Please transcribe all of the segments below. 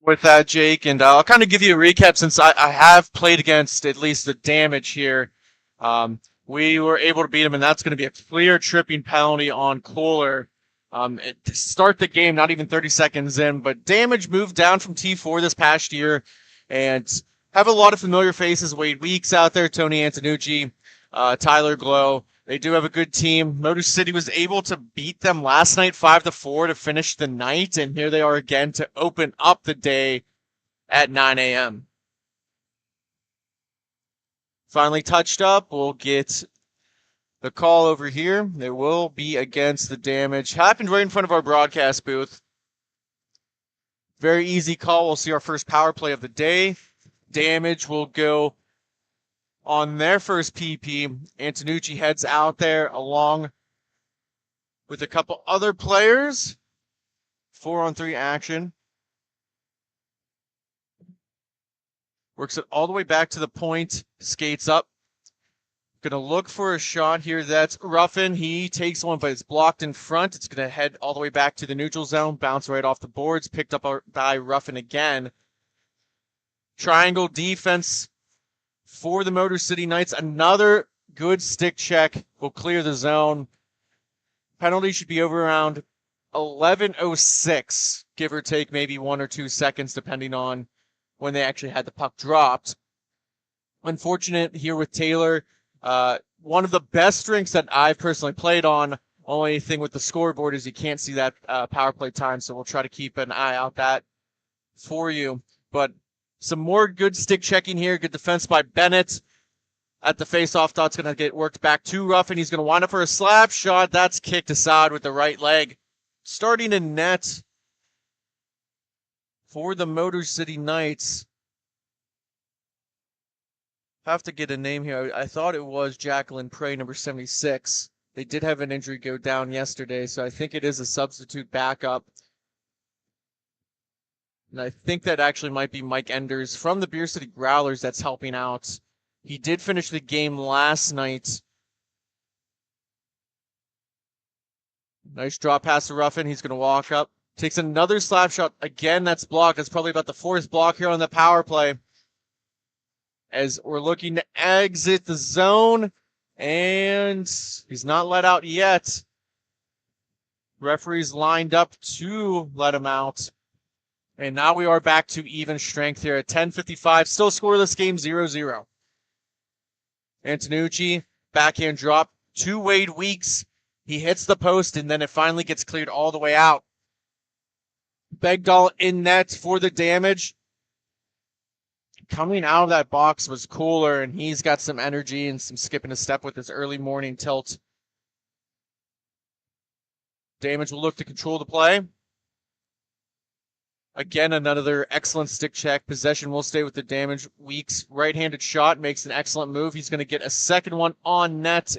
with that, Jake, and I'll kind of give you a recap since I have played against at least the damage here. We were able to beat him, and that's going to be a clear tripping penalty on Kohler. To start the game, not even 30 seconds in, but damage moved down from T4 this past year, and have a lot of familiar faces. Wade Weeks out there, Tony Antonucci, Tyler Glow. They do have a good team. Motor City was able to beat them last night 5-4 to finish the night, and here they are again to open up the day at 9 a.m. Finally touched up. We'll get the call over here. It will be against the damage. Happened right in front of our broadcast booth. Very easy call. We'll see our first power play of the day. Damage will go on their first PP. Antonucci heads out there along with a couple other players. 4-on-3 action. Works it all the way back to the point. Skates up. Going to look for a shot here. That's Ruffin. He takes one, but it's blocked in front. It's going to head all the way back to the neutral zone. Bounce right off the boards. Picked up by Ruffin again. Triangle defense for the Motor City Knights. Another good stick check will clear the zone. Penalty should be over around 11:06, give or take maybe 1 or 2 seconds, depending on when they actually had the puck dropped. Unfortunate here with Taylor. One of the best rinks that I've personally played on. Only thing with the scoreboard is you can't see that power play time, so we'll try to keep an eye out that for you. But some more good stick checking here. Good defense by Bennett. At the face-off dot's going to get worked back to Ruffin. He's going to wind up for a slap shot. That's kicked aside with the right leg. Starting in net for the Motor City Knights. Have to get a name here. I thought it was Jacqueline Prey, number 76. They did have an injury go down yesterday, so I think it is a substitute backup. And I think that actually might be Mike Enders from the Beer City Growlers that's helping out. He did finish the game last night. Nice drop pass to Ruffin. He's going to walk up. Takes another slap shot. Again, that's blocked. That's probably about the fourth block here on the power play. As we're looking to exit the zone. And he's not let out yet. Referees lined up to let him out. And now we are back to even strength here at 10:55. Still scoreless game 0-0. Antonucci, backhand drop to Wade Weeks. He hits the post, and then it finally gets cleared all the way out. Begdahl in net for the damage. Coming out of that box was Kohler, and he's got some energy and some skipping a step with his early morning tilt. Damage will look to control the play. Again, another excellent stick check. Possession will stay with the damage. Weeks right-handed shot makes an excellent move. He's going to get a second one on net.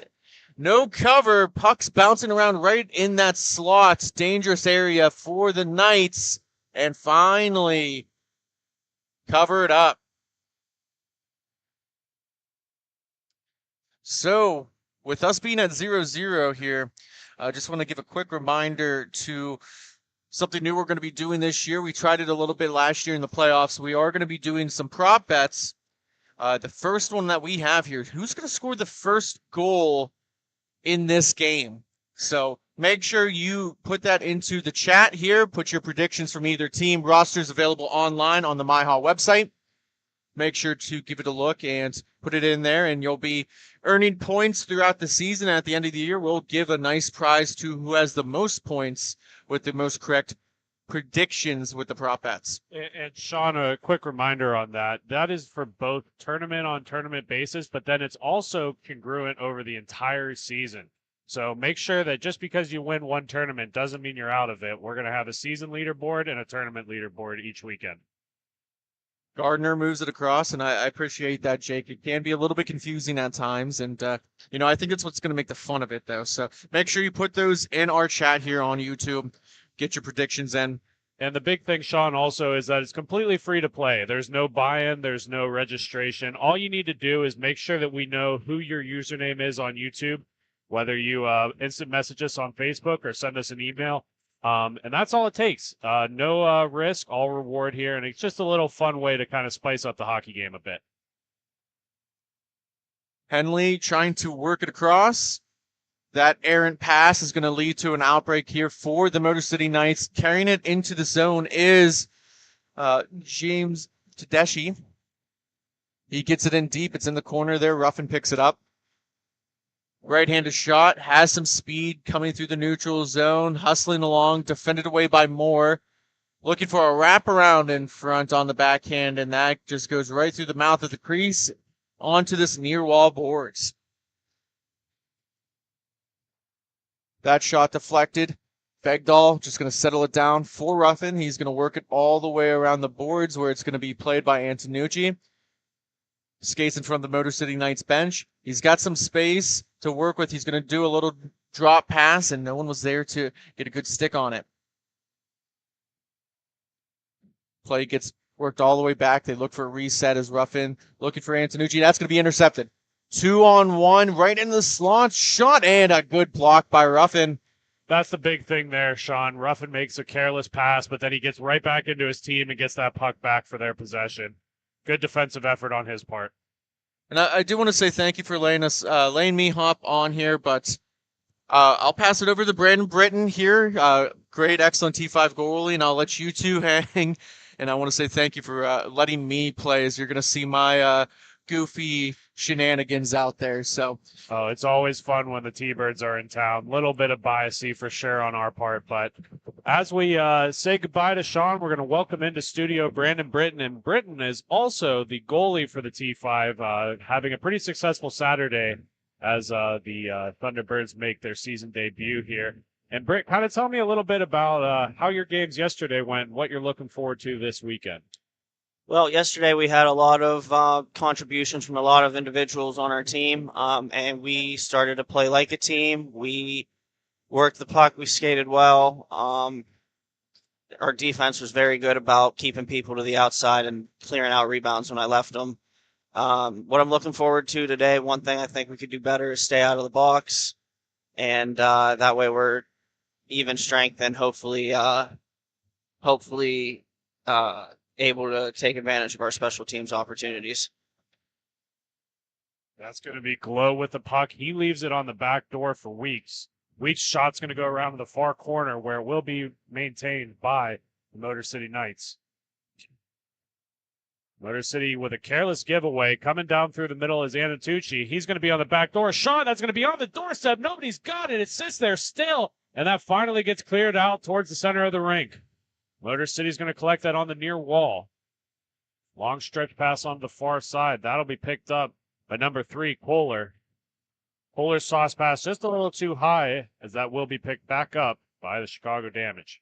No cover. Puck's bouncing around right in that slot. Dangerous area for the Knights. And finally, covered up. So, with us being at 0-0 here, I just want to give a quick reminder to something new we're going to be doing this year. We tried it a little bit last year in the playoffs. We are going to be doing some prop bets. The first one that we have here, who's going to score the first goal in this game? So make sure you put that into the chat here. Put your predictions from either team. Rosters available online on the MIHA website. Make sure to give it a look and put it in there, and you'll be earning points throughout the season. At the end of the year, we'll give a nice prize to who has the most points with the most correct predictions with the prop bets. And Sean, a quick reminder on that. That is for both tournament on tournament basis, but then it's also congruent over the entire season. So make sure that just because you win one tournament doesn't mean you're out of it. We're going to have a season leaderboard and a tournament leaderboard each weekend. Gardner moves it across, and I appreciate that, Jake. It can be a little bit confusing at times, and I think it's what's going to make the fun of it, though. So make sure you put those in our chat here on YouTube. Get your predictions in. And the big thing, Sean, also is that it's completely free to play. There's no buy-in. There's no registration. All you need to do is make sure that we know who your username is on YouTube, whether you instant message us on Facebook or send us an email. And that's all it takes. No risk, all reward here, and it's just a little fun way to kind of spice up the hockey game a bit. Henley trying to work it across. That errant pass is going to lead to an outbreak here for the Motor City Knights. Carrying it into the zone is James Tedeschi. He gets it in deep. It's in the corner there. Ruffin picks it up. Right-handed shot, has some speed coming through the neutral zone, hustling along, defended away by Moore. Looking for a wraparound in front on the backhand, and that just goes right through the mouth of the crease onto this near wall boards. That shot deflected. Begdahl just going to settle it down for Ruffin. He's going to work it all the way around the boards where it's going to be played by Antonucci. Skates in front of the Motor City Knights bench. He's got some space to work with. He's going to do a little drop pass, and no one was there to get a good stick on it. Play gets worked all the way back. They look for a reset as Ruffin looking for Antonucci. That's going to be intercepted. 2-on-1 right in the slot. Shot and a good block by Ruffin. That's the big thing there, Sean. Ruffin makes a careless pass, but then he gets right back into his team and gets that puck back for their possession. Good defensive effort on his part. And I do want to say thank you for laying me hop on here, but I'll pass it over to Brandon Britton here. Great, excellent T5 goalie, and I'll let you two hang. And I want to say thank you for letting me play, as you're going to see my goofy shenanigans out there. So, oh, it's always fun when the T-Birds are in town. Little bit of biasy for sure on our part, but as we say goodbye to Sean, we're going to welcome into studio Brandon Britton, and Britton is also the goalie for the T5, having a pretty successful Saturday as the Thunderbirds make their season debut here. And Britt, kind of tell me a little bit about how your games yesterday went, and what you're looking forward to this weekend. Well, yesterday we had a lot of contributions from a lot of individuals on our team, and we started to play like a team. We worked the puck, we skated well. Our defense was very good about keeping people to the outside and clearing out rebounds when I left them. What I'm looking forward to today, one thing I think we could do better is stay out of the box, and that way we're even strength and hopefully able to take advantage of our special teams opportunities. That's going to be Glow with the puck. He leaves it on the back door for Weeks. Weeks' shot's going to go around to the far corner where it will be maintained by the Motor City Knights. Motor City with a careless giveaway. Coming down through the middle is Antonucci. He's going to be on the back door. Shot, that's going to be on the doorstep. Nobody's got it. It sits there still. And that finally gets cleared out towards the center of the rink. Motor City's going to collect that on the near wall. Long stretch pass on the far side. That'll be picked up by number 3, Kohler. Kohler's sauce pass just a little too high, as that will be picked back up by the Chicago Damage.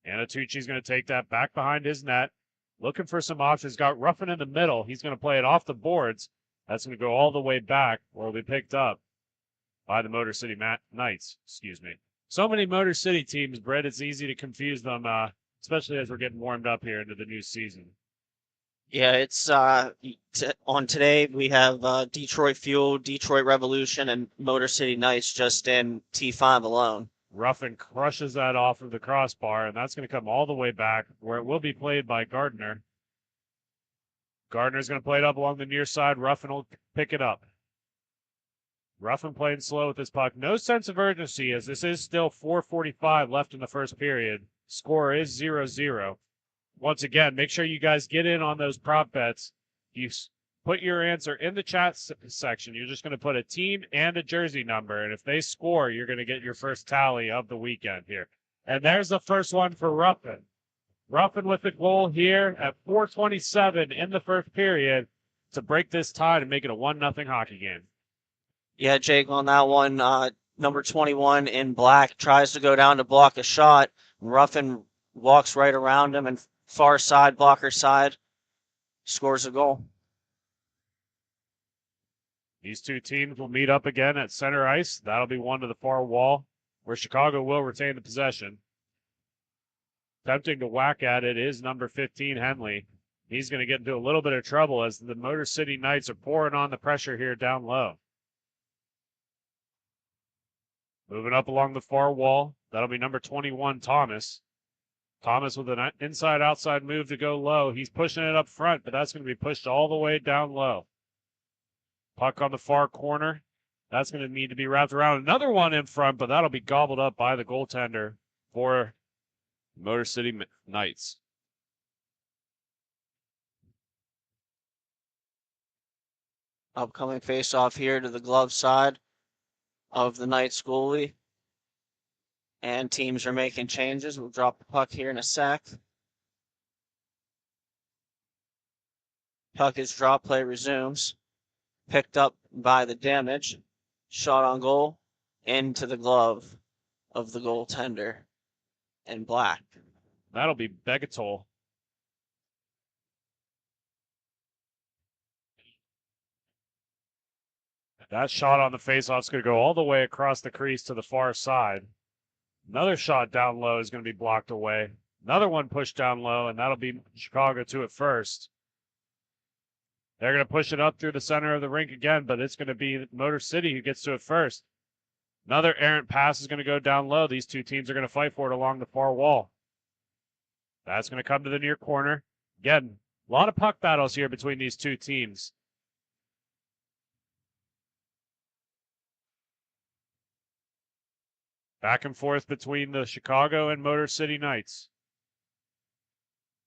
Antonucci's going to take that back behind his net. Looking for some options. Got Ruffin in the middle. He's going to play it off the boards. That's going to go all the way back, where it'll be picked up by the Motor City Knights. Excuse me. So many Motor City teams, Brett, it's easy to confuse them, especially as we're getting warmed up here into the new season. Yeah, it's on today we have Detroit Fuel, Detroit Revolution, and Motor City Knights just in T5 alone. Ruffin crushes that off of the crossbar, and that's going to come all the way back, where it will be played by Gardner. Gardner's going to play it up along the near side. Ruffin will pick it up. Ruffin playing slow with this puck. No sense of urgency, as this is still 4:45 left in the first period. Score is 0-0. Once again, make sure you guys get in on those prop bets. You put your answer in the chat section. You're just going to put a team and a jersey number, and if they score, you're going to get your first tally of the weekend here. And there's the first one for Ruffin. Ruffin with the goal here at 4:27 in the first period to break this tie and make it a 1-0 hockey game. Yeah, Jake, on that one, number 21 in black tries to go down to block a shot. Ruffin walks right around him and far side, blocker side, scores a goal. These two teams will meet up again at center ice. That'll be one to the far wall, where Chicago will retain the possession. Attempting to whack at it is number 15, Henley. He's going to get into a little bit of trouble as the Motor City Knights are pouring on the pressure here down low. Moving up along the far wall, that'll be number 21, Thomas. Thomas with an inside-outside move to go low. He's pushing it up front, but that's going to be pushed all the way down low. Puck on the far corner. That's going to need to be wrapped around. Another one in front, but that'll be gobbled up by the goaltender for Motor City Knights. Upcoming face-off here to the glove side of the Knights goalie. And teams are making changes. We'll drop the puck here in a sec. Puck is dropped, play resumes. Picked up by the damage. Shot on goal into the glove of the goaltender in black. That'll be Begatol. That shot on the faceoff is going to go all the way across the crease to the far side. Another shot down low is going to be blocked away. Another one pushed down low, and that'll be Chicago to it first. They're going to push it up through the center of the rink again, but it's going to be Motor City who gets to it first. Another errant pass is going to go down low. These two teams are going to fight for it along the far wall. That's going to come to the near corner. Again, a lot of puck battles here between these two teams. Back and forth between the Chicago and Motor City Knights.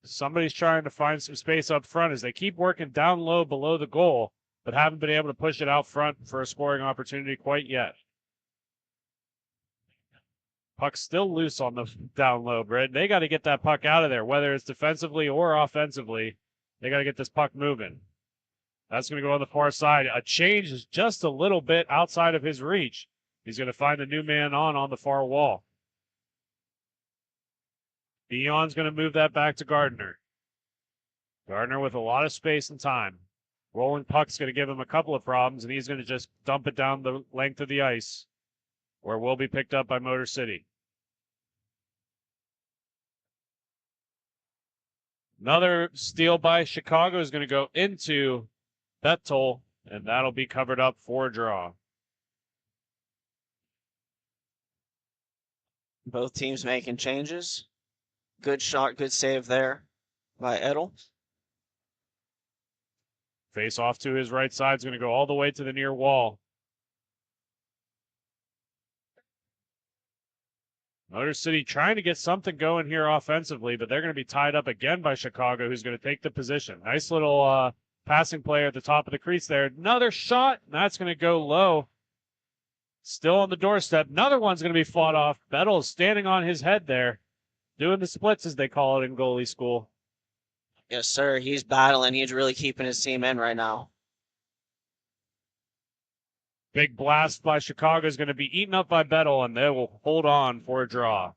Somebody's trying to find some space up front as they keep working down low below the goal, but haven't been able to push it out front for a scoring opportunity quite yet. Puck's still loose on the down low, Britt. They got to get that puck out of there, whether it's defensively or offensively. They got to get this puck moving. That's going to go on the far side. A change is just a little bit outside of his reach. He's going to find the new man on the far wall. Dion's going to move that back to Gardner. Gardner with a lot of space and time. Rolling puck's going to give him a couple of problems, and he's going to just dump it down the length of the ice, where it will be picked up by Motor City. Another steal by Chicago is going to go into Bettol, and that'll be covered up for a draw. Both teams making changes. Good shot, good save there by Edel. Face off to his right side is going to go all the way to the near wall. Motor City trying to get something going here offensively, but they're going to be tied up again by Chicago, who's going to take the position. Nice little passing play at the top of the crease there. Another shot, and that's going to go low. Still on the doorstep. Another one's going to be fought off. Bettel is standing on his head there, doing the splits, as they call it in goalie school. Yes, sir. He's battling. He's really keeping his team in right now. Big blast by Chicago is going to be eaten up by Bettel, and they will hold on for a draw.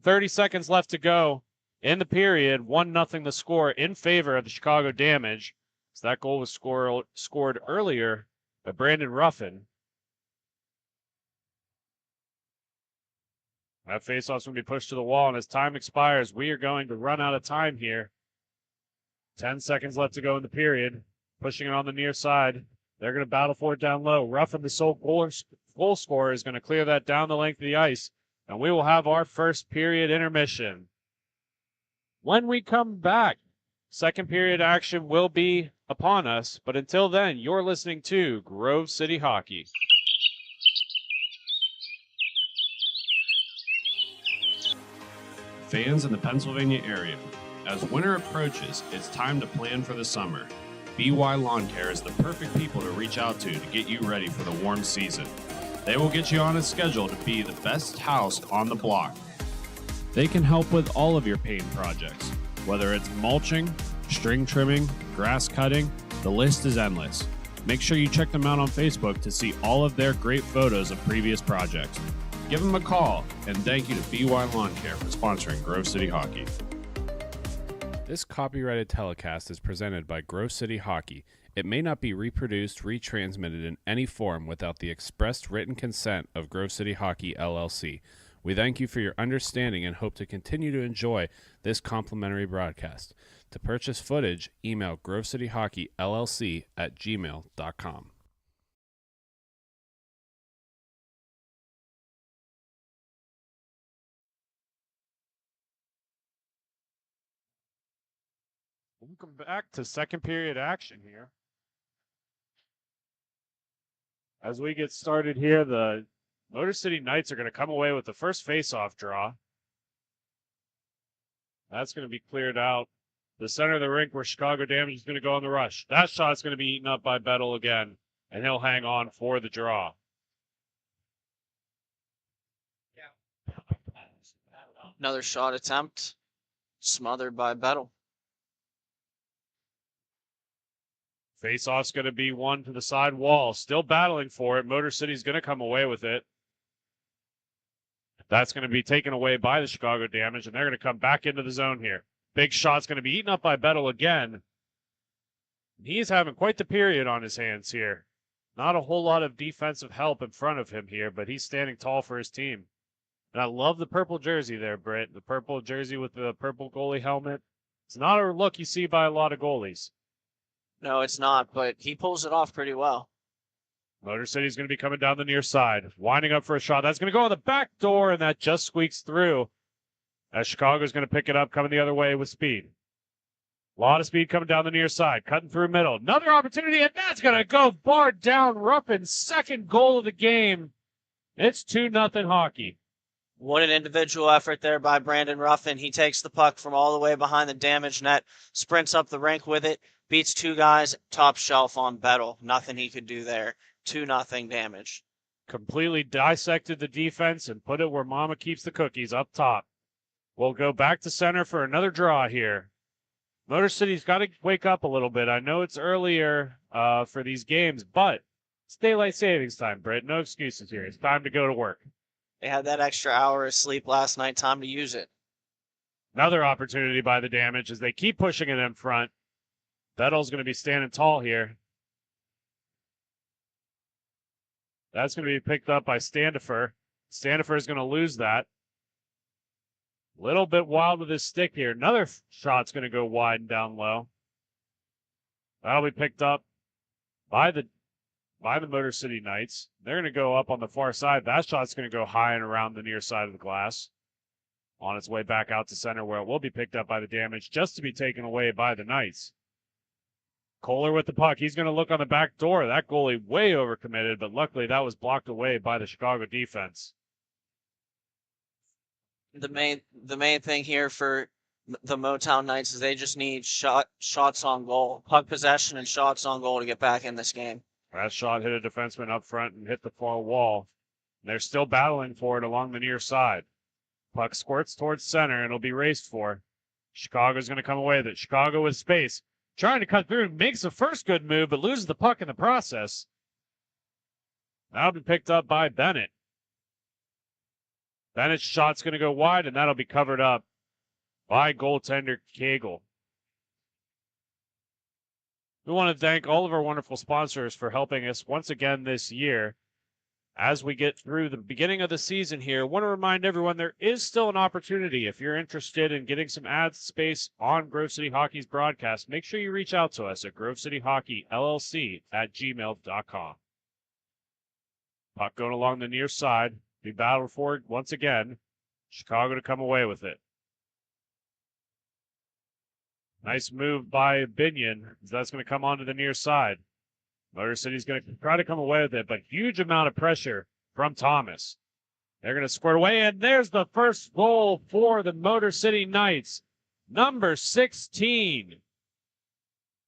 30 seconds left to go in the period. 1-0 the score in favor of the Chicago Damage. So that goal was scored earlier by Brandon Ruffin. That faceoff's going to be pushed to the wall, and as time expires, we are going to run out of time here. 10 seconds left to go in the period. Pushing it on the near side. They're going to battle for it down low. Ruffin, the sole goal scorer, is going to clear that down the length of the ice, and we will have our first period intermission. When we come back, second period action will be upon us, but until then, you're listening to Grove City Hockey. Fans in the Pennsylvania area, as winter approaches, it's time to plan for the summer. BY Lawn Care is the perfect people to reach out to get you ready for the warm season. They will get you on a schedule to be the best house on the block. They can help with all of your paint projects, whether it's mulching, string trimming, grass cutting, the list is endless. Make sure you check them out on Facebook to see all of their great photos of previous projects. Give them a call, and thank you to BY Lawn Care for sponsoring Grove City Hockey. This copyrighted telecast is presented by Grove City Hockey. It may not be reproduced, retransmitted in any form without the expressed written consent of Grove City Hockey, LLC. We thank you for your understanding and hope to continue to enjoy this complimentary broadcast. To purchase footage, email grovecityhockeyllc@gmail.com. Welcome back to second period action here. As we get started here, the Motor City Knights are going to come away with the first face-off draw. That's going to be cleared out. The center of the rink where Chicago Damage is going to go on the rush. That shot's going to be eaten up by Bettel again, and he'll hang on for the draw. Another shot attempt, smothered by Bettel. Face-off's going to be one to the side wall. Still battling for it. Motor City's going to come away with it. That's going to be taken away by the Chicago Damage, and they're going to come back into the zone here. Big shot's going to be eaten up by Bettel again. He's having quite the period on his hands here. Not a whole lot of defensive help in front of him here, but he's standing tall for his team. And I love the purple jersey there, Britt. The purple jersey with the purple goalie helmet. It's not a look you see by a lot of goalies. No, it's not, but he pulls it off pretty well. Motor City's going to be coming down the near side. Winding up for a shot. That's going to go on the back door, and that just squeaks through. As Chicago's going to pick it up, coming the other way with speed. A lot of speed coming down the near side. Cutting through middle. Another opportunity, and that's going to go far down. Ruffin's second goal of the game. It's 2-0 hockey. What an individual effort there by Brandon Ruffin. He takes the puck from all the way behind the damage net, sprints up the rink with it, beats two guys, top shelf on Bettel. Nothing he could do there. 2-0 Damage. Completely dissected the defense and put it where Mama keeps the cookies, up top. We'll go back to center for another draw here. Motor City's got to wake up a little bit. I know it's earlier for these games, but it's daylight savings time, Britt. No excuses here. It's time to go to work. They had that extra hour of sleep last night. Time to use it. Another opportunity by the Damage as they keep pushing it in front. Bettel's going to be standing tall here. That's going to be picked up by Standifer. Standifer is going to lose that. Little bit wild with his stick here. Another shot's going to go wide and down low. That'll be picked up by the Motor City Knights. They're going to go up on the far side. That shot's going to go high and around the near side of the glass. On its way back out to center where it will be picked up by the Damage just to be taken away by the Knights. Kohler with the puck. He's going to look on the back door. That goalie way overcommitted, but luckily that was blocked away by the Chicago defense. The main thing here for the Motown Knights is they just need shots on goal, puck possession and shots on goal to get back in this game. That shot hit a defenseman up front and hit the far wall. They're still battling for it along the near side. Puck squirts towards center and it'll be raced for. Chicago's going to come away with it. Chicago with space. Trying to cut through, makes the first good move, but loses the puck in the process. That'll be picked up by Bennett. Bennett's shot's going to go wide, and that'll be covered up by goaltender Cagle. We want to thank all of our wonderful sponsors for helping us once again this year. As we get through the beginning of the season here, I want to remind everyone there is still an opportunity. If you're interested in getting some ad space on Grove City Hockey's broadcast, make sure you reach out to us at grovecityhockeyllc@gmail.com. Puck going along the near side. Be battled for it once again. Chicago to come away with it. Nice move by Binion. That's going to come onto the near side. Motor City's going to try to come away with it, but huge amount of pressure from Thomas. They're going to squirt away, and there's the first goal for the Motor City Knights. Number 16.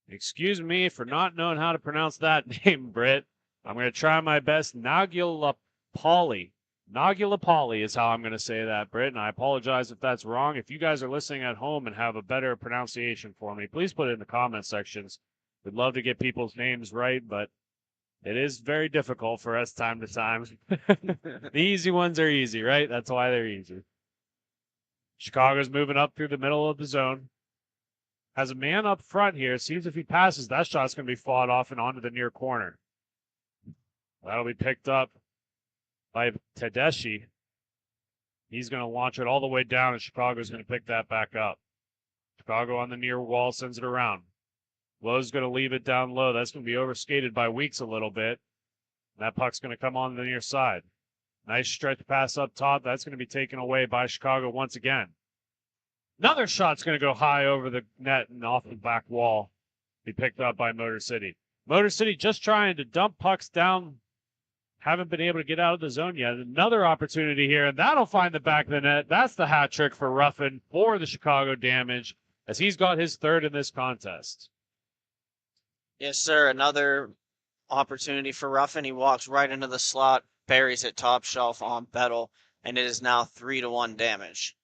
Excuse me for not knowing how to pronounce that name, Britt. I'm going to try my best. Nagulapali. Nagulapali is how I'm going to say that, Britt, and I apologize if that's wrong. If you guys are listening at home and have a better pronunciation for me, please put it in the comment sections. We'd love to get people's names right, but it is very difficult for us time to time. The easy ones are easy, right? That's why they're easy. Chicago's moving up through the middle of the zone. Has a man up front here. Seems if he passes, that shot's going to be fought off and onto the near corner. That'll be picked up by Tedeschi. He's going to launch it all the way down, and Chicago's going to pick that back up. Chicago on the near wall sends it around. Lowe's going to leave it down low. That's going to be overskated by Weeks a little bit. That puck's going to come on the near side. Nice stretch pass up top. That's going to be taken away by Chicago once again. Another shot's going to go high over the net and off the back wall. Be picked up by Motor City. Motor City just trying to dump pucks down. Haven't been able to get out of the zone yet. Another opportunity here, and that'll find the back of the net. That's the hat trick for Ruffin for the Chicago Damage, as he's got his third in this contest. Yes, sir. Another opportunity for Ruffin. He walks right into the slot, buries it top shelf on Bettle, and it is now 3-1 Damage.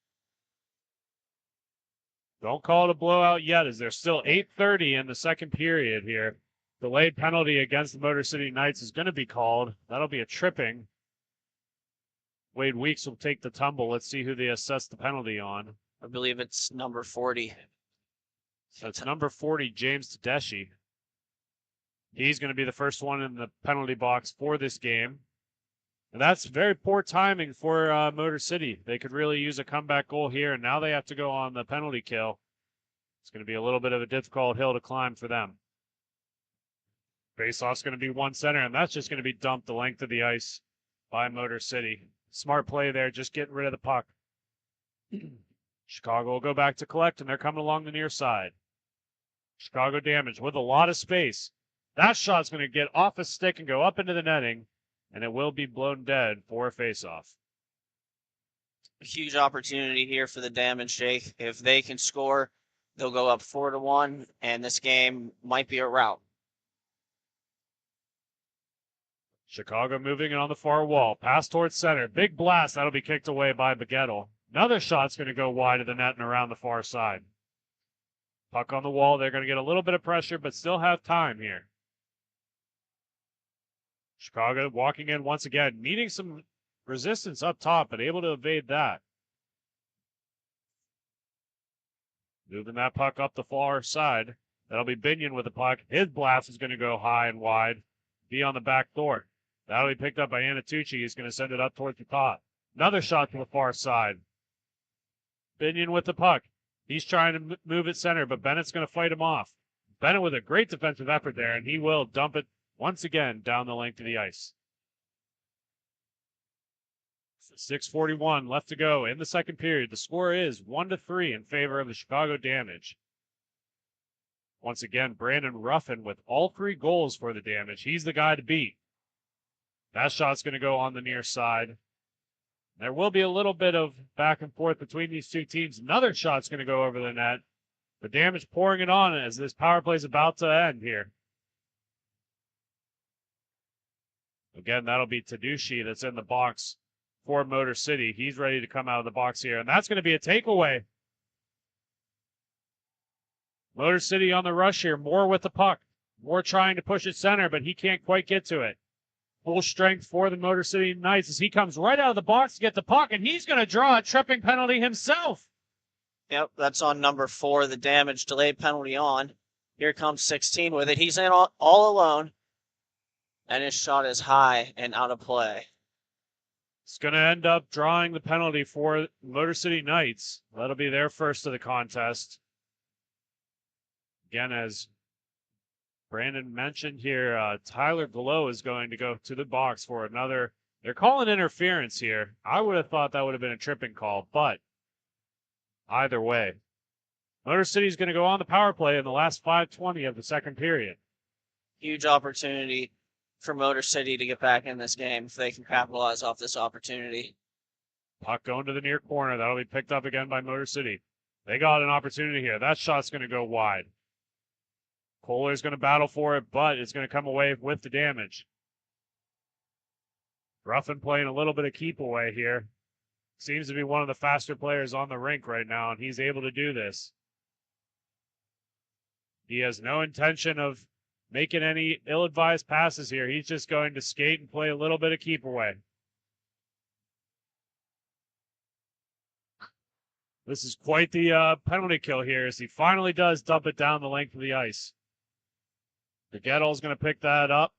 Don't call it a blowout yet, as there's still 8:30 in the second period here. Delayed penalty against the Motor City Knights is going to be called. That'll be a tripping. Wade Weeks will take the tumble. Let's see who they assess the penalty on. I believe it's number 40. That's number 40, James Tedeschi. He's going to be the first one in the penalty box for this game. And that's very poor timing for Motor City. They could really use a comeback goal here, and now they have to go on the penalty kill. It's going to be a little bit of a difficult hill to climb for them. Faceoff's going to be one center, and that's just going to be dumped the length of the ice by Motor City. Smart play there, just getting rid of the puck. Chicago will go back to collect, and they're coming along the near side. Chicago Damage with a lot of space. That shot's going to get off a stick and go up into the netting, and it will be blown dead for a faceoff. A huge opportunity here for the Damage, Jake. If they can score, they'll go up 4-1, and this game might be a rout. Chicago moving it on the far wall. Pass towards center. Big blast. That'll be kicked away by Baguetto. Another shot's going to go wide of the net and around the far side. Puck on the wall. They're going to get a little bit of pressure, but still have time here. Chicago walking in once again, meeting some resistance up top, but able to evade that. Moving that puck up the far side. That'll be Binion with the puck. His blast is going to go high and wide, be on the back door. That'll be picked up by Anatucci. He's going to send it up towards the top. Another shot to the far side. Binion with the puck. He's trying to move it center, but Bennett's going to fight him off. Bennett with a great defensive effort there, and he will dump it once again down the length of the ice. 6:41 left to go in the second period. The score is 1-3 in favor of the Chicago Damage. Once again, Brandon Ruffin with all 3 goals for the Damage. He's the guy to beat. That shot's going to go on the near side. There will be a little bit of back and forth between these two teams. Another shot's going to go over the net. The Damage pouring it on as this power play is about to end here. Again, that'll be Tedeschi that's in the box for Motor City. He's ready to come out of the box here, and that's going to be a takeaway. Motor City on the rush here, more with the puck. More trying to push it center, but he can't quite get to it. Full strength for the Motor City Knights as he comes right out of the box to get the puck, and he's going to draw a tripping penalty himself. Yep, that's on number 4, the Damage delayed penalty on. Here comes 16 with it. He's in all alone, and his shot is high and out of play. It's going to end up drawing the penalty for Motor City Knights. That'll be their first of the contest. Again, as Brandon mentioned here, Tyler Glow is going to go to the box for another. They're calling interference here. I would have thought that would have been a tripping call, but either way, Motor City is going to go on the power play in the last 5:20 of the second period. Huge opportunity for Motor City to get back in this game if they can capitalize off this opportunity. Puck going to the near corner. That'll be picked up again by Motor City. They got an opportunity here. That shot's going to go wide. Kohler's going to battle for it, but it's going to come away with the Damage. Ruffin playing a little bit of keep away here. Seems to be one of the faster players on the rink right now, and he's able to do this. He has no intention of making any ill-advised passes here. He's just going to skate and play a little bit of keep away. This is quite the penalty kill here as he finally does dump it down the length of the ice. Baguetto's going to pick that up.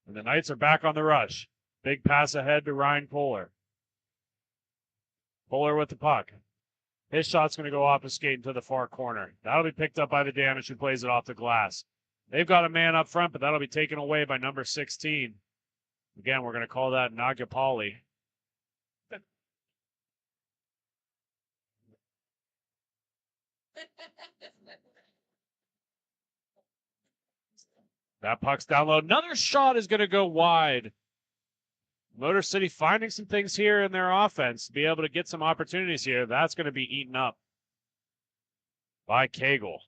And the Knights are back on the rush. Big pass ahead to Ryan Kohler. Kohler with the puck. His shot's going to go off and skate into the far corner. That'll be picked up by the Damage who plays it off the glass. They've got a man up front, but that'll be taken away by number 16. Again, we're going to call that Nagapali. That puck's down low. Another shot is going to go wide. Motor City finding some things here in their offense to be able to get some opportunities here. That's going to be eaten up by Cagle.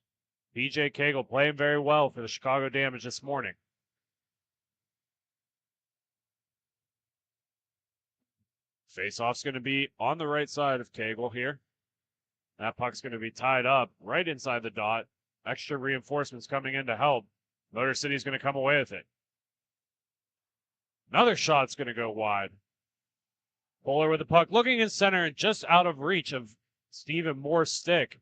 BJ Cagle playing very well for the Chicago Damage this morning. Face-off's going to be on the right side of Cagle here. That puck's going to be tied up right inside the dot. Extra reinforcements coming in to help. Motor City's going to come away with it. Another shot's going to go wide. Bowler with the puck, looking in center and just out of reach of Stephen Moore's stick.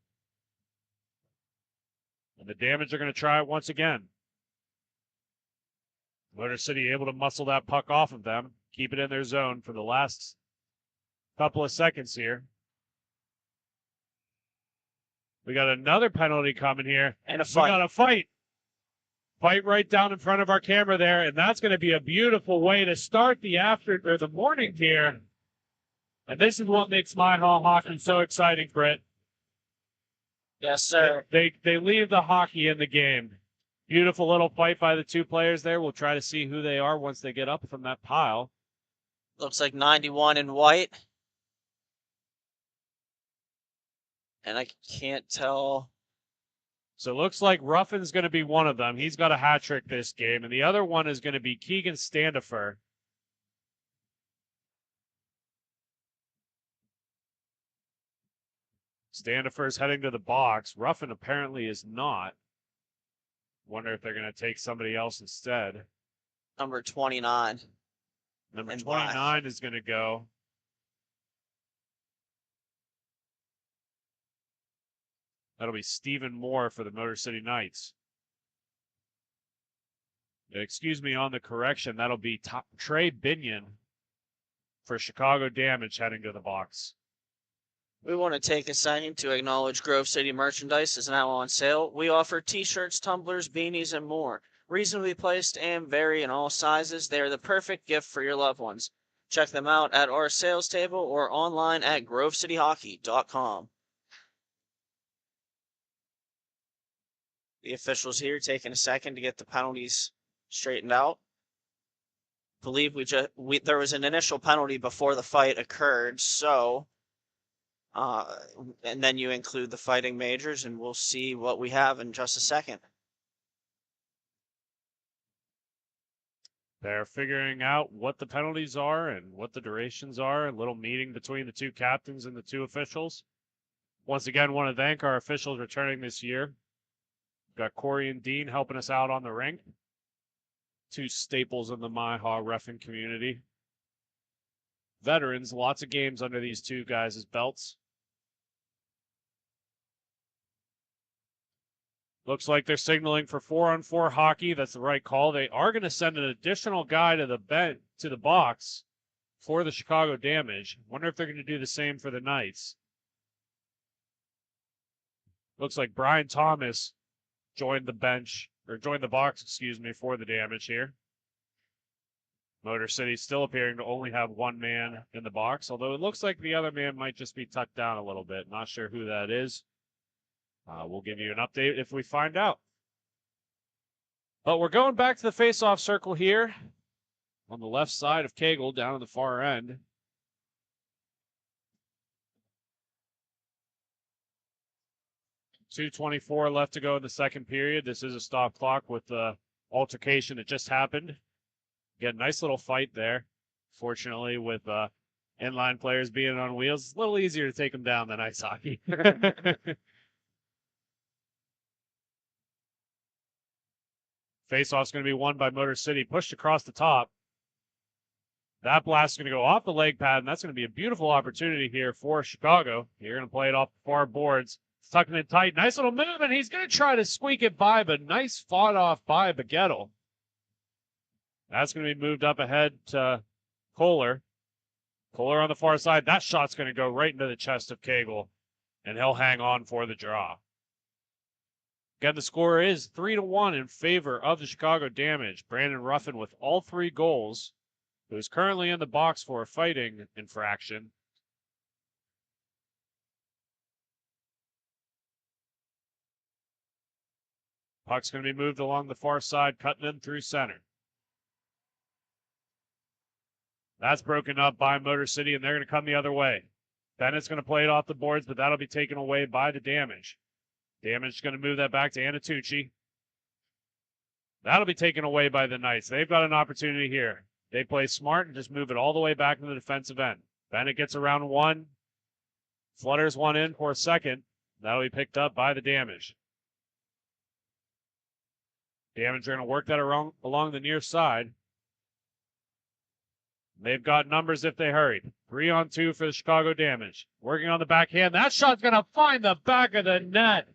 And the Damage are going to try it once again. Motor City able to muscle that puck off of them, keep it in their zone for the last couple of seconds here. We got another penalty coming here. And a We fight. got a fight. Fight right down in front of our camera there, and that's going to be a beautiful way to start the morning here. And this is what makes MIHA hockey so exciting, Britt. Yes, sir. They leave the hockey in the game. Beautiful little fight by the two players there. We'll try to see who they are once they get up from that pile. Looks like 91 in white. And I can't tell. So it looks like Ruffin's going to be one of them. He's got a hat trick this game. And the other one is going to be Keegan Standifer. Standifer's heading to the box. Ruffin apparently is not. Wonder if they're going to take somebody else instead. Number 29. Number And 29 is going to go. That'll be Stephen Moore for the Motor City Knights. Excuse me on the correction. That'll be Trey Binion for Chicago Damage heading to the box. We want to take a second to acknowledge Grove City merchandise is now on sale. We offer t-shirts, tumblers, beanies, and more. Reasonably priced and vary in all sizes. They are the perfect gift for your loved ones. Check them out at our sales table or online at grovecityhockey.com. The officials here taking a second to get the penalties straightened out. Believe there was an initial penalty before the fight occurred, so and then you include the fighting majors, and we'll see what we have in just a second. They're figuring out what the penalties are and what the durations are. A little meeting between the two captains and the two officials. Once again, want to thank our officials returning this year. Got Corey and Dean helping us out on the rink. Two staples in the MIHA reffing community. Veterans, lots of games under these two guys' belts. Looks like they're signaling for 4-on-4 hockey. That's the right call. They are going to send an additional guy to the box for the Chicago Damage. Wonder if they're going to do the same for the Knights. Looks like Brian Thomas joined the box, for the Damage here. Motor City still appearing to only have one man in the box, although it looks like the other man might just be tucked down a little bit. Not sure who that is. We'll give you an update if we find out. But we're going back to the face-off circle here on the left side of Cagle down on the far end. .224 left to go in the second period. This is a stop clock with the altercation that just happened. Get a nice little fight there. Fortunately, with inline players being on wheels, it's a little easier to take them down than ice hockey. Face-off's going to be won by Motor City, pushed across the top. That blast is going to go off the leg pad, and that's going to be a beautiful opportunity here for Chicago. You're going to play it off the far boards. It's tucking it tight. Nice little move, and he's going to try to squeak it by, but nice fought off by Baguettel. That's going to be moved up ahead to Kohler. Kohler on the far side. That shot's going to go right into the chest of Cagle, and he'll hang on for the draw. Again, the score is 3-1 in favor of the Chicago Damage. Brandon Ruffin with all 3 goals, who is currently in the box for a fighting infraction. Puck's going to be moved along the far side, cutting in through center. That's broken up by Motor City, and they're going to come the other way. Bennett's going to play it off the boards, but that'll be taken away by the Damage. Damage is going to move that back to Anatucci. That'll be taken away by the Knights. They've got an opportunity here. They play smart and just move it all the way back to the defensive end. Bennett gets around one, flutters one in for a second. That'll be picked up by the Damage. Damage are going to work that along the near side. They've got numbers if they hurry. 3-on-2 for the Chicago Damage. Working on the backhand. That shot's going to find the back of the net.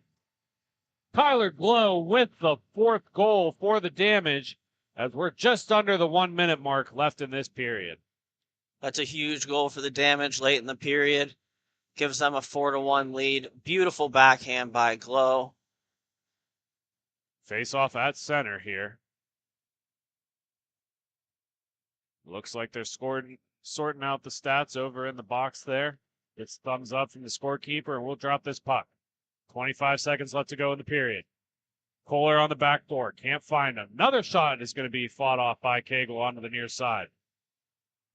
Tyler Glow with the 4th goal for the Damage, as we're just under the 1 minute mark left in this period. That's a huge goal for the Damage late in the period. Gives them a 4-1 lead. Beautiful backhand by Glow. Face off at center here. Looks like they're sorting out the stats over in the box there. It's thumbs up from the scorekeeper, and we'll drop this puck. 25 seconds left to go in the period. Kohler on the back door. Can't find him. Another shot is going to be fought off by Cagle onto the near side.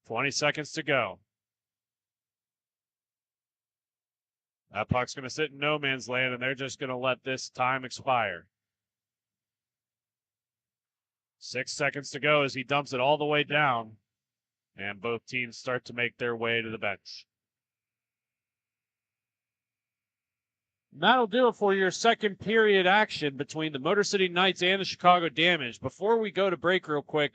20 seconds to go. That puck's going to sit in no man's land, and they're just going to let this time expire. 6 seconds to go as he dumps it all the way down, and both teams start to make their way to the bench. And that'll do it for your second period action between the Motor City Knights and the Chicago Damage. Before we go to break real quick,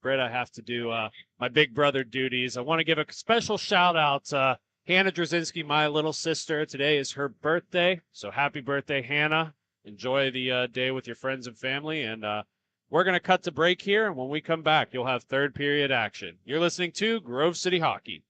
Britt, I have to do my big brother duties. I want to give a special shout out to Hannah Drzezinski, my little sister. Today is her birthday, so happy birthday, Hannah. Enjoy the day with your friends and family, and we're going to cut to break here, and when we come back, you'll have third period action. You're listening to Grove City Hockey.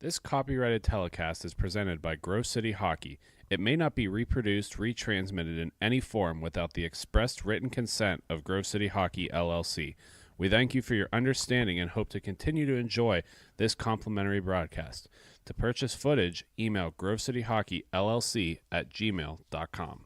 This copyrighted telecast is presented by Grove City Hockey. It may not be reproduced, retransmitted in any form without the expressed written consent of Grove City Hockey, LLC. We thank you for your understanding and hope to continue to enjoy this complimentary broadcast. To purchase footage, email grovecityhockeyllc@gmail.com.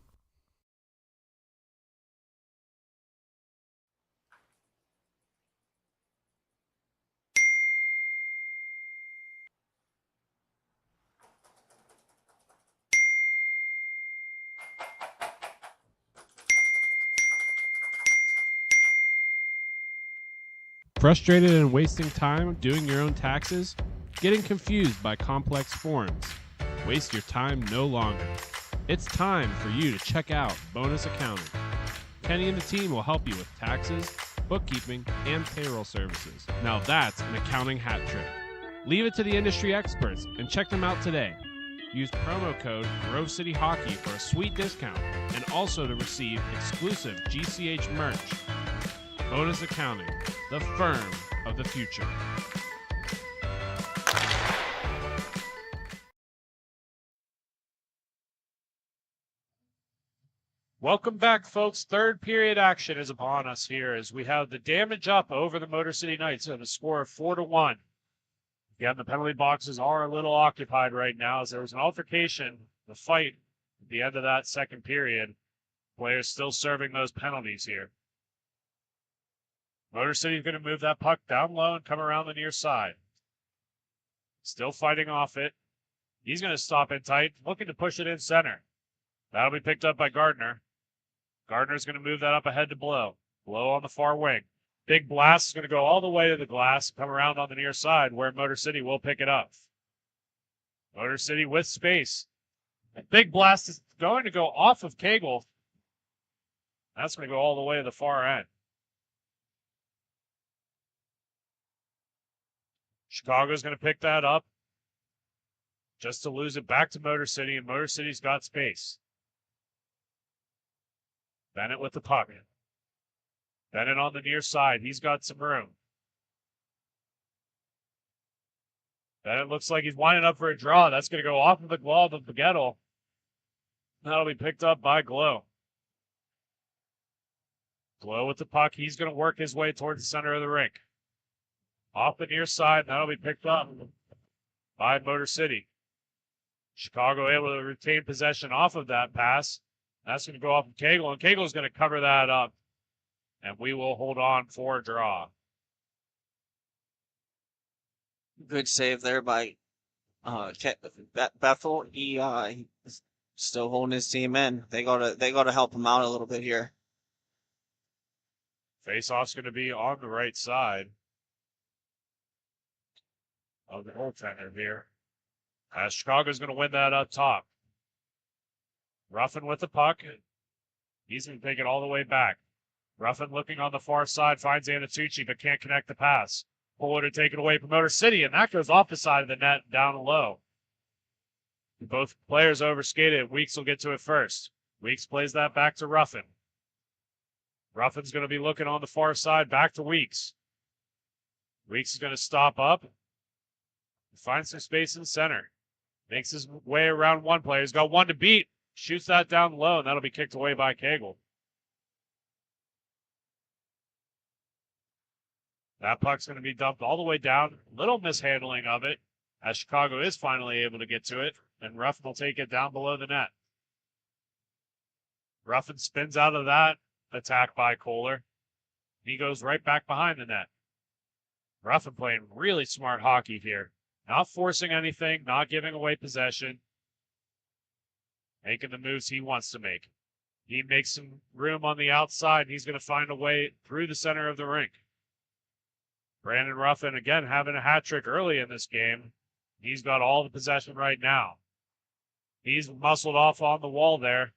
Frustrated and wasting time doing your own taxes? Getting confused by complex forms? Waste your time no longer. It's time for you to check out Bonus Accounting. Kenny and the team will help you with taxes, bookkeeping, and payroll services. Now that's an accounting hat trick. Leave it to the industry experts and check them out today. Use promo code Grove City Hockey for a sweet discount and also to receive exclusive GCH merch. Bonus Accounting, the firm of the future. Welcome back, folks. Third period action is upon us here as we have the Damage up over the Motor City Knights at a score of 4-1. Again, the penalty boxes are a little occupied right now as there was an altercation, the fight at the end of that second period. Players still serving those penalties here. Motor City is going to move that puck down low and come around the near side. Still fighting off it. He's going to stop it tight, looking to push it in center. That'll be picked up by Gardner. Gardner's going to move that up ahead to Blow. Blow on the far wing. Big blast is going to go all the way to the glass, come around on the near side where Motor City will pick it up. Motor City with space. A big blast is going to go off of Cagle. That's going to go all the way to the far end. Chicago's going to pick that up just to lose it back to Motor City, and Motor City's got space. Bennett with the puck. Bennett on the near side. He's got some room. Bennett looks like he's winding up for a draw. That's going to go off of the glove of Baguetto. That'll be picked up by Glow. Glow with the puck. He's going to work his way towards the center of the rink. Off the near side. That'll be picked up by Motor City. Chicago able to retain possession off of that pass. That's going to go off of Cagle, and Cagle's going to cover that up. And we will hold on for a draw. Good save there by Bethel. He's still holding his team in. They gotta help him out a little bit here. Face-off's going to be on the right side of the goaltender here. As Chicago's going to win that up top. Ruffin with the puck. He's going to take it all the way back. Ruffin looking on the far side, finds Anatucci, but can't connect the pass. Puller to take it away from Motor City, and that goes off the side of the net down low. Both players overskated. Weeks will get to it first. Weeks plays that back to Ruffin. Ruffin's going to be looking on the far side, back to Weeks. Weeks is going to stop up. Find some space in the center. Makes his way around one player. He's got one to beat. Shoots that down low, and that'll be kicked away by Cagle. That puck's going to be dumped all the way down. Little mishandling of it, as Chicago is finally able to get to it, and Ruffin will take it down below the net. Ruffin spins out of that attack by Kohler. He goes right back behind the net. Ruffin playing really smart hockey here. Not forcing anything, not giving away possession. Making the moves he wants to make. He makes some room on the outside, and he's going to find a way through the center of the rink. Brandon Ruffin, again, having a hat trick early in this game. He's got all the possession right now. He's muscled off on the wall there.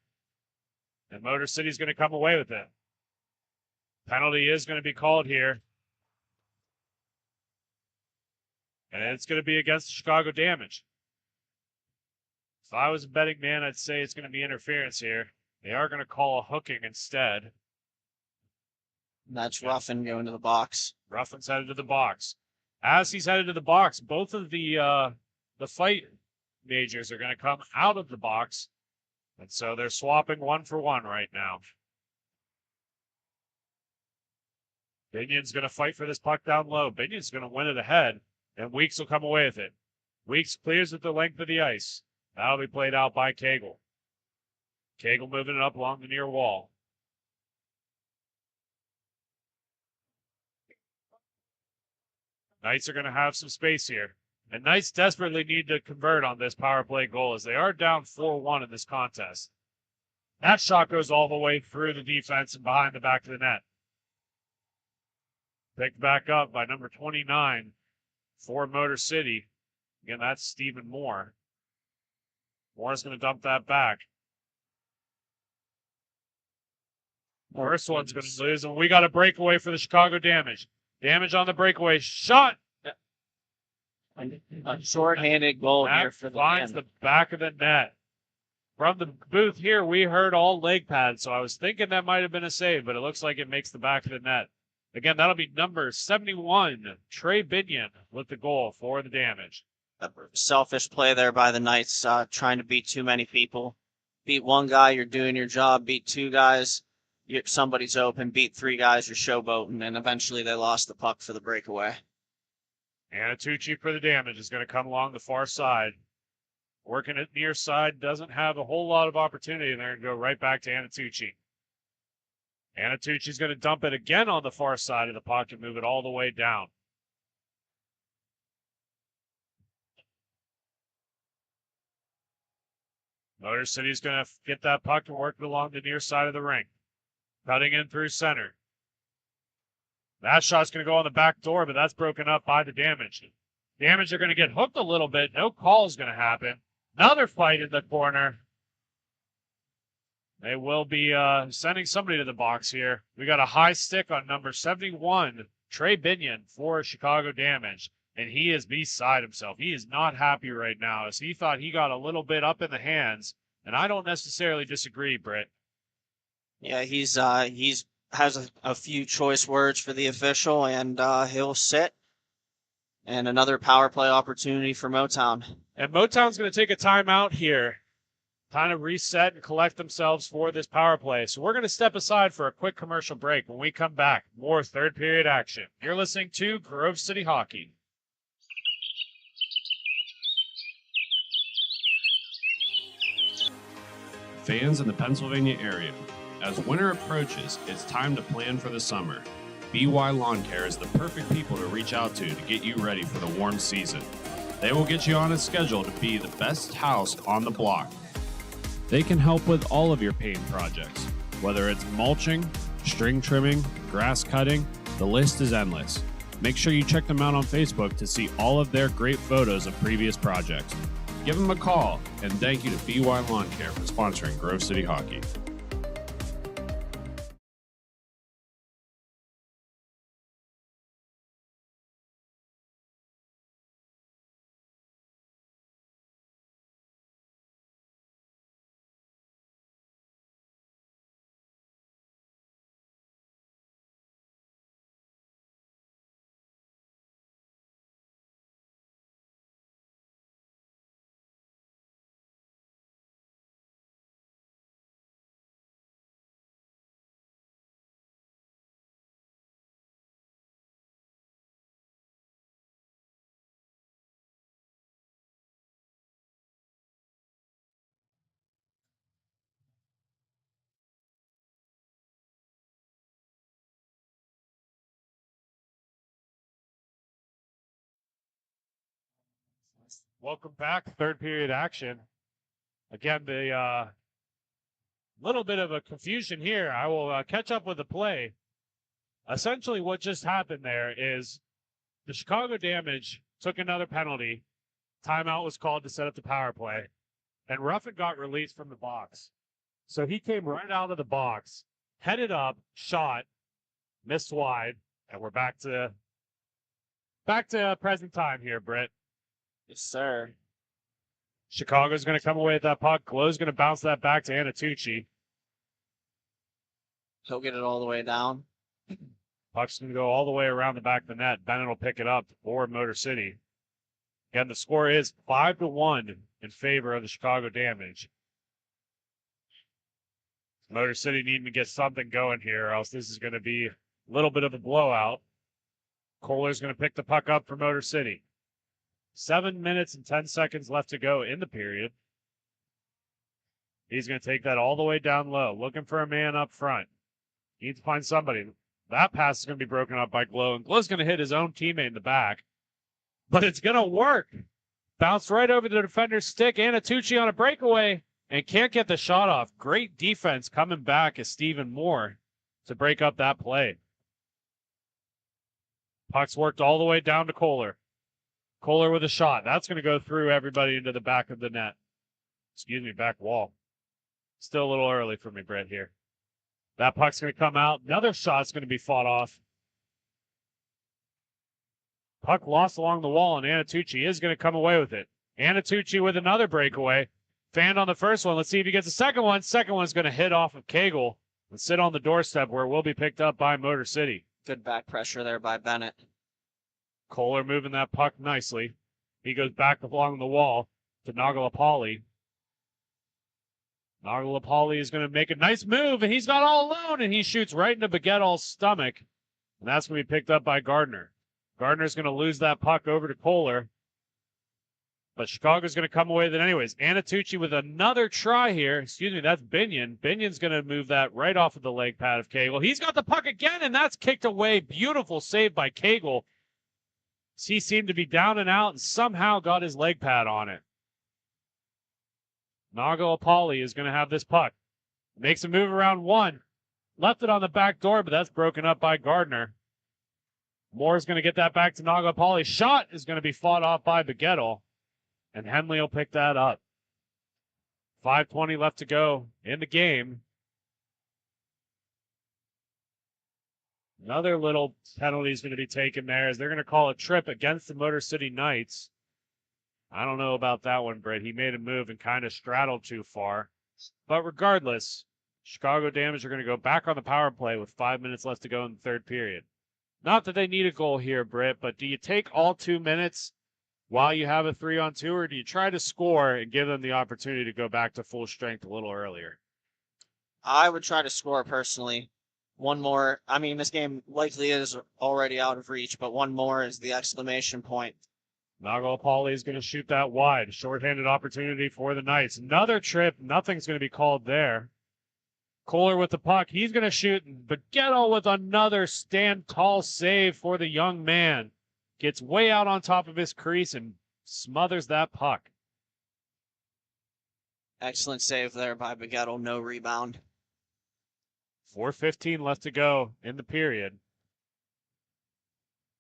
And Motor City's going to come away with it. Penalty is going to be called here. And it's going to be against the Chicago Damage. If I was a betting man, I'd say it's going to be interference here. They are going to call a hooking instead. That's Ruffin going to the box. Ruffin's headed to the box. As he's headed to the box, both of the fight majors are going to come out of the box. And so they're swapping 1 for 1 right now. Binion's going to fight for this puck down low. Binion's going to win it ahead, and Weeks will come away with it. Weeks clears at the length of the ice. That'll be played out by Cagle. Cagle moving it up along the near wall. Knights are going to have some space here. And Knights desperately need to convert on this power play goal as they are down 4-1 in this contest. That shot goes all the way through the defense and behind the back of the net. Picked back up by number 29 for Motor City. Again, that's Stephen Moore. Moore's going to dump that back. First one's going to lose, and we got a breakaway for the Chicago Damage. Damage on the breakaway shot. A short-handed goal That here for the finds man. the back of the net. From the booth here, we heard all leg pads, so I was thinking that might have been a save, but it looks like it makes the back of the net. Again, that'll be number 71, Trey Binion, with the goal for the Damage. A selfish play there by the Knights, trying to beat too many people. Beat one guy, you're doing your job. Beat two guys, somebody's open. Beat three guys, you're showboating. And eventually they lost the puck for the breakaway. Anatucci for the Damage is going to come along the far side. Working it near side, doesn't have a whole lot of opportunity there and go right back to Anatucci. Anatucci's going to dump it again on the far side of the puck and move it all the way down. Motor City's going to get that puck and work it along the near side of the rink. Cutting in through center. That shot's going to go on the back door, but that's broken up by the Damage. Damage are going to get hooked a little bit. No call is going to happen. Another fight in the corner. They will be sending somebody to the box here. We got a high stick on number 71, Trey Binion for Chicago Damage. and he is beside himself. He is not happy right now, as he thought he got a little bit up in the hands, and I don't necessarily disagree, Britt. Yeah, he's has a few choice words for the official, and he'll sit. And another power play opportunity for Motown. And Motown's going to take a timeout here, kind of reset and collect themselves for this power play. So we're going to step aside for a quick commercial break. When we come back, more third period action. You're listening to Grove City Hockey. Fans in the Pennsylvania area, as winter approaches, it's time to plan for the summer. BY Lawn Care is the perfect people to reach out to get you ready for the warm season. They will get you on a schedule to be the best house on the block. They can help with all of your paint projects, whether it's mulching, string trimming, grass cutting, the list is endless. Make sure you check them out on Facebook to see all of their great photos of previous projects. Give them a call, and thank you to BY Lawn Care for sponsoring Grove City Hockey. Welcome back, third period action. Again, the little bit of a confusion here. I will catch up with the play. Essentially, what just happened there is the Chicago Damage took another penalty. Timeout was called to set up the power play, and Ruffin got released from the box. So he came right out of the box, headed up, shot, missed wide, and we're back to present time here, Britt. Yes, sir. Chicago's going to come away with that puck. Glow's going to bounce that back to Anatucci. He'll get it all the way down. Puck's going to go all the way around the back of the net. Bennett will pick it up for Motor City. Again, the score is 5-1 in favor of the Chicago Damage. Motor City needing to get something going here, or else this is going to be a little bit of a blowout. Kohler's going to pick the puck up for Motor City. 7 minutes and 10 seconds left to go in the period. He's going to take that all the way down low, looking for a man up front. Needs to find somebody. That pass is going to be broken up by Glow, and Glow's going to hit his own teammate in the back. But it's going to work. Bounced right over the defender's stick. Anatucci on a breakaway and can't get the shot off. Great defense coming back as Stephen Moore to break up that play. Puck's worked all the way down to Kohler. Kohler with a shot. That's going to go through everybody into the back of the net. Excuse me, back wall. Still a little early for me, Brett, here. That puck's going to come out. Another shot's going to be fought off. Puck lost along the wall, and Anatucci is going to come away with it. Anatucci with another breakaway. Fanned on the first one. Let's see if he gets the second one. Second one's going to hit off of Cagle and sit on the doorstep where it will be picked up by Motor City. Good back pressure there by Bennett. Kohler moving that puck nicely. He goes back along the wall to Nagalapalli. Nagalapalli is going to make a nice move, and he's got all alone, and he shoots right into Baguette's stomach. And that's going to be picked up by Gardner. Gardner's going to lose that puck over to Kohler. But Chicago's going to come away with it anyways. Anatucci with another try here. Excuse me, that's Binion. Binion's going to move that right off of the leg pad of Cagle. He's got the puck again, and that's kicked away. Beautiful save by Cagle. He seemed to be down and out and somehow got his leg pad on it. Nagalapalli is going to have this puck. Makes a move around one. Left it on the back door, but that's broken up by Gardner. Moore's going to get that back to Nagalapalli. Shot is going to be fought off by Baguette. And Henley will pick that up. 5:20 left to go in the game. Another little penalty is going to be taken there as they're going to call a trip against the Motor City Knights. I don't know about that one, Britt. He made a move and kind of straddled too far. But regardless, Chicago Damage are going to go back on the power play with 5 minutes left to go in the third period. Not that they need a goal here, Britt, but do you take all 2 minutes while you have a 3-on-2, or do you try to score and give them the opportunity to go back to full strength a little earlier? I would try to score personally. One more. I mean, this game likely is already out of reach, but one more is the exclamation point. Nagalpally is going to shoot that wide. Shorthanded opportunity for the Knights. Another trip. Nothing's going to be called there. Kohler with the puck. He's going to shoot. Baguetto with another stand tall save for the young man. Gets way out on top of his crease and smothers that puck. Excellent save there by Baguetto. No rebound. 4:15 left to go in the period.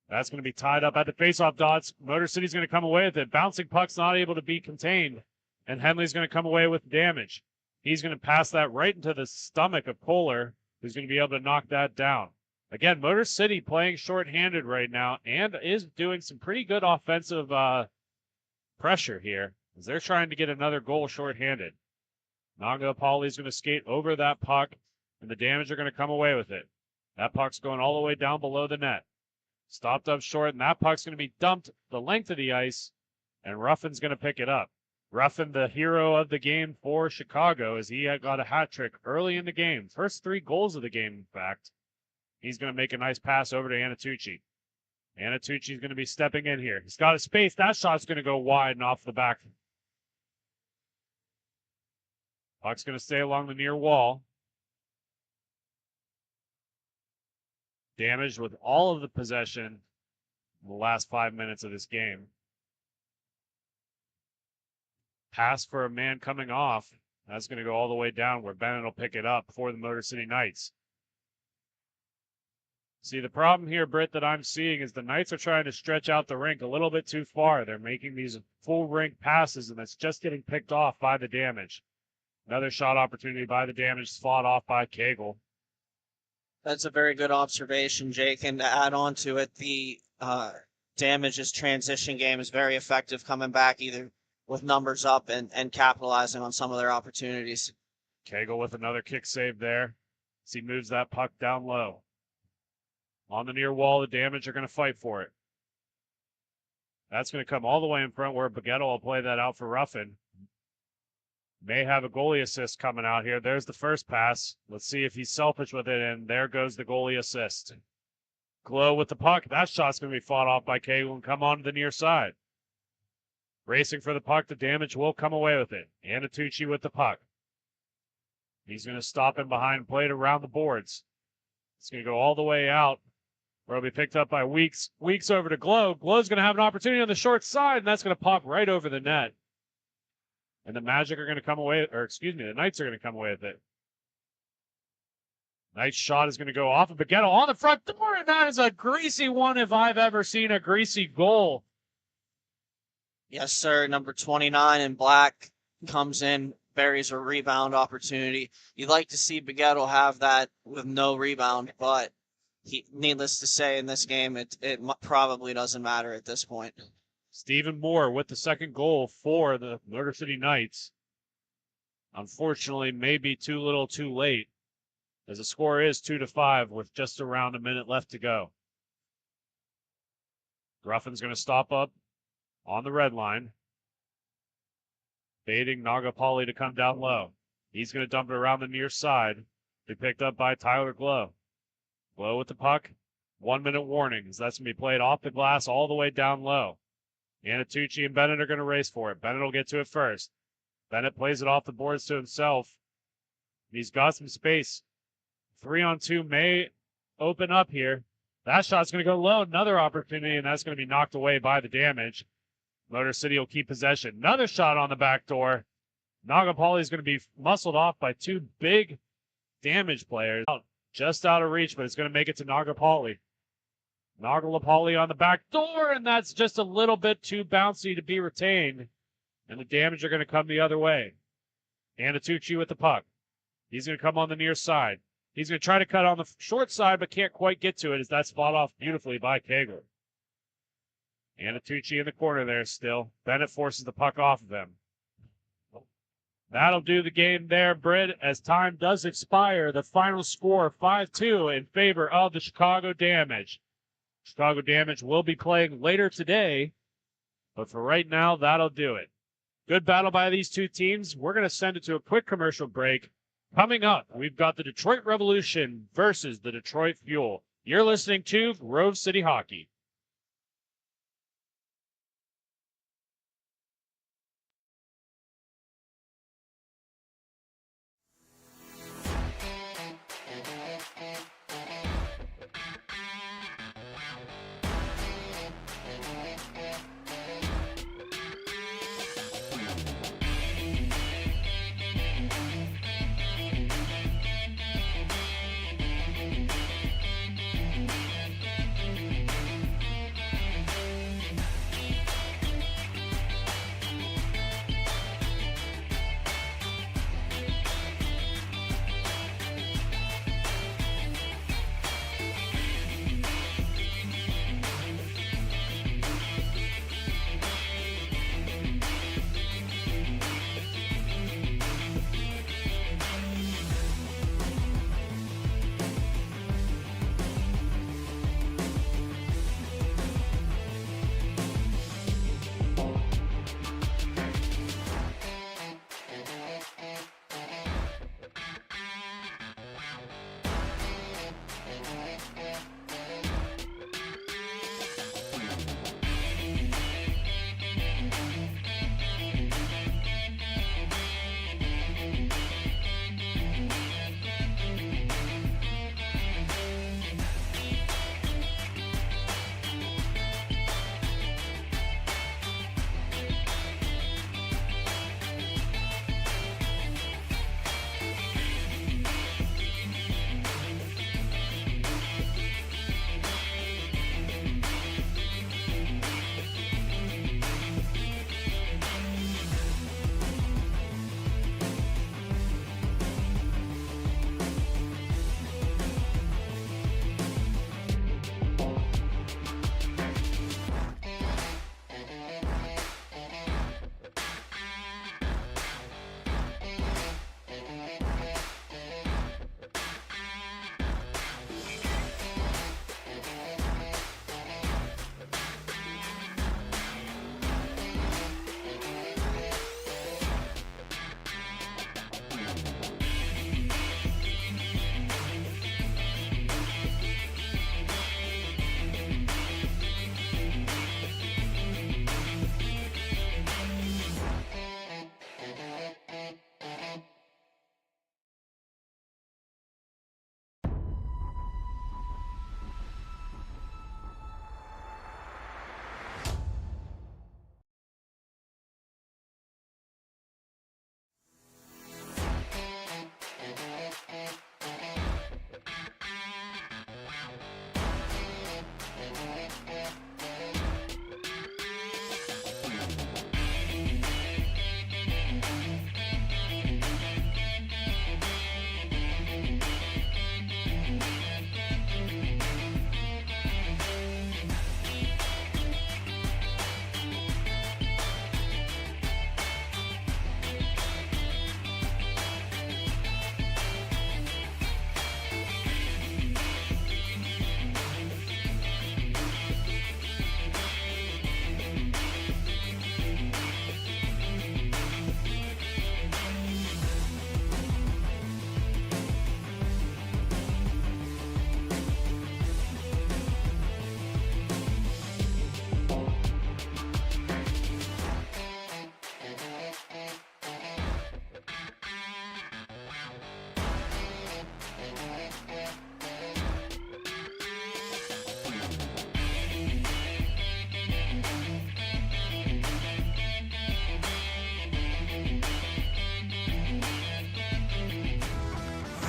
That's going to be tied up at the faceoff dots. Motor City's going to come away with it. Bouncing puck's not able to be contained. And Henley's going to come away with damage. He's going to pass that right into the stomach of Kohler, who's going to be able to knock that down. Again, Motor City playing shorthanded right now and is doing some pretty good offensive pressure here as they're trying to get another goal shorthanded. Nagalpally is going to skate over that puck, and the Damage are going to come away with it. That puck's going all the way down below the net. Stopped up short, and that puck's going to be dumped the length of the ice, and Ruffin's going to pick it up. Ruffin, the hero of the game for Chicago, as he had got a hat trick early in the game. First 3 goals of the game, in fact. He's going to make a nice pass over to Anatucci. Anatucci's going to be stepping in here. He's got a space. That shot's going to go wide and off the back. Puck's going to stay along the near wall. Damage with all of the possession in the last 5 minutes of this game. Pass for a man coming off. That's going to go all the way down where Bennett will pick it up for the Motor City Knights. See, the problem here, Britt, that I'm seeing is the Knights are trying to stretch out the rink a little bit too far. They're making these full rink passes, and that's just getting picked off by the Damage. Another shot opportunity by the Damage, fought off by Cagle. That's a very good observation, Jake. And to add on to it, the Damage's transition game is very effective, coming back either with numbers up and capitalizing on some of their opportunities. Cagle with another kick save there as he moves that puck down low. On the near wall, the Damage are going to fight for it. That's going to come all the way in front where Baguetto will play that out for Ruffin. May have a goalie assist coming out here. There's the first pass. Let's see if he's selfish with it, and there goes the goalie assist. Glow with the puck. That shot's going to be fought off by Cagle and come on to the near side. Racing for the puck. The Damage will come away with it. Anatucci with the puck. He's going to stop in behind, play it around the boards. It's going to go all the way out, where it'll be picked up by Weeks. Weeks over to Glow. Glow's going to have an opportunity on the short side, and that's going to pop right over the net. And the Magic are going to come away, or excuse me, the Knights are going to come away with it. Knights shot is going to go off of Baguetto on the front door, and that is a greasy one if I've ever seen a greasy goal. Yes, sir. Number 29 in black comes in, buries a rebound opportunity. You'd like to see Baguetto have that with no rebound, but needless to say, in this game, it probably doesn't matter at this point. Stephen Moore with the second goal for the Motor City Knights. Unfortunately, maybe too little too late, as the score is 2-5 with just around a minute left to go. Gruffin's going to stop up on the red line, baiting Nagalpally to come down low. He's going to dump it around the near side. Be picked up by Tyler Glow. Glow with the puck. 1 minute warning, as that's going to be played off the glass all the way down low. Anatucci and Bennett are going to race for it. Bennett will get to it first. Bennett plays it off the boards to himself. He's got some space. 3-on-2 may open up here. That shot's going to go low. Another opportunity, and that's going to be knocked away by the Damage. Motor City will keep possession. Another shot on the back door. Nagalpally is going to be muscled off by 2 big Damage players. Just out of reach, but it's going to make it to Nagalpally. Nagalpally on the back door, and that's just a little bit too bouncy to be retained. And the Damage are going to come the other way. Anatucci with the puck. He's going to come on the near side. He's going to try to cut on the short side, but can't quite get to it as that's fought off beautifully by Kegler. Anatucci in the corner there still. Bennett forces the puck off of him. That'll do the game there, Britt, as time does expire. The final score, 5-2 in favor of the Chicago Damage. Chicago Damage will be playing later today, but for right now, that'll do it. Good battle by these two teams. We're going to send it to a quick commercial break. Coming up, we've got the Detroit Revolution versus the Detroit Fuel. You're listening to Grove City Hockey.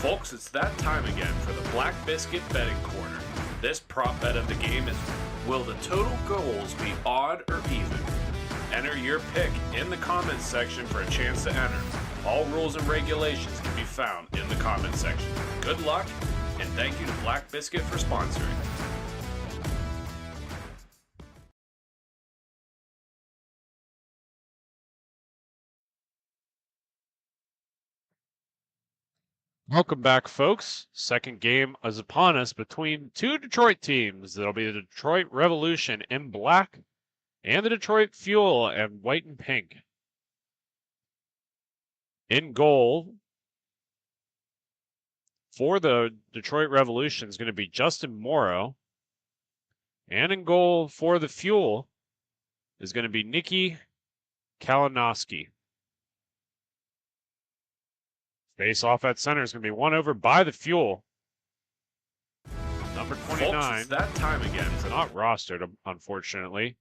Folks, it's that time again for the Black Biscuit Betting Corner. This prop bet of the game is, will the total goals be odd or even? Enter your pick in the comments section for a chance to enter. All rules and regulations can be found in the comment section. Good luck, and thank you to Black Biscuit for sponsoring. Welcome back, folks. Second game is upon us between two Detroit teams. That'll be the Detroit Revolution in black and the Detroit Fuel in white and pink. In goal for the Detroit Revolution is going to be Justin Morrow. And in goal for the Fuel is going to be Nikki Kalinowski. Face off at center is going to be won over by the Fuel. Number 29. Folks, it's that time again. It's not rostered, unfortunately.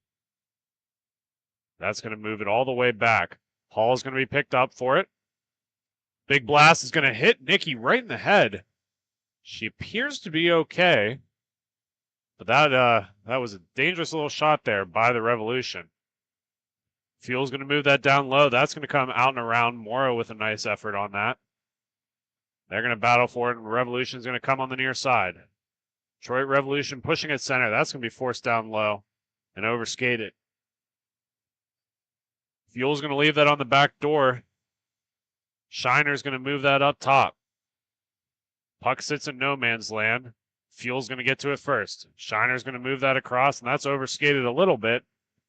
That's going to move it all the way back. Hall's going to be picked up for it. Big blast is going to hit Nikki right in the head. She appears to be okay. But that was a dangerous little shot there by the Revolution. Fuel's going to move that down low. That's going to come out and around. Morrow with a nice effort on that. They're going to battle for it, and Revolution's going to come on the near side. Detroit Revolution pushing at center. That's going to be forced down low and overskated. Fuel's going to leave that on the back door. Shiner's going to move that up top. Puck sits in no man's land. Fuel's going to get to it first. Shiner's going to move that across, and that's overskated a little bit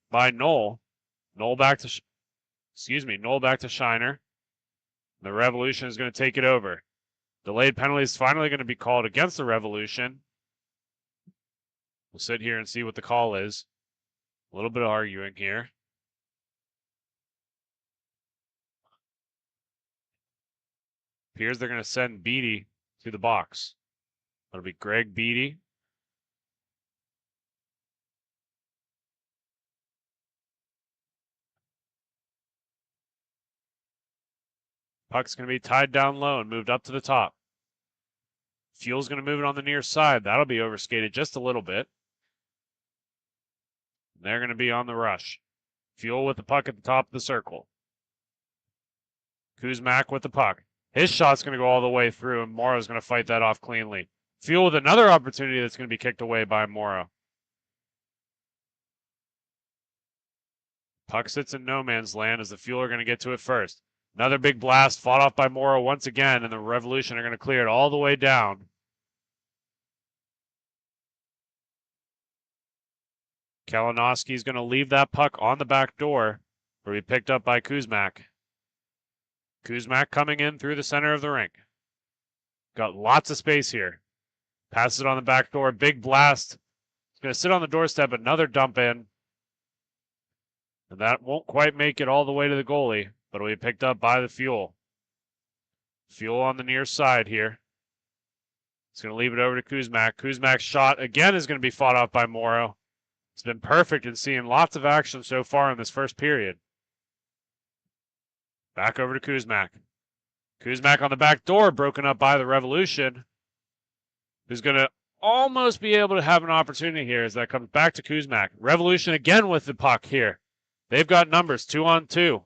by Knoll. Knoll back to Shiner. The Revolution is going to take it over. Delayed penalty is finally going to be called against the Revolution. We'll sit here and see what the call is. A little bit of arguing here. Appears they're going to send Beatty to the box. That'll be Greg Beatty. Puck's going to be tied down low and moved up to the top. Fuel's going to move it on the near side. That'll be overskated just a little bit. They're going to be on the rush. Fuel with the puck at the top of the circle. Kuzmak with the puck. His shot's going to go all the way through, and Morrow's going to fight that off cleanly. Fuel with another opportunity that's going to be kicked away by Morrow. Puck sits in no man's land as the Fuel are going to get to it first. Another big blast fought off by Morrow once again, and the Revolution are going to clear it all the way down. Kalinowski's going to leave that puck on the back door, where he picked up by Kuzmak. Kuzmak coming in through the center of the rink. Got lots of space here. Passes it on the back door. Big blast. It's going to sit on the doorstep. Another dump in. And that won't quite make it all the way to the goalie, but it'll be picked up by the Fuel. Fuel on the near side here. It's going to leave it over to Kuzmak. Kuzmak's shot again is going to be fought off by Morrow. It's been perfect in seeing lots of action so far in this first period. Back over to Kuzmak. Kuzmak on the back door, broken up by the Revolution, who's going to almost be able to have an opportunity here as that comes back to Kuzmak. Revolution again with the puck here. They've got numbers, 2-on-2.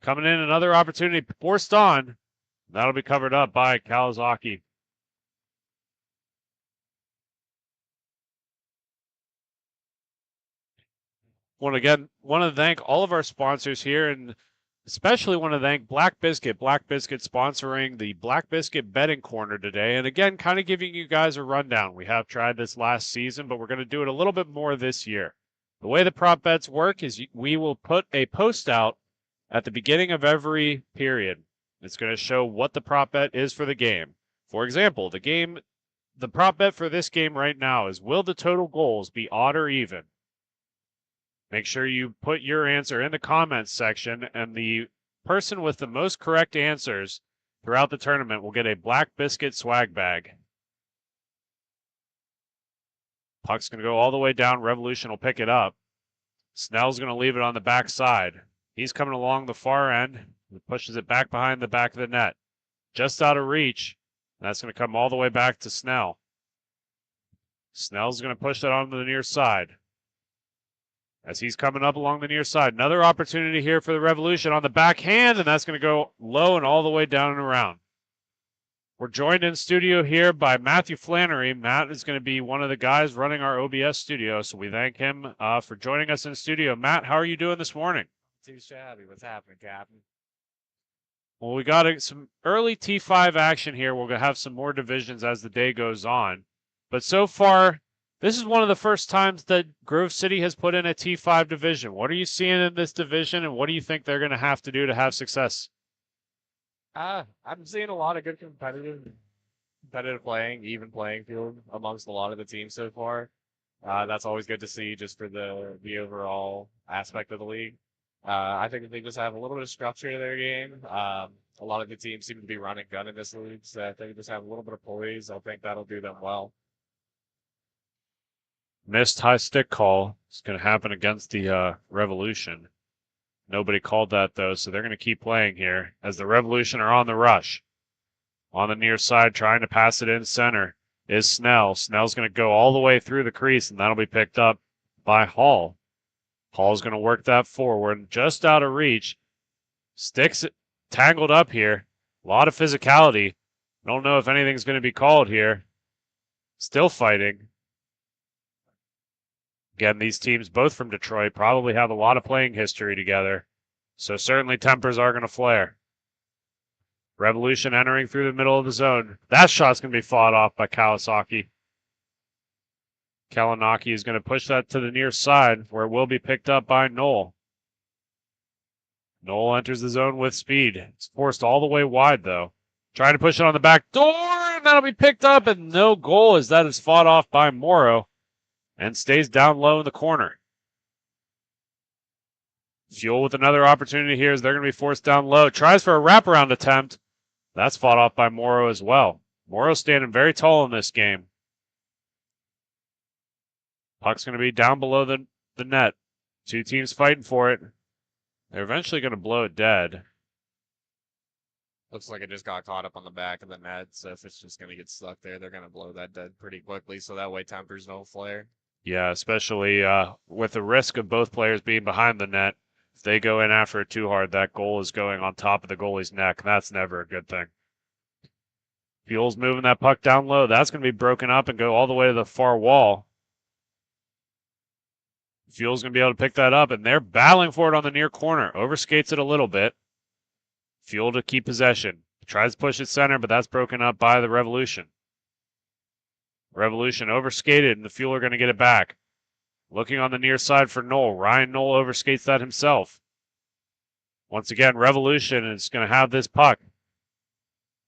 Coming in, another opportunity forced on. That'll be covered up by Kawasaki. Want to thank all of our sponsors here, and especially want to thank Black Biscuit. Black Biscuit sponsoring the Black Biscuit betting corner today. And again, kind of giving you guys a rundown. We have tried this last season, but we're going to do it a little bit more this year. The way the prop bets work is we will put a post out at the beginning of every period. It's going to show what the prop bet is for the game. For example, the prop bet for this game right now is, will the total goals be odd or even? Make sure you put your answer in the comments section, and the person with the most correct answers throughout the tournament will get a Black Biscuit swag bag. Puck's going to go all the way down. Revolution will pick it up. Snell's going to leave it on the back side. He's coming along the far end. He pushes it back behind the back of the net. Just out of reach. That's going to come all the way back to Snell. Snell's going to push that onto the near side. as he's coming up along the near side. Another opportunity here for the Revolution on the backhand, and that's going to go low and all the way down and around. We're joined in studio here by Matthew Flannery. Matt is going to be one of the guys running our OBS studio, so we thank him for joining us in studio. Matt, how are you doing this morning? Too shabby. What's happening, Captain? Well, we got some early T5 action here. We're going to have some more divisions as the day goes on. But so far, this is one of the first times that Grove City has put in a T5 division. What are you seeing in this division, and what do you think they're going to have to do to have success? I'm seeing a lot of good competitive playing, even playing field amongst a lot of the teams so far. That's always good to see just for the overall aspect of the league. I think they just have a little bit of structure to their game. A lot of the teams seem to be running gun in this league, so I think they just have a little bit of poise. I think that'll do them well. Missed high stick call. It's going to happen against the Revolution. Nobody called that, though, so they're going to keep playing here as the Revolution are on the rush. On the near side, trying to pass it in center is Snell. Snell's going to go all the way through the crease, and that'll be picked up by Hall. Hall's going to work that forward, just out of reach. Sticks tangled up here. A lot of physicality. Don't know if anything's going to be called here. Still fighting. Again, these teams, both from Detroit, probably have a lot of playing history together. So certainly tempers are going to flare. Revolution entering through the middle of the zone. That shot's going to be fought off by Kawasaki. Kalinaki is going to push that to the near side, where it will be picked up by Knoll. Knoll enters the zone with speed. It's forced all the way wide, though. Trying to push it on the back door, and that'll be picked up, and no goal as that is fought off by Morrow. And stays down low in the corner. Fuel with another opportunity here as they're going to be forced down low. Tries for a wraparound attempt. That's fought off by Morrow as well. Morrow standing very tall in this game. Puck's going to be down below the net. Two teams fighting for it. They're eventually going to blow it dead. Looks like it just got caught up on the back of the net, so if it's just going to get stuck there, they're going to blow that dead pretty quickly, so that way tempers don't flare. Yeah, especially with the risk of both players being behind the net. If they go in after it too hard, that goal is going on top of the goalie's neck. That's never a good thing. Fuel's moving that puck down low. That's going to be broken up and go all the way to the far wall. Fuel's going to be able to pick that up, and they're battling for it on the near corner. Overskates it a little bit. Fuel to keep possession. Tries to push it center, but that's broken up by the Revolution. Revolution overskated, and the Fuel are going to get it back. Looking on the near side for Knoll. Ryan Knoll overskates that himself. Once again, Revolution is going to have this puck.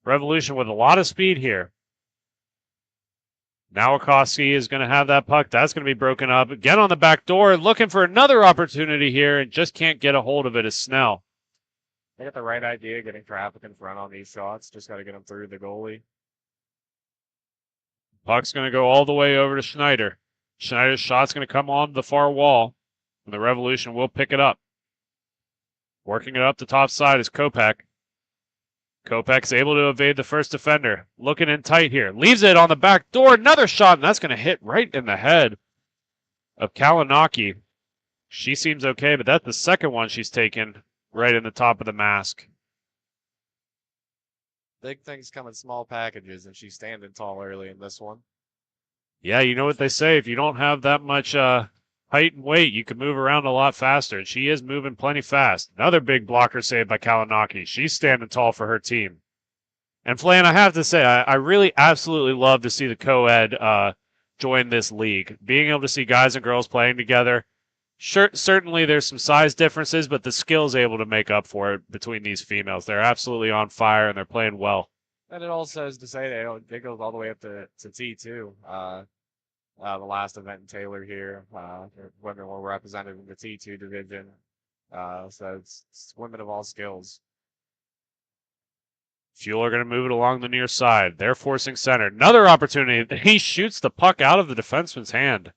Revolution with a lot of speed here. Nowakowski is going to have that puck. That's going to be broken up. Again on the back door, looking for another opportunity here, and just can't get a hold of it as Snell. They got the right idea, getting traffic in front on these shots. Just got to get them through the goalie. Puck's going to go all the way over to Schneider. Schneider's shot's going to come on the far wall, and the Revolution will pick it up. Working it up the top side is Kopech. Kopech's able to evade the first defender. Looking in tight here. Leaves it on the back door. Another shot, and that's going to hit right in the head of Kalinaki. She seems okay, but that's the second one she's taken right in the top of the mask. Big things come in small packages, and she's standing tall early in this one. Yeah, you know what they say. If you don't have that much height and weight, you can move around a lot faster. And she is moving plenty fast. Another big blocker saved by Kalinaki. She's standing tall for her team. And Flan, I have to say, I really absolutely love to see the co-ed join this league. Being able to see guys and girls playing together. Sure, certainly there's some size differences, but the skill's able to make up for it between these females. They're absolutely on fire, and they're playing well. And it also is to say they goes all the way up to T2. The last event in Taylor here, women were represented in the T2 division. So it's women of all skills. Fuel are going to move it along the near side. They're forcing center. Another opportunity. He shoots the puck out of the defenseman's hand.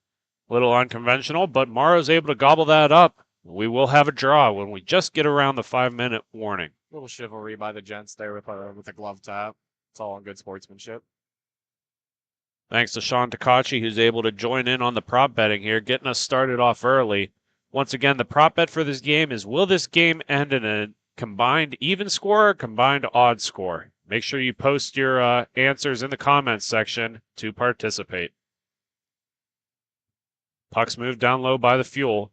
A little unconventional, but Morrow's able to gobble that up. We will have a draw when we just get around the 5-minute warning. A little chivalry by the gents there with a glove tap. It's all on good sportsmanship. Thanks to Sean Takachi, who's able to join in on the prop betting here, getting us started off early. Once again, the prop bet for this game is, will this game end in a combined even score or combined odd score? Make sure you post your answers in the comments section to participate. Puck's moved down low by the Fuel.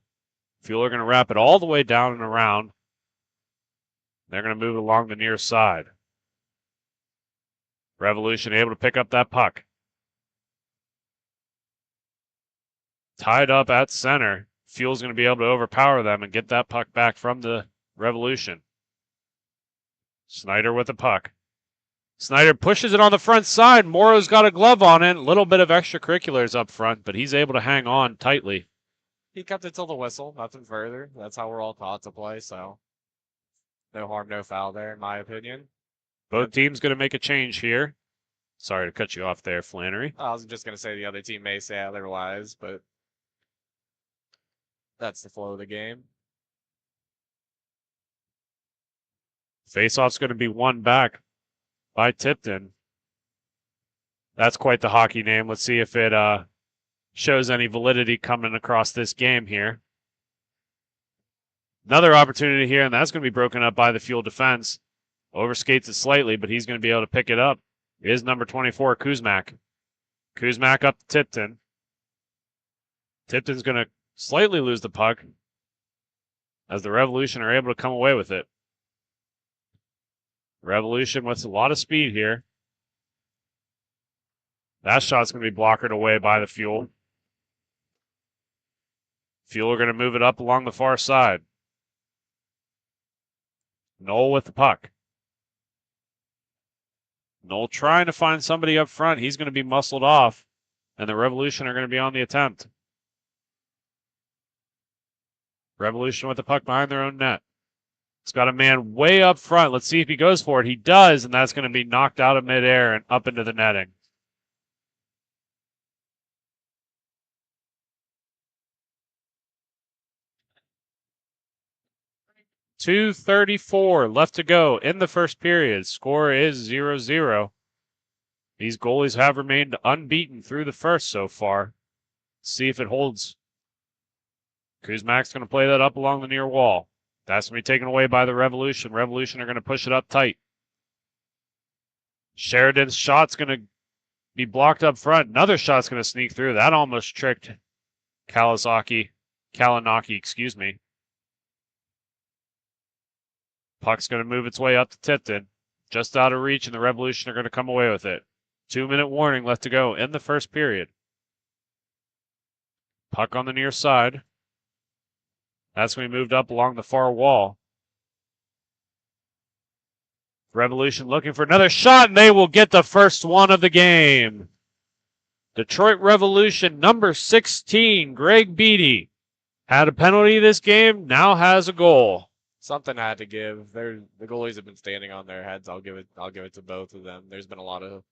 Fuel are going to wrap it all the way down and around. They're going to move it along the near side. Revolution able to pick up that puck. Tied up at center. Fuel's going to be able to overpower them and get that puck back from the Revolution. Snyder with the puck. Snyder pushes it on the front side. Morrow's got a glove on it. A little bit of extracurriculars up front, but he's able to hang on tightly. He kept it till the whistle, nothing further. That's how we're all taught to play, so no harm, no foul there, in my opinion. Both teams going to make a change here. Sorry to cut you off there, Flannery. I was just going to say the other team may say otherwise, but that's the flow of the game. Faceoff's going to be won back by Tipton. That's quite the hockey name. Let's see if it shows any validity coming across this game here. Another opportunity here, and that's going to be broken up by the Fuel defense. Overskates it slightly, but he's going to be able to pick it up. It is number 24, Kuzmak. Kuzmak up to Tipton. Tipton's going to slightly lose the puck as the Revolution are able to come away with it. Revolution with a lot of speed here. That shot's going to be blockered away by the Fuel. Fuel are going to move it up along the far side. Knoll with the puck. Knoll trying to find somebody up front. He's going to be muscled off, and the Revolution are going to be on the attempt. Revolution with the puck behind their own net. It's got a man way up front. Let's see if he goes for it. He does, and that's going to be knocked out of midair and up into the netting. .234 left to go in the first period. Score is 0-0. These goalies have remained unbeaten through the first so far. Let's see if it holds. Kuzmak's going to play that up along the near wall. That's going to be taken away by the Revolution. Revolution are going to push it up tight. Sheridan's shot's going to be blocked up front. Another shot's going to sneak through. That almost tricked Kalinaki, excuse me. Puck's going to move its way up to Tipton. Just out of reach, and the Revolution are going to come away with it. 2-minute warning left to go in the first period. Puck on the near side. That's going to be moved up along the far wall. Revolution looking for another shot, and they will get the first one of the game. Detroit Revolution, number 16, Greg Beatty, had a penalty this game, now has a goal. Something had to give. The goalies have been standing on their heads. I'll give it to both of them. There's been a lot of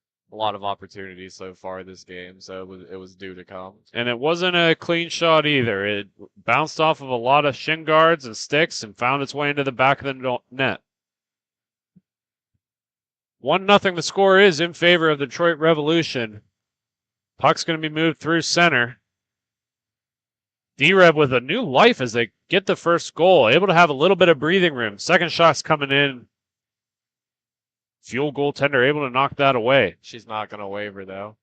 opportunities so far this game, so it was due to come. And it wasn't a clean shot either. It bounced off of a lot of shin guards and sticks and found its way into the back of the net. 1-0 the score is in favor of the Detroit Revolution. Puck's going to be moved through center. D-Rev with a new life as they get the first goal, able to have a little bit of breathing room. Second shot's coming in. Fuel goaltender able to knock that away. She's not going to waver, though.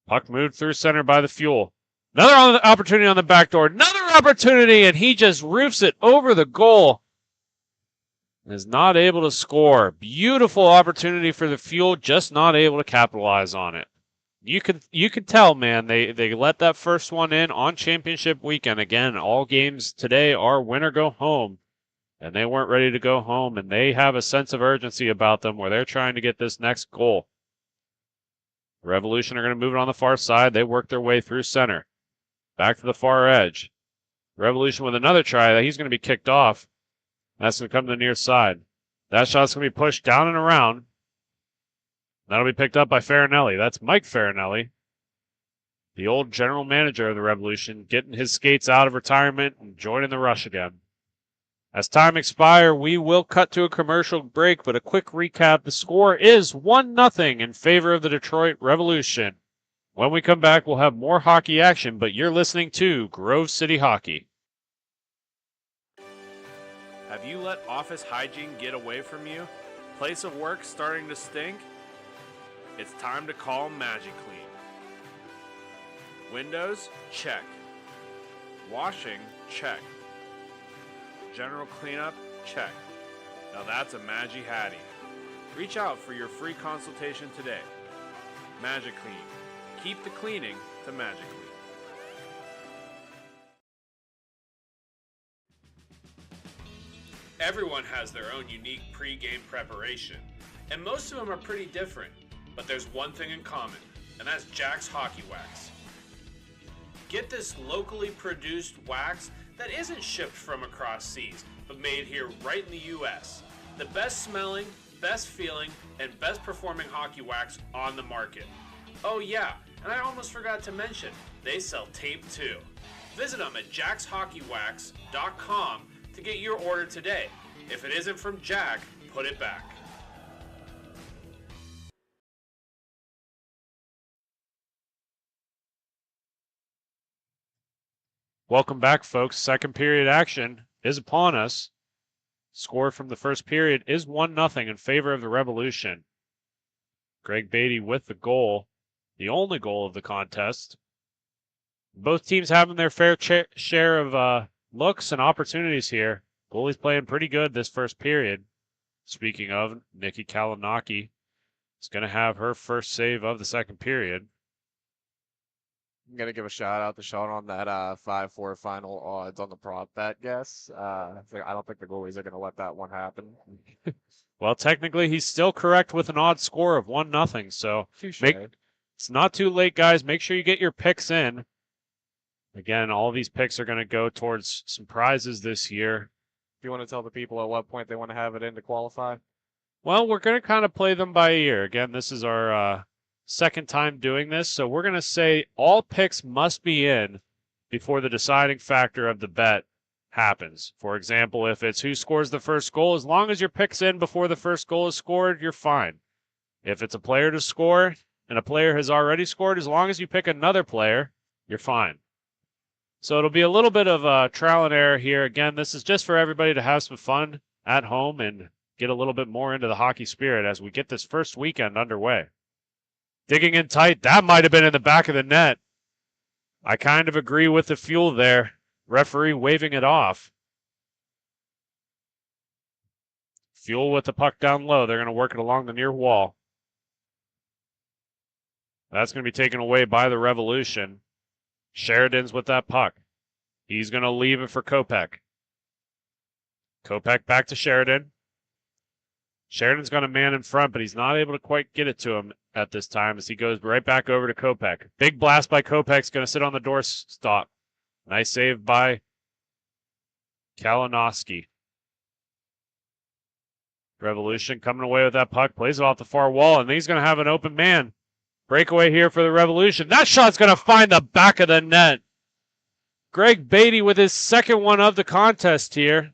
Puck moved through center by the Fuel. Another opportunity on the back door. Another opportunity, and he just roofs it over the goal. Is not able to score. Beautiful opportunity for the Fuel, just not able to capitalize on it. You could tell, man, they let that first one in on championship weekend. Again, all games today are win or go home. And they weren't ready to go home, and they have a sense of urgency about them where they're trying to get this next goal. The Revolution are going to move it on the far side. They work their way through center. Back to the far edge. Revolution with another try. He's going to be kicked off. That's going to come to the near side. That shot's going to be pushed down and around. That'll be picked up by Farinelli. That's Mike Farinelli, the old general manager of the Revolution, getting his skates out of retirement and joining the rush again. As time expires, we will cut to a commercial break, but a quick recap. The score is 1-0 in favor of the Detroit Revolution. When we come back, we'll have more hockey action, but you're listening to Grove City Hockey. Have you let office hygiene get away from you? Place of work starting to stink? It's time to call MagiClean. Windows? Check. Washing? Check. General cleanup? Check. Now that's a Magi Hattie. Reach out for your free consultation today. MagiClean. Keep the cleaning to MagiClean. Everyone has their own unique pre-game preparation, and most of them are pretty different, but there's one thing in common, and that's Jack's Hockey Wax. Get this locally produced wax that isn't shipped from across seas, but made here right in the US. The best smelling, best feeling, and best performing hockey wax on the market. Oh yeah, and I almost forgot to mention, they sell tape too. Visit them at jackshhockeywax.com to get your order today. If it isn't from Jack, put it back. Welcome back, folks. Second period action is upon us. Score from the first period is 1-0 in favor of the Revolution. Greg Beatty with the goal, the only goal of the contest. Both teams having their fair share of looks and opportunities here. Goalie's playing pretty good this first period. Speaking of, Nikki Kalinaki is going to have her first save of the second period. I'm gonna give a shout out to Sean on that 5-4 final odds on the prop bet guess. I don't think the goalies are gonna let that one happen. Well, technically, he's still correct with an odd score of 1-0. So it's not too late, guys. Make sure you get your picks in. Again, all these picks are going to go towards some prizes this year. Do you want to tell the people at what point they want to have it in to qualify? Well, we're going to kind of play them by ear. Again, this is our second time doing this, so we're going to say all picks must be in before the deciding factor of the bet happens. For example, if it's who scores the first goal, as long as your pick's in before the first goal is scored, you're fine. If it's a player to score and a player has already scored, as long as you pick another player, you're fine. So it'll be a little bit of trial and error here. Again, this is just for everybody to have some fun at home and get a little bit more into the hockey spirit as we get this first weekend underway. Digging in tight, that might have been in the back of the net. I kind of agree with the Fuel there. Referee waving it off. Fuel with the puck down low. They're going to work it along the near wall. That's going to be taken away by the Revolution. Sheridan's with that puck. He's going to leave it for Kopech. Kopech back to Sheridan. Sheridan's got a man in front, but he's not able to quite get it to him at this time as he goes right back over to Kopech. Big blast by Kopech's going to sit on the doorstop. Nice save by Kalinowski. Revolution coming away with that puck. Plays it off the far wall, and he's going to have an open man. Breakaway here for the Revolution. That shot's going to find the back of the net. Greg Beatty with his second one of the contest here.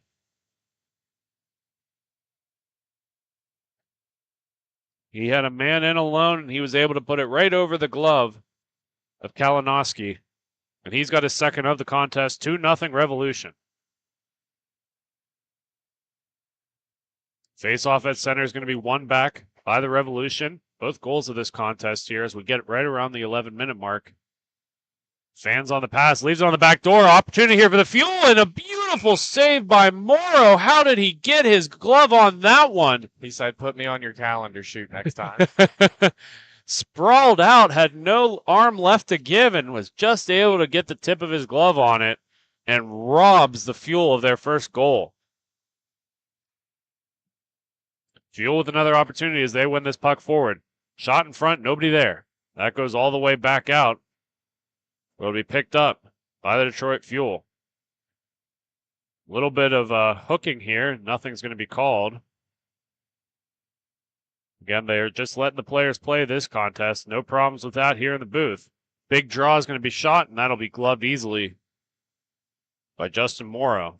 He had a man in alone, and he was able to put it right over the glove of Kalinowski. And he's got his second of the contest. 2-0 Revolution. Face-off at center is going to be won back by the Revolution. Both goals of this contest here as we get right around the 11-minute mark. Fans on the pass, leaves it on the back door. Opportunity here for the Fuel, and a beautiful save by Morrow. How did he get his glove on that one? He said, put me on your calendar shoot next time. Sprawled out, had no arm left to give, and was just able to get the tip of his glove on it and robs the Fuel of their first goal. Fuel with another opportunity as they win this puck forward. Shot in front, nobody there. That goes all the way back out. Will be picked up by the Detroit Fuel. A little bit of hooking here. Nothing's going to be called. Again, they're just letting the players play this contest. No problems with that here in the booth. Big draw is going to be shot, and that'll be gloved easily by Justin Morrow.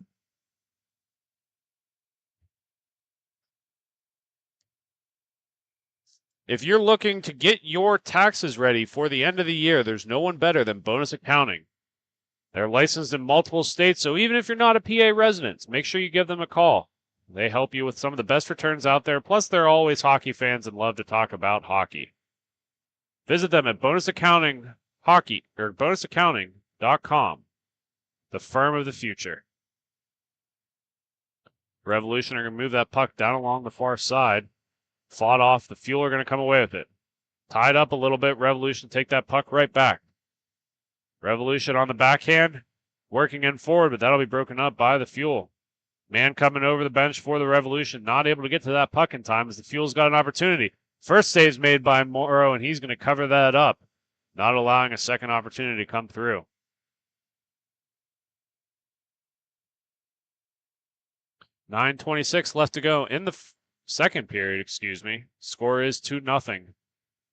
If you're looking to get your taxes ready for the end of the year, there's no one better than Bonus Accounting. They're licensed in multiple states, so even if you're not a PA resident, make sure you give them a call. They help you with some of the best returns out there, plus they're always hockey fans and love to talk about hockey. Visit them at bonusaccounting.com, the firm of the future. Revolution are going to move that puck down along the far side. Fought off. The Fuel are going to come away with it. Tied up a little bit. Revolution take that puck right back. Revolution on the backhand. Working in forward, but that'll be broken up by the Fuel. Man coming over the bench for the Revolution. Not able to get to that puck in time as the Fuel's got an opportunity. First save's made by Morrow, and he's going to cover that up. Not allowing a second opportunity to come through. .9:26 left to go in the second period, Score is 2-0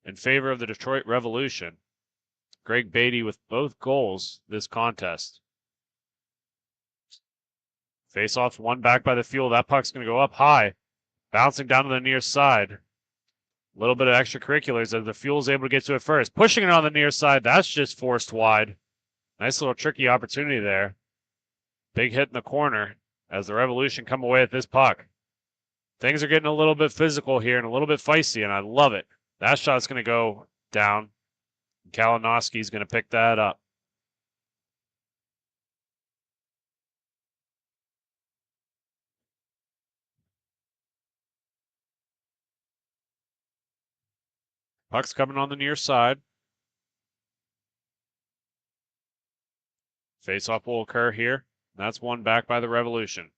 in favor of the Detroit Revolution. Greg Beatty with both goals this contest. Face-off one back by the Fuel. That puck's going to go up high, bouncing down to the near side. A little bit of extracurriculars as the Fuel's able to get to it first. Pushing it on the near side. That's just forced wide. Nice little tricky opportunity there. Big hit in the corner as the Revolution come away with this puck. Things are getting a little bit physical here and a little bit feisty, and I love it. That shot's going to go down. Kalinowski's going to pick that up. Puck's coming on the near side. Face-off will occur here. That's one back by the Revolution.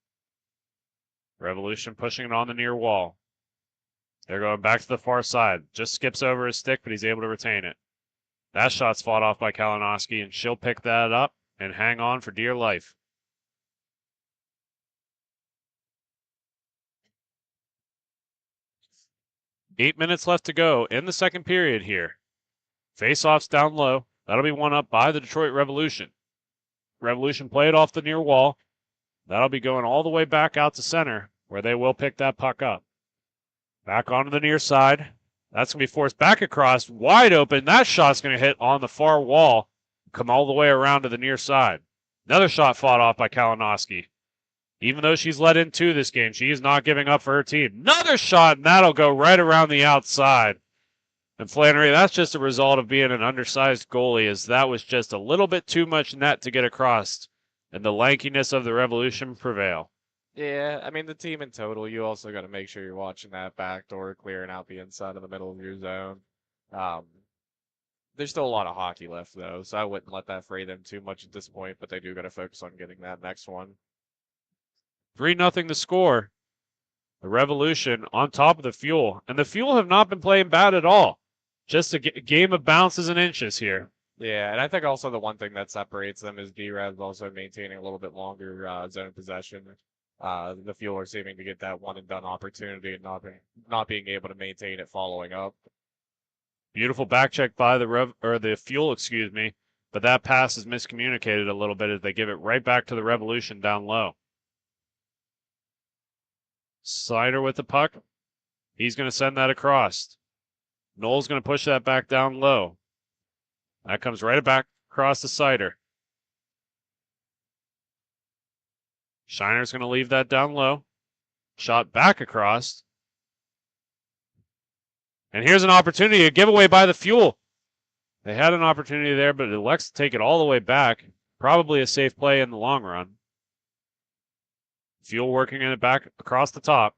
Revolution pushing it on the near wall. They're going back to the far side. Just skips over his stick, but he's able to retain it. That shot's fought off by Kalinowski, and she'll pick that up and hang on for dear life. Eight minutes left to go in the second period here. Face-off's down low. That'll be one up by the Detroit Revolution. Revolution play it off the near wall. That'll be going all the way back out to center, where they will pick that puck up. Back onto the near side. That's going to be forced back across, wide open. That shot's going to hit on the far wall, come all the way around to the near side. Another shot fought off by Kalinowski. Even though she's led in two this game, she is not giving up for her team. Another shot, and that'll go right around the outside. And Flannery, that's just a result of being an undersized goalie, as that was just a little bit too much net to get across, and the lankiness of the Revolution prevail. Yeah, I mean, the team in total, you also got to make sure you're watching that back door, clearing out the inside of the middle of your zone. There's still a lot of hockey left, though, so I wouldn't let that fray them too much at this point, but they do got to focus on getting that next one. 3-0 the score. The Revolution on top of the Fuel, and the Fuel have not been playing bad at all. Just a game of bounces and inches here. Yeah, and I think also the one thing that separates them is B-Rebs also maintaining a little bit longer zone possession. The Fuel are seeming to get that one-and-done opportunity and not being able to maintain it following up. Beautiful back check by the Fuel, but that pass is miscommunicated a little bit as they give it right back to the Revolution down low. Slider with the puck. He's going to send that across. Noel's going to push that back down low. That comes right back across the Sider. Shiner's going to leave that down low. Shot back across. And here's an opportunity, a giveaway by the Fuel. They had an opportunity there, but it elects to take it all the way back. Probably a safe play in the long run. Fuel working in it back across the top.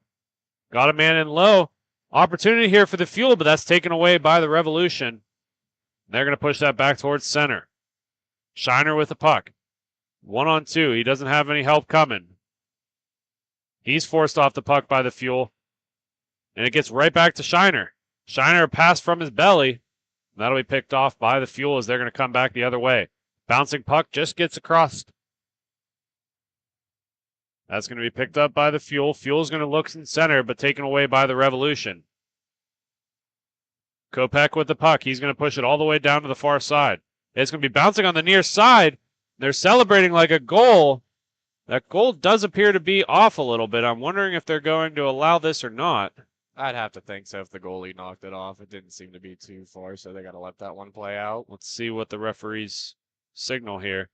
Got a man in low. Opportunity here for the Fuel, but that's taken away by the Revolution. They're going to push that back towards center. Shiner with the puck. 1-on-2. He doesn't have any help coming. He's forced off the puck by the Fuel. And it gets right back to Shiner. Shiner a pass from his belly. That'll be picked off by the Fuel as they're going to come back the other way. Bouncing puck just gets across. That's going to be picked up by the Fuel. Fuel's going to look in center, but taken away by the Revolution. Kopech with the puck. He's going to push it all the way down to the far side. It's going to be bouncing on the near side. They're celebrating like a goal. That goal does appear to be off a little bit. I'm wondering if they're going to allow this or not. I'd have to think so if the goalie knocked it off. It didn't seem to be too far, so they got to let that one play out. Let's see what the referees signal here.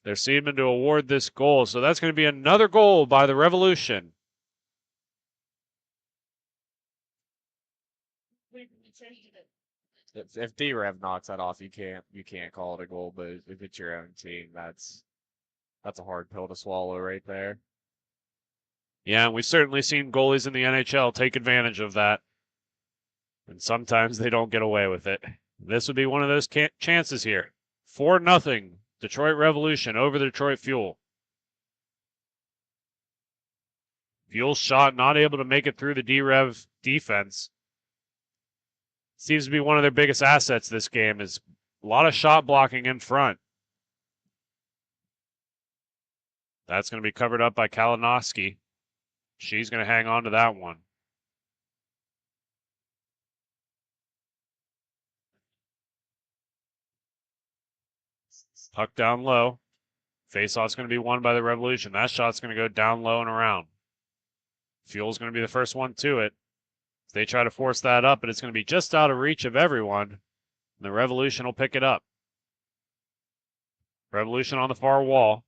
They're seeming to award this goal, so that's going to be another goal by the Revolution. If D-Rev knocks that off, you can't call it a goal. But if it's your own team, that's a hard pill to swallow right there. Yeah, we've certainly seen goalies in the NHL take advantage of that. And sometimes they don't get away with it. This would be one of those chances here. 4-0, Detroit Revolution over the Detroit Fuel. Fuel shot, not able to make it through the D-Rev defense. Seems to be one of their biggest assets this game is a lot of shot blocking in front. That's going to be covered up by Kalinowski. She's going to hang on to that one. Puck down low. Faceoff's going to be won by the Revolution. That shot's going to go down low and around. Fuel's going to be the first one to it. They try to force that up, but it's going to be just out of reach of everyone. And the Revolution will pick it up. Revolution on the far wall.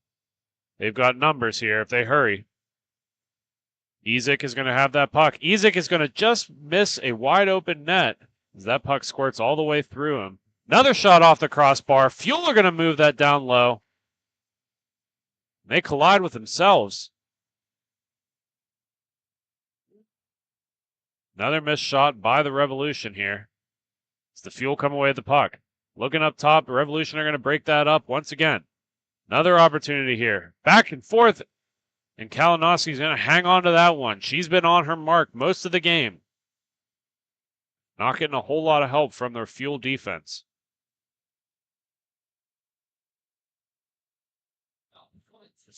They've got numbers here if they hurry. Ezek is going to have that puck. Ezek is going to just miss a wide open net as that puck squirts all the way through him. Another shot off the crossbar. Fuel are going to move that down low. They collide with themselves. Another missed shot by the Revolution here. As the Fuel come away with the puck. Looking up top, the Revolution are going to break that up once again. Another opportunity here. Back and forth. And Kalinowski's going to hang on to that one. She's been on her mark most of the game. Not getting a whole lot of help from their Fuel defense.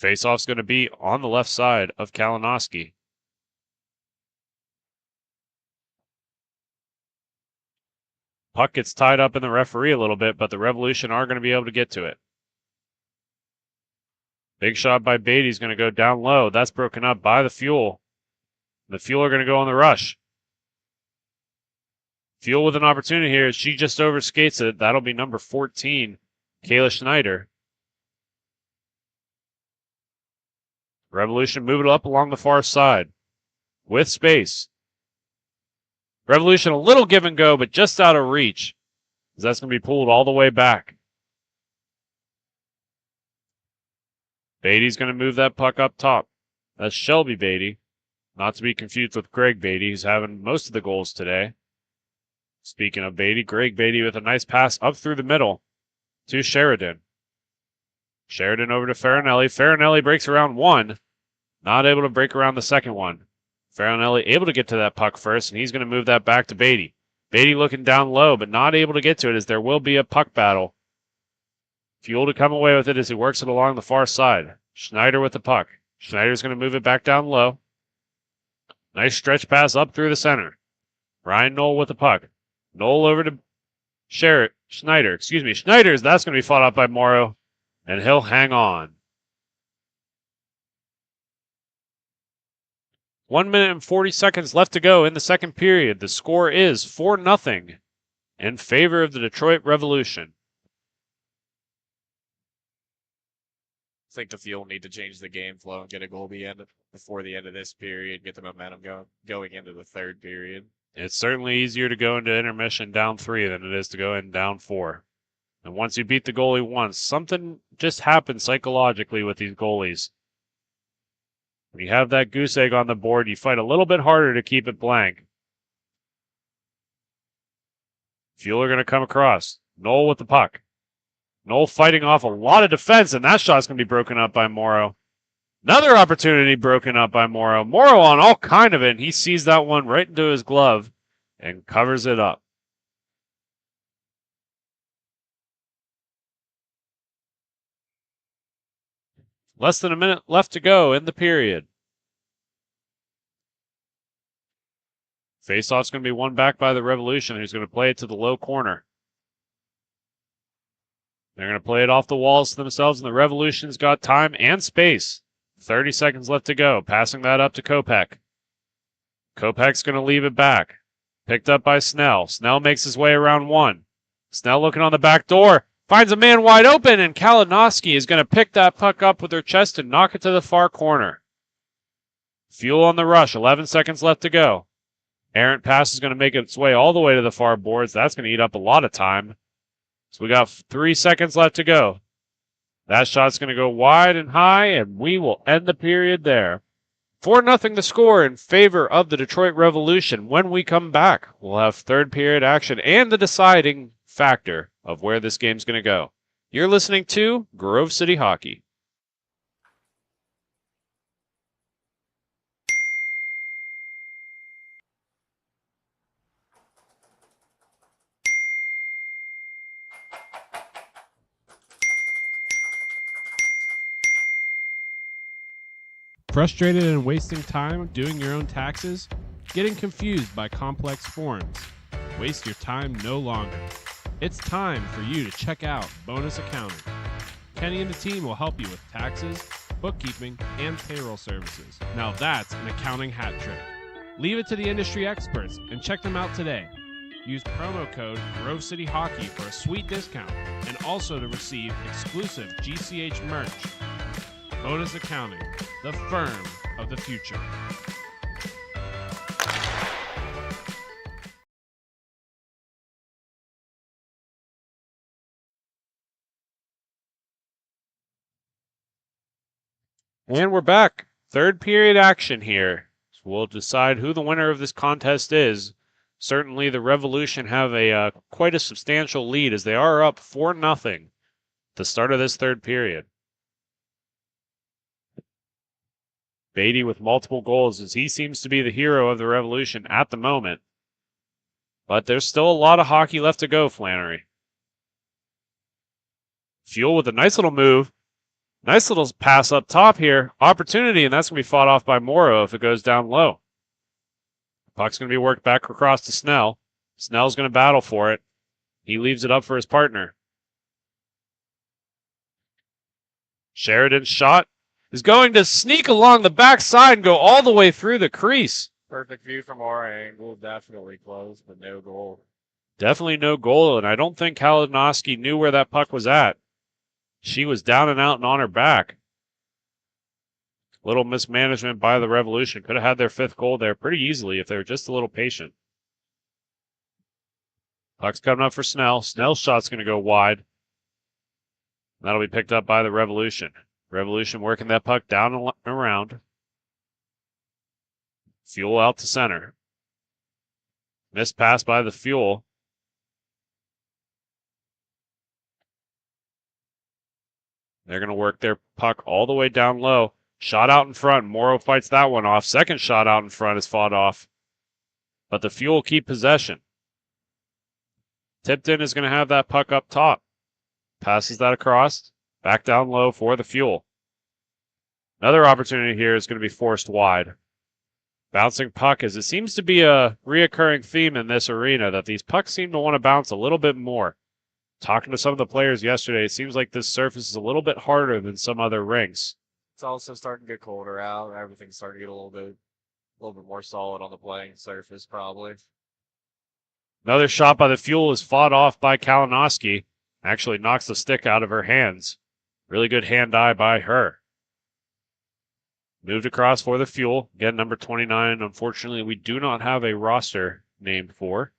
Faceoff's going to be on the left side of Kalinowski. Puck gets tied up in the referee a little bit, but the Revolution are going to be able to get to it. Big shot by Beatty's going to go down low. That's broken up by the Fuel. The Fuel are going to go on the rush. Fuel with an opportunity here. She just overskates it. That'll be number 14, Kayla Schneider. Revolution move it up along the far side with space. Revolution a little give and go, but just out of reach. That's going to be pulled all the way back. Beatty's going to move that puck up top. That's Shelby Beatty. Not to be confused with Greg Beatty, who's having most of the goals today. Speaking of Beatty, Greg Beatty with a nice pass up through the middle to Sheridan. Sheridan over to Farinelli. Farinelli breaks around one. Not able to break around the second one. Farinelli able to get to that puck first, and he's going to move that back to Beatty. Beatty looking down low, but not able to get to it as there will be a puck battle. Fuel to come away with it as he works it along the far side. Schneider with the puck. Schneider's going to move it back down low. Nice stretch pass up through the center. Ryan Knoll with the puck. Knoll over to Schneider. Schneider's, that's going to be fought up by Morrow, and he'll hang on. 1 minute and 40 seconds left to go in the second period. The score is 4-0 in favor of the Detroit Revolution. I think the Fuel need to change the game flow and get a goal before the end of this period, get the momentum going into the third period. It's certainly easier to go into intermission down 3 than it is to go in down 4. And once you beat the goalie once, something just happens psychologically with these goalies. When you have that goose egg on the board, you fight a little bit harder to keep it blank. Fuel are going to come across. Knoll with the puck. Knoll fighting off a lot of defense, and that shot's going to be broken up by Morrow. Another opportunity broken up by Morrow. Morrow on all kind of it, and he sees that one right into his glove and covers it up. Less than a minute left to go in the period. Faceoff's going to be won back by the Revolution, who's going to play it to the low corner. They're going to play it off the walls to themselves, and the Revolution's got time and space. 30 seconds left to go. Passing that up to Kopech. Kopech's going to leave it back. Picked up by Snell. Snell makes his way around one. Snell looking on the back door. Finds a man wide open, and Kalinowski is going to pick that puck up with her chest and knock it to the far corner. Fuel on the rush. 11 seconds left to go. Errant pass is going to make its way all the way to the far boards. That's going to eat up a lot of time. So we got 3 seconds left to go. That shot's going to go wide and high, and we will end the period there. 4-0 the score in favor of the Detroit Revolution. When we come back, we'll have third period action and the deciding factor of where this game's going to go. You're listening to Grove City Hockey. Frustrated and wasting time doing your own taxes? Getting confused by complex forms? Waste your time no longer. It's time for you to check out Bonus Accounting. Kenny and the team will help you with taxes, bookkeeping, and payroll services. Now that's an accounting hat trick. Leave it to the industry experts and check them out today. Use promo code Grove City Hockey for a sweet discount and also to receive exclusive GCH merch. Bonus Accounting, the firm of the future. And we're back. Third period action here. So we'll decide who the winner of this contest is. Certainly the Revolution have a quite a substantial lead as they are up 4-0 at the start of this third period. Beatty with multiple goals as he seems to be the hero of the Revolution at the moment. But there's still a lot of hockey left to go, Flannery. Fuel with a nice little move. Nice little pass up top here. Opportunity, and that's going to be fought off by Morrow if it goes down low. Puck's going to be worked back across to Snell. Snell's going to battle for it. He leaves it up for his partner. Sheridan's shot is going to sneak along the backside and go all the way through the crease. Perfect view from our angle. Definitely close, but no goal. Definitely no goal, and I don't think Kalinowski knew where that puck was at. She was down and out and on her back. Little mismanagement by the Revolution. Could have had their fifth goal there pretty easily if they were just a little patient. Puck's coming up for Snell. Snell's shot's going to go wide. That'll be picked up by the Revolution. Revolution working that puck down and around. Fuel out to center. Missed pass by the Fuel. They're going to work their puck all the way down low. Shot out in front. Morrow fights that one off. Second shot out in front is fought off. But the Fuel keep possession. Tipton is going to have that puck up top. Passes that across. Back down low for the Fuel. Another opportunity here is going to be forced wide. Bouncing puck, as it seems to be a reoccurring theme in this arena, that these pucks seem to want to bounce a little bit more. Talking to some of the players yesterday, it seems like this surface is a little bit harder than some other rinks. It's also starting to get colder out. Everything's starting to get a little bit more solid on the playing surface, probably. Another shot by the Fuel is fought off by Kalinowski. Actually knocks the stick out of her hands. Really good hand-eye by her. Moved across for the Fuel. Again, number 29. Unfortunately, we do not have a roster named for.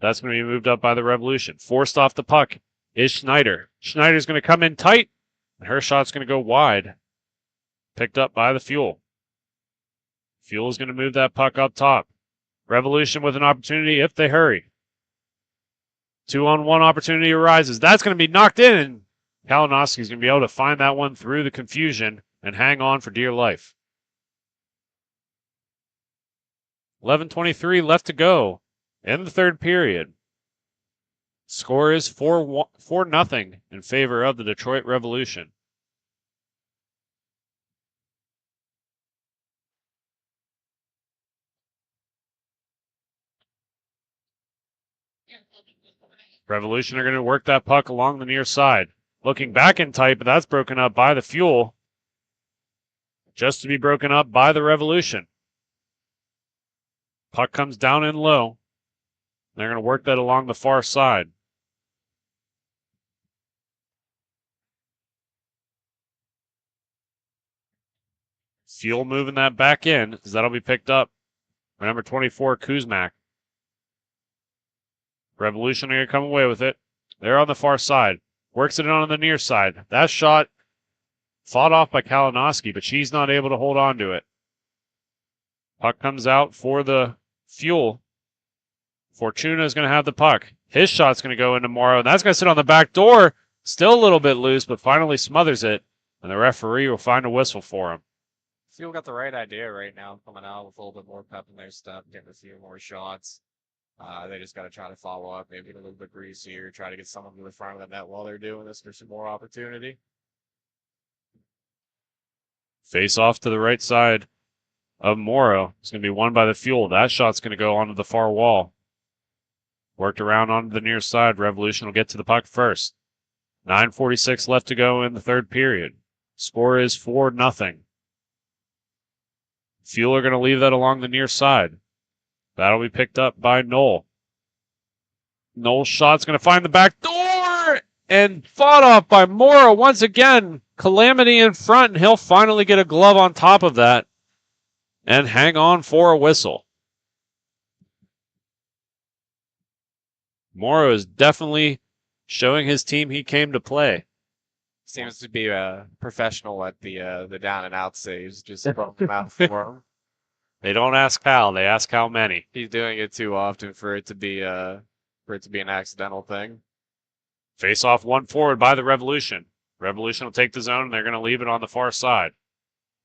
That's going to be moved up by the Revolution. Forced off the puck is Schneider. Schneider's going to come in tight, and her shot's going to go wide. Picked up by the Fuel. Fuel is going to move that puck up top. Revolution with an opportunity if they hurry. 2-on-1 opportunity arises. That's going to be knocked in, and Kalinowski's going to be able to find that one through the confusion and hang on for dear life. 11:23 left to go in the third period. Score is 4-0 in favor of the Detroit Revolution. Revolution are going to work that puck along the near side. Looking back in tight, but that's broken up by the Fuel. Just to be broken up by the Revolution. Puck comes down in low. They're going to work that along the far side. Fuel moving that back in, because that'll be picked up by number 24, Kuzmak. Revolution are going to come away with it. They're on the far side. Works it on the near side. That shot fought off by Kalinowski, but she's not able to hold on to it. Puck comes out for the Fuel. Fortuna is going to have the puck. His shot's going to go into Morrow, and that's going to sit on the back door. Still a little bit loose, but finally smothers it, and the referee will find a whistle for him. Fuel got the right idea right now, coming out with a little bit more pep in their step, getting a few more shots. They just got to try to follow up, maybe get a little bit greasier, try to get someone to the front of the net while they're doing this for some more opportunity. Face off to the right side of Morrow. It's going to be won by the Fuel. That shot's going to go onto the far wall. Worked around onto the near side. Revolution will get to the puck first. 9:46 left to go in the third period. Score is 4-0. Fuel are going to leave that along the near side. That'll be picked up by Knoll. Knoll's shot's going to find the back door and fought off by Morrow once again. Calamity in front, and he'll finally get a glove on top of that and hang on for a whistle. Morrow is definitely showing his team he came to play. Seems to be a professional at the down and out saves, just from them out for him. They don't ask how, they ask how many. He's doing it too often for it to be an accidental thing. Face off one forward by the Revolution. Revolution will take the zone, and they're going to leave it on the far side.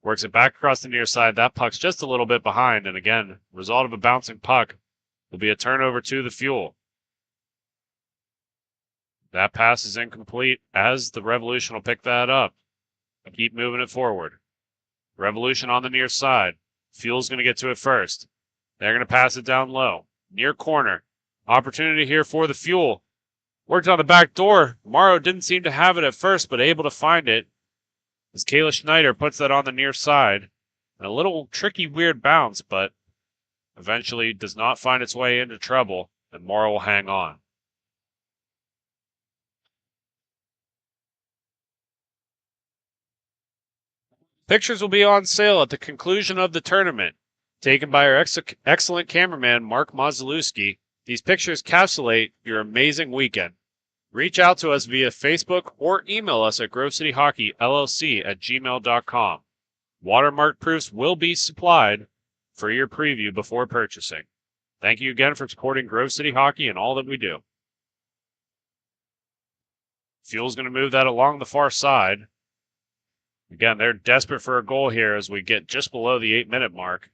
Works it back across the near side. That puck's just a little bit behind, and again, result of a bouncing puck will be a turnover to the Fuel. That pass is incomplete as the Revolution will pick that up and keep moving it forward. Revolution on the near side. Fuel's going to get to it first. They're going to pass it down low. Near corner. Opportunity here for the Fuel. Worked on the back door. Morrow didn't seem to have it at first, but able to find it as Kayla Schneider puts that on the near side. And a little tricky, weird bounce, but eventually does not find its way into trouble, and Morrow will hang on. Pictures will be on sale at the conclusion of the tournament, taken by our excellent cameraman, Mark Mazalewski. These pictures encapsulate your amazing weekend. Reach out to us via Facebook or email us at grovecityhockeyllc@gmail.com. Watermark proofs will be supplied for your preview before purchasing. Thank you again for supporting Grove City Hockey and all that we do. Fuel's going to move that along the far side. Again, they're desperate for a goal here as we get just below the 8-minute mark.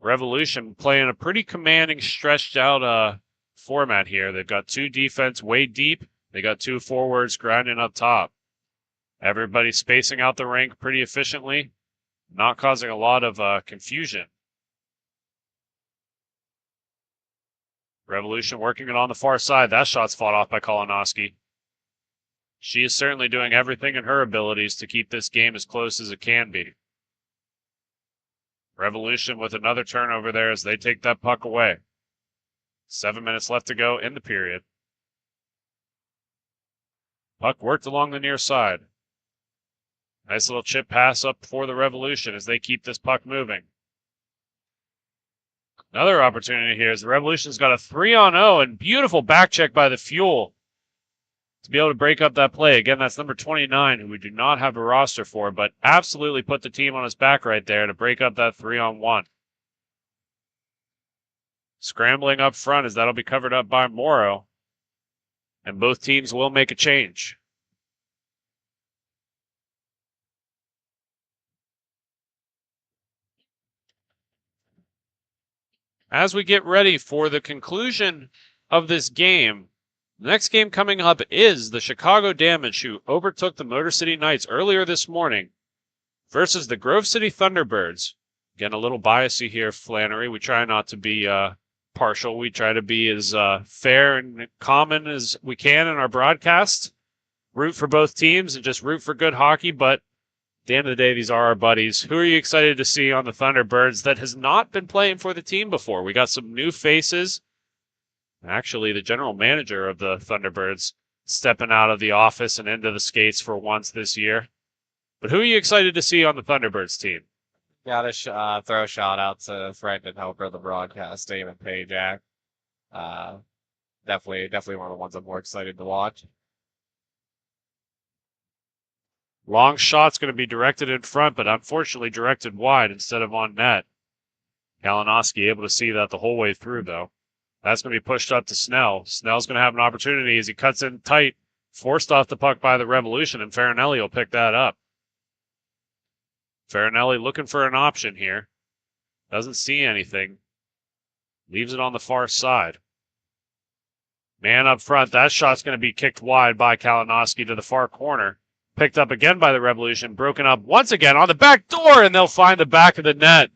Revolution playing a pretty commanding, stretched out format here. They've got two defense way deep. They got two forwards grinding up top. Everybody spacing out the rink pretty efficiently, not causing a lot of confusion. Revolution working it on the far side. That shot's fought off by Kalinowski. She is certainly doing everything in her abilities to keep this game as close as it can be. Revolution with another turnover there as they take that puck away. 7 minutes left to go in the period. Puck worked along the near side. Nice little chip pass up for the Revolution as they keep this puck moving. Another opportunity here as the Revolution's got a 3-on-0 and beautiful back check by the Fuel to be able to break up that play. Again, that's number 29, who we do not have a roster for, but absolutely put the team on his back right there to break up that 3-on-1. Scrambling up front as that'll be covered up by Morrow, and both teams will make a change. As we get ready for the conclusion of this game, the next game coming up is the Chicago Damage, who overtook the Motor City Knights earlier this morning, versus the Grove City Thunderbirds. Again, a little biasy here, Flannery. We try not to be partial. We try to be as fair and common as we can in our broadcast. Root for both teams and just root for good hockey, but At the end of the day, these are our buddies. Who are you excited to see on the Thunderbirds that has not been playing for the team before? We got some new faces. Actually, the general manager of the Thunderbirds stepping out of the office and into the skates for once this year. But who are you excited to see on the Thunderbirds team? Gotta throw a shout out to friend and helper of the broadcast, Damon Pajak. Definitely one of the ones I'm more excited to watch. Long shot's going to be directed in front, but unfortunately directed wide instead of on net. Kalinowski able to see that the whole way through, though. That's going to be pushed up to Snell. Snell's going to have an opportunity as he cuts in tight, forced off the puck by the Revolution, and Farinelli will pick that up. Farinelli looking for an option here. Doesn't see anything. Leaves it on the far side. Man up front. That shot's going to be kicked wide by Kalinowski to the far corner. Picked up again by the Revolution. Broken up once again on the back door, and they'll find the back of the net.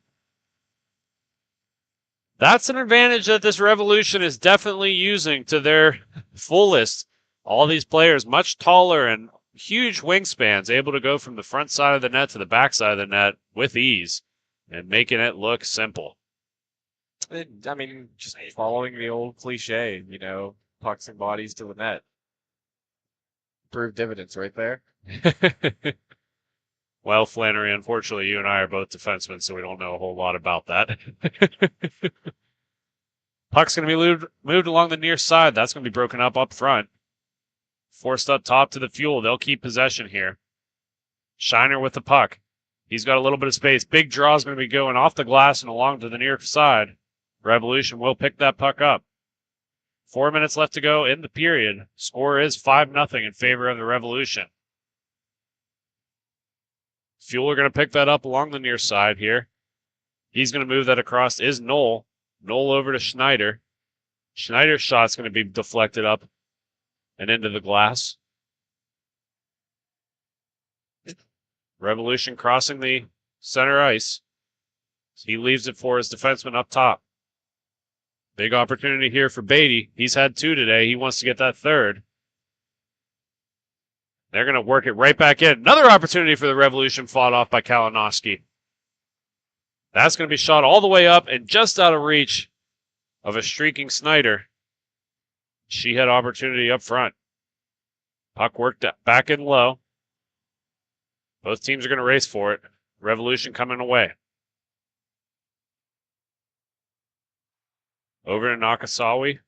That's an advantage that this Revolution is definitely using to their fullest. All these players much taller and huge wingspans, able to go from the front side of the net to the back side of the net with ease and making it look simple. I mean, just following the old cliche, pucks and bodies to the net. Proved dividends right there. Well, Flannery, unfortunately, you and I are both defensemen, so we don't know a whole lot about that. Puck's going to be moved along the near side. That's going to be broken up front. Forced up top to the Fuel. They'll keep possession here. Shiner with the puck. He's got a little bit of space. Big draw is going to be going off the glass and along to the near side. Revolution will pick that puck up. 4 minutes left to go in the period. Score is 5-0 in favor of the Revolution. Fuel are going to pick that up along the near side here. He's going to move that across. Is Knoll. Knoll over to Schneider. Schneider's shot's going to be deflected up and into the glass. Revolution crossing the center ice. He leaves it for his defenseman up top. Big opportunity here for Beatty. He's had 2 today. He wants to get that third. They're going to work it right back in. Another opportunity for the Revolution fought off by Kalinowski. That's going to be shot all the way up and just out of reach of a streaking Snyder. She had opportunity up front. Puck worked back in low. Both teams are going to race for it. Revolution coming away. Over to Nakasawi.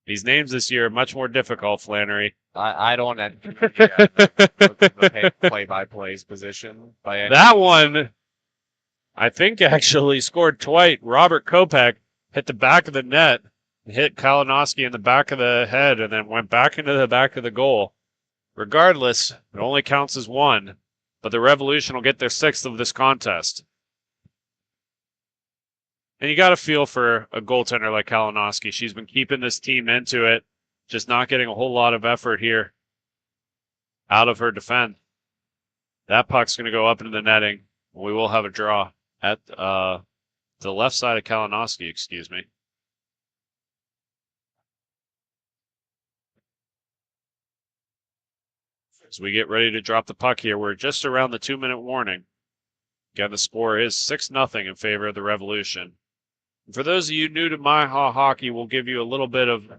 These names this year are much more difficult, Flannery. I don't the play-by-plays position by any. That one, I think, actually scored twice. Robert Kopech hit the back of the net, hit Kalinowski in the back of the head, and then went back into the back of the goal. Regardless, it only counts as 1, but the Revolution will get their 6th of this contest. And you got to feel for a goaltender like Kalinowski. She's been keeping this team into it, just not getting a whole lot of effort here out of her defense. That puck's going to go up into the netting. We will have a draw at the left side of Kalinowski, excuse me. As we get ready to drop the puck here, we're just around the 2-minute warning. Again, the score is 6-0 in favor of the Revolution. For those of you new to MIHA hockey, we'll give you a little bit of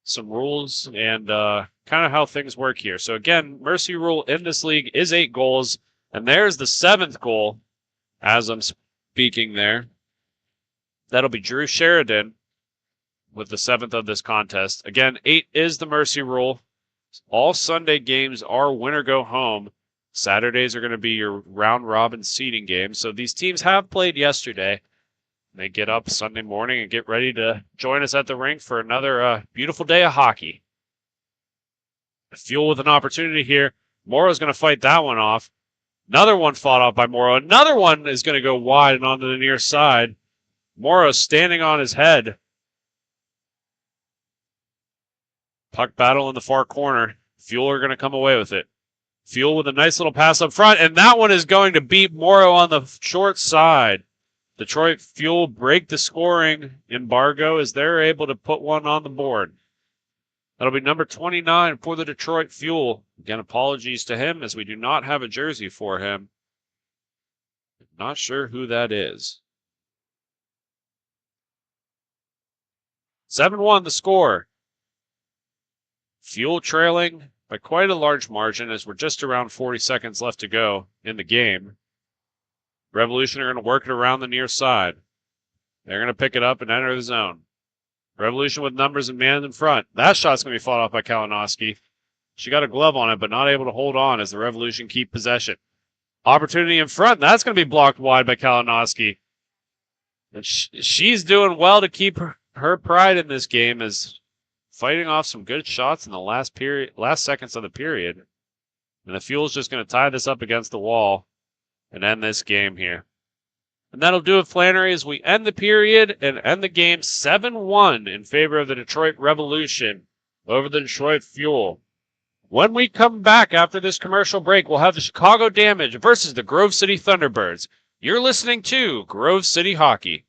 some rules and kind of how things work here. So again, mercy rule in this league is 8 goals, and there's the 7th goal as I'm speaking there. That'll be Drew Sheridan with the 7th of this contest. Again, 8 is the mercy rule. All Sunday games are win or go home. Saturdays are going to be your round-robin seeding games. So these teams have played yesterday. They get up Sunday morning and get ready to join us at the rink for another beautiful day of hockey. Fuel with an opportunity here. Morrow's going to fight that one off. Another one fought off by Morrow. Another one is going to go wide and onto the near side. Morrow standing on his head. Puck battle in the far corner. Fuel are going to come away with it. Fuel with a nice little pass up front, and that one is going to beat Morrow on the short side. Detroit Fuel break the scoring embargo as they're able to put one on the board. That'll be number 29 for the Detroit Fuel. Again, apologies to him as we do not have a jersey for him. Not sure who that is. 7-1 the score. Fuel trailing by quite a large margin as we're just around 40 seconds left to go in the game. Revolution are going to work it around the near side. They're going to pick it up and enter the zone. Revolution with numbers and man in front. That shot's going to be fought off by Kalinowski. She got a glove on it, but not able to hold on as the Revolution keep possession. Opportunity in front. That's going to be blocked wide by Kalinowski. And she's doing well to keep her pride in this game, as fighting off some good shots in the last seconds of the period. And the Fuel's just going to tie this up against the wall and end this game here. And that'll do it, Flannery, as we end the period and end the game 7-1 in favor of the Detroit Revolution over the Detroit Fuel. When we come back after this commercial break, we'll have the Chicago Damage versus the Grove City Thunderbirds. You're listening to Grove City Hockey.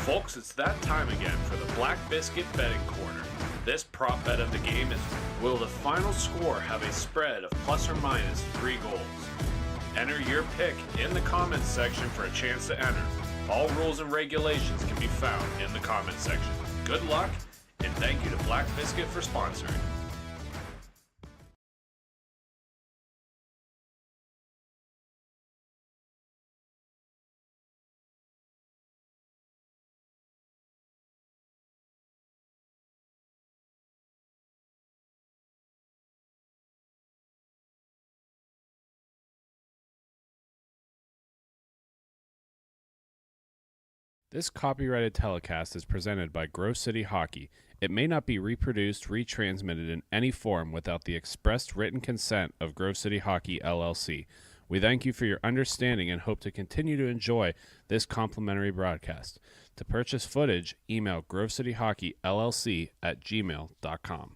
Folks, it's that time again for the Black Biscuit Betting Corner. This prop bet of the game is, will the final score have a spread of plus or minus 3 goals? Enter your pick in the comments section for a chance to enter. All rules and regulations can be found in the comments section. Good luck, and thank you to Black Biscuit for sponsoring. This copyrighted telecast is presented by Grove City Hockey. It may not be reproduced, retransmitted in any form without the expressed written consent of Grove City Hockey, LLC. We thank you for your understanding and hope to continue to enjoy this complimentary broadcast. To purchase footage, email grovecityhockeyllc@gmail.com.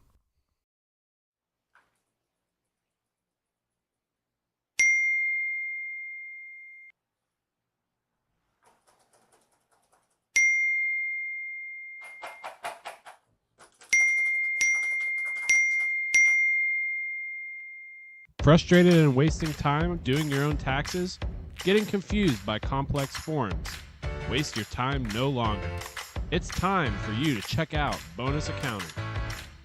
Frustrated and wasting time doing your own taxes? Getting confused by complex forms? Waste your time no longer. It's time for you to check out Bonus Accounting.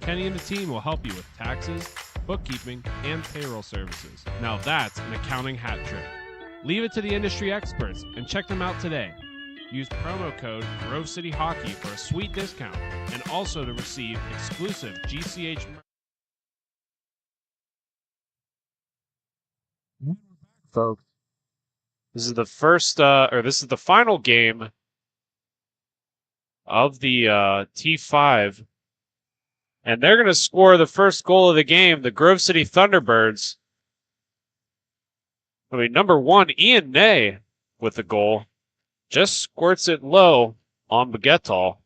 Kenny and the team will help you with taxes, bookkeeping, and payroll services. Now that's an accounting hat trick. Leave it to the industry experts and check them out today. Use promo code Grove City Hockey for a sweet discount and also to receive exclusive GCH. Folks, this is the first, this is the final game of the T5, and they're going to score the first goal of the game. The Grove City Thunderbirds. I mean, number 1, Ian Ney with the goal. Just squirts it low on Baguettal.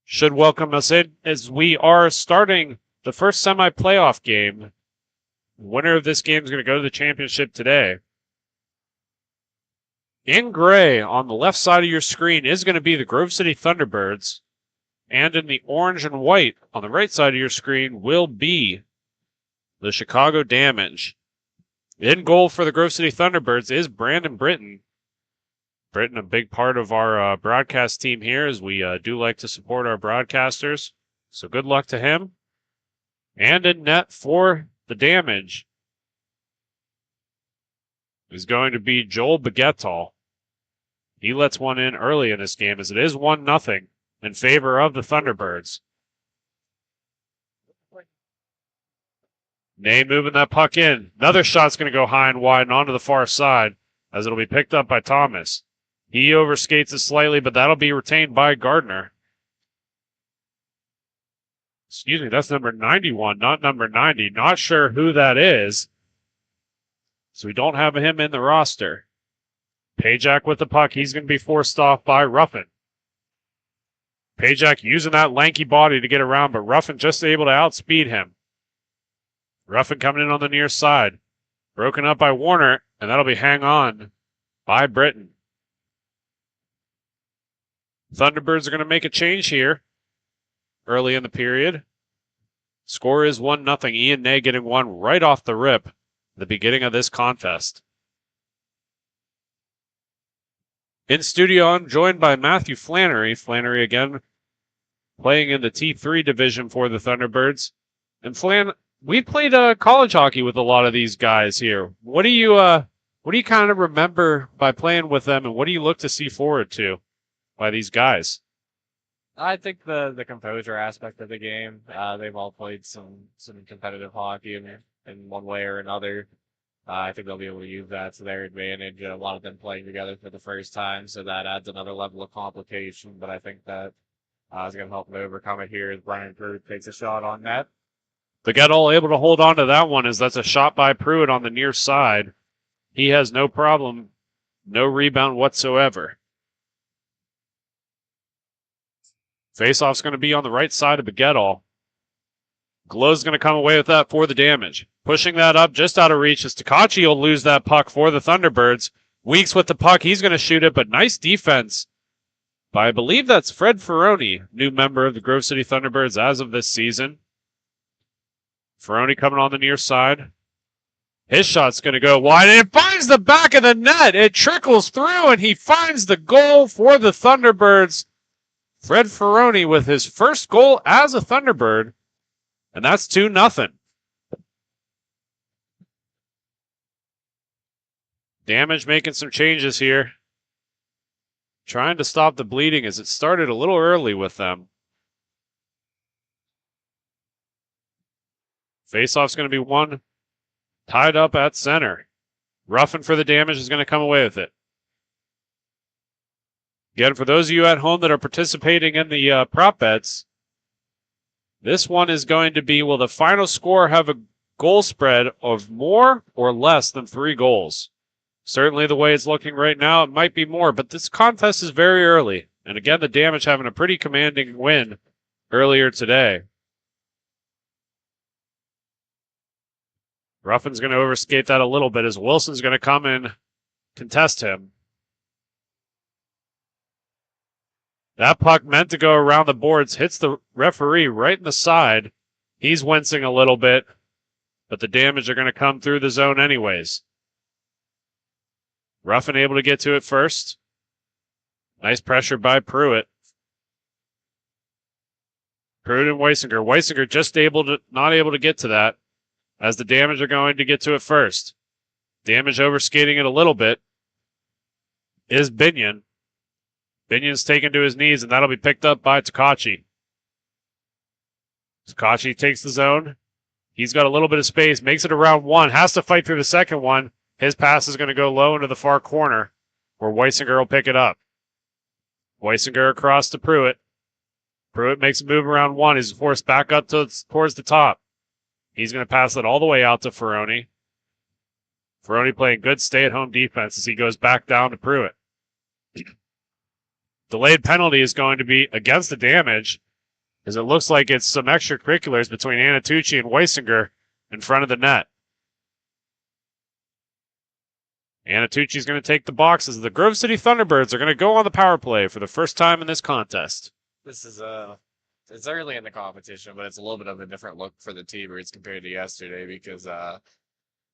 Should welcome us in as we are starting the first semi-playoff game. Winner of this game is going to go to the championship today. In gray on the left side of your screen is going to be the Grove City Thunderbirds. And in the orange and white on the right side of your screen will be the Chicago Damage. In goal for the Grove City Thunderbirds is Brandon Britton. Britton, a big part of our broadcast team here, as we do like to support our broadcasters. So good luck to him. And in net for the Damage is going to be Joel Baguettal. He lets one in early in this game, as it is 1-0 in favor of the Thunderbirds. Ney moving that puck in. Another shot's going to go high and wide and onto the far side, as it'll be picked up by Thomas. He overskates it slightly, but that'll be retained by Gardner. Excuse me, that's number 91, not number 90. Not sure who that is. So we don't have him in the roster. Pajak with the puck. He's going to be forced off by Ruffin. Pajak using that lanky body to get around, but Ruffin just able to outspeed him. Ruffin coming in on the near side. Broken up by Warner, and that'll be hang on by Britton. Thunderbirds are going to make a change here early in the period. Score is 1-0. Ian Ney getting one right off the rip at the beginning of this contest. In studio, I'm joined by Matthew Flannery. Flannery again playing in the T3 division for the Thunderbirds. And Flan, we played college hockey with a lot of these guys here. What do you kind of remember by playing with them, and what do you look to see forward to by these guys? I think the composure aspect of the game. They've all played some competitive hockey in one way or another. I think they'll be able to use that to their advantage. A lot of them playing together for the first time, so that adds another level of complication. But I think that is going to help them overcome it here as Brian Pruitt takes a shot on net. Baguettal able to hold on to that one, as that's a shot by Pruitt on the near side. He has no problem, no rebound whatsoever. Faceoff's going to be on the right side of Baguettal. Glow's going to come away with that for the Damage. Pushing that up just out of reach as Takachi will lose that puck for the Thunderbirds. Weeks with the puck. He's going to shoot it, but nice defense by, I believe that's Fred Ferroni, new member of the Grove City Thunderbirds as of this season. Ferroni coming on the near side. His shot's going to go wide, and it finds the back of the net. It trickles through, and he finds the goal for the Thunderbirds. Fred Ferroni with his first goal as a Thunderbird, and that's 2-0. Damage making some changes here. Trying to stop the bleeding, as it started a little early with them. Faceoff's going to be one tied up at center. Ruffin for the Damage is going to come away with it. Again, for those of you at home that are participating in the prop bets, this one is going to be, will the final score have a goal spread of more or less than 3 goals? Certainly the way it's looking right now, it might be more, but this contest is very early. And again, the Damage having a pretty commanding win earlier today. Ruffin's going to overskate that a little bit, as Wilson's going to come and contest him. That puck meant to go around the boards, hits the referee right in the side. He's wincing a little bit, but the damage are going to come through the zone anyways. Ruffin able to get to it first. Nice pressure by Pruitt. Pruitt and Weisinger. Weisinger just not able to get to that, as the damage are going to get to it first. Damage overskating it a little bit is Binion. Binion's taken to his knees, and that'll be picked up by Takachi. Takachi takes the zone. He's got a little bit of space, makes it around one, has to fight through the second one. His pass is going to go low into the far corner, where Weisinger will pick it up. Weisinger across to Pruitt. Pruitt makes a move around one. He's forced back up towards the top. He's going to pass it all the way out to Ferroni. Ferroni playing good stay-at-home defense as he goes back down to Pruitt. Delayed penalty is going to be against the damage, as it looks like it's some extracurriculars between Anatucci and Weisinger in front of the net. Anatucci's going to take the boxes. The Grove City Thunderbirds are going to go on the power play for the first time in this contest. This is it's early in the competition, but it's a little bit of a different look for the T-Birds compared to yesterday because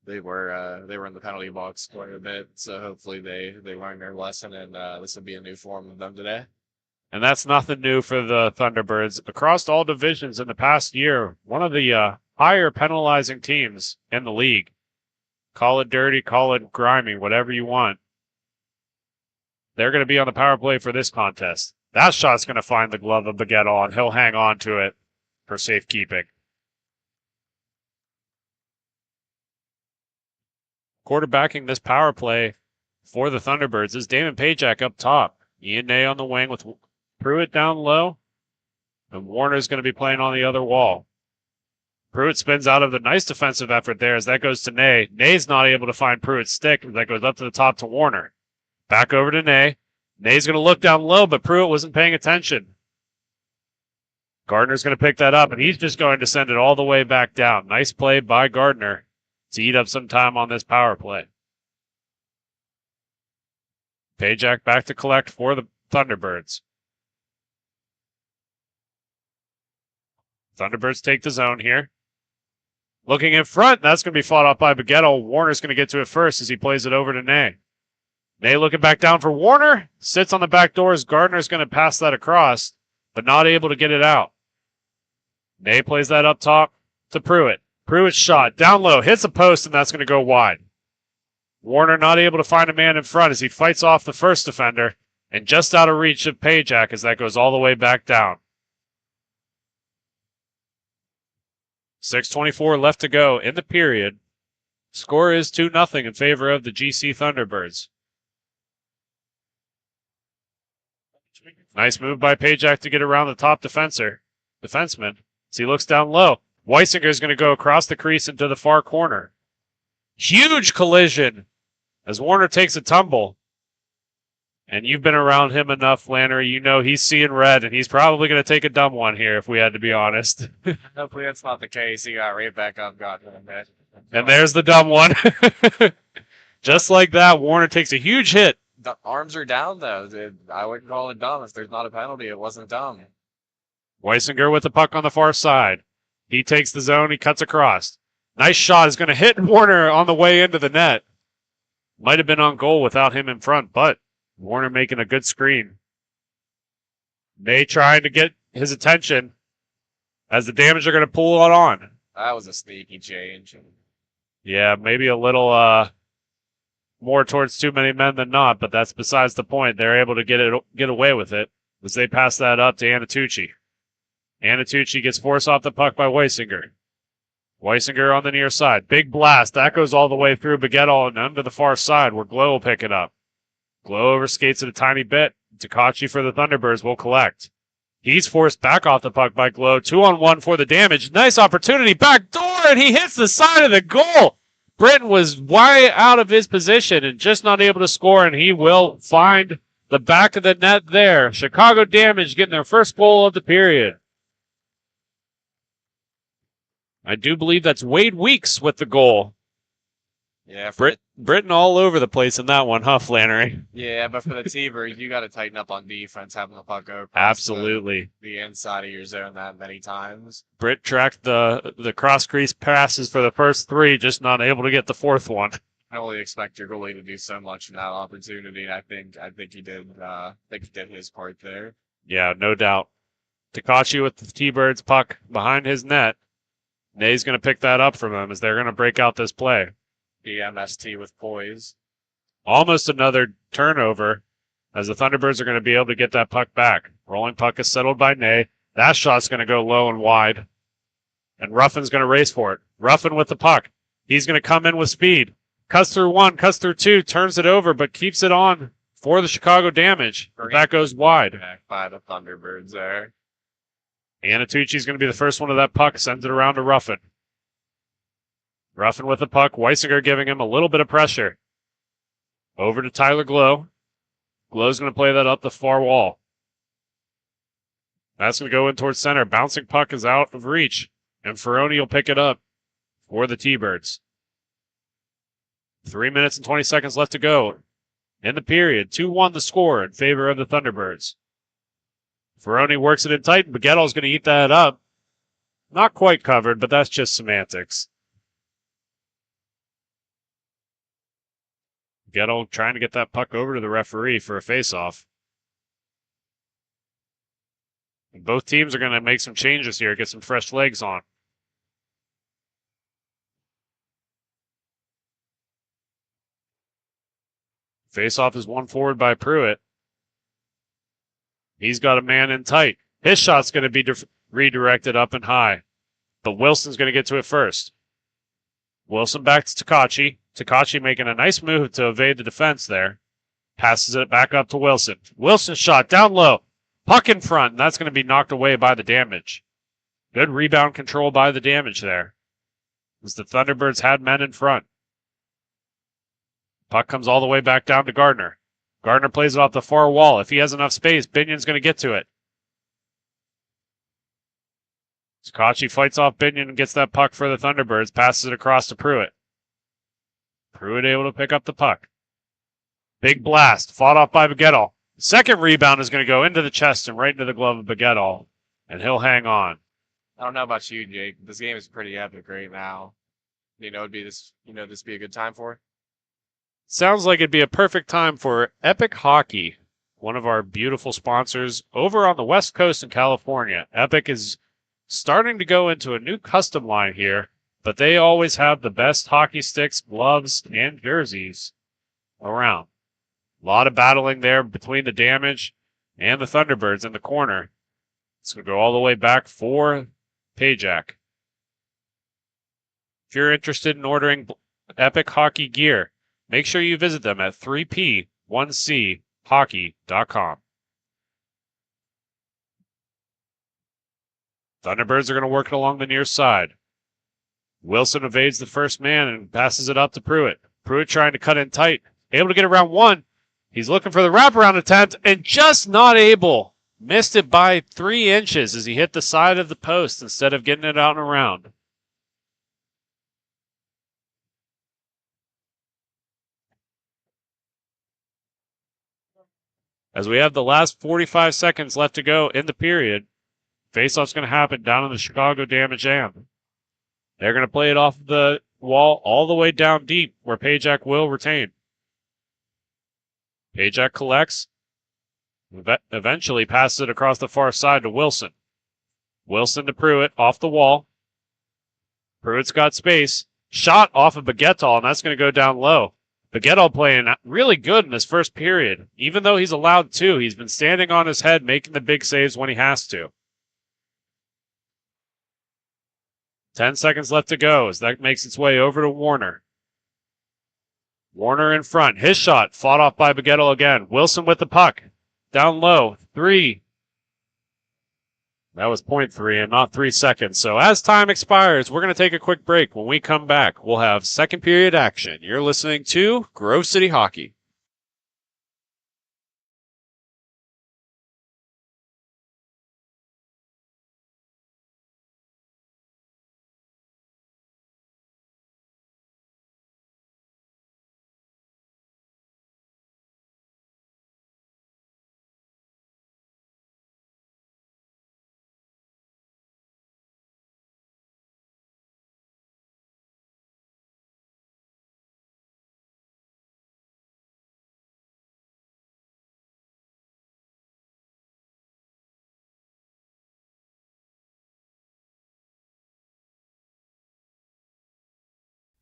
they were in the penalty box quite a bit. So hopefully they learned their lesson, and this will be a new form of them today. And that's nothing new for the Thunderbirds. Across all divisions in the past year, one of the higher penalizing teams in the league. Call it dirty, call it grimy, whatever you want. They're going to be on the power play for this contest. That shot's going to find the glove of Baguetto, and he'll hang on to it for safekeeping. Quarterbacking this power play for the Thunderbirds is Damon Pajak up top. Ian Ney on the wing with Pruitt down low, and Warner's going to be playing on the other wall. Pruitt spins out of the nice defensive effort there as that goes to Ney. Ney's not able to find Pruitt's stick as that goes up to the top to Warner. Back over to Ney. Ney's going to look down low, but Pruitt wasn't paying attention. Gardner's going to pick that up, and he's just going to send it all the way back down. Nice play by Gardner to eat up some time on this power play. Pajak back to collect for the Thunderbirds. Thunderbirds take the zone here. Looking in front, that's going to be fought off by Baguetto. Warner's going to get to it first as he plays it over to Ney. Ney looking back down for Warner. Sits on the back door as Gardner's going to pass that across, but not able to get it out. Ney plays that up top to Pruitt. Pruitt's shot down low, hits a post, and that's going to go wide. Warner not able to find a man in front as he fights off the first defender and just out of reach of Pajak as that goes all the way back down. 6:24 left to go in the period. Score is 2-0 in favor of the GC Thunderbirds. Nice move by Pajak to get around the top defenseman as he looks down low. Weisinger is going to go across the crease into the far corner. Huge collision as Warner takes a tumble. And you've been around him enough, Flannery. You know he's seeing red, and he's probably going to take a dumb one here, if we had to be honest. Hopefully that's not the case. He got right back up, got him. And there's the dumb one. Just like that, Warner takes a huge hit. The arms are down, though. I wouldn't call it dumb. If there's not a penalty, it wasn't dumb. Weisinger with the puck on the far side. He takes the zone. He cuts across. Nice shot is going to hit Warner on the way into the net. Might have been on goal without him in front, but Warner making a good screen. Ney trying to get his attention as the damage are going to pull it on. That was a sneaky change. Yeah, maybe a little more towards too many men than not, but that's besides the point. They're able to get away with it as they pass that up to Anatucci. Anatucci gets forced off the puck by Weisinger. Weisinger on the near side. Big blast. That goes all the way through Baguetto and under the far side where Glow will pick it up. Glow overskates it a tiny bit. Takachi for the Thunderbirds will collect. He's forced back off the puck by Glow. 2-on-1 for the damage. Nice opportunity. Back door, and he hits the side of the goal. Britton was way out of his position and just not able to score, and he will find the back of the net there. Chicago Damage getting their first goal of the period. I do believe that's Wade Weeks with the goal. Yeah, for Britain all over the place in that one, huh, Flannery? but for the T-Birds, you got to tighten up on defense, having the puck go across Absolutely. the inside of your zone that many times. Britt tracked the cross crease passes for the first 3, just not able to get the 4th one. I only expect your goalie to do so much in that opportunity. I think he did. His part there. Yeah, no doubt. Takachi with the T-Birds puck behind his net. Nay's going to pick that up from him as they're going to break out this play. BMST with poise. Almost another turnover as the Thunderbirds are going to be able to get that puck back. Rolling puck is settled by Nay. That shot's going to go low and wide. And Ruffin's going to race for it. Ruffin with the puck. He's going to come in with speed. Cuts through 1, cuts through 2, turns it over, but keeps it on for the Chicago Damage. That goes wide. Back by the Thunderbirds there. Anatucci's going to be the first one to that puck. Sends it around to Ruffin. Ruffin with the puck. Weisinger giving him a little bit of pressure. Over to Tyler Glow. Glow's going to play that up the far wall. That's going to go in towards center. Bouncing puck is out of reach. And Ferroni will pick it up for the T-Birds. 3 minutes and 20 seconds left to go in the period. 2-1 the score in favor of the Thunderbirds. Ferroni works it in tight, and Baguetto's going to eat that up. Not quite covered, but that's just semantics. Baguetto trying to get that puck over to the referee for a face-off. And both teams are going to make some changes here, get some fresh legs on. Face-off is won forward by Pruitt. He's got a man in tight. His shot's going to be redirected up and high. But Wilson's going to get to it first. Wilson back to Takachi. Takachi making a nice move to evade the defense there. Passes it back up to Wilson. Wilson's shot down low. Puck in front, and that's going to be knocked away by the Damage. Good rebound control by the Damage there. As the Thunderbirds had men in front. Puck comes all the way back down to Gardner. Gardner plays it off the far wall. If he has enough space, Binion's going to get to it. Takachi fights off Binion and gets that puck for the Thunderbirds. Passes it across to Pruitt. Pruitt able to pick up the puck. Big blast. Fought off by Baguetto. Second rebound is going to go into the chest and right into the glove of Baguetto. And he'll hang on. I don't know about you, Jake. This game is pretty epic right now. It'd be this be a good time for it? Sounds like it'd be a perfect time for Epic Hockey, one of our beautiful sponsors over on the West Coast in California. Epic is starting to go into a new custom line here, but they always have the best hockey sticks, gloves, and jerseys around. A lot of battling there between the Damage and the Thunderbirds in the corner. It's going to go all the way back for Pajak. If you're interested in ordering Epic Hockey gear, make sure you visit them at 3p1chockey.com. Thunderbirds are going to work it along the near side. Wilson evades the first man and passes it up to Pruitt. Pruitt trying to cut in tight. Able to get around 1. He's looking for the wraparound attempt and just not able. Missed it by 3 inches as he hit the side of the post instead of getting it out and around. As we have the last 45 seconds left to go in the period, faceoff's going to happen down in the Chicago Damage end. They're going to play it off the wall all the way down deep where Pajak will retain. Pajak collects, eventually passes it across the far side to Wilson. Wilson to Pruitt off the wall. Pruitt's got space. Shot off of Baguetto, and that's going to go down low. Baguetto playing really good in this first period. Even though he's allowed 2, he's been standing on his head, making the big saves when he has to. 10 seconds left to go as that makes its way over to Warner. Warner in front. His shot fought off by Baguetto again. Wilson with the puck. Down low. 3. That was 0.3 and not 3 seconds. So as time expires, we're going to take a quick break. When we come back, we'll have second period action. You're listening to Grove City Hockey.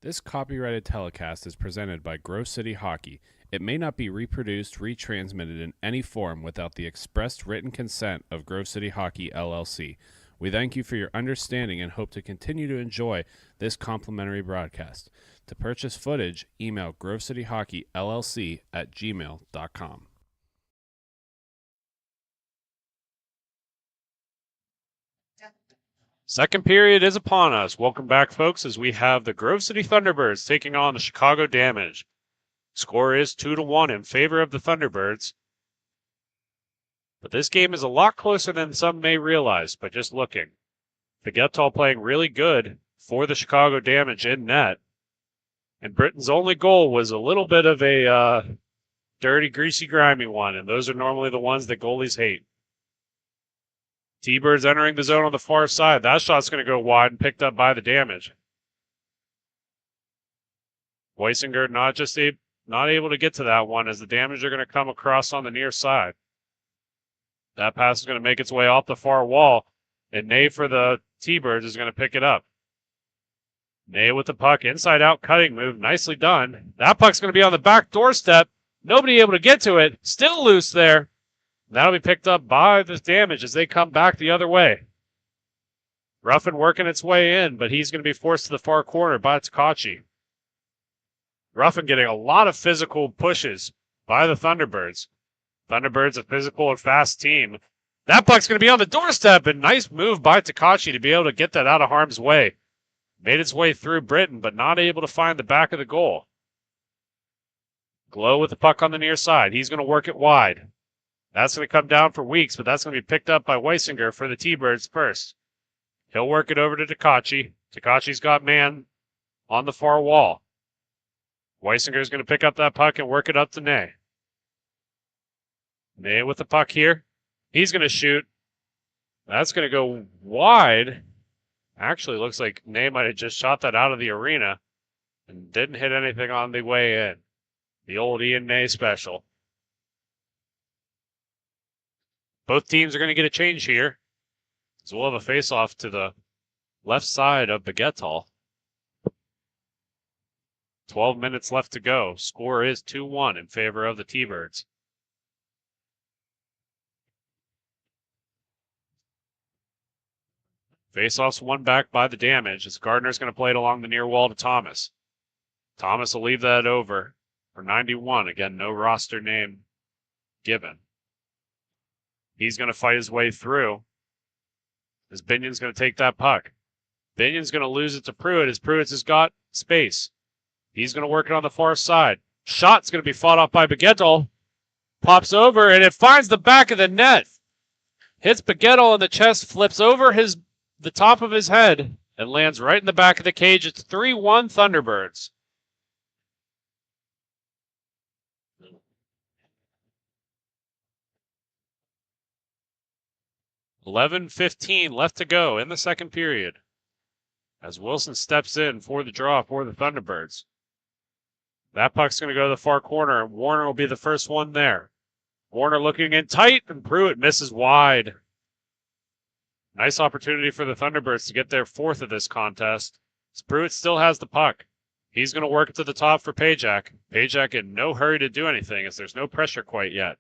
This copyrighted telecast is presented by Grove City Hockey. It may not be reproduced, retransmitted in any form without the expressed written consent of Grove City Hockey, LLC. We thank you for your understanding and hope to continue to enjoy this complimentary broadcast. To purchase footage, email grovecityhockeyllc@gmail.com. Second period is upon us. Welcome back, folks, as we have the Grove City Thunderbirds taking on the Chicago Damage. Score is 2-1 in favor of the Thunderbirds. But this game is a lot closer than some may realize by just looking. Begettal playing really good for the Chicago Damage in net. And Britain's only goal was a little bit of a dirty, greasy, grimy one, and those are normally the ones that goalies hate. T-Birds entering the zone on the far side. That shot's going to go wide and picked up by the Damage. Weisinger not able to get to that one as the Damage are going to come across on the near side. That pass is going to make its way off the far wall, and Ney for the T-Birds is going to pick it up. Ney with the puck, inside-out cutting move, nicely done. That puck's going to be on the back doorstep. Nobody able to get to it. Still loose there. That'll be picked up by the Damage as they come back the other way. Ruffin working its way in, but he's going to be forced to the far corner by Takachi. Ruffin getting a lot of physical pushes by the Thunderbirds. Thunderbirds, a physical and fast team. That puck's going to be on the doorstep, and nice move by Takachi to be able to get that out of harm's way. Made its way through Britain, but not able to find the back of the goal. Glow with the puck on the near side. He's going to work it wide. That's going to come down for Weeks, but that's going to be picked up by Weisinger for the T-Birds first. He'll work it over to Takachi. Takachi's got man on the far wall. Weisinger's going to pick up that puck and work it up to Ney. Ney with the puck here. He's going to shoot. That's going to go wide. Actually, looks like Ney might have just shot that out of the arena and didn't hit anything on the way in. The old Ian Ney special. Both teams are going to get a change here. So we'll have a face-off to the left side of Begettal. 12 minutes left to go. Score is 2-1 in favor of the T-Birds. Face-off's won back by the Damage as Gardner's going to play it along the near wall to Thomas. Thomas will leave that over for 91. Again, no roster name given. He's going to fight his way through as Binion's going to take that puck. Binion's going to lose it to Pruitt as Pruitt has got space. He's going to work it on the far side. Shot's going to be fought off by Begettal. Pops over, and it finds the back of the net. Hits Begettal in the chest, flips over the top of his head, and lands right in the back of the cage. It's 3-1 Thunderbirds. $11:15 left to go in the second period as Wilson steps in for the draw for the Thunderbirds. That puck's going to go to the far corner, and Warner will be the first one there. Warner looking in tight, and Pruitt misses wide. Nice opportunity for the Thunderbirds to get their fourth of this contest. Pruitt still has the puck. He's going to work it to the top for Pajak. Pajak in no hurry to do anything as there's no pressure quite yet.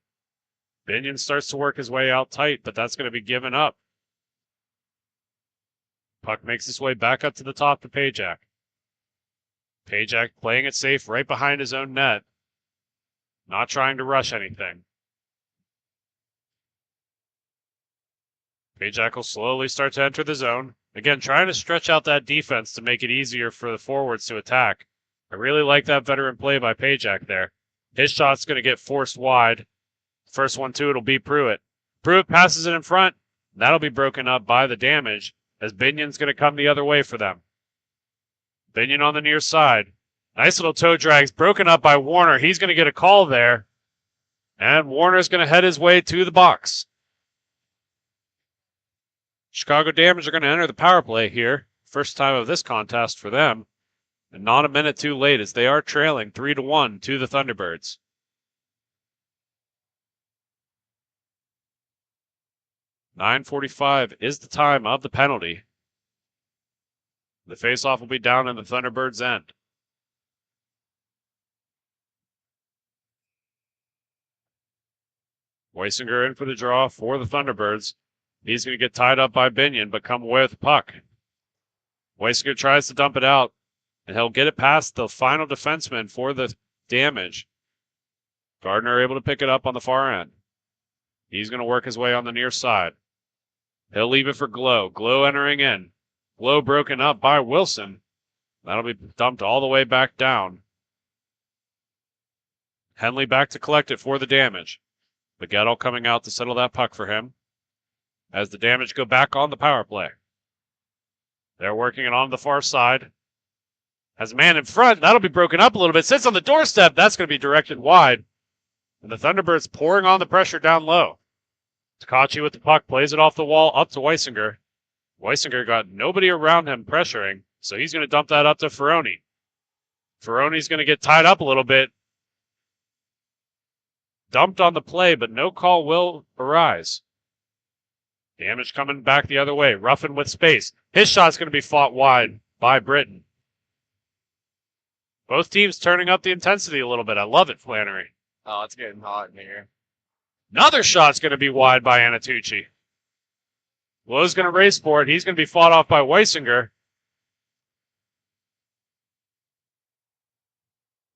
Binion starts to work his way out tight, but that's going to be given up. Puck makes its way back up to the top to Pajak. Pajak playing it safe right behind his own net. Not trying to rush anything. Pajak will slowly start to enter the zone. Again, trying to stretch out that defense to make it easier for the forwards to attack. I really like that veteran play by Pajak there. His shot's going to get forced wide. First one to it'll be Pruitt. Pruitt passes it in front. That'll be broken up by the Damage as Binion's going to come the other way for them. Binion on the near side. Nice little toe drags broken up by Warner. He's going to get a call there. And Warner's going to head his way to the box. Chicago Damage are going to enter the power play here. First time of this contest for them. And not a minute too late as they are trailing 3-1 to the Thunderbirds. .9:45 is the time of the penalty. The faceoff will be down in the Thunderbirds' end. Weisinger in for the draw for the Thunderbirds. He's going to get tied up by Binion, but come away with the puck. Weisinger tries to dump it out, and he'll get it past the final defenseman for the damage. Gardner able to pick it up on the far end. He's going to work his way on the near side. He'll leave it for Glow. Glow entering in. Glow broken up by Wilson. That'll be dumped all the way back down. Henley back to collect it for the damage. Baguetto coming out to settle that puck for him. As the damage go back on the power play. They're working it on the far side. Has a man in front. That'll be broken up a little bit. Sits on the doorstep. That's going to be directed wide. And the Thunderbirds pouring on the pressure down low. Takachi with the puck. Plays it off the wall up to Weisinger. Weisinger got nobody around him pressuring. So he's going to dump that up to Ferroni. Ferroni's going to get tied up a little bit. Dumped on the play, but no call will arise. Damage coming back the other way. Ruffin with space. His shot's going to be fought wide by Britton. Both teams turning up the intensity a little bit. I love it, Flannery. Oh, it's getting hot in here. Another shot's going to be wide by Anatucci. Glow's going to race for it. He's going to be fought off by Weisinger.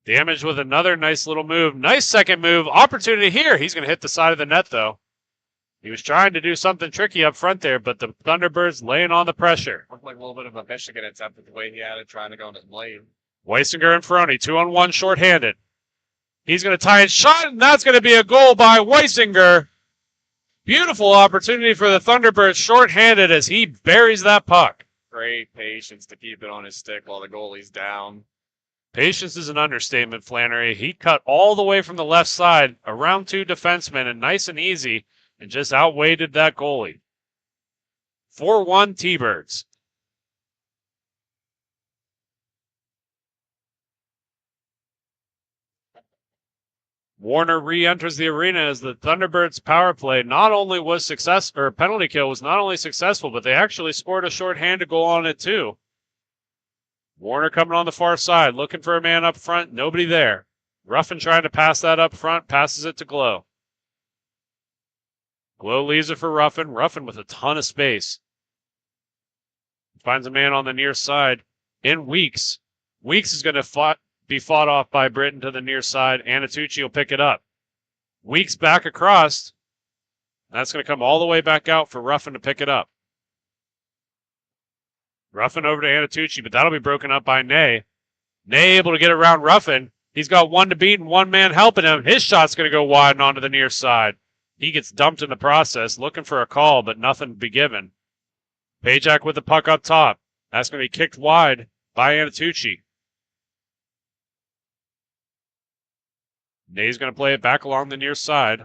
Damage with another nice little move. Nice second move. Opportunity here. He's going to hit the side of the net, though. He was trying to do something tricky up front there, but the Thunderbirds laying on the pressure. Looked like a little bit of a Michigan attempt with the way he had it, trying to go on his blade. Weisinger and Ferroni, 2-on-1 shorthanded. He's going to tie his shot, and that's going to be a goal by Weisinger. Beautiful opportunity for the Thunderbirds shorthanded as he buries that puck. Great patience to keep it on his stick while the goalie's down. Patience is an understatement, Flannery. He cut all the way from the left side, around two defensemen, and nice and easy, and just outweighted that goalie. 4-1 T-Birds. Warner re-enters the arena as the Thunderbirds power play not only was penalty kill was not only successful, but they actually scored a shorthanded goal on it too. Warner coming on the far side, looking for a man up front, nobody there. Ruffin trying to pass that up front, passes it to Glow. Glow leaves it for Ruffin. Ruffin with a ton of space. Finds a man on the near side in Weeks. Weeks is going to be fought off by Britton to the near side. Anatucci will pick it up. Weeks back across. That's going to come all the way back out for Ruffin to pick it up. Ruffin over to Anatucci, but that'll be broken up by Ney. Ney able to get around Ruffin. He's got one to beat and one man helping him. His shot's going to go wide and onto the near side. He gets dumped in the process, looking for a call, but nothing to be given. Pajak with the puck up top. That's going to be kicked wide by Anatucci. Ney's going to play it back along the near side.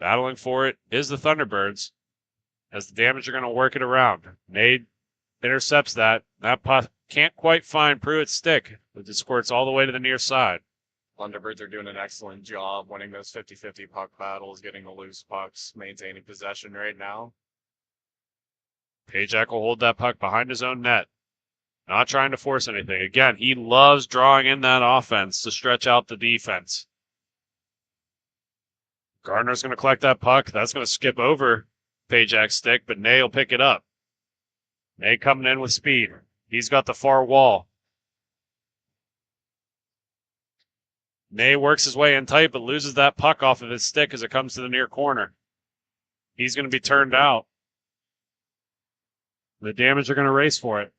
Battling for it is the Thunderbirds. As the damage are going to work it around. Ney intercepts that. That puck can't quite find Pruitt's stick, but it squirts all the way to the near side. Thunderbirds are doing an excellent job winning those 50-50 puck battles, getting the loose pucks, maintaining possession right now. Pajak will hold that puck behind his own net. Not trying to force anything. Again, he loves drawing in that offense to stretch out the defense. Gardner's going to collect that puck. That's going to skip over Pajak's stick, but Ney will pick it up. Ney coming in with speed. He's got the far wall. Ney works his way in tight, but loses that puck off of his stick as it comes to the near corner. He's going to be turned out. The damage are going to race for it.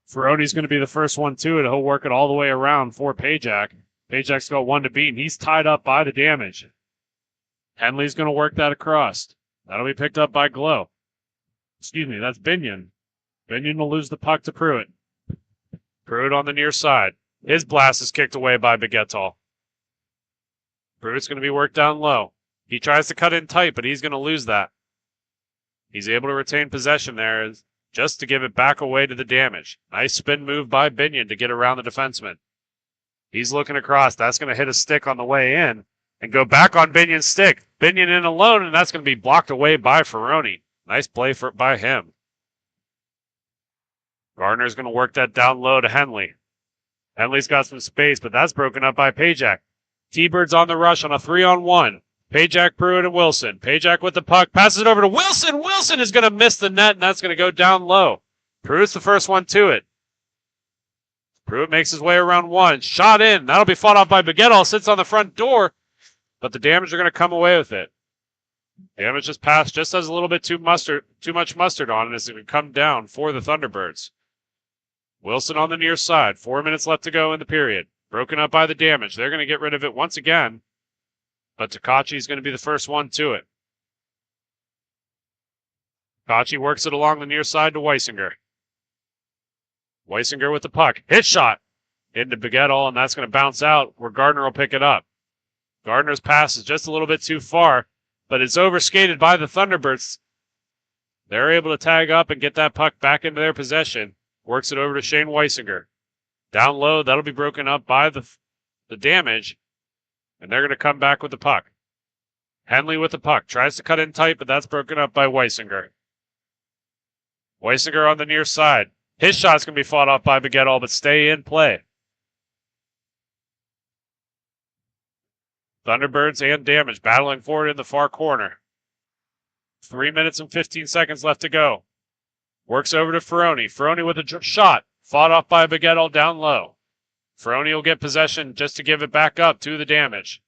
Ferroni's going to be the first one to it. He'll work it all the way around for Pajak. Pajak's got one to beat, and he's tied up by the damage. Henley's going to work that across. That'll be picked up by Glow. Excuse me, that's Binion. Binion will lose the puck to Pruitt. Pruitt on the near side. His blast is kicked away by Baguetto. Pruitt's going to be worked down low. He tries to cut in tight, but he's going to lose that. He's able to retain possession there just to give it back away to the damage. Nice spin move by Binion to get around the defenseman. He's looking across. That's going to hit a stick on the way in and go back on Binion's stick. Binion in alone, and that's going to be blocked away by Ferroni. Nice play by him. Gardner's going to work that down low to Henley. Henley's got some space, but that's broken up by Pajak. T-Birds on the rush on a 3-on-1. Pajak, Pruitt, and Wilson. Pajak with the puck. Passes it over to Wilson. Wilson is going to miss the net, and that's going to go down low. Pruitt's the first one to it. Pruitt makes his way around one. Shot in. That'll be fought off by Baguette. Sits on the front door, but the Damage are going to come away with it. Damage just passed, just has a little bit too much mustard on it as it would come down for the Thunderbirds. Wilson on the near side. 4 minutes left to go in the period. Broken up by the Damage. They're going to get rid of it once again, but Takachi is going to be the first one to it. Takachi works it along the near side to Weisinger. Weisinger with the puck. Hit shot into Baguette, and that's going to bounce out where Gardner will pick it up. Gardner's pass is just a little bit too far, but it's overskated by the Thunderbirds. They're able to tag up and get that puck back into their possession. Works it over to Shane Weisinger. Down low, that'll be broken up by the Damage, and they're going to come back with the puck. Henley with the puck. Tries to cut in tight, but that's broken up by Weisinger. Weisinger on the near side. His shot's going to be fought off by Baguette, but stay in play. Thunderbirds and Damage battling forward in the far corner. 3 minutes and 15 seconds left to go. Works over to Ferroni. Ferroni with a shot. Fought off by Baguette down low. Ferroni will get possession just to give it back up to the Damage.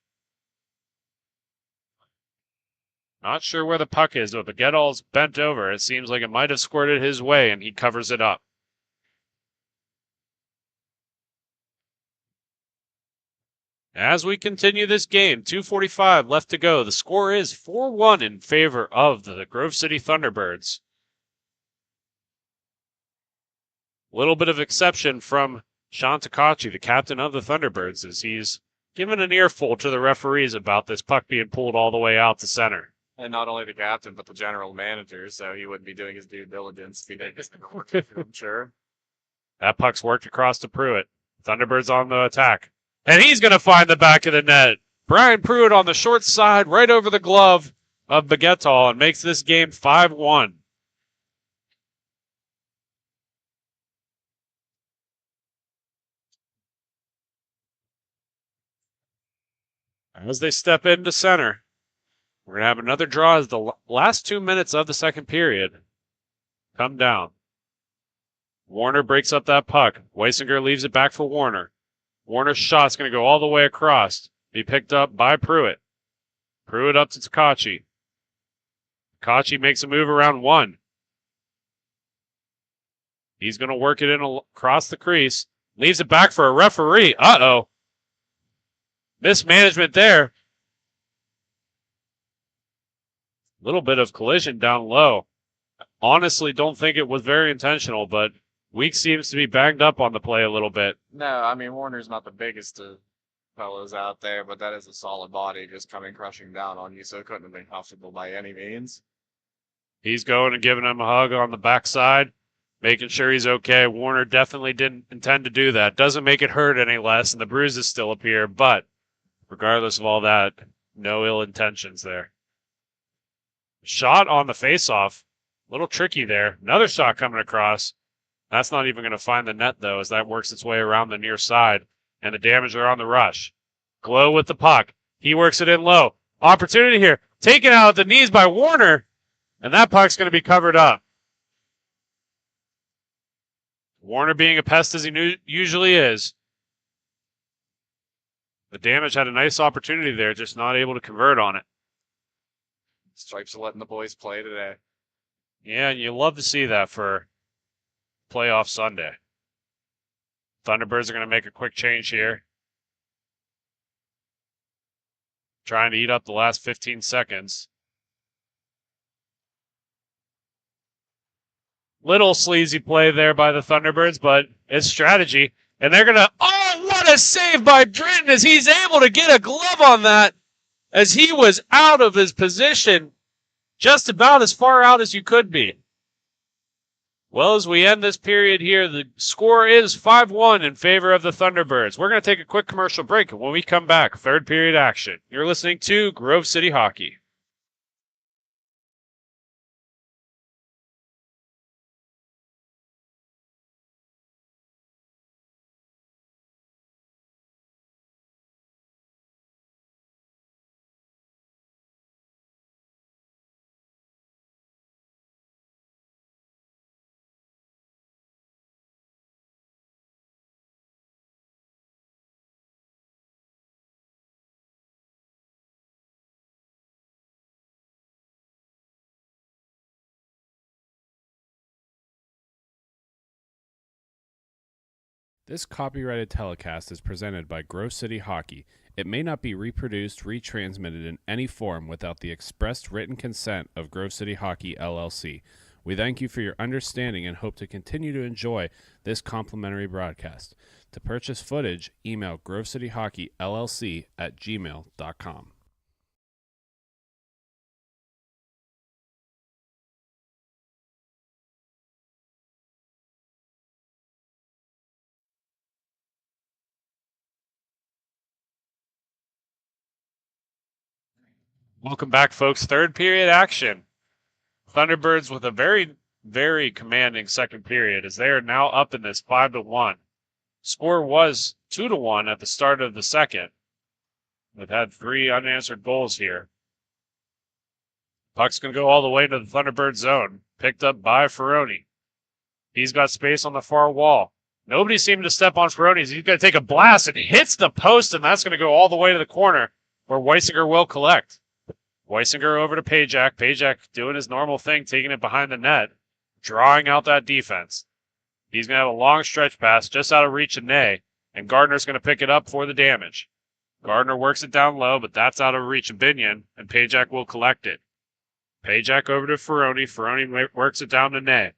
Not sure where the puck is, but Baguette's bent over. It seems like it might have squirted his way, and he covers it up. As we continue this game, 2:45 left to go. The score is 4-1 in favor of the Grove City Thunderbirds. Little bit of exception from Sean Takachi, the captain of the Thunderbirds, as he's given an earful to the referees about this puck being pulled all the way out to center. And not only the captain, but the general manager, so he wouldn't be doing his due diligence if he did. I'm sure. That puck's worked across to Pruitt. Thunderbirds on the attack. And he's going to find the back of the net. Brian Pruitt on the short side, right over the glove of Baguette, and makes this game 5-1. As they step into center, we're going to have another draw as the last 2 minutes of the second period come down. Warner breaks up that puck. Weisinger leaves it back for Warner. Warner's shot's going to go all the way across. Be picked up by Pruitt. Pruitt up to Takachi. Takachi makes a move around one. He's going to work it in across the crease. Leaves it back for a referee. Uh-oh. Mismanagement there. Little bit of collision down low. Honestly, don't think it was very intentional, but Weeks seems to be banged up on the play a little bit. No, I mean, Warner's not the biggest of fellows out there, but that is a solid body just coming crushing down on you, so it couldn't have been comfortable by any means. He's going and giving him a hug on the backside, making sure he's okay. Warner definitely didn't intend to do that. Doesn't make it hurt any less, and the bruises still appear, but regardless of all that, no ill intentions there. Shot on the faceoff. A little tricky there. Another shot coming across. That's not even going to find the net, though, as that works its way around the near side. And the Damage are on the rush. Glow with the puck. He works it in low. Opportunity here. Taken out at the knees by Warner. And that puck's going to be covered up. Warner being a pest as he usually is. The Damage had a nice opportunity there, just not able to convert on it. Stripes are letting the boys play today. Yeah, you love to see that for playoff Sunday. Thunderbirds are going to make a quick change here. Trying to eat up the last 15 seconds. Little sleazy play there by the Thunderbirds, but it's strategy. And they're going to... Oh, what a save by Britton as he's able to get a glove on that as he was out of his position just about as far out as you could be. Well, as we end this period here, the score is 5-1 in favor of the Thunderbirds. We're going to take a quick commercial break, and when we come back, third period action. You're listening to Grove City Hockey. This copyrighted telecast is presented by Grove City Hockey. It may not be reproduced, retransmitted in any form without the expressed written consent of Grove City Hockey, LLC. We thank you for your understanding and hope to continue to enjoy this complimentary broadcast. To purchase footage, email grovecityhockeyllc@gmail.com. Welcome back, folks. Third period action. Thunderbirds with a very, very commanding second period as they are now up in this 5-1. Score was 2-1 at the start of the second. They've had 3 unanswered goals here. Puck's going to go all the way to the Thunderbird zone. Picked up by Ferroni. He's got space on the far wall. Nobody seemed to step on Ferroni. He's going to take a blast and hits the post, and that's going to go all the way to the corner where Weisinger will collect. Weisinger over to Pajak. Pajak doing his normal thing, taking it behind the net, drawing out that defense. He's going to have a long stretch pass just out of reach of Ney, and Gardner's going to pick it up for the damage. Gardner works it down low, but that's out of reach of Binion, and Pajak will collect it. Pajak over to Ferroni. Ferroni works it down to Ney.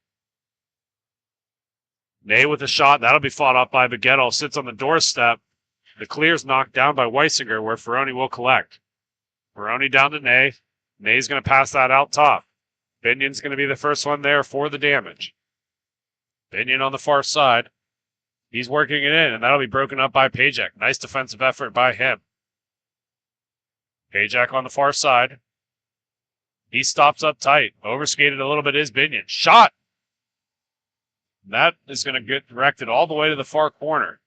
Ney with a shot. That'll be fought off by Baguetto. Sits on the doorstep. The clear's knocked down by Weisinger, where Ferroni will collect. Ferroni down to Ney. Ney's going to pass that out top. Binion's going to be the first one there for the damage. Binion on the far side. He's working it in, and that'll be broken up by Pajak. Nice defensive effort by him. Pajak on the far side. He stops up tight. Overskated a little bit is Binion. Shot! That is going to get directed all the way to the far corner.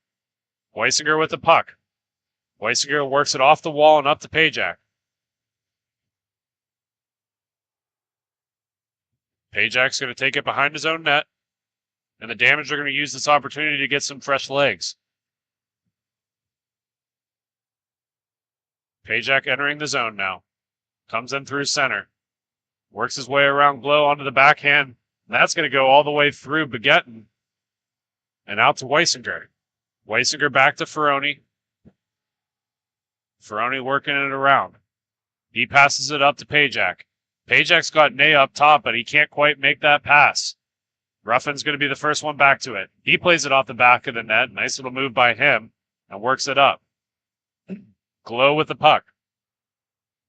Weisinger with the puck. Weisinger works it off the wall and up to Pajak. Pajak's going to take it behind his own net, and the Damage are going to use this opportunity to get some fresh legs. Pajak entering the zone now. Comes in through center. Works his way around Glow onto the backhand. And that's going to go all the way through Baguetton and out to Weisinger. Weisinger back to Ferroni. Ferroni working it around. He passes it up to Pajak. Pajak's got Ney up top, but he can't quite make that pass. Ruffin's going to be the first one back to it. He plays it off the back of the net. Nice little move by him and works it up. Glow with the puck.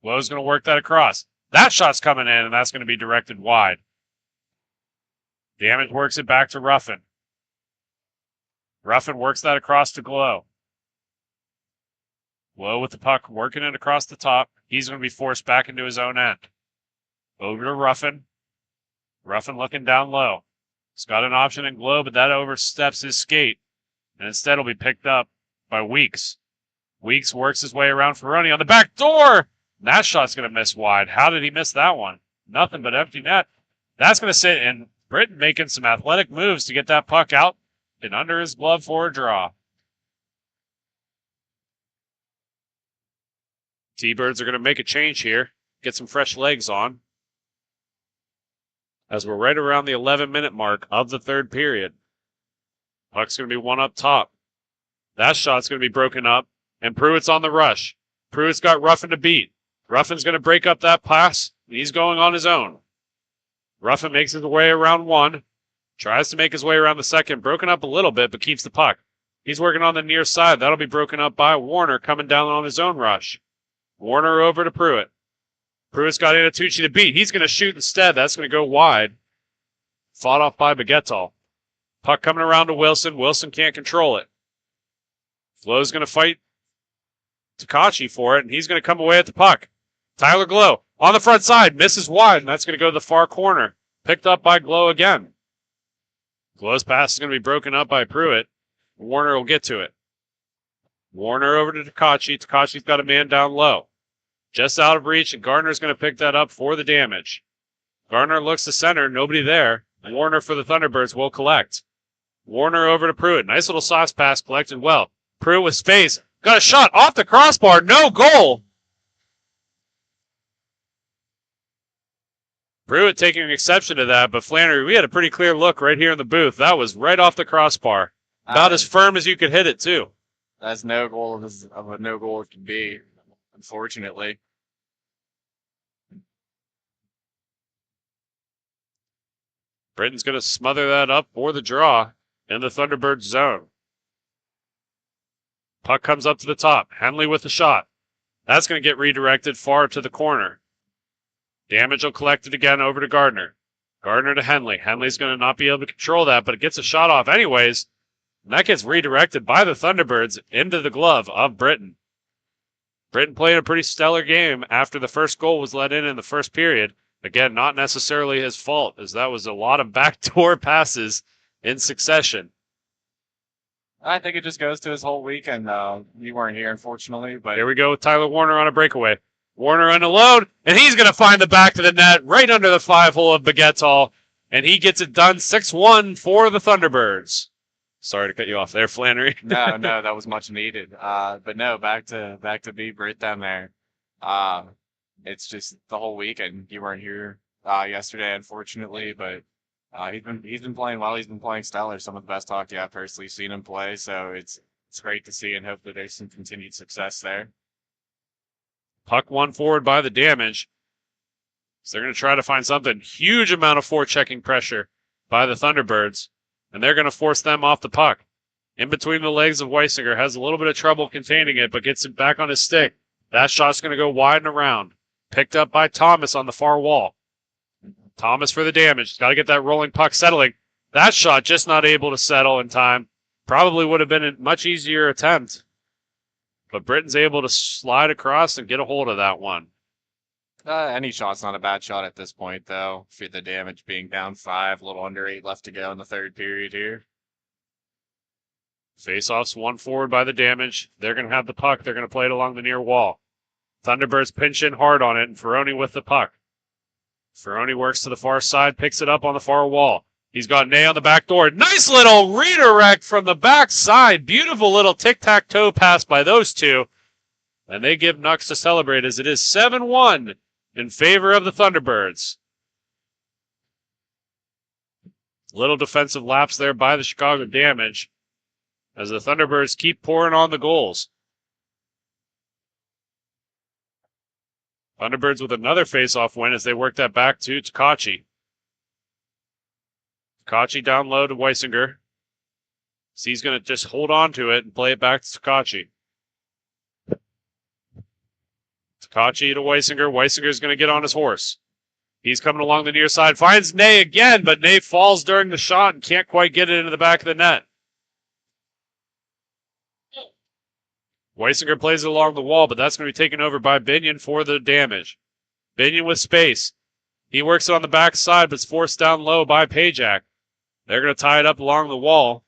Glow's going to work that across. That shot's coming in, and that's going to be directed wide. Damage works it back to Ruffin. Ruffin works that across to Glow. Glow with the puck, working it across the top. He's going to be forced back into his own end. Over to Ruffin. Ruffin looking down low. He's got an option in Glow, but that oversteps his skate. And instead will be picked up by Weeks. Weeks works his way around Ferroni on the back door. And that shot's going to miss wide. How did he miss that one? Nothing but empty net. That's going to sit in. Britton making some athletic moves to get that puck out and under his glove for a draw. T-Birds are going to make a change here. Get some fresh legs on. As we're right around the 11-minute mark of the third period. Puck's going to be one up top. That shot's going to be broken up, and Pruitt's on the rush. Pruitt's got Ruffin to beat. Ruffin's going to break up that pass, and he's going on his own. Ruffin makes his way around one. Tries to make his way around the second. Broken up a little bit, but keeps the puck. He's working on the near side. That'll be broken up by Warner coming down on his own rush. Warner over to Pruitt. Pruitt's got Anatucci to beat. He's going to shoot instead. That's going to go wide. Fought off by Baguetto. Puck coming around to Wilson. Wilson can't control it. Glow's going to fight Takachi for it, and he's going to come away at the puck. Tyler Glow on the front side. Misses wide, and that's going to go to the far corner. Picked up by Glow again. Glow's pass is going to be broken up by Pruitt. Warner will get to it. Warner over to Takachi. Takachi's got a man down low. Just out of reach, and Gardner's going to pick that up for the damage. Gardner looks to center. Nobody there. Warner for the Thunderbirds will collect. Warner over to Pruitt. Nice little sauce pass collected well. Pruitt with space. Got a shot off the crossbar. No goal. Pruitt taking exception to that, but Flannery, we had a pretty clear look right here in the booth. That was right off the crossbar. About as firm as you could hit it, too. That's no goal of a no goal it can be, unfortunately. Britain's going to smother that up for the draw in the Thunderbirds zone. Puck comes up to the top. Henley with the shot. That's going to get redirected far to the corner. Damage will collect it again over to Gardner. Gardner to Henley. Henley's going to not be able to control that, but it gets a shot off anyways. And that gets redirected by the Thunderbirds into the glove of Britain. Britain played a pretty stellar game after the first goal was let in the first period. Again, not necessarily his fault, as that was a lot of backdoor passes in succession. I think it just goes to his whole weekend. You weren't here, unfortunately, but Here we go with Tyler Warner on a breakaway. Warner on alone, and he's going to find the back of the net right under the 5-hole of Baguettal, and he gets it done 6-1 for the Thunderbirds. Sorry to cut you off there, Flannery. no, that was much needed. But no, back to B Brit down there. It's just the whole weekend. You weren't here yesterday, unfortunately, but he's been playing well. He's been playing stellar. Some of the best hockey I've personally seen him play. So it's great to see, and hopefully there's some continued success there. Puck won forward by the Damage. So they're going to try to find something. Huge amount of forechecking pressure by the Thunderbirds, and they're going to force them off the puck. In between the legs of Weisinger, has a little bit of trouble containing it, but gets it back on his stick. That shot's going to go wide and around. Picked up by Thomas on the far wall. Thomas for the Damage. Got to get that rolling puck settling. That shot just not able to settle in time. Probably would have been a much easier attempt. But Britain's able to slide across and get a hold of that one. Any shot's not a bad shot at this point, though. For the Damage being down 5, a little under 8 left to go in the third period here. Face-offs won forward by the Damage. They're going to have the puck. They're going to play it along the near wall. Thunderbirds pinch in hard on it, and Ferroni with the puck. Ferroni works to the far side, picks it up on the far wall. He's got Ney on the back door. Nice little redirect from the back side. Beautiful little tic-tac-toe pass by those two. And they give Nux to celebrate as it is 7-1 in favor of the Thunderbirds. Little defensive lapse there by the Chicago Damage as the Thunderbirds keep pouring on the goals. Thunderbirds with another face-off win as they work that back to Takachi. Takachi down low to Weisinger. So he's going to just hold on to it and play it back to Takachi. Takachi to Weisinger. Weisinger's going to get on his horse. He's coming along the near side. Finds Ney again, but Ney falls during the shot and can't quite get it into the back of the net. Weisinger plays it along the wall, but that's going to be taken over by Binion for the Damage. Binion with space. He works it on the back side, but it's forced down low by Pajak. They're going to tie it up along the wall.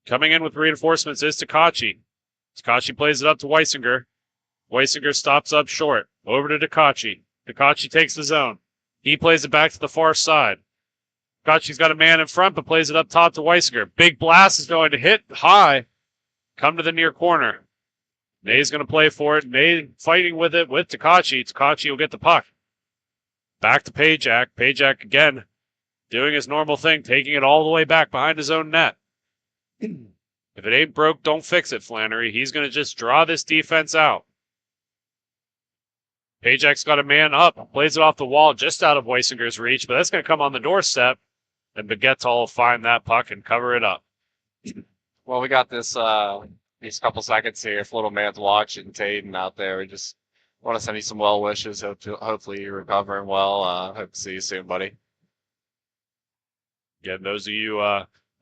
Coming in with reinforcements is Takachi. Takachi plays it up to Weisinger. Weisinger stops up short. Over to Takachi. Takachi takes the zone. He plays it back to the far side. Takachi's got a man in front, but plays it up top to Weisinger. Big blast is going to hit high. Come to the near corner. Ney's going to play for it. Ney fighting with it with Takachi. Takachi will get the puck. Back to Pajak. Pajak again doing his normal thing, taking it all the way back behind his own net. If it ain't broke, don't fix it, Flannery. He's going to just draw this defense out. Pajak's got a man up. Plays it off the wall just out of Weisinger's reach, but that's going to come on the doorstep. And Baguettal will find that puck and cover it up. Well, we got this these couple seconds here. If little man's watching Taden out there, we just want to send you some well wishes. Hopefully you're recovering well. Hope to see you soon, buddy. Again, those of you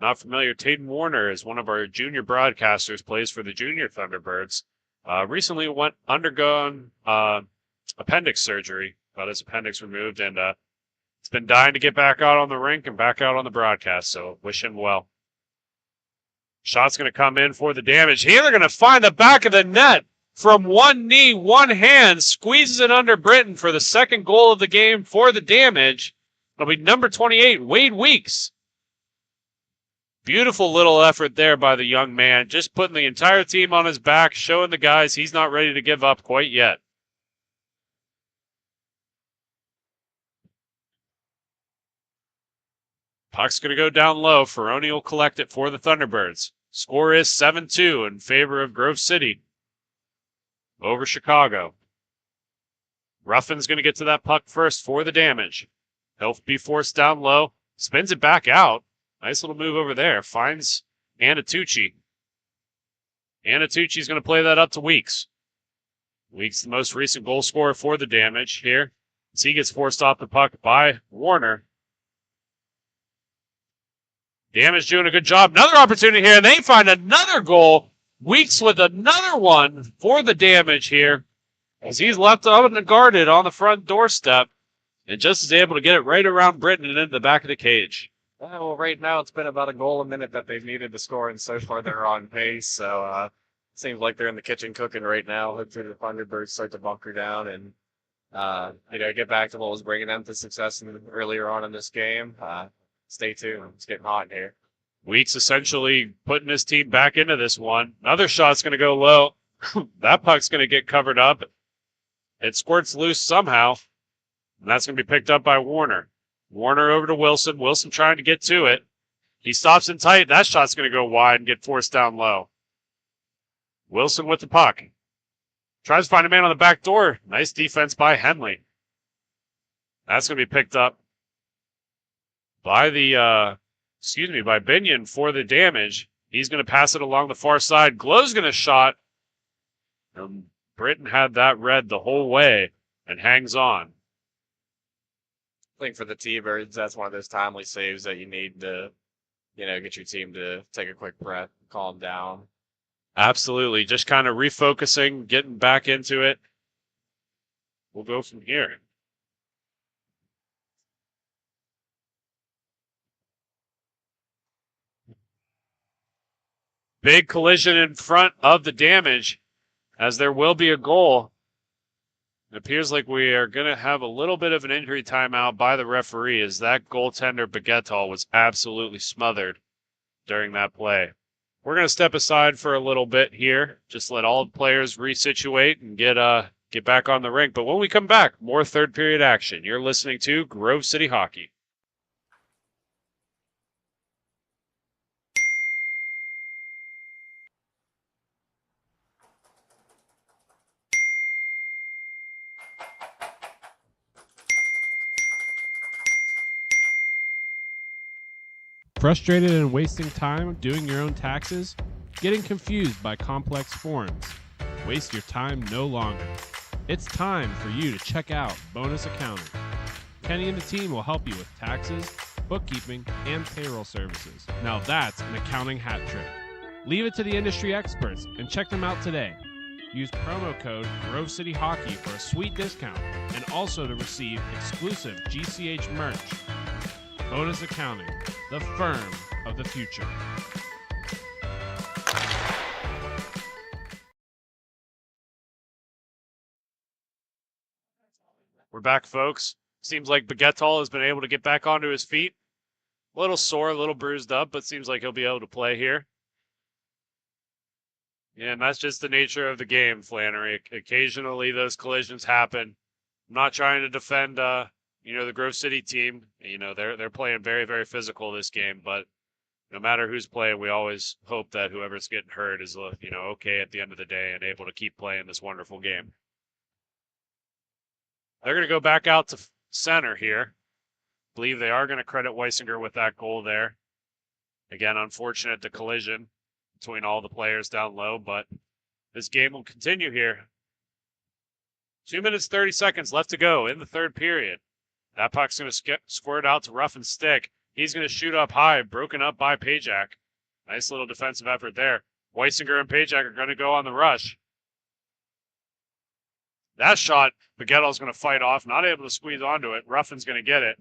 not familiar, Taden Warner is one of our junior broadcasters, plays for the junior Thunderbirds. Recently undergone appendix surgery, got his appendix removed, and it's been dying to get back out on the rink and back out on the broadcast, so wish him well. Shot's going to come in for the Damage. Here they're going to find the back of the net from one knee, one hand, squeezes it under Britain for the second goal of the game for the Damage. It'll be number 28, Wade Weeks. Beautiful little effort there by the young man, just putting the entire team on his back, showing the guys he's not ready to give up quite yet. Puck's going to go down low. Ferroni will collect it for the Thunderbirds. Score is 7-2 in favor of Grove City over Chicago. Ruffin's going to get to that puck first for the Damage. He'll be forced down low. Spins it back out. Nice little move over there. Finds Anatucci. Anatucci's going to play that up to Weeks. Weeks, the most recent goal scorer for the Damage here. As he gets forced off the puck by Warner. Damage doing a good job. Another opportunity here, and they find another goal. Weeks with another one for the Damage here, as he's left unguarded on the front doorstep, and just is able to get it right around Britton and into the back of the cage. Well, right now it's been about a goal a minute that they've needed to score, and so far they're on pace. So seems like they're in the kitchen cooking right now. Hopefully the Thunderbirds start to bunker down and get back to what was bringing them to success earlier on in this game. Stay tuned. It's getting hot in here. Weeks essentially putting his team back into this one. Another shot's going to go low. That puck's going to get covered up. It squirts loose somehow, and that's going to be picked up by Warner. Warner over to Wilson. Wilson trying to get to it. He stops in tight. That shot's going to go wide and get forced down low. Wilson with the puck. Tries to find a man on the back door. Nice defense by Henley. That's going to be picked up by by Binion for the Damage. He's going to pass it along the far side. Glow's going to shot. Britton had that read the whole way and hangs on. I think for the T-Birds, that's one of those timely saves that you need to, get your team to take a quick breath, calm down. Absolutely. Just kind of refocusing, getting back into it. We'll go from here. Big collision in front of the Damage, as there will be a goal. It appears like we are going to have a little bit of an injury timeout by the referee, as that goaltender Baguettal was absolutely smothered during that play. We're going to step aside for a little bit here, just let all the players resituate and get back on the rink. But when we come back, more third period action. You're listening to Grove City Hockey. Frustrated and wasting time doing your own taxes? Getting confused by complex forms? Waste your time no longer. It's time for you to check out Bonus Accounting. Kenny and the team will help you with taxes, bookkeeping, and payroll services. Now that's an accounting hat trick. Leave it to the industry experts and check them out today. Use promo code Grove City Hockey for a sweet discount and also to receive exclusive GCH merch. Bonus Accounting, the firm of the future. We're back, folks. Seems like Baguettal has been able to get back onto his feet. A little sore, a little bruised up, but seems like he'll be able to play here. Yeah, and that's just the nature of the game, Flannery. Occasionally those collisions happen. I'm not trying to defend the Grove City team. They're playing very, very physical this game, but no matter who's playing, we always hope that whoever's getting hurt is okay at the end of the day and able to keep playing this wonderful game. They're going to go back out to center here. I believe they are going to credit Weisinger with that goal there. Again, unfortunate the collision between all the players down low, but this game will continue here. 2 minutes, 30 seconds left to go in the third period. That puck's going to squirt out to Ruff and Stick. He's going to shoot up high, broken up by Pajak. Nice little defensive effort there. Weisinger and Pajak are going to go on the rush. That shot, Baguettal's going to fight off, not able to squeeze onto it. Ruffin's going to get it.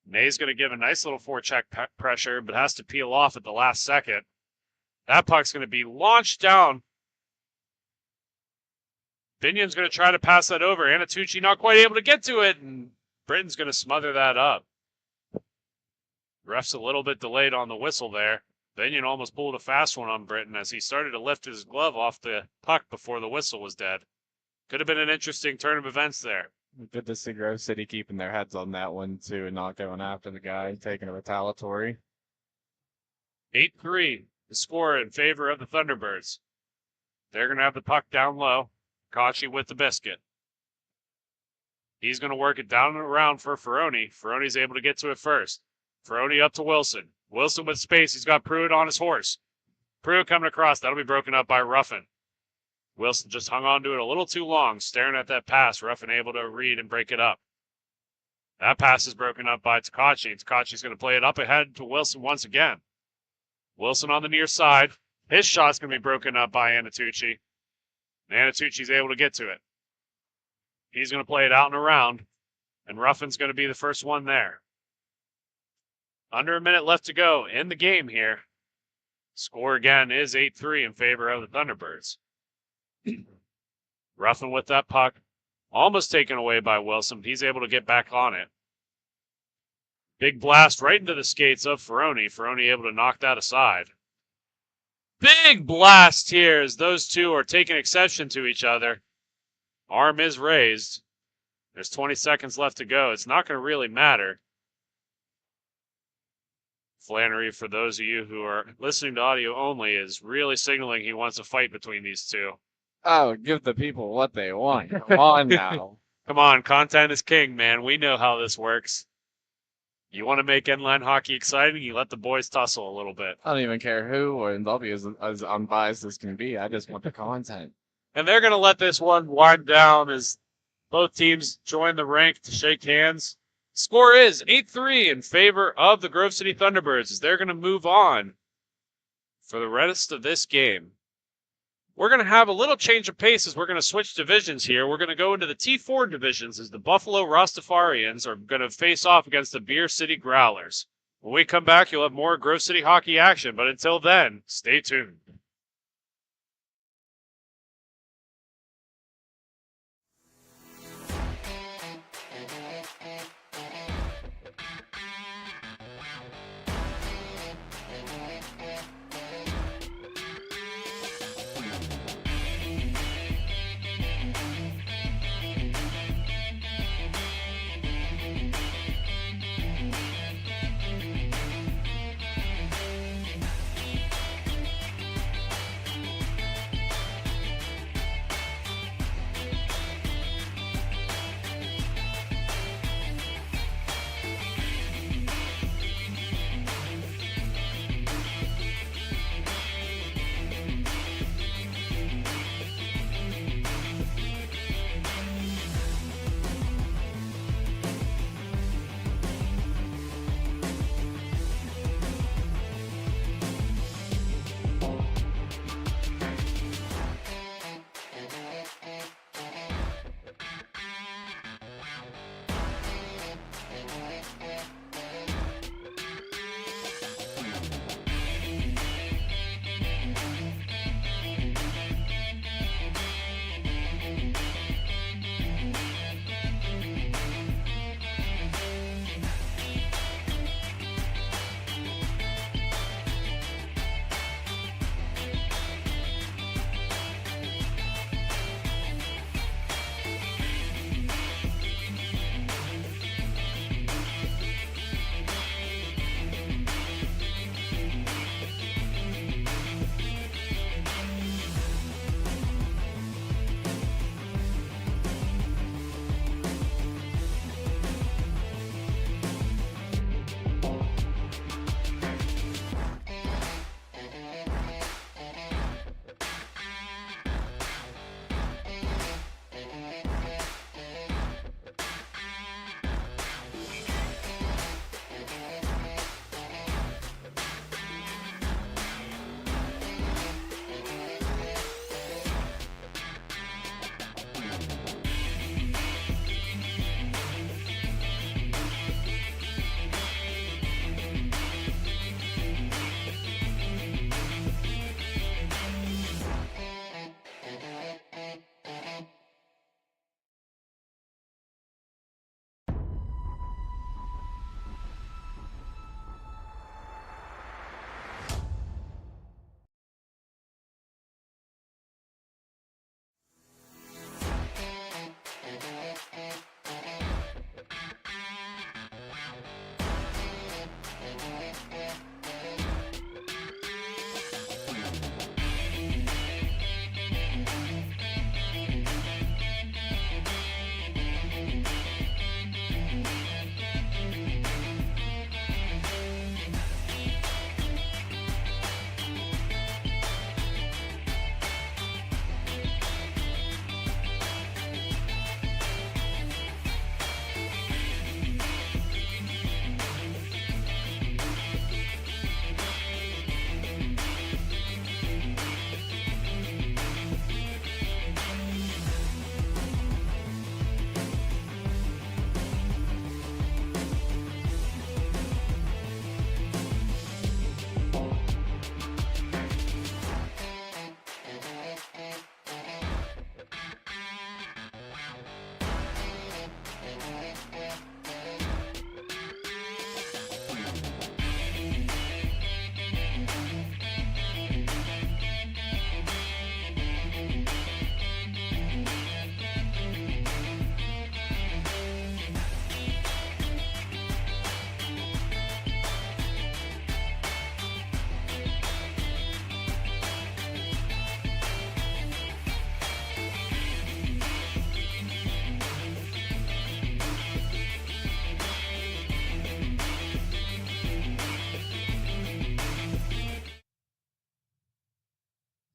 Nay's going to give a nice little forecheck pressure, but has to peel off at the last second. That puck's going to be launched down. Binion's going to try to pass that over. Anatucci not quite able to get to it, and Britton's going to smother that up. Ref's a little bit delayed on the whistle there. Binion almost pulled a fast one on Britton as he started to lift his glove off the puck before the whistle was dead. Could have been an interesting turn of events there. Good to see Grove City keeping their heads on that one too, and not going after the guy and taking a retaliatory. 8-3, the score in favor of the Thunderbirds. They're going to have the puck down low. Kachi with the biscuit. He's going to work it down and around for Ferroni. Ferroni's able to get to it first. Ferroni up to Wilson. Wilson with space. He's got Pruitt on his horse. Pruitt coming across. That'll be broken up by Ruffin. Wilson just hung on to it a little too long, staring at that pass. Ruffin able to read and break it up. That pass is broken up by Takachi. Takachi's going to play it up ahead to Wilson once again. Wilson on the near side. His shot's going to be broken up by Anatucci. Anatucci's able to get to it. He's going to play it out and around, and Ruffin's going to be the first one there. Under a minute left to go in the game here. Score again is 8-3 in favor of the Thunderbirds. Ruffin with that puck. Almost taken away by Wilson. He's able to get back on it. Big blast right into the skates of Ferroni. Ferroni able to knock that aside. Big blast here as those two are taking exception to each other. Arm is raised. There's 20 seconds left to go. It's not going to really matter. Flannery, for those of you who are listening to audio only, is really signaling he wants a fight between these two. Oh, give the people what they want. Come on now. Come on, content is king, man. We know how this works. You want to make inline hockey exciting, you let the boys tussle a little bit. I don't even care who, and I'll be as unbiased as can be. I just want the content. And they're going to let this one wind down as both teams join the rink to shake hands. Score is 8-3 in favor of the Grove City Thunderbirds as they're going to move on for the rest of this game. We're going to have a little change of pace as we're going to switch divisions here. We're going to go into the T4 divisions as the Buffalo Rastafarians are going to face off against the Beer City Growlers. When we come back, you'll have more Grove City hockey action, but until then, stay tuned.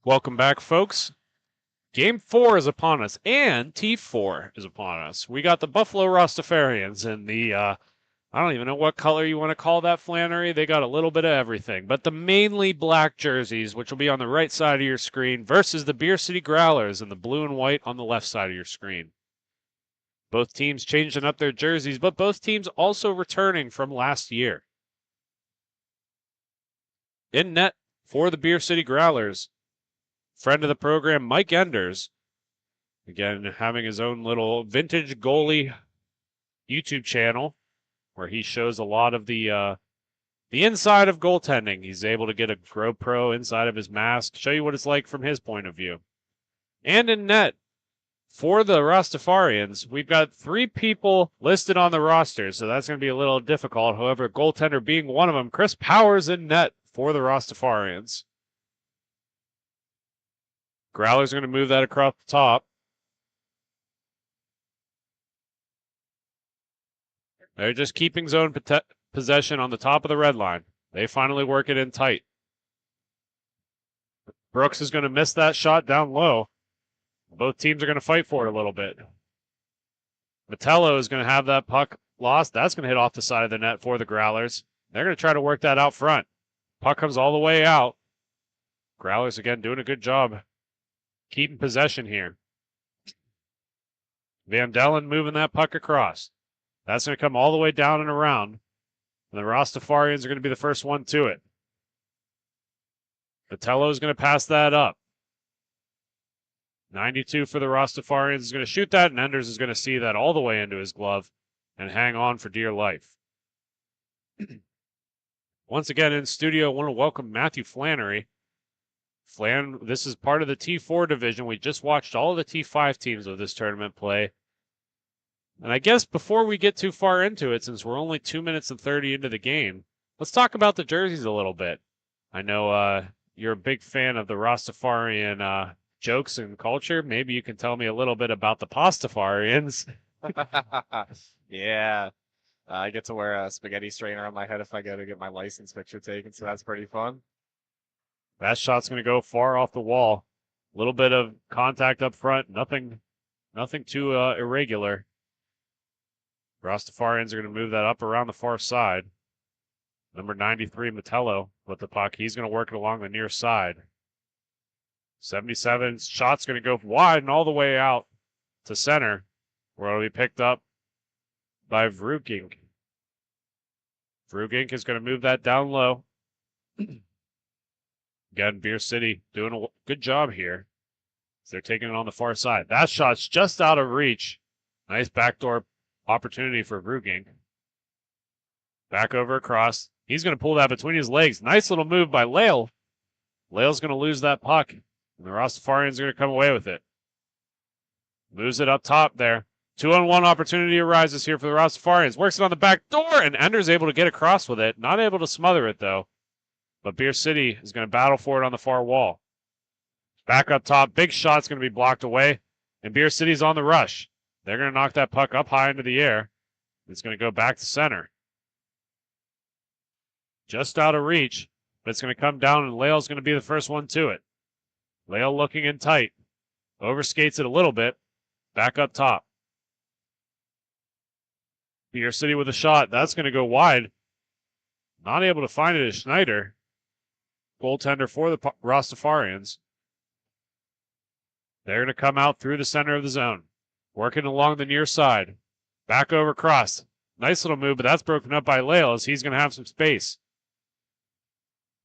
Welcome back, folks. Game 4 is upon us, and T4 is upon us. We got the Buffalo Rastafarians in the, I don't even know what color you want to call that flannery. They got a little bit of everything, but the mainly black jerseys, which will be on the right side of your screen, versus the Beer City Growlers in the blue and white on the left side of your screen. Both teams changing up their jerseys, but both teams also returning from last year. In net for the Beer City Growlers, friend of the program, Mike Enders, again, having his own little vintage goalie YouTube channel where he shows a lot of the inside of goaltending. He's able to get a GoPro inside of his mask, show you what it's like from his point of view. And in net, for the Rastafarians, we've got 3 people listed on the roster, so that's going to be a little difficult. However, goaltender being one of them, Chris Powers in net for the Rastafarians. Growlers are going to move that across the top. They're just keeping zone possession on the top of the red line. They finally work it in tight. Brooks is going to miss that shot down low. Both teams are going to fight for it a little bit. Metello is going to have that puck lost. That's going to hit off the side of the net for the Growlers. They're going to try to work that out front. Puck comes all the way out. Growlers, again, doing a good job keeping possession here. Van Dellen moving that puck across. That's going to come all the way down and around. And the Rastafarians are going to be the first one to it. Metello is going to pass that up. 92 for the Rastafarians is going to shoot that, and Enders is going to see that all the way into his glove and hang on for dear life. Once again in studio, I want to welcome Matthew Flannery. This is part of the T4 division. We just watched all of the T5 teams of this tournament play. And I guess before we get too far into it, since we're only 2 minutes and 30 into the game, let's talk about the jerseys a little bit. I know you're a big fan of the Rastafarian jokes and culture. Maybe you can tell me a little bit about the Pastafarians. Yeah. I get to wear a spaghetti strainer on my head if I go to get my license picture taken, so that's pretty fun. That shot's going to go far off the wall. A little bit of contact up front. Nothing too irregular. Rastafarians are going to move that up around the far side. Number 93, Metello, with the puck. He's going to work it along the near side. 77's shot's going to go wide and all the way out to center, where it'll be picked up by Vrugink. Vrugink is going to move that down low. Again, Beer City doing a good job here. They're taking it on the far side. That shot's just out of reach. Nice backdoor opportunity for Vrugink. Back over across. He's going to pull that between his legs. Nice little move by Lale. Lale's going to lose that puck, and the Rastafarians are going to come away with it. Moves it up top there. 2-on-1 opportunity arises here for the Rastafarians. Works it on the back door, and Ender's able to get across with it. Not able to smother it, though. But Beer City is going to battle for it on the far wall. Back up top. Big shot's going to be blocked away, and Beer City's on the rush. They're going to knock that puck up high into the air. It's going to go back to center. Just out of reach, but it's going to come down, and Lale's going to be the first one to it. Lale looking in tight. Overskates it a little bit. Back up top. Beer City with a shot. That's going to go wide. Not able to find it is Schneider. Goaltender for the Rastafarians. They're going to come out through the center of the zone. Working along the near side. Back over cross. Nice little move, but that's broken up by Lale as he's going to have some space.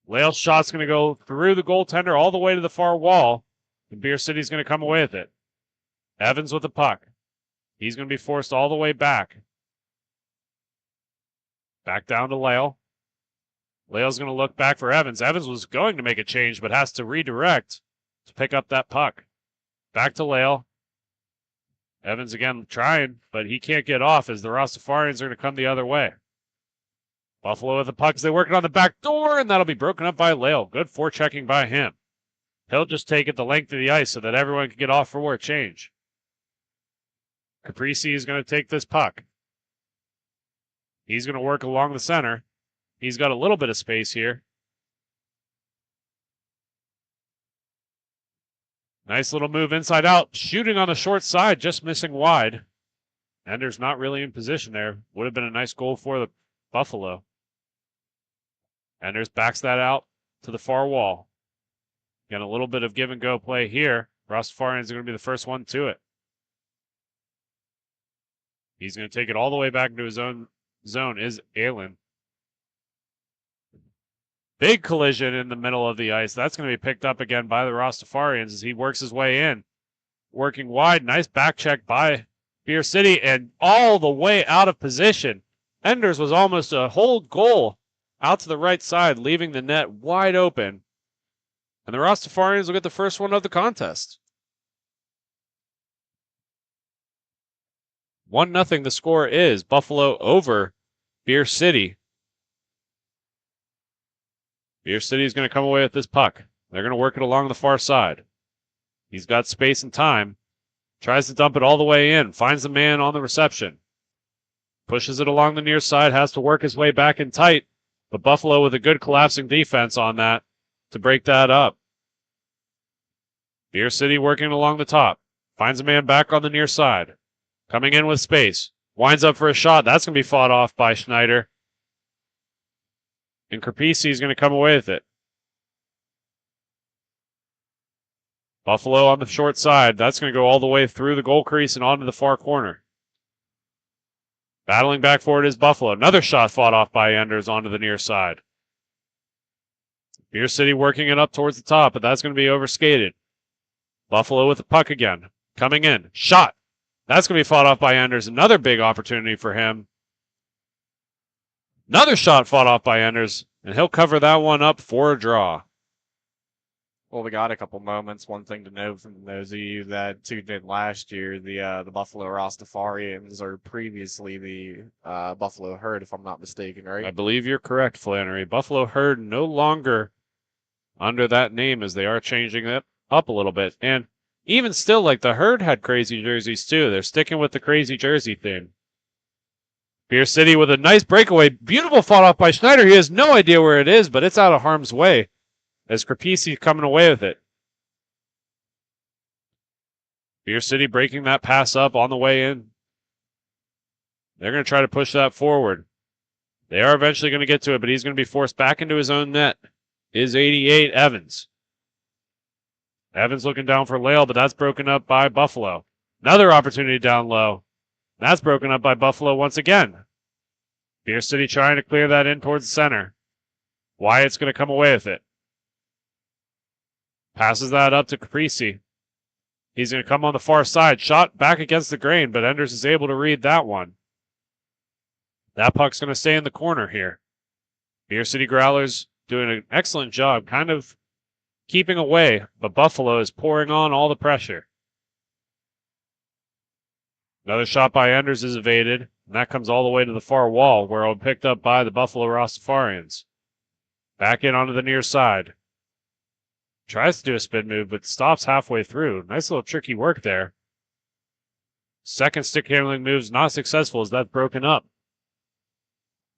Lale's shot's going to go through the goaltender all the way to the far wall, and Beer City's going to come away with it. Evans with the puck. He's going to be forced all the way back. Back down to Lale. Lale's going to look back for Evans. Evans was going to make a change, but has to redirect to pick up that puck. Back to Lale. Evans again trying, but he can't get off as the Rastafarians are going to come the other way. Buffalo with the puck as they work it on the back door, and that'll be broken up by Lale. Good forechecking by him. He'll just take it the length of the ice so that everyone can get off for a change. Caprese is going to take this puck. He's going to work along the center. He's got a little bit of space here. Nice little move inside out. Shooting on the short side, just missing wide. Ender's not really in position there. Would have been a nice goal for the Buffalo. Enders backs that out to the far wall. Again, a little bit of give and go play here. Rosarians are going to be the first one to it. He's going to take it all the way back into his own zone, is Aylin. Big collision in the middle of the ice. That's going to be picked up again by the Rastafarians as he works his way in. Working wide. Nice back check by Beer City and all the way out of position. Enders was almost a whole goal out to the right side, leaving the net wide open. And the Rastafarians will get the first one of the contest. 1-0 the score is. Buffalo over Beer City. Beer City is going to come away with this puck. They're going to work it along the far side. He's got space and time. Tries to dump it all the way in. Finds the man on the reception. Pushes it along the near side. Has to work his way back in tight. But Buffalo with a good collapsing defense on that to break that up. Beer City working along the top. Finds a man back on the near side. Coming in with space. Winds up for a shot. That's going to be fought off by Schneider. And Carpisi is going to come away with it. Buffalo on the short side. That's going to go all the way through the goal crease and onto the far corner. Battling back forward is Buffalo. Another shot fought off by Enders onto the near side. Beer City working it up towards the top, but that's going to be overskated. Buffalo with the puck again. Coming in. Shot. That's going to be fought off by Enders. Another big opportunity for him. Another shot fought off by Enders, and he'll cover that one up for a draw. Well, we got a couple moments. One thing to note from those of you that tuned in last year, the Buffalo Rastafarians are previously the Buffalo Herd, if I'm not mistaken, right? I believe you're correct, Flannery. Buffalo Herd no longer under that name as they are changing it up a little bit. And even still, like the Herd had crazy jerseys too. They're sticking with the crazy jersey theme. Beer City with a nice breakaway. Beautiful fought off by Schneider. He has no idea where it is, but it's out of harm's way as Carpisi coming away with it. Beer City breaking that pass up on the way in. They're going to try to push that forward. They are eventually going to get to it, but he's going to be forced back into his own net. Is 88 Evans. Evans looking down for Lale, but that's broken up by Buffalo. Another opportunity down low. That's broken up by Buffalo once again. Beer City trying to clear that in towards the center. Wyatt's going to come away with it. Passes that up to Caprisi. He's going to come on the far side. Shot back against the grain, but Enders is able to read that one. That puck's going to stay in the corner here. Beer City Growlers doing an excellent job kind of keeping away, but Buffalo is pouring on all the pressure. Another shot by Enders is evaded, and that comes all the way to the far wall where it'll be picked up by the Buffalo Rastafarians. Back in onto the near side. Tries to do a spin move, but stops halfway through. Nice little tricky work there. Second stick handling move's not successful as that's broken up.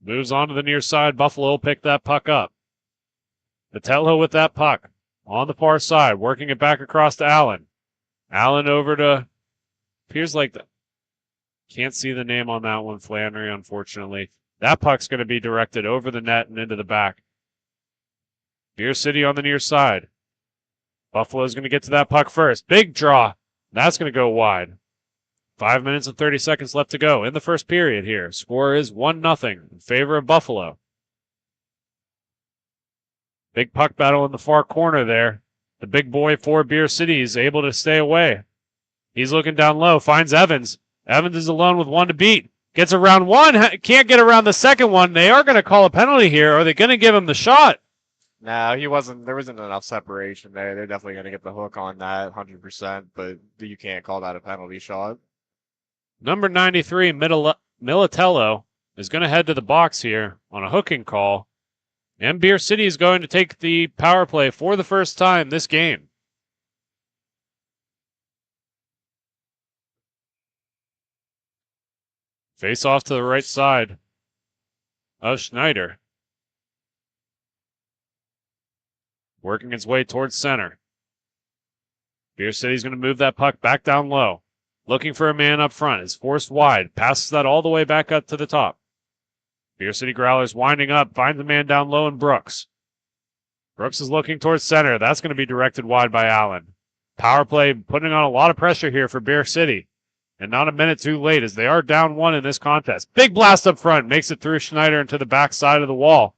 Moves onto the near side. Buffalo will pick that puck up. Vitello with that puck on the far side, working it back across to Allen. Allen over to, appears like the, can't see the name on that one, Flannery, unfortunately. That puck's going to be directed over the net and into the back. Beer City on the near side. Buffalo's going to get to that puck first. Big draw. That's going to go wide. 5 minutes and 30 seconds left to go in the first period here. Score is 1-0 in favor of Buffalo. Big puck battle in the far corner there. The big boy for Beer City is able to stay away. He's looking down low, finds Evans. Evans is alone with one to beat. Gets around one, can't get around the second one. They are going to call a penalty here. Are they going to give him the shot? No, he wasn't. There wasn't enough separation there. They're definitely going to get the hook on that, 100%. But you can't call that a penalty shot. Number 93, Militello, is going to head to the box here on a hooking call. And Beer City is going to take the power play for the first time this game. Face off to the right side of Schneider. Working its way towards center. Beer City's going to move that puck back down low. Looking for a man up front. Is forced wide. Passes that all the way back up to the top. Beer City Growlers winding up. Finds a man down low in Brooks. Brooks is looking towards center. That's going to be directed wide by Allen. Power play putting on a lot of pressure here for Beer City. And not a minute too late as they are down 1 in this contest. Big blast up front. Makes it through Schneider into the back side of the wall.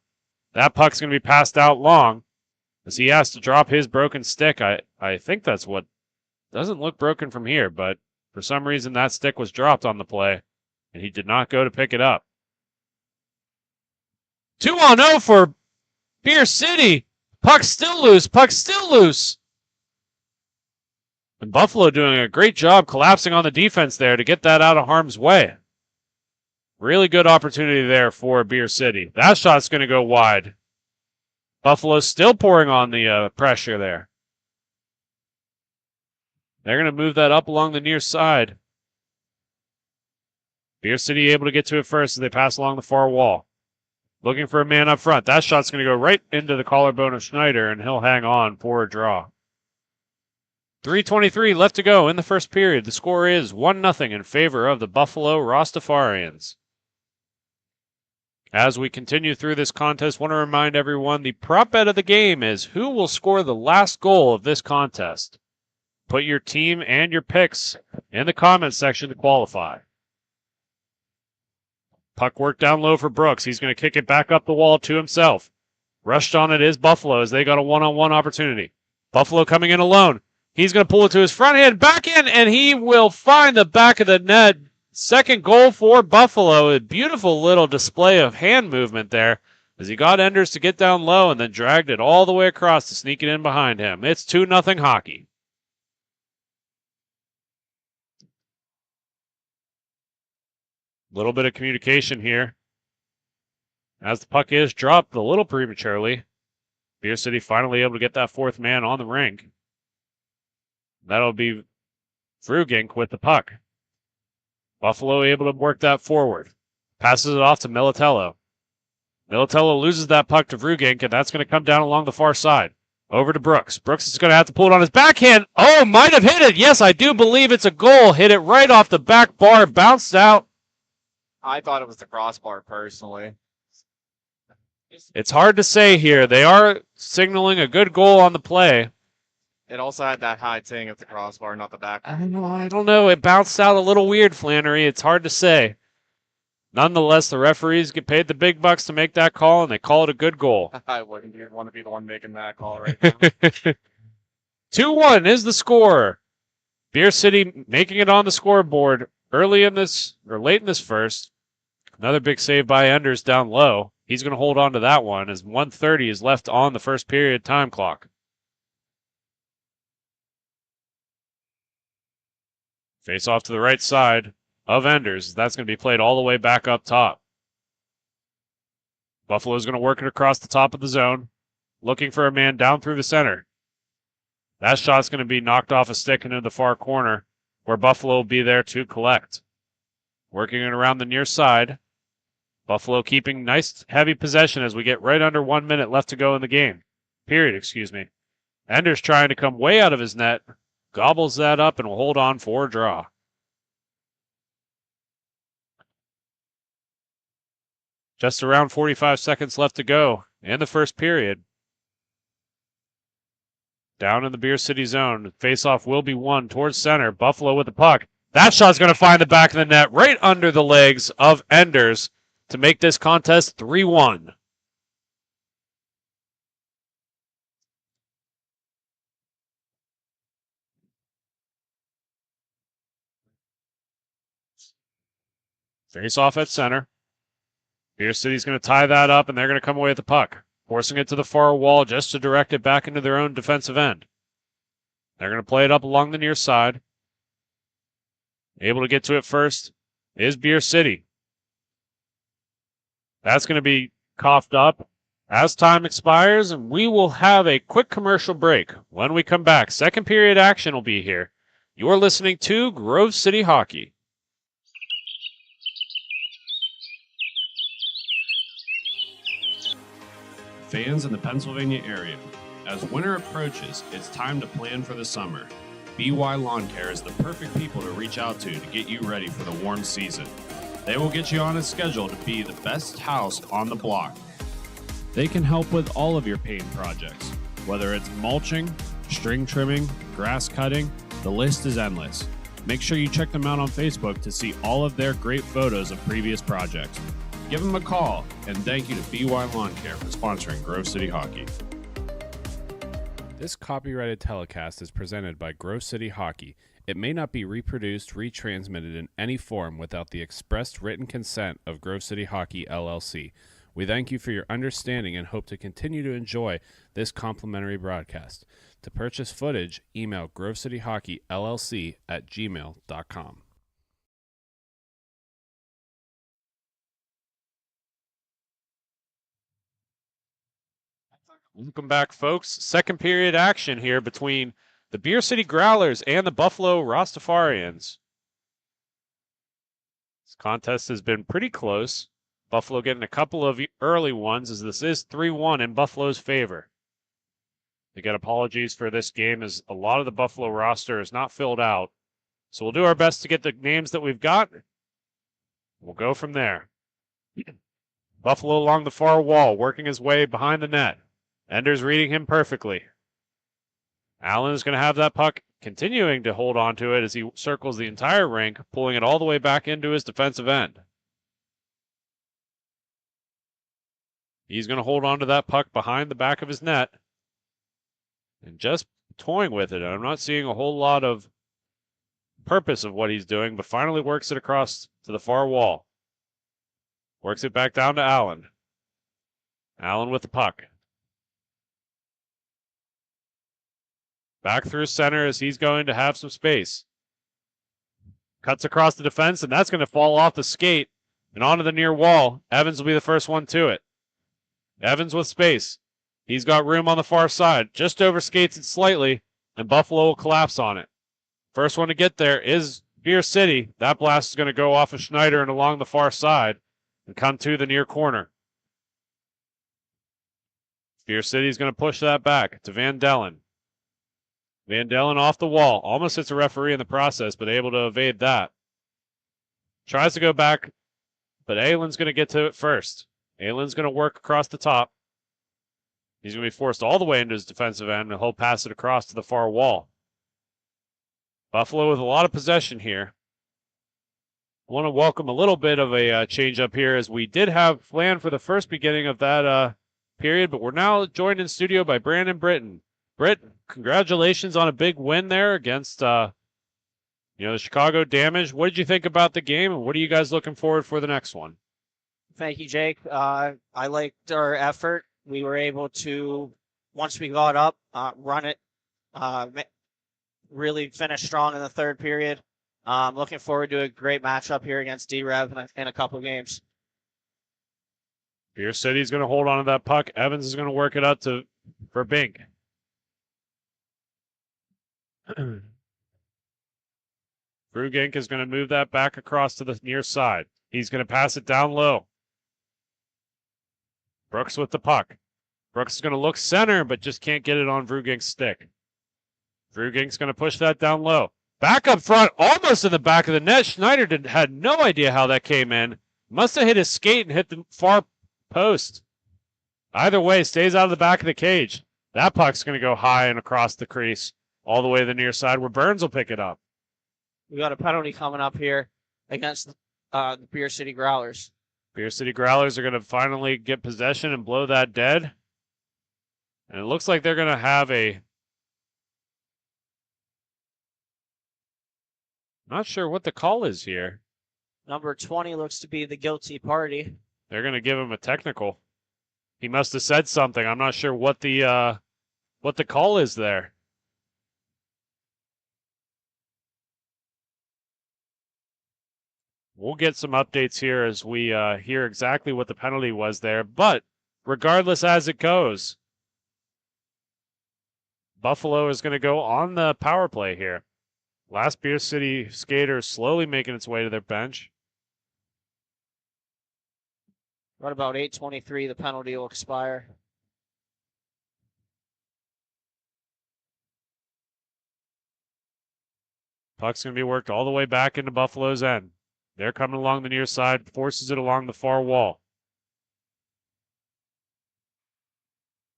That puck's going to be passed out long as he has to drop his broken stick. I think that's what doesn't look broken from here, but for some reason that stick was dropped on the play and he did not go to pick it up. 2-0 for Beer City. Puck's still loose. Puck's still loose. And Buffalo doing a great job collapsing on the defense there to get that out of harm's way. Really good opportunity there for Beer City. That shot's going to go wide. Buffalo's still pouring on the pressure there. They're going to move that up along the near side. Beer City able to get to it first as they pass along the far wall. Looking for a man up front. That shot's going to go right into the collarbone of Schneider, and he'll hang on for a draw. 3:23 left to go in the first period. The score is 1-0 in favor of the Buffalo Rosarians. As we continue through this contest, I want to remind everyone the prop bet of the game is who will score the last goal of this contest. Put your team and your picks in the comments section to qualify. Puck work down low for Brooks. He's going to kick it back up the wall to himself. Rushed on it is Buffalo as they got a one-on-one opportunity. Buffalo coming in alone. He's going to pull it to his front hand, back in, and he will find the back of the net. Second goal for Buffalo. A beautiful little display of hand movement there as he got Enders to get down low and then dragged it all the way across to sneak it in behind him. It's 2-0 hockey. Little bit of communication here. As the puck is dropped a little prematurely. Beer City finally able to get that fourth man on the rink. That'll be Vrugink with the puck. Buffalo able to work that forward. Passes it off to Militello. Militello loses that puck to Vrugink, and that's going to come down along the far side. Over to Brooks. Brooks is going to have to pull it on his backhand. Oh, might have hit it. Yes, I do believe it's a goal. Hit it right off the back bar. Bounced out. I thought it was the crossbar, personally. It's hard to say here. They are signaling a good goal on the play. It also had that high ting at the crossbar, not the back. I don't know. It bounced out a little weird, Flannery. It's hard to say. Nonetheless, the referees get paid the big bucks to make that call, and they call it a good goal. I wouldn't want to be the one making that call right now. 2-1 is the score. Beer City making it on the scoreboard early in this, or late in this first. Another big save by Enders down low. He's going to hold on to that one as 1:30 is left on the first period time clock. Face off to the right side of Enders. That's going to be played all the way back up top. Buffalo's going to work it across the top of the zone, looking for a man down through the center. That shot's going to be knocked off a stick into the far corner, where Buffalo will be there to collect. Working it around the near side. Buffalo keeping nice heavy possession as we get right under 1 minute left to go in the game. Excuse me. Enders trying to come way out of his net. Gobbles that up and will hold on for a draw. Just around 45 seconds left to go in the first period. Down in the Beer City zone. Face-off will be won towards center. Buffalo with the puck. That shot's going to find the back of the net right under the legs of Enders to make this contest 3-1. Face off at center. Beer City's going to tie that up, and they're going to come away with the puck, forcing it to the far wall just to direct it back into their own defensive end. They're going to play it up along the near side. Able to get to it first is Beer City. That's going to be coughed up as time expires, and we will have a quick commercial break. When we come back, second period action will be here. You're listening to Grove City Hockey. Fans in the Pennsylvania area, as winter approaches, it's time to plan for the summer. BY Lawn Care is the perfect people to reach out to get you ready for the warm season. They will get you on a schedule to be the best house on the block. They can help with all of your paint projects, whether it's mulching, string trimming, grass cutting, the list is endless. Make sure you check them out on Facebook to see all of their great photos of previous projects. Give them a call, and thank you to BY Lawn Care for sponsoring Grove City Hockey. This copyrighted telecast is presented by Grove City Hockey. It may not be reproduced, retransmitted in any form without the expressed written consent of Grove City Hockey, LLC. We thank you for your understanding and hope to continue to enjoy this complimentary broadcast. To purchase footage, email grovecityhockeyllc@gmail.com. Welcome back, folks. Second period action here between the Beer City Growlers and the Buffalo Rastafarians. This contest has been pretty close. Buffalo getting a couple of early ones as this is 3-1 in Buffalo's favor. Again, apologies for this game as a lot of the Buffalo roster is not filled out. So we'll do our best to get the names that we've got. We'll go from there. Buffalo along the far wall, working his way behind the net. Ender's reading him perfectly. Allen is going to have that puck, continuing to hold on to it as he circles the entire rink, pulling it all the way back into his defensive end. He's going to hold on to that puck behind the back of his net and just toying with it. I'm not seeing a whole lot of purpose of what he's doing, but finally works it across to the far wall. Works it back down to Allen. Allen with the puck. Back through center as he's going to have some space. Cuts across the defense, and that's going to fall off the skate and onto the near wall. Evans will be the first one to it. Evans with space. He's got room on the far side. Just overskates it slightly, and Buffalo will collapse on it. First one to get there is Beer City. That blast is going to go off of Schneider and along the far side and come to the near corner. Beer City is going to push that back to Van Dellen. Van Dellen off the wall. Almost hits a referee in the process, but able to evade that. Tries to go back, but Aylin's going to get to it first. Aylin's going to work across the top. He's going to be forced all the way into his defensive end, and he'll pass it across to the far wall. Buffalo with a lot of possession here. I want to welcome a little bit of a change up here, as we did have planned for the first beginning of that period, but we're now joined in studio by Brandon Britton. Britt, congratulations on a big win there against the Chicago Damage. What did you think about the game, and what are you guys looking forward for the next one? Thank you, Jake. I liked our effort. We were able to, once we got up, run it, really finish strong in the third period. Looking forward to a great matchup here against D-Rev in a couple games. Beer City's going to hold on to that puck. Evans is going to work it out for Bink. Brugink is going to move that back across to the near side. He's going to pass it down low. Brooks with the puck. Brooks is going to look center, but just can't get it on Brugink's stick. Brugink's going to push that down low. Back up front, almost in the back of the net. Schneider had no idea how that came in. Must have hit his skate and hit the far post. Either way, stays out of the back of the cage. That puck's going to go high and across the crease, all the way to the near side where Burns will pick it up. We got a penalty coming up here against the Beer City Growlers. Beer City Growlers are going to finally get possession and blow that dead. And it looks like they're going to have not sure what the call is here. Number 20 looks to be the guilty party. They're going to give him a technical. He must have said something. I'm not sure what the call is there. We'll get some updates here as we hear exactly what the penalty was there. But regardless as it goes, Buffalo is going to go on the power play here. Last Beer City skater slowly making its way to their bench. Right about 8:23, the penalty will expire. Puck's going to be worked all the way back into Buffalo's end. They're coming along the near side, forces it along the far wall.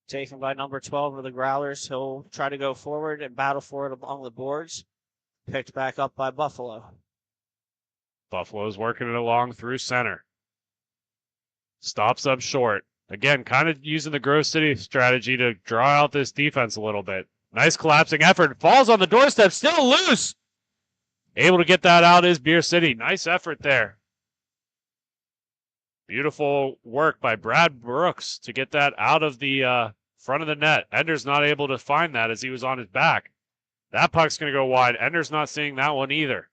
Taken by number 12 of the Growlers. He'll try to go forward and battle for it along the boards. Picked back up by Buffalo. Buffalo's working it along through center. Stops up short. Again, kind of using the Grove City strategy to draw out this defense a little bit. Nice collapsing effort. Falls on the doorstep, still loose. Able to get that out is Beer City. Nice effort there. Beautiful work by Brad Brooks to get that out of the front of the net. Ender's not able to find that as he was on his back. That puck's going to go wide. Ender's not seeing that one either.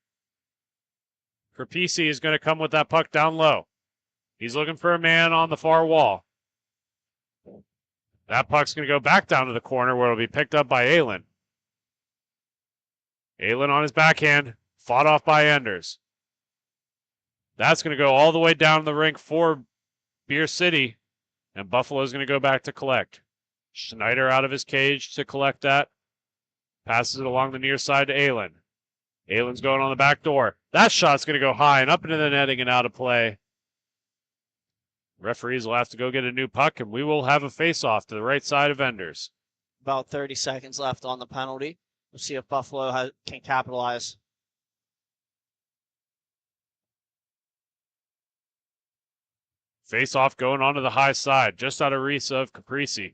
Capisi is going to come with that puck down low. He's looking for a man on the far wall. That puck's going to go back down to the corner where it'll be picked up by Aylin. Aylin on his backhand, fought off by Enders. That's going to go all the way down the rink for Beer City, and Buffalo's going to go back to collect. Schneider out of his cage to collect that. Passes it along the near side to Aylin. Aylin's going on the back door. That shot's going to go high and up into the netting and out of play. Referees will have to go get a new puck, and we will have a face-off to the right side of Enders. About 30 seconds left on the penalty. We'll see if Buffalo can capitalize. Face-off going onto the high side, just out of reach of Caprese.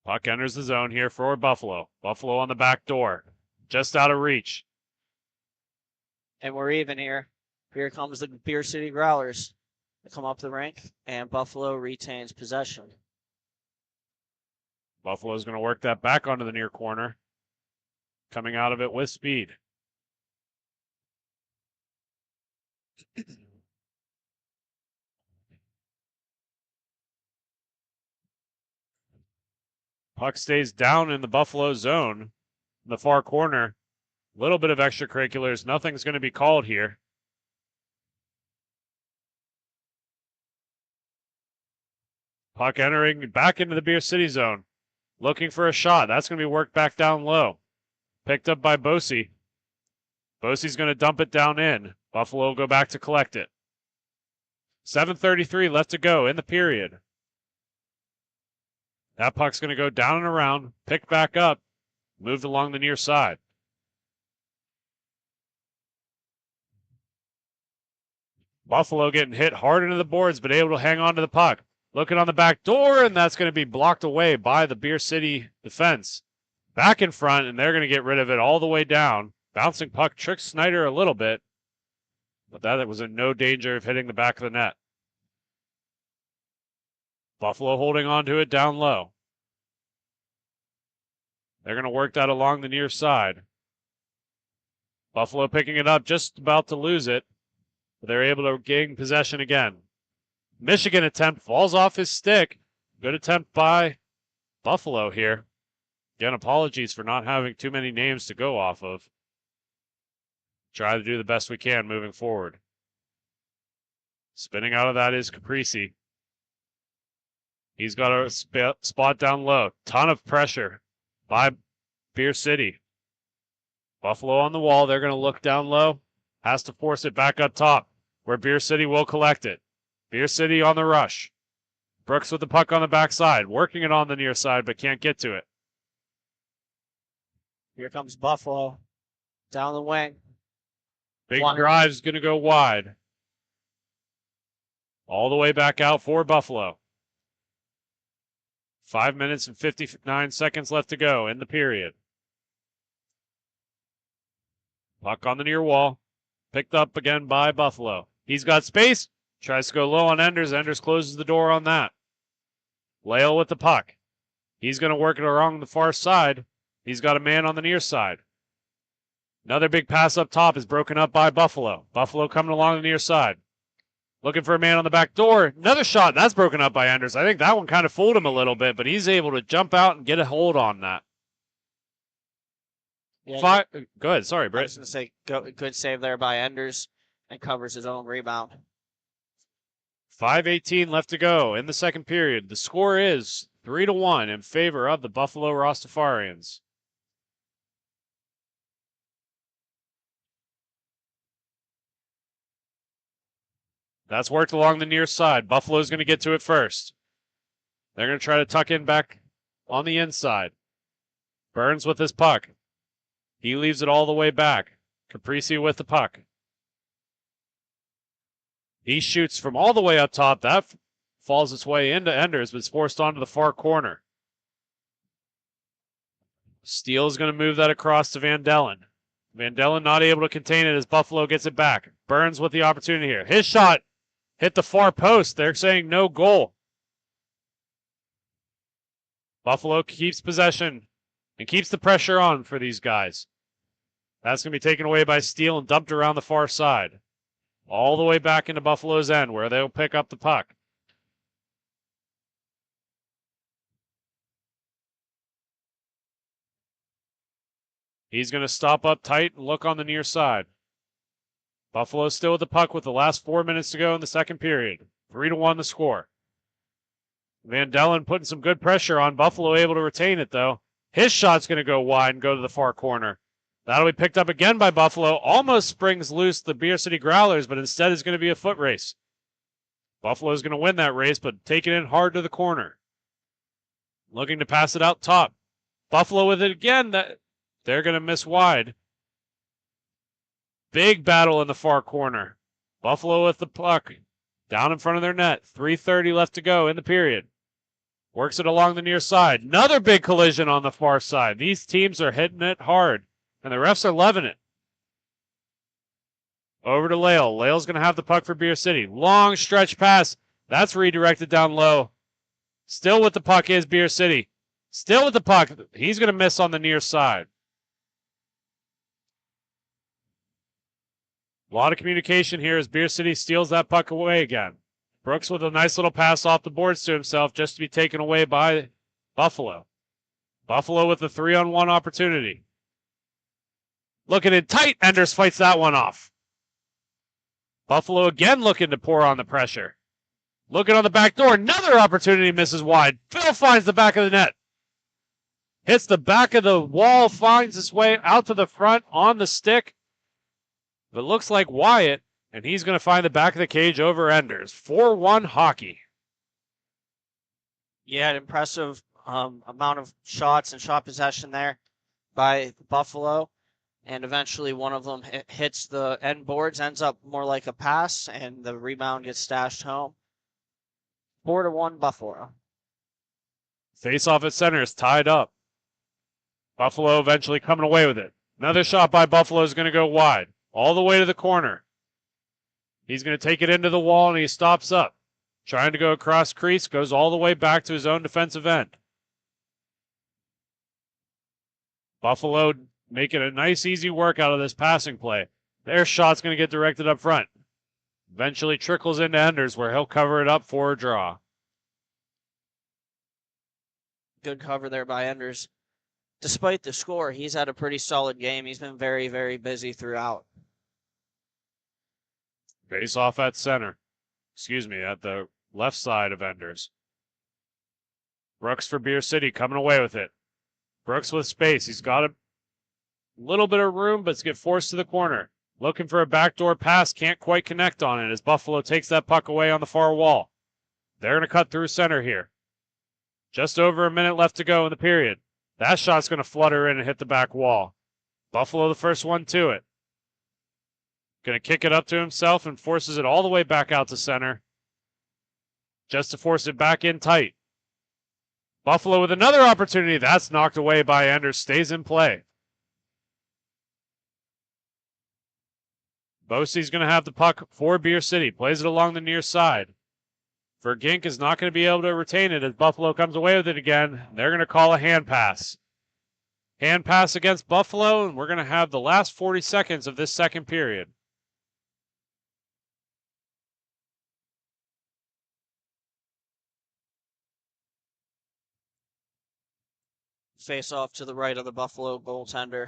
Puck enters the zone here for Buffalo. Buffalo on the back door, just out of reach. And we're even here. Here comes the Beer City Growlers. They come up the rink, and Buffalo retains possession. Buffalo's going to work that back onto the near corner. Coming out of it with speed. Puck stays down in the Buffalo zone in the far corner. A little bit of extracurriculars. Nothing's going to be called here. Puck entering back into the Beer City zone. Looking for a shot. That's going to be worked back down low. Picked up by Bosi. Bosi's going to dump it down in. Buffalo will go back to collect it. 7:33 left to go in the period. That puck's going to go down and around, picked back up, moved along the near side. Buffalo getting hit hard into the boards, but able to hang on to the puck. Looking on the back door, and that's going to be blocked away by the Beer City defense. Back in front, and they're going to get rid of it all the way down. Bouncing puck tricks Snyder a little bit, but that was in no danger of hitting the back of the net. Buffalo holding on to it down low. They're going to work that along the near side. Buffalo picking it up, just about to lose it, but they're able to gain possession again. Michigan attempt falls off his stick. Good attempt by Buffalo here. Again, apologies for not having too many names to go off of. Try to do the best we can moving forward. Spinning out of that is Caprese. He's got a spot down low. Ton of pressure by Beer City. Buffalo on the wall. They're going to look down low. Has to force it back up top, where Beer City will collect it. Beer City on the rush. Brooks with the puck on the backside, working it on the near side, but can't get to it. Here comes Buffalo. Down the wing. Big drive's going to go wide. All the way back out for Buffalo. 5 minutes and 59 seconds left to go in the period. Puck on the near wall. Picked up again by Buffalo. He's got space. Tries to go low on Enders. Enders closes the door on that. Lael with the puck. He's going to work it along the far side. He's got a man on the near side. Another big pass up top is broken up by Buffalo. Buffalo coming along the near side. Looking for a man on the back door. Another shot. That's broken up by Enders. I think that one kind of fooled him a little bit, but he's able to jump out and get a hold on that. Yeah, Go ahead. Sorry, I Britt. was going to say, good save there by Enders and covers his own rebound. 5:18 left to go in the second period. The score is 3-1 in favor of the Buffalo Rosarians. That's worked along the near side. Buffalo's going to get to it first. They're going to try to tuck in back on the inside. Burns with his puck. He leaves it all the way back. Caprese with the puck. He shoots from all the way up top. That falls its way into Enders, but it's forced onto the far corner. Steele is going to move that across to Van Dellen. Van Dellen not able to contain it as Buffalo gets it back. Burns with the opportunity here. His shot hit the far post. They're saying no goal. Buffalo keeps possession and keeps the pressure on for these guys. That's going to be taken away by Steele and dumped around the far side. All the way back into Buffalo's end where they'll pick up the puck. He's going to stop up tight and look on the near side. Buffalo still with the puck with the last 4 minutes to go in the second period. 3-1 the score. Van Dellen putting some good pressure on. Buffalo able to retain it, though. His shot's going to go wide and go to the far corner. That'll be picked up again by Buffalo. Almost springs loose the Beer City Growlers, but instead it's going to be a foot race. Buffalo's going to win that race, but take it in hard to the corner. Looking to pass it out top. Buffalo with it again. They're going to miss wide. Big battle in the far corner. Buffalo with the puck. Down in front of their net. 3:30 left to go in the period. Works it along the near side. Another big collision on the far side. These teams are hitting it hard, and the refs are loving it. Over to Lale. Lale's going to have the puck for Beer City. Long stretch pass. That's redirected down low. Still with the puck is Beer City. Still with the puck. He's going to miss on the near side. A lot of communication here as Beer City steals that puck away again. Brooks with a nice little pass off the boards to himself just to be taken away by Buffalo. Buffalo with the 3-on-1 opportunity. Looking in tight. Enders fights that one off. Buffalo again looking to pour on the pressure. Looking on the back door. Another opportunity misses wide. Phil finds the back of the net. Hits the back of the wall. Finds its way out to the front on the stick. But looks like Wyatt, and he's going to find the back of the cage over Enders. 4-1 hockey. Yeah, an impressive amount of shots and shot possession there by Buffalo. And eventually one of them hits the end boards, ends up more like a pass, and the rebound gets stashed home. 4-1 Buffalo. Face-off at center is tied up. Buffalo eventually coming away with it. Another shot by Buffalo is going to go wide. All the way to the corner. He's going to take it into the wall, and he stops up. Trying to go across crease, goes all the way back to his own defensive end. Buffalo making a nice, easy work out of this passing play. Their shot's going to get directed up front. Eventually trickles into Enders, where he'll cover it up for a draw. Good cover there by Enders. Despite the score, he's had a pretty solid game. He's been very, very busy throughout. Face off at center. At the left side of Enders. Brooks for Beer City coming away with it. Brooks with space. He's got a little bit of room, but gets forced to the corner. Looking for a backdoor pass. Can't quite connect on it as Buffalo takes that puck away on the far wall. They're going to cut through center here. Just over a minute left to go in the period. That shot's going to flutter in and hit the back wall. Buffalo the first one to it. Going to kick it up to himself and forces it all the way back out to center. Just to force it back in tight. Buffalo with another opportunity. That's knocked away by Enders. Stays in play. Bosey's going to have the puck for Beer City. Plays it along the near side. Vergink is not going to be able to retain it as Buffalo comes away with it again. They're going to call a hand pass. Hand pass against Buffalo, and we're going to have the last 40 seconds of this second period. Face off to the right of the Buffalo goaltender.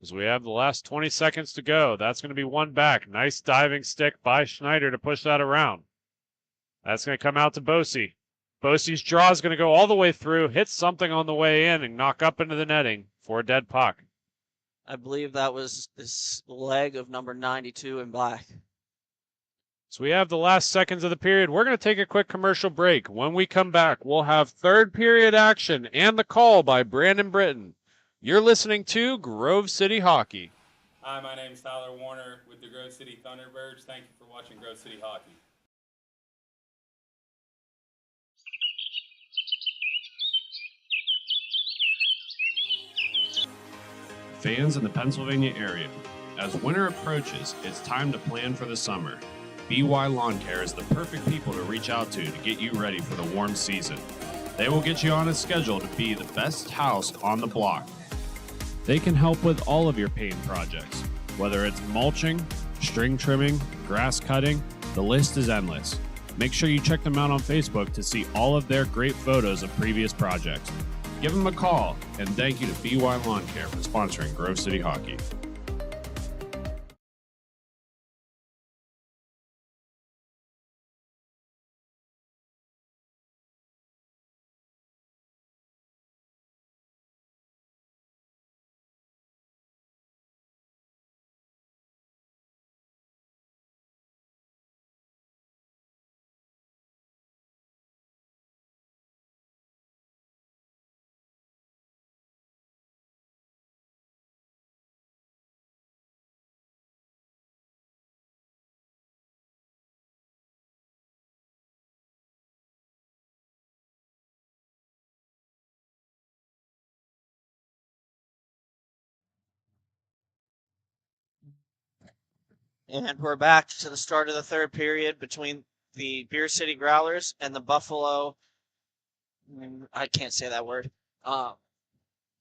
As we have the last 20 seconds to go, that's going to be one back. Nice diving stick by Schneider to push that around. That's going to come out to Bosey. Bosie's draw is going to go all the way through, hit something on the way in, and knock up into the netting for a dead puck. I believe that was this leg of number 92 in black. So we have the last seconds of the period. We're going to take a quick commercial break. When we come back, we'll have third period action and the call by Brandon Britton. You're listening to Grove City Hockey. Hi, my name is Tyler Warner with the Grove City Thunderbirds. Thank you for watching Grove City Hockey. Fans in the Pennsylvania area, as winter approaches, it's time to plan for the summer. BY Lawn Care is the perfect people to reach out to get you ready for the warm season. They will get you on a schedule to be the best house on the block. They can help with all of your paint projects, whether it's mulching, string trimming, grass cutting, the list is endless. Make sure you check them out on Facebook to see all of their great photos of previous projects. Give them a call, and thank you to BY Lawn Care for sponsoring Grove City Hockey. And we're back to the start of the third period between the Beer City Growlers and the Buffalo. I can't say that word.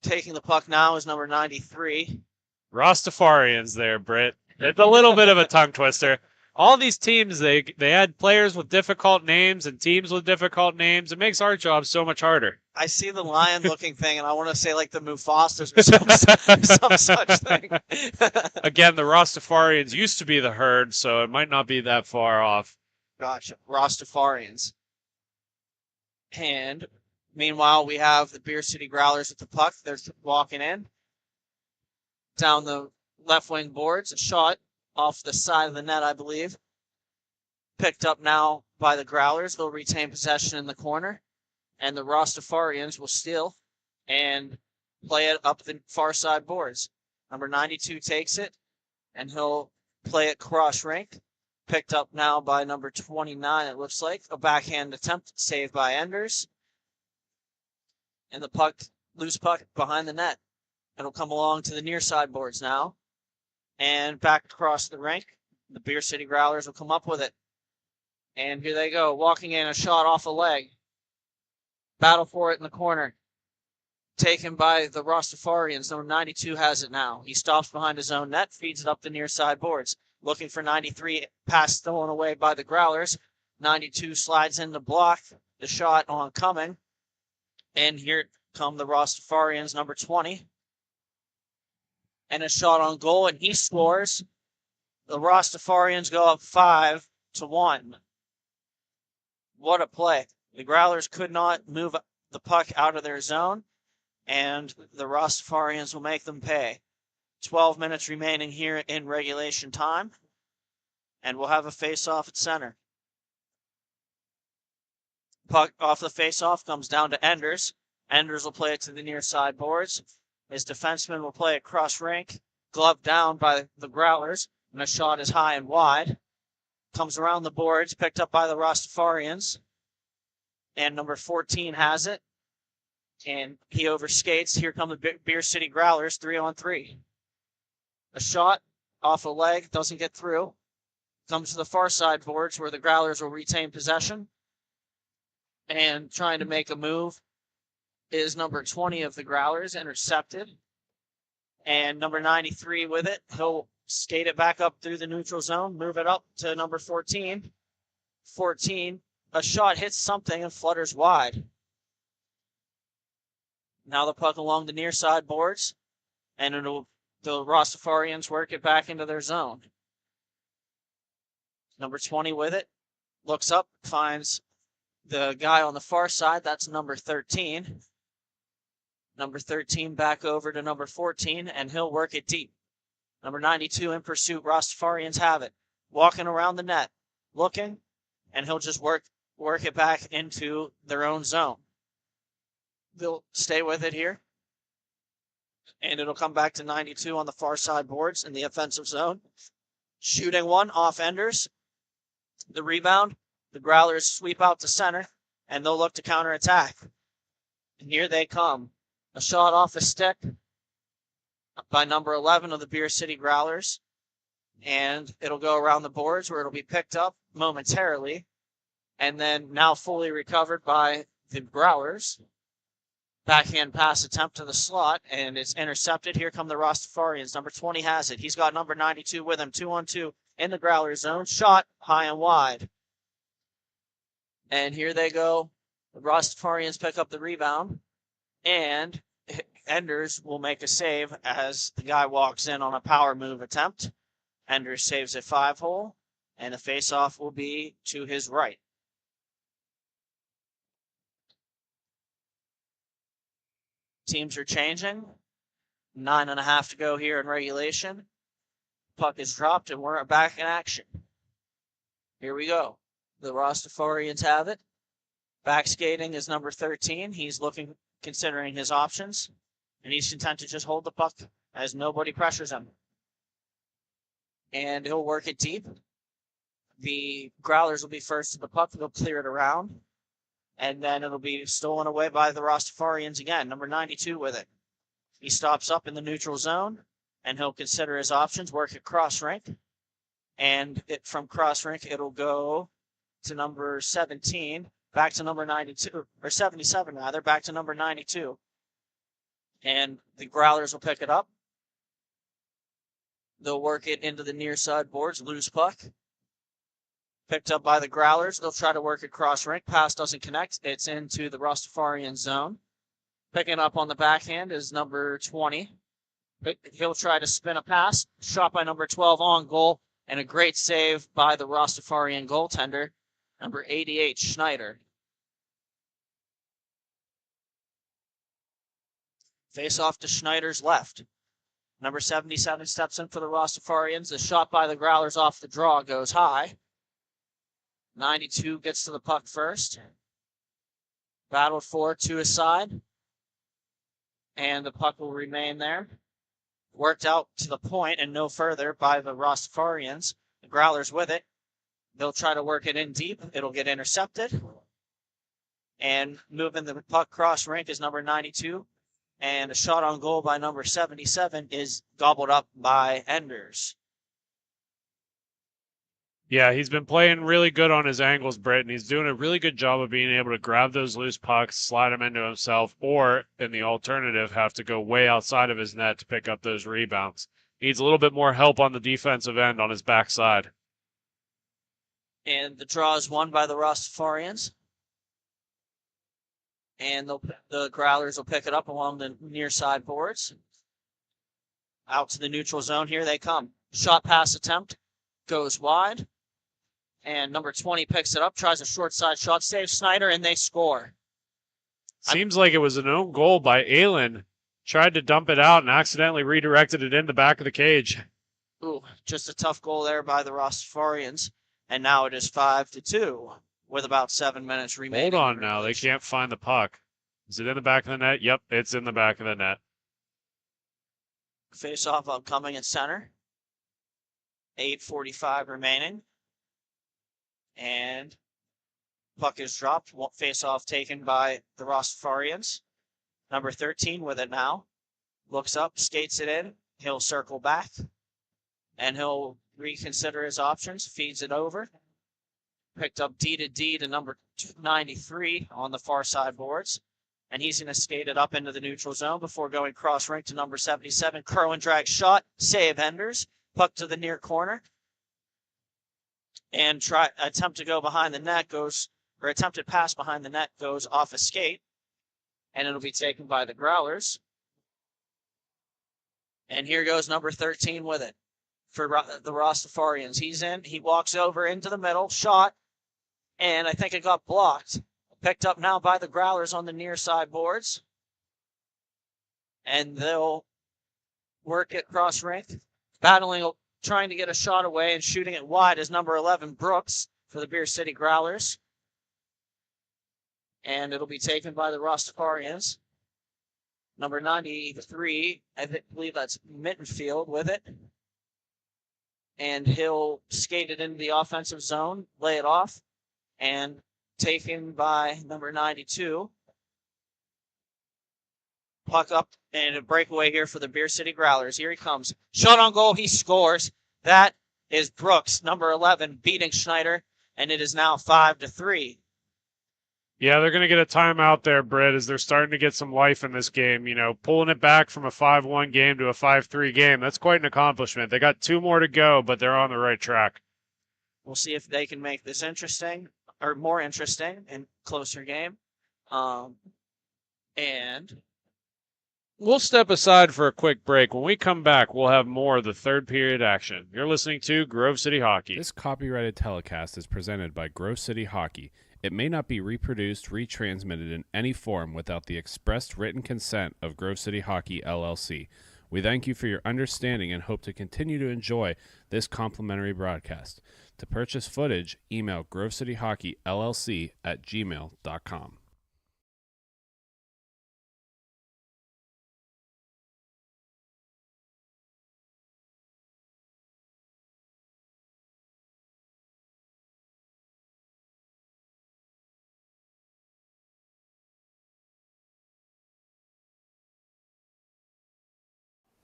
Taking the puck now is number 93. Rastafarians there, Britt. It's a little bit of a tongue twister. All these teams, they add players with difficult names and teams with difficult names. It makes our job so much harder. I see the lion-looking thing, and I want to say like the Mufasas or some such thing. Again, the Rastafarians used to be the herd, so it might not be that far off. Gotcha. Rastafarians. And meanwhile, we have the Beer City Growlers with the puck. They're walking in. Down the left wing boards. A shot off the side of the net, I believe. Picked up now by the Growlers. They'll retain possession in the corner. And the Rastafarians will steal and play it up the far side boards. Number 92 takes it, and he'll play it cross rink. Picked up now by number 29, it looks like. A backhand attempt saved by Enders. And the puck, loose puck behind the net. It'll come along to the near side boards now. And back across the rink. The Beer City Growlers will come up with it. And here they go, walking in, a shot off a leg. Battle for it in the corner. Taken by the Rastafarians. Number 92 has it now. He stops behind his own net, feeds it up the near side boards. Looking for 93, pass stolen away by the Growlers. 92 slides in to block the shot on coming. And here come the Rastafarians, number 20. And a shot on goal, and he scores. The Rastafarians go up 5-1. What a play. The Growlers could not move the puck out of their zone, and the Rastafarians will make them pay. 12 minutes remaining here in regulation time, and we'll have a face-off at center. Puck off the face-off comes down to Enders. Enders will play it to the near side boards. His defenseman will play it cross rink, gloved down by the Growlers, and a shot is high and wide. Comes around the boards, picked up by the Rastafarians. And number 14 has it. And he overskates. Here come the Beer City Growlers, 3-on-3. A shot off a leg, doesn't get through. Comes to the far side boards where the Growlers will retain possession. And trying to make a move is number 20 of the Growlers, intercepted. And number 93 with it. He'll skate it back up through the neutral zone, move it up to number 14. 14. A shot hits something and flutters wide. Now the puck along the near side boards, and the Rastafarians work it back into their zone. Number 20 with it, looks up, finds The guy on the far side, that's number 13. Number 13 back over to number 14, and he'll work it deep. Number 92 in pursuit. Rastafarians have it. Walking around the net, looking, and he'll just work it back into their own zone. They'll stay with it here, and it'll come back to 92 on the far side boards in the offensive zone. Shooting one off Enders. The rebound, the Growlers sweep out to center, and they'll look to counterattack. And here they come. A shot off the stick by number 11 of the Beer City Growlers. And it'll go around the boards where it'll be picked up momentarily. And then now fully recovered by the Growlers. Backhand pass attempt to the slot, and it's intercepted. Here come the Rastafarians. Number 20 has it. He's got number 92 with him. 2-on-2 in the Growler zone. Shot high and wide. And here they go. The Rastafarians pick up the rebound. And Enders will make a save as the guy walks in on a power move attempt. Enders saves a 5-hole, and the face-off will be to his right. Teams are changing. 9.5 to go here in regulation. Puck is dropped, and we're back in action. Here we go. The Rastafarians have it. Back skating is number 13. He's looking, considering his options, and he's content to just hold the puck as nobody pressures him. And he'll work it deep. The Growlers will be first to the puck. They'll clear it around. And then it'll be stolen away by the Rastafarians again. Number 92 with it. He stops up in the neutral zone, and he'll consider his options, work at cross rink. And from cross rink, it'll go to number 17, back to number 92, or 77 rather, back to number 92. And the Growlers will pick it up. They'll work it into the near side boards, loose puck. Picked up by the Growlers. They'll try to work it cross rink. Pass doesn't connect. It's into the Rastafarian zone. Picking up on the backhand is number 20. He'll try to spin a pass. Shot by number 12 on goal. And a great save by the Rastafarian goaltender, number 88, Schneider. Face off to Schneider's left. Number 77 steps in for the Rastafarians. The shot by the Growlers off the draw goes high. 92 gets to the puck first. Battled for to his side. And the puck will remain there. Worked out to the point and no further by the Rastafarians. The Growlers with it. They'll try to work it in deep. It'll get intercepted. And moving the puck cross rink is number 92. And a shot on goal by number 77 is gobbled up by Enders. Yeah, he's been playing really good on his angles, Britt, and he's doing a really good job of being able to grab those loose pucks, slide them into himself, or, in the alternative, have to go way outside of his net to pick up those rebounds. Needs a little bit more help on the defensive end on his backside. And the draw is won by the Rastafarians. And the Growlers will pick it up along the near side boards. Out to the neutral zone, here they come. Shot pass attempt, goes wide. And number 20 picks it up, tries a short side shot, saves Snyder, and they score. Seems like it was an own goal by Aylin. Tried to dump it out and accidentally redirected it in the back of the cage. Ooh, just a tough goal there by the Rastafarians. And now it is 5-2 with about 7 minutes remaining. Hold on now, they can't find the puck. Is it in the back of the net? Yep, it's in the back of the net. Face-off upcoming at center. 8:45 remaining. And puck is dropped. Face-off taken by the Rastafarians. Number 13 with it now. Looks up, skates it in. He'll circle back. And he'll reconsider his options. Feeds it over. Picked up D to number 93 on the far side boards. And he's going to skate it up into the neutral zone before going cross rink to number 77. Kerwin drag shot. Save Enders. Puck to the near corner. And attempt to go behind the net attempted pass behind the net goes off a skate. And it'll be taken by the Growlers. And here goes number 13 with it for the Rastafarians. He's in. He walks over into the middle. Shot. And I think it got blocked. Picked up now by the Growlers on the near side boards. And they'll work it cross rink. Battling, trying to get a shot away and shooting it wide is number 11, Brooks, for the Beer City Growlers. And it'll be taken by the Rosarians. Number 93, I believe that's Mittenfield with it. And he'll skate it into the offensive zone, lay it off, and taken by number 92. Puck up and a breakaway here for the Beer City Growlers. Here he comes. Shot on goal. He scores. That is Brooks, number 11, beating Schneider, and it is now 5-3. Yeah, they're going to get a timeout there, Britt, as they're starting to get some life in this game. You know, pulling it back from a 5-1 game to a 5-3 game. That's quite an accomplishment. They got 2 more to go, but they're on the right track. We'll see if they can make this interesting, or more interesting and closer game. And We'll step aside for a quick break. When we come back, we'll have more of the third period action. You're listening to Grove City Hockey. This copyrighted telecast is presented by Grove City Hockey. It may not be reproduced, retransmitted in any form without the expressed written consent of Grove City Hockey, LLC. We thank you for your understanding and hope to continue to enjoy this complimentary broadcast. To purchase footage, email grovecityhockeyllc@gmail.com.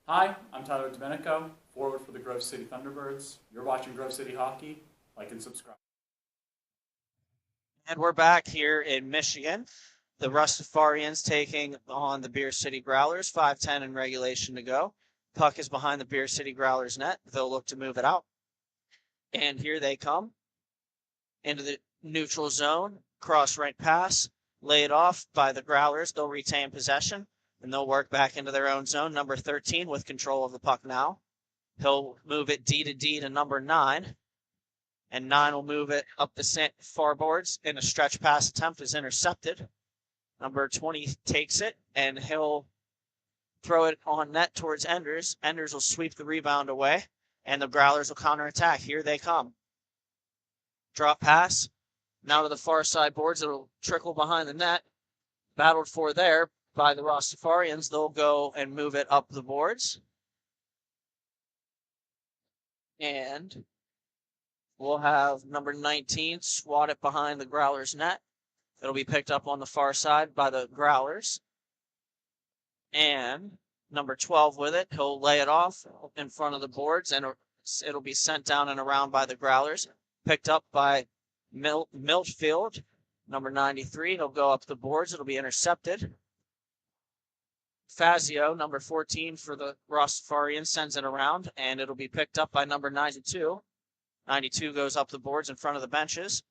Hi, I'm Tyler Domenico, forward for the Grove City Thunderbirds. You're watching Grove City Hockey. Like and subscribe. And we're back here in Michigan. The Rastafarians taking on the Beer City Growlers. 5:10 in regulation to go. Puck is behind the Beer City Growlers net. They'll look to move it out. And here they come into the neutral zone. Cross right pass. Lay it off by the Growlers. They'll retain possession. And they'll work back into their own zone. Number 13 with control of the puck now. He'll move it D to D to number 9. And 9 will move it up the far boards. And a stretch pass attempt is intercepted. Number 20 takes it, and he'll throw it on net towards Enders. Enders will sweep the rebound away, and the Growlers will counterattack. Here they come. Drop pass. Now to the far side boards. It'll trickle behind the net. Battled for there by the Rastafarians. They'll go and move it up the boards. And we'll have number 19 swat it behind the Growlers net. It'll be picked up on the far side by the Growlers. And number 12 with it. He'll lay it off in front of the boards, and it'll be sent down and around by the Growlers. Picked up by Miltfield, number 93. He'll go up the boards. It'll be intercepted. Fazio, number 14 for the Rastafarians, sends it around, and it'll be picked up by number 92. 92 goes up the boards in front of the benches,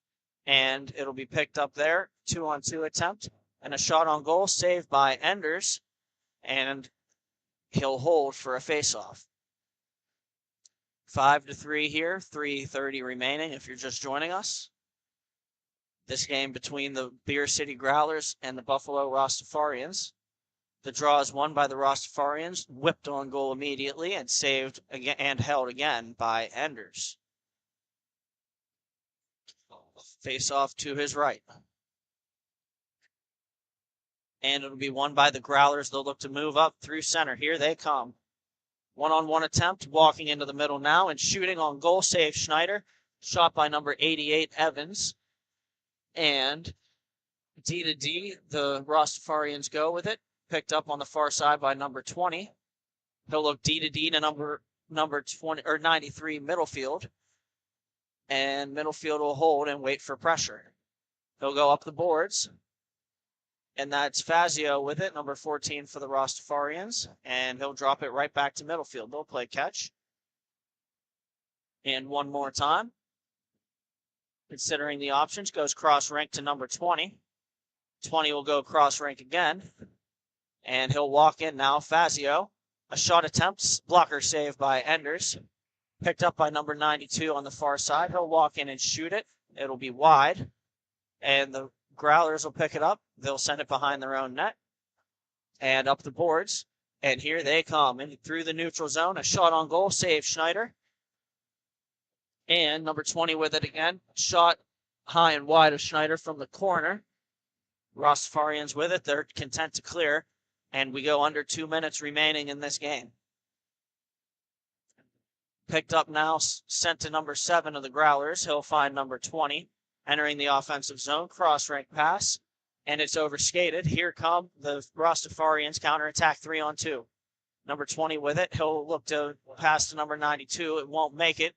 and it'll be picked up there. 2-on-2 attempt, and a shot on goal saved by Enders, and he'll hold for a faceoff. 5-3 here, 3:30 remaining if you're just joining us. This game between the Beer City Growlers and the Buffalo Rastafarians. The draw is won by the Rastafarians, whipped on goal immediately, and saved again and held again by Enders. Face off to his right. And it'll be won by the Growlers. They'll look to move up through center. Here they come. One-on-one attempt, walking into the middle now and shooting on goal, save Schneider. Shot by number 88, Evans. And D to D, the Rastafarians go with it. Picked up on the far side by number 20. He'll look D to D to number 20 or 93, Middlefield. And Middlefield will hold and wait for pressure. He'll go up the boards. And that's Fazio with it, number 14 for the Rastafarians. And he'll drop it right back to Middlefield. They'll play catch. And one more time. Considering the options, goes cross rank to number 20. 20 will go cross rank again. And he'll walk in now, Fazio. A shot attempts, blocker save by Enders. Picked up by number 92 on the far side. He'll walk in and shoot it. It'll be wide. And the Growlers will pick it up. They'll send it behind their own net and up the boards. And here they come. And through the neutral zone, a shot on goal, save Schneider. And number 20 with it again. Shot high and wide of Schneider from the corner. Rosarians with it. They're content to clear. And we go under 2 minutes remaining in this game. Picked up now, sent to number 7 of the Growlers. He'll find number 20. Entering the offensive zone, cross-rank pass, and it's overskated. Here come the Rastafarians counterattack 3-on-2. Number 20 with it. He'll look to pass to number 92. It won't make it.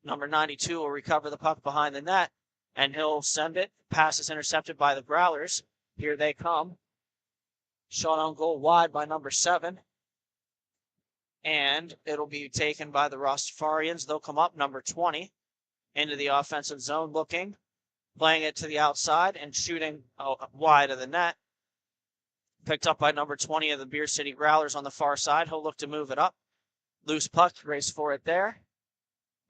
Number 92 will recover the puck behind the net, and he'll send it. Pass is intercepted by the Growlers. Here they come. Shot on goal wide by number 7. And it'll be taken by the Rastafarians. They'll come up, number 20, into the offensive zone looking. Playing it to the outside and shooting wide of the net. Picked up by number 20 of the Beer City Growlers on the far side. He'll look to move it up. Loose puck, race for it there.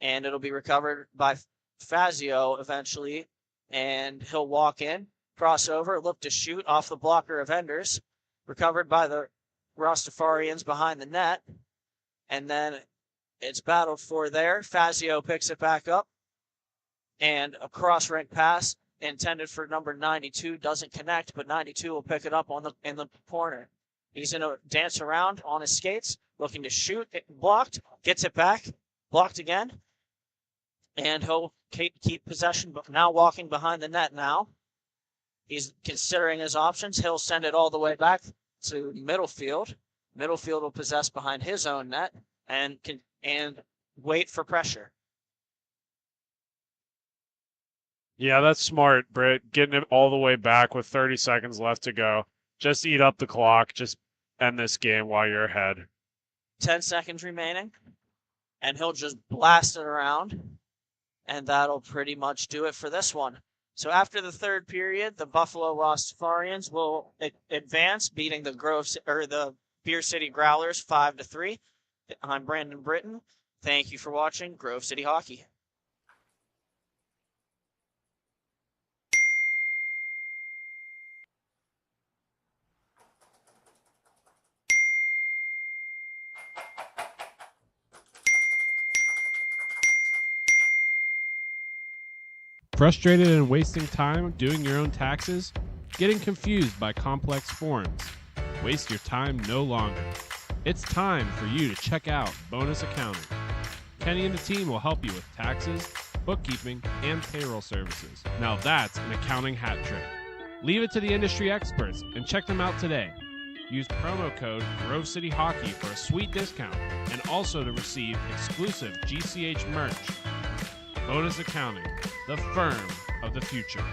And it'll be recovered by Fazio eventually. And he'll walk in, crossover, look to shoot off the blocker of Enders. Recovered by the Rastafarians behind the net. And then it's battled for there. Fazio picks it back up. And a cross-rank pass intended for number 92 doesn't connect, but 92 will pick it up in the corner. He's going to dance around on his skates, looking to shoot. It blocked, gets it back, blocked again, and he'll keep possession, but now walking behind the net now. He's considering his options. He'll send it all the way back to Middlefield. Middlefield will possess behind his own net and wait for pressure. Yeah, that's smart, Britt. Getting it all the way back with 30 seconds left to go. Just eat up the clock. Just end this game while you're ahead. 10 seconds remaining. And he'll just blast it around. And that'll pretty much do it for this one. So after the third period, the Buffalo Rastafarians will advance, beating the Beer City Growlers 5-3. I'm Brandon Britton. Thank you for watching Grove City Hockey. Frustrated and wasting time doing your own taxes? Getting confused by complex forms? Waste your time no longer. It's time for you to check out Bonus Accounting. Kenny and the team will help you with taxes, bookkeeping, and payroll services. Now that's an accounting hat trick. Leave it to the industry experts and check them out today. Use promo code Grove City Hockey for a sweet discount and also to receive exclusive GCH merch. Bonus Accounting, the firm of the future.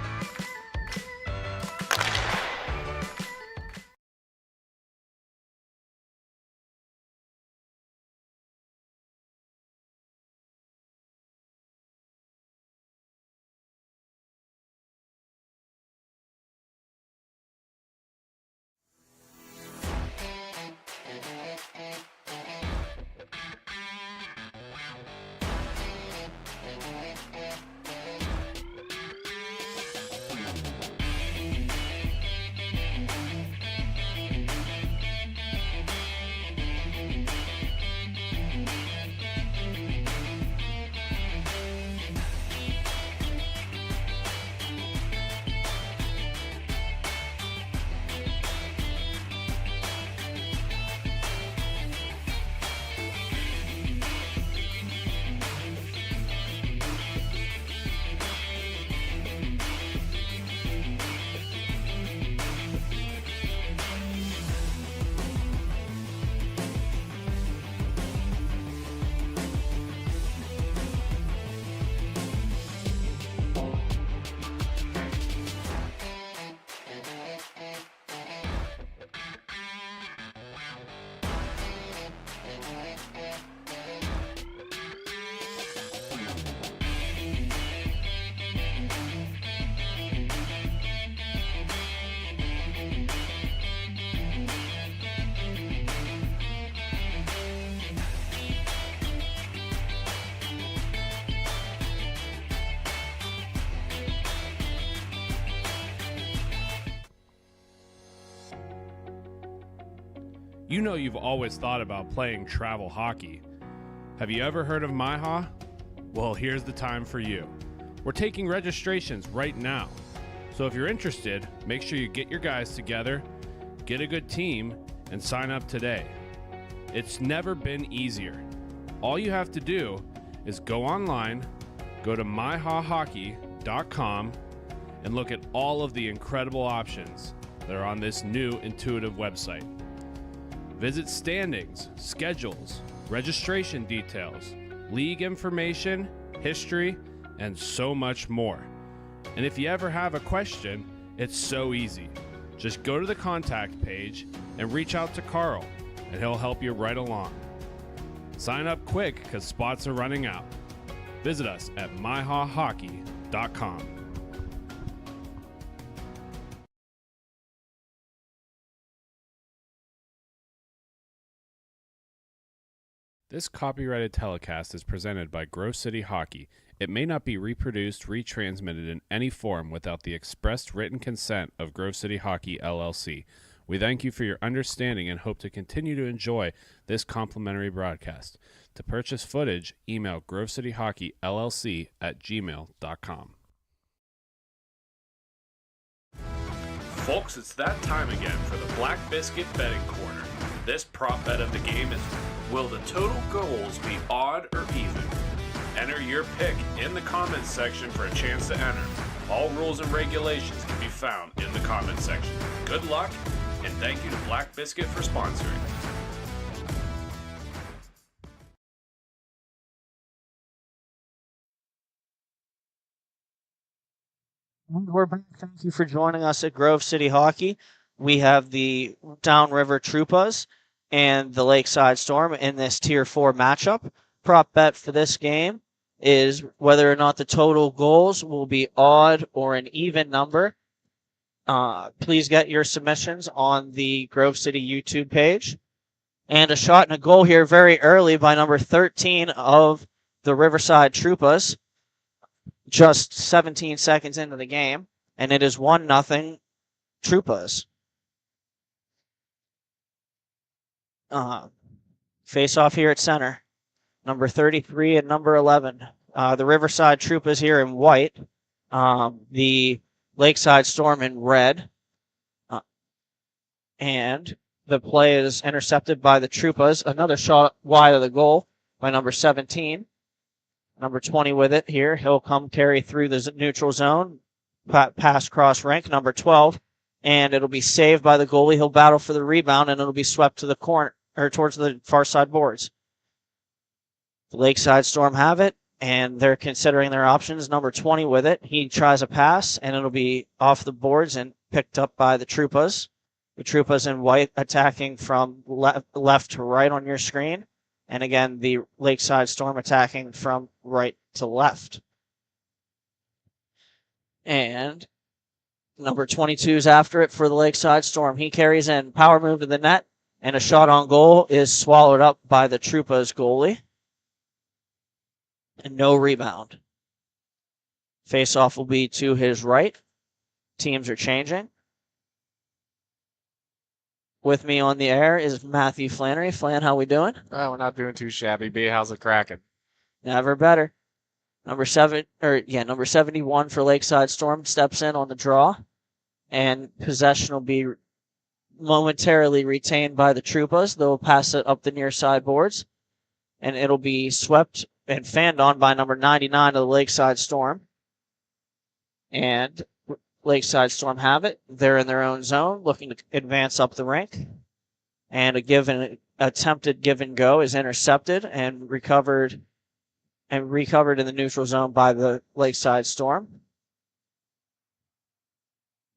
You know you've always thought about playing travel hockey. Have you ever heard of MIHA? Well, here's the time for you. We're taking registrations right now. So if you're interested, make sure you get your guys together, get a good team, and sign up today. It's never been easier. All you have to do is go online, go to MIHAHockey.com, and look at all of the incredible options that are on this new intuitive website. Visit standings, schedules, registration details, league information, history, and so much more. And if you ever have a question, it's so easy. Just go to the contact page and reach out to Carl, and he'll help you right along. Sign up quick because spots are running out. Visit us at MIHAHockey.com. This copyrighted telecast is presented by Grove City Hockey. It may not be reproduced, retransmitted in any form without the expressed written consent of Grove City Hockey, LLC. We thank you for your understanding and hope to continue to enjoy this complimentary broadcast. To purchase footage, email grovecityhockeyllc@gmail.com. Folks, it's that time again for the Black Biscuit betting corner. This prop bet of the game is, will the total goals be odd or even? Enter your pick in the comments section for a chance to enter. All rules and regulations can be found in the comments section. Good luck, and thank you to Black Biscuit for sponsoring. We're back. Thank you for joining us at Grove City Hockey. We have the Downriver Troupas and the Lakeside Storm in this Tier 4 matchup. Prop bet for this game is whether or not the total goals will be odd or an even number. Please get your submissions on the Grove City YouTube page. And a shot and a goal here very early by number 13 of the Riverside Troupas, just 17 seconds into the game, and it is 1-0 Troupas. Face off here at center. Number 33 and number 11. The Riverside Troupas here in white. The Lakeside Storm in red. And the play is intercepted by the Troupas. Another shot wide of the goal by number 17. Number 20 with it here. He'll come carry through the neutral zone. Pass cross rink. Number 12. And it'll be saved by the goalie. He'll battle for the rebound, and it'll be swept to the corner, or towards the far side boards. The Lakeside Storm have it, and they're considering their options. Number 20 with it. He tries a pass, and it'll be off the boards and picked up by the Troupas. The Troupas in white attacking from left to right on your screen. And again, the Lakeside Storm attacking from right to left. And number 22 is after it for the Lakeside Storm. He carries in, power move to the net, and a shot on goal is swallowed up by the Troupas goalie. And no rebound. Face-off will be to his right. Teams are changing. With me on the air is Matthew Flannery. Flan, how we doing? We're not doing too shabby. B, how's it cracking? Never better. Number 71 for Lakeside Storm steps in on the draw, and possession will be momentarily retained by the Troupas. They'll pass it up the near side boards, and it'll be swept and fanned on by number 99 of the Lakeside Storm. And Lakeside Storm have it. They're in their own zone, looking to advance up the rink. And attempted give and go is intercepted and recovered in the neutral zone by the Lakeside Storm.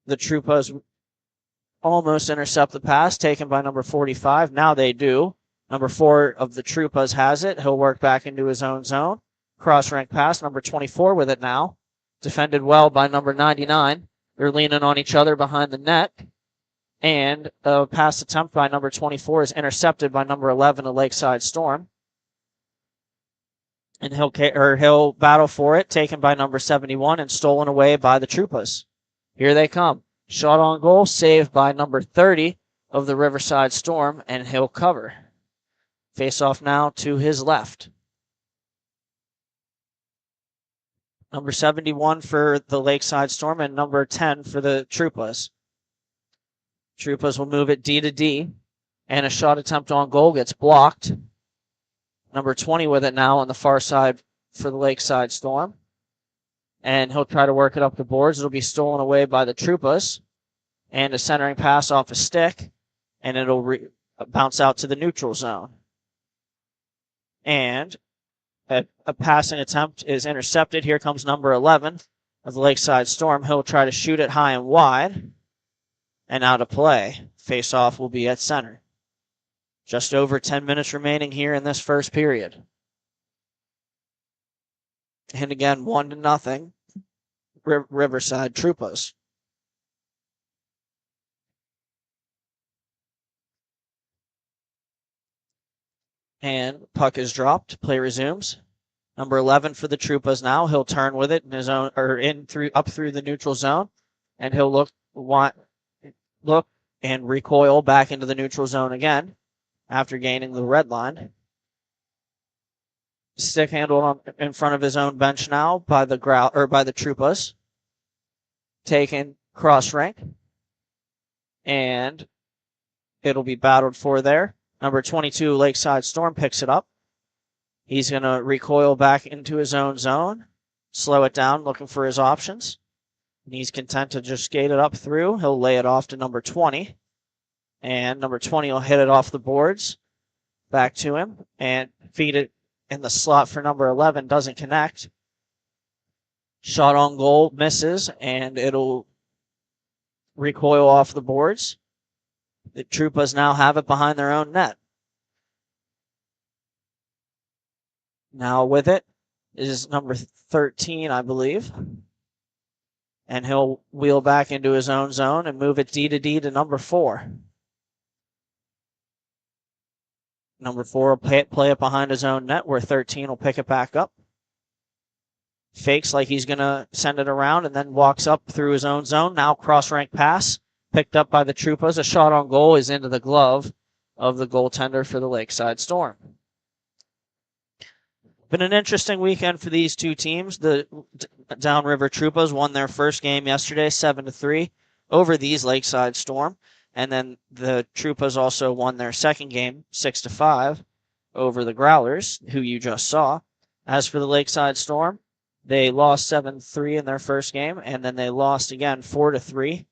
The Troupas almost intercept the pass taken by number 45. Now they do. Number 4 of the Troupas has it. He'll work back into his own zone. Cross-rank pass. Number 24 with it now. Defended well by number 99. They're leaning on each other behind the net. And a pass attempt by number 24 is intercepted by number 11 of Lakeside Storm. And he'll battle for it, taken by number 71 and stolen away by the Troupas. Here they come. Shot on goal, saved by number 30 of the Riverside Storm, and he'll cover. Face off now to his left. Number 71 for the Lakeside Storm and number 10 for the Troupas. Troupas will move it D to D, and a shot attempt on goal gets blocked. Number 20 with it now on the far side for the Lakeside Storm. And he'll try to work it up the boards. It'll be stolen away by the Troupas. And a centering pass off a stick, and it'll bounce out to the neutral zone. And a passing attempt is intercepted. Here comes number 11 of the Lakeside Storm. He'll try to shoot it high and wide, and out of play. Face-off will be at center. Just over 10 minutes remaining here in this first period. And again, 1-0. Riverside Troupas. And puck is dropped. Play resumes. Number 11 for the Troupas now. He'll turn with it in his own, or up through the neutral zone, and he'll look and recoil back into the neutral zone again after gaining the red line. Stick handled in front of his own bench now by the Troupas. Taken cross rink, and it'll be battled for there. Number 22, Lakeside Storm, picks it up. He's going to recoil back into his own zone, slow it down, looking for his options. And he's content to just skate it up through. He'll lay it off to number 20. And number 20 will hit it off the boards back to him and feed it in the slot for number 11. Doesn't connect. Shot on goal misses, and it'll recoil off the boards. The Troupas now have it behind their own net. Now with it is number 13, I believe. And he'll wheel back into his own zone and move it D to D to number 4. Number 4 will play it behind his own net, where 13 will pick it back up. Fakes like he's going to send it around and then walks up through his own zone. Now cross-rank pass. Picked up by the Troupas. A shot on goal is into the glove of the goaltender for the Lakeside Storm. Been an interesting weekend for these two teams. The Downriver Troupas won their first game yesterday, 7-3, over these Lakeside Storm. And then the Troupas also won their second game, 6-5, over the Growlers, who you just saw. As for the Lakeside Storm, they lost 7-3 in their first game, and then they lost again 4-3.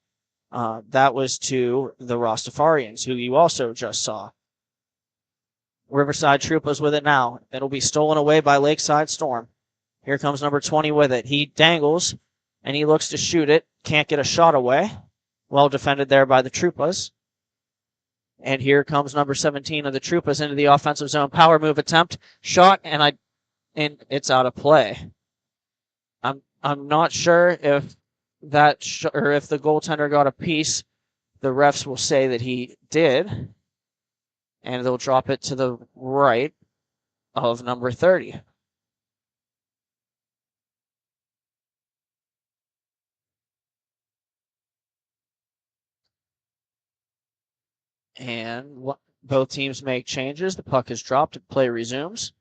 That was to the Rosarians, who you also just saw. Riverside Troupas with it now. It'll be stolen away by Lakeside Storm. Here comes number 20 with it. He dangles, and he looks to shoot it. Can't get a shot away. Well defended there by the Troupas. And here comes number 17 of the Troupas into the offensive zone. Power move attempt. Shot, and it's out of play. I'm not sure if if the goaltender got a piece. The refs will say that he did, and they'll drop it to the right of number 30. And both teams make changes. The puck is dropped. Play resumes.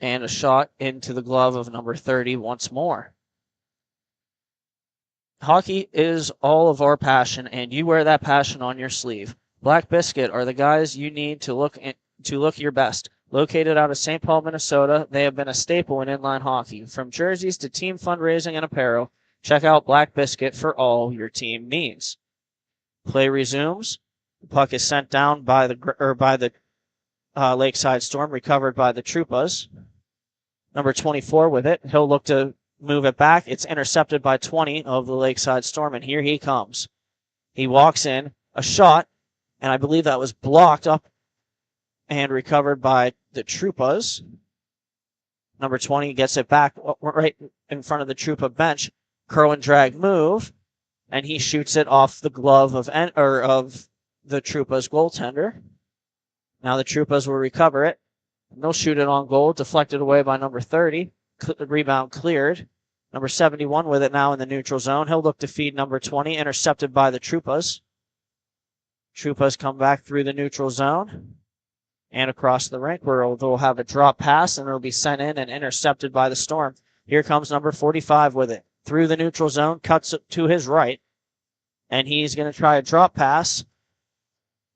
And a shot into the glove of number 30 once more. Hockey is all of our passion, and you wear that passion on your sleeve. Black Biscuit are the guys you need to look your best. Located out of St. Paul, Minnesota, they have been a staple in inline hockey. From jerseys to team fundraising and apparel, check out Black Biscuit for all your team needs. Play resumes. The puck is sent down by the Lakeside Storm, recovered by the Troupas. Number 24 with it. He'll look to move it back. It's intercepted by 20 of the Lakeside Storm, and here he comes. He walks in, a shot, and I believe that was blocked up and recovered by the Troupas. Number 20 gets it back right in front of the Troupa bench. Curl and drag move, and he shoots it off the glove of the Troupas goaltender. Now the Troupas will recover it. And they'll shoot it on goal, deflected away by number 30. Rebound cleared. Number 71 with it now in the neutral zone. He'll look to feed number 20, intercepted by the Troupas. Troupas come back through the neutral zone and across the rink where they'll have a drop pass and it'll be sent in and intercepted by the Storm. Here comes number 45 with it. Through the neutral zone, cuts it to his right, and he's going to try a drop pass,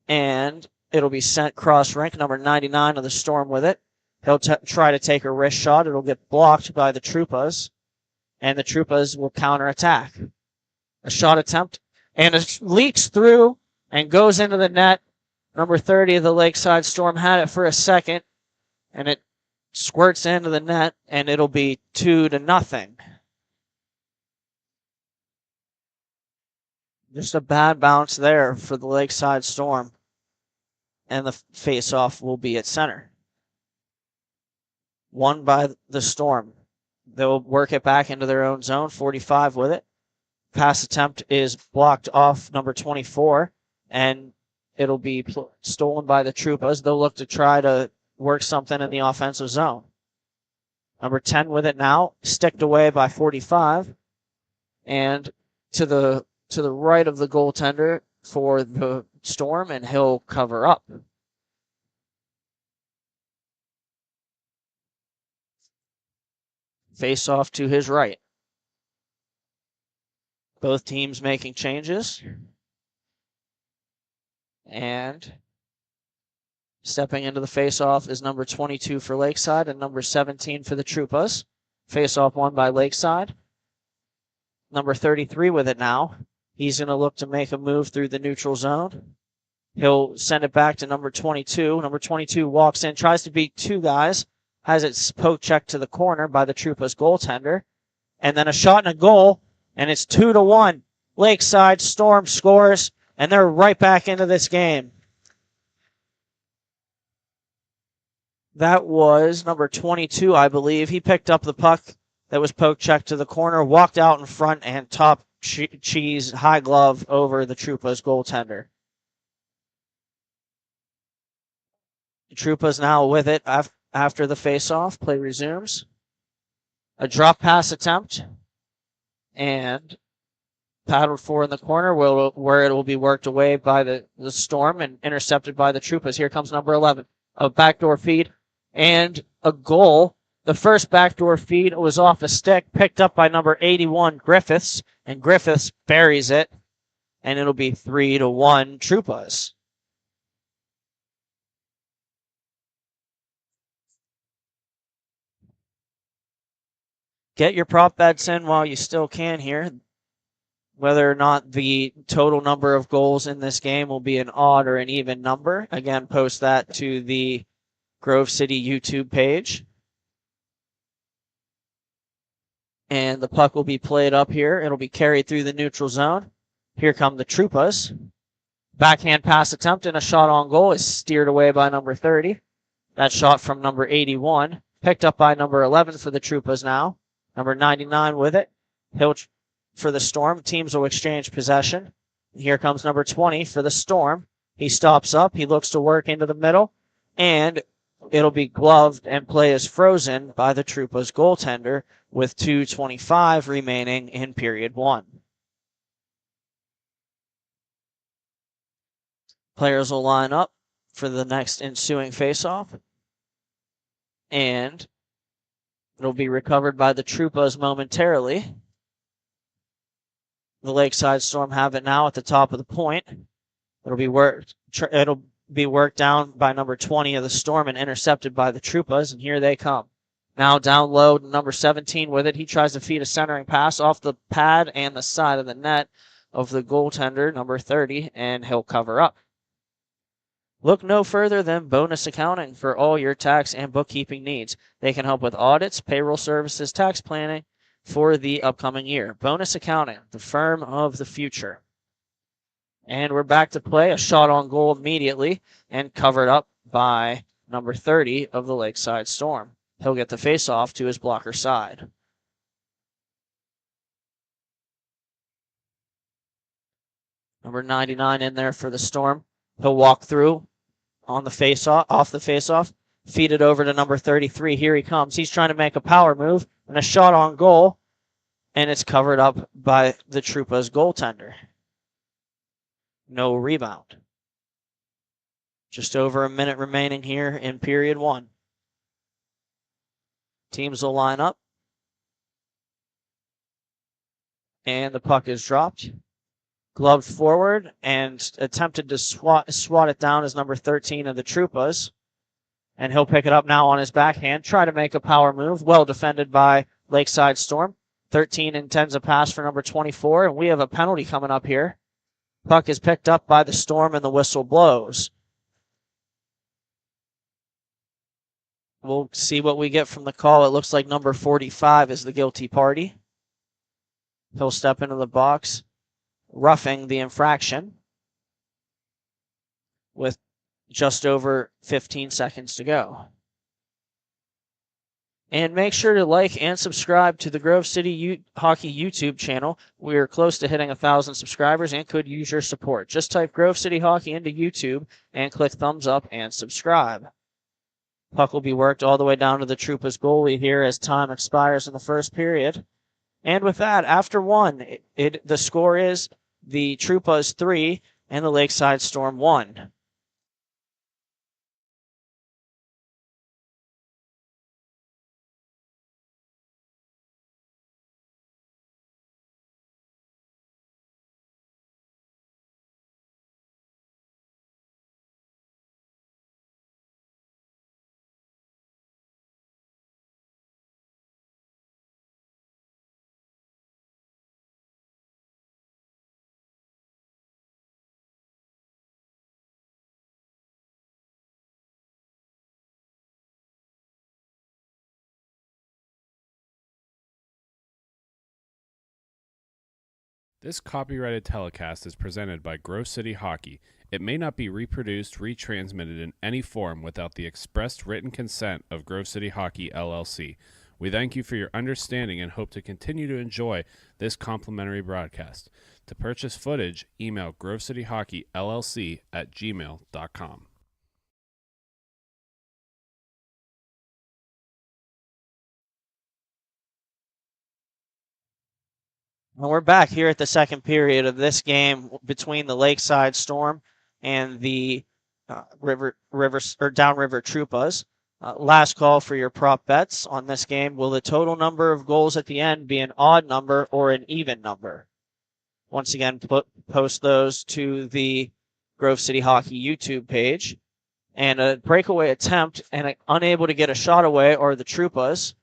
and it'll be sent cross rink, number 99 of the Storm with it. He'll try to take a wrist shot. It'll get blocked by the Troupas, and the Troupas will counterattack. A shot attempt, and it leaks through and goes into the net. Number 30 of the Lakeside Storm had it for a second, and it squirts into the net, and it'll be 2-0. Just a bad bounce there for the Lakeside Storm, and the face-off will be at center. Won by the Storm. They'll work it back into their own zone, 45 with it. Pass attempt is blocked off number 24, and it'll be stolen by the Troupas. They'll look to try to work something in the offensive zone. Number 10 with it now, sticked away by 45, and to the right of the goaltender for the Storm, and he'll cover up. Face off to his right. Both teams making changes. And stepping into the face-off is number 22 for Lakeside and number 17 for the Troupas. Face-off won by Lakeside. Number 33 with it now. He's going to look to make a move through the neutral zone. He'll send it back to number 22. Number 22 walks in, tries to beat two guys, has it poke checked to the corner by the Troupas goaltender. And then a shot and a goal, and it's 2-1. Lakeside Storm scores, and they're right back into this game. That was number 22, I believe. He picked up the puck that was poke checked to the corner, walked out in front, and top cheese high glove over the Troupas goaltender. The Troupas now with it after the face-off. Play resumes. A drop pass attempt, and paddled for in the corner where it will be worked away by the Storm and intercepted by the Troupas. Here comes number 11. A backdoor feed and a goal. The first backdoor feed was off a stick, picked up by number 81, Griffiths, and Griffiths buries it, and it'll be 3-1 Troupas. Get your prop bets in while you still can here. Whether or not the total number of goals in this game will be an odd or an even number. Again, post that to the Grove City YouTube page. And the puck will be played up here. It'll be carried through the neutral zone. Here come the Troupas. Backhand pass attempt and a shot on goal is steered away by number 30. That shot from number 81. Picked up by number 11 for the Troupas now. Number 99 with it. He'll for the Storm. Teams will exchange possession. Here comes number 20 for the Storm. He stops up. He looks to work into the middle. And it'll be gloved and play is frozen by the Troupas goaltender with 2:25 remaining in period 1. Players will line up for the next ensuing faceoff. And it'll be recovered by the Troupas momentarily. The Lakeside Storm have it now at the top of the point. It'll be worked down by number 20 of the Storm and intercepted by the Troupas, and here they come. Now down low, number 17 with it. He tries to feed a centering pass off the pad and the side of the net of the goaltender, number 30, and he'll cover up. Look no further than Bonus Accounting for all your tax and bookkeeping needs. They can help with audits, payroll services, tax planning for the upcoming year. Bonus Accounting, the firm of the future. And we're back to play. A shot on goal immediately and covered up by number 30 of the Lakeside Storm. He'll get the face-off to his blocker side. Number 99 in there for the Storm. He'll walk through on the face-off, off the face-off, feed it over to number 33. Here he comes. He's trying to make a power move and a shot on goal, and it's covered up by the Troupas goaltender. No rebound. Just over a minute remaining here in period 1. Teams will line up. And the puck is dropped. Gloved forward and attempted to swat it down as number 13 of the Troopas. And he'll pick it up now on his backhand. Try to make a power move. Well defended by Lakeside Storm. 13 intends a pass for number 24. And we have a penalty coming up here. Puck is picked up by the Storm and the whistle blows. We'll see what we get from the call. It looks like number 45 is the guilty party. He'll step into the box, roughing the infraction with just over 15 seconds to go. And make sure to like and subscribe to the Grove City Hockey YouTube channel. We are close to hitting 1,000 subscribers and could use your support. Just type Grove City Hockey into YouTube and click thumbs up and subscribe. Puck will be worked all the way down to the Troopas goalie here as time expires in the first period. And with that, after 1, the score is the Troopas 3 and the Lakeside Storm 1. This copyrighted telecast is presented by Grove City Hockey. It may not be reproduced, retransmitted in any form without the expressed written consent of Grove City Hockey, LLC. We thank you for your understanding and hope to continue to enjoy this complimentary broadcast. To purchase footage, email grovecityhockeyllc@gmail.com. And we're back here at the second period of this game between the Lakeside Storm and the Downriver Troopas. Last call for your prop bets on this game. Will the total number of goals at the end be an odd number or an even number? Once again, post those to the Grove City Hockey YouTube page. And a breakaway attempt and unable to get a shot away are the Troopas.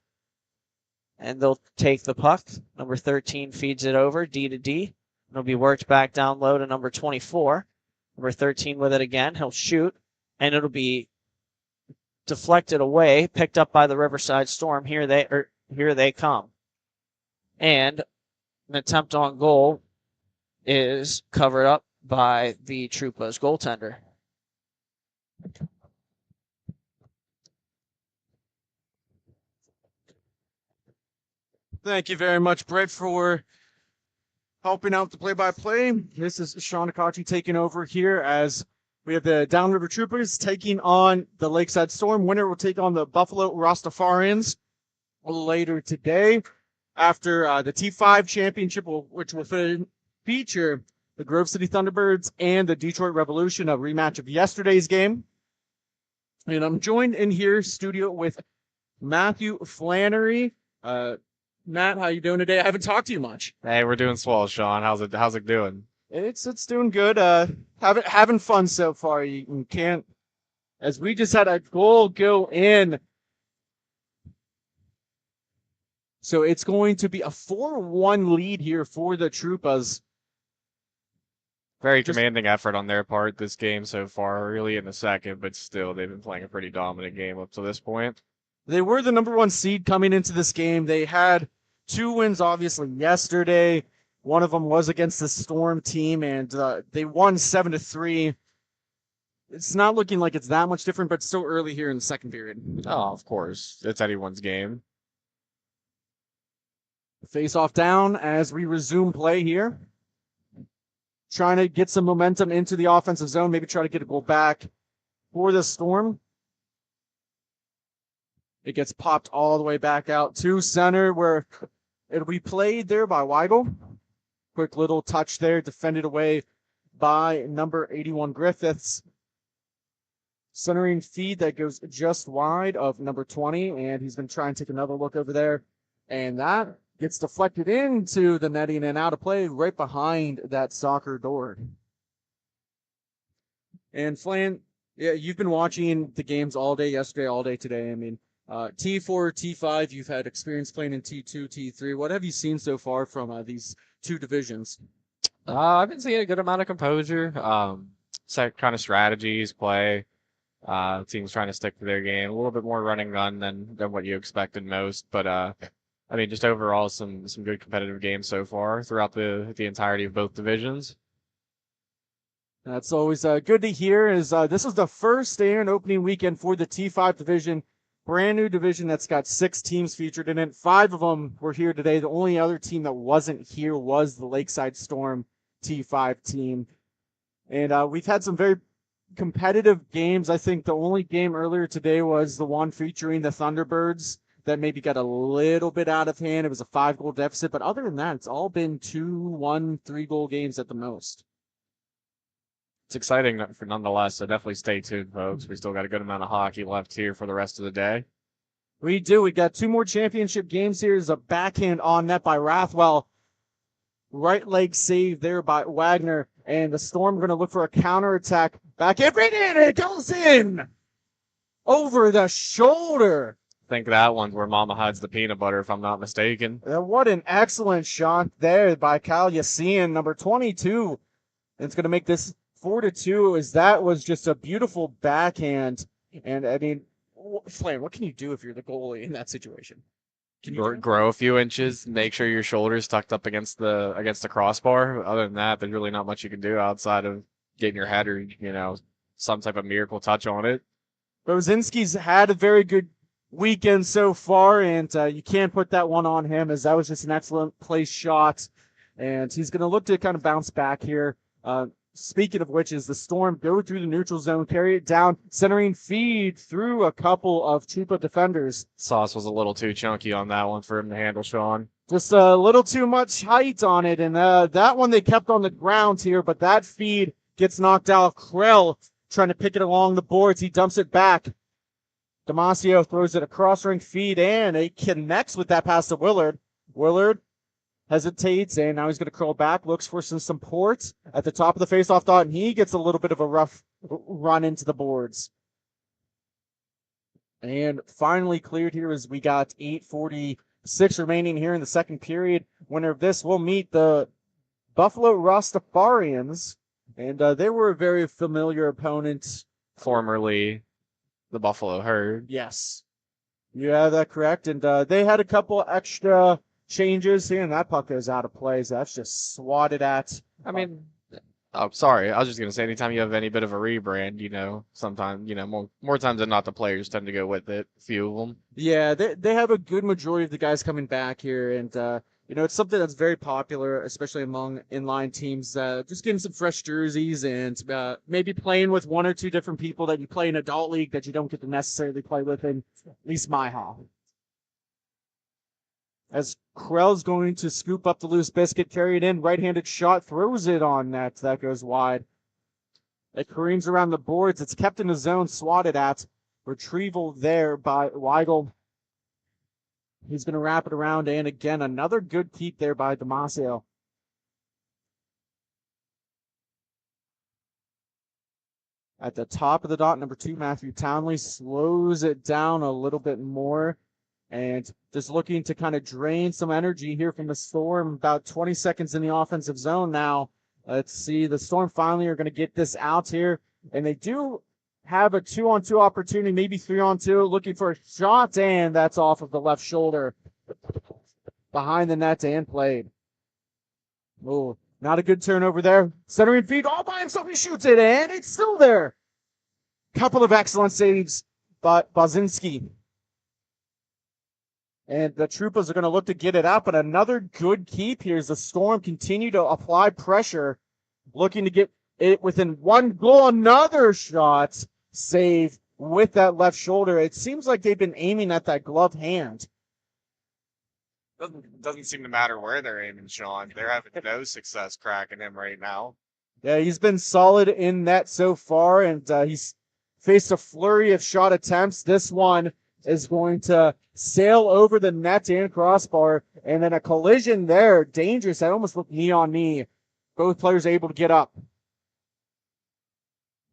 And they'll take the puck. Number 13 feeds it over, D to D. It'll be worked back down low to number 24. Number 13 with it again. He'll shoot, and it'll be deflected away, picked up by the Riverside Storm. Here they come. And an attempt on goal is covered up by the Troopas goaltender. Thank you very much, Brett, for helping out the play-by-play. This is Sean Akachi taking over here as we have the Downriver Troopers taking on the Lakeside Storm. Winner will take on the Buffalo Rosarians later today after the T5 Championship, which will feature the Grove City Thunderbirds and the Detroit Revolution, a rematch of yesterday's game. And I'm joined in here studio with Matthew Flannery. Matt, how you doing today? I haven't talked to you much. Hey, we're doing swell, Sean. How's it doing? It's doing good. Having fun so far. You can't, as we just had a goal go in. So it's going to be a 4-1 lead here for the Troopas. Very commanding effort on their part this game so far, really in the second, but still they've been playing a pretty dominant game up to this point. They were the number 1 seed coming into this game. They had 2 wins, obviously, yesterday. One of them was against the Storm team, and they won 7-3. It's not looking like it's that much different, but still early here in the second period. Oh, of course. It's anyone's game. Face-off down as we resume play here. Trying to get some momentum into the offensive zone, maybe try to get a goal back for the Storm. It gets popped all the way back out to center where it'll be played there by Weigel. Quick little touch there, defended away by number 81 Griffiths. Centering feed that goes just wide of number 20, and he's going to try and take another look over there. And that gets deflected into the netting and out of play right behind that soccer door. And Flan, yeah, you've been watching the games all day yesterday, all day today. I mean, T4, T5, you've had experience playing in T2, T3. What have you seen so far from these two divisions? I've been seeing a good amount of composure, set kind of strategies, play. Teams trying to stick to their game, a little bit more running gun than what you expected most. But I mean, just overall, some good competitive games so far throughout the entirety of both divisions. That's always good to hear. This is the first and opening weekend for the T5 division, brand new division that's got 6 teams featured in it. 5 of them were here today. The only other team that wasn't here was the Lakeside Storm T5 team. And we've had some very competitive games. I think the only game earlier today was the one featuring the Thunderbirds that maybe got a little bit out of hand. It was a 5-goal deficit, but other than that, it's all been 2-1, 3-goal games at the most. It's exciting for nonetheless, so definitely stay tuned, folks. We still got a good amount of hockey left here for the rest of the day. We do. We got 2 more championship games here. There's a backhand on net by Rathwell. Right leg save there by Wagner. And the Storm going to look for a counterattack. Backhand right in. It goes in. Over the shoulder. I think that one's where Mama hides the peanut butter, if I'm not mistaken. What an excellent shot there by Kyle Yassine, number 22. And it's going to make this 4-2, as that was just a beautiful backhand. And, I mean, Flan, what can you do if you're the goalie in that situation? Can you grow a few inches, make sure your shoulder's tucked up against the crossbar. Other than that, there's really not much you can do outside of getting your head or, some type of miracle touch on it. Rosinski's had a very good weekend so far, and you can't put that one on him, as that was just an excellent place shot. And he's going to look to kind of bounce back here. Speaking of which, is the Storm go through the neutral zone, carry it down, centering feed through a couple of Chupa defenders. Sauce was a little too chunky on that one for him to handle, Sean. Just a little too much height on it, and that one they kept on the ground here, but that feed gets knocked out. Krell trying to pick it along the boards. He dumps it back. Damasio throws it across ring feed, and it connects with that pass to Willard. Willard hesitates, and now he's going to curl back, looks for some support at the top of the faceoff dot, and he gets a little bit of a rough run into the boards. And finally cleared here as we got 8:46 remaining here in the second period. Winner of this will meet the Buffalo Rastafarians, and they were a very familiar opponent. Formerly the Buffalo Herd. Yes. You have that correct, and they had a couple extra changes here, and that puck goes out of play, so that's just swatted at. I mean, oh, sorry. I was just going to say, anytime you have any bit of a rebrand, sometimes, more times than not, the players tend to go with it, a few of them. Yeah, they have a good majority of the guys coming back here, and, it's something that's very popular, especially among inline teams, just getting some fresh jerseys and maybe playing with 1 or 2 different people that you play in adult league that you don't get to necessarily play with in at least MIHA. As Krell's going to scoop up the loose Biscuit, carry it in, right-handed shot, throws it on net. That goes wide. It careens around the boards. It's kept in the zone, swatted at. Retrieval there by Weigel. He's going to wrap it around, and again, another good keep there by Damasio. At the top of the dot, number 2, Matthew Townley slows it down a little bit more. And just looking to kind of drain some energy here from the Storm. About 20 seconds in the offensive zone now. Let's see. The Storm finally are going to get this out here. And they do have a 2-on-2 opportunity, maybe 3-on-2. Looking for a shot, and that's off of the left shoulder. Behind the net and played. Oh, not a good turnover there. Centering feed all by himself. He shoots it, and it's still there. Couple of excellent saves by Bozinski. And the Troopas are going to look to get it out, but another good keep here as the Storm continue to apply pressure, looking to get it within 1 goal. Another shot save with that left shoulder. It seems like they've been aiming at that gloved hand. Doesn't seem to matter where they're aiming, Sean. They're having no success cracking him right now. Yeah, he's been solid in net so far, and he's faced a flurry of shot attempts. This one is going to sail over the net and crossbar, and then a collision there. Dangerous. I almost looked knee on knee. Both players able to get up.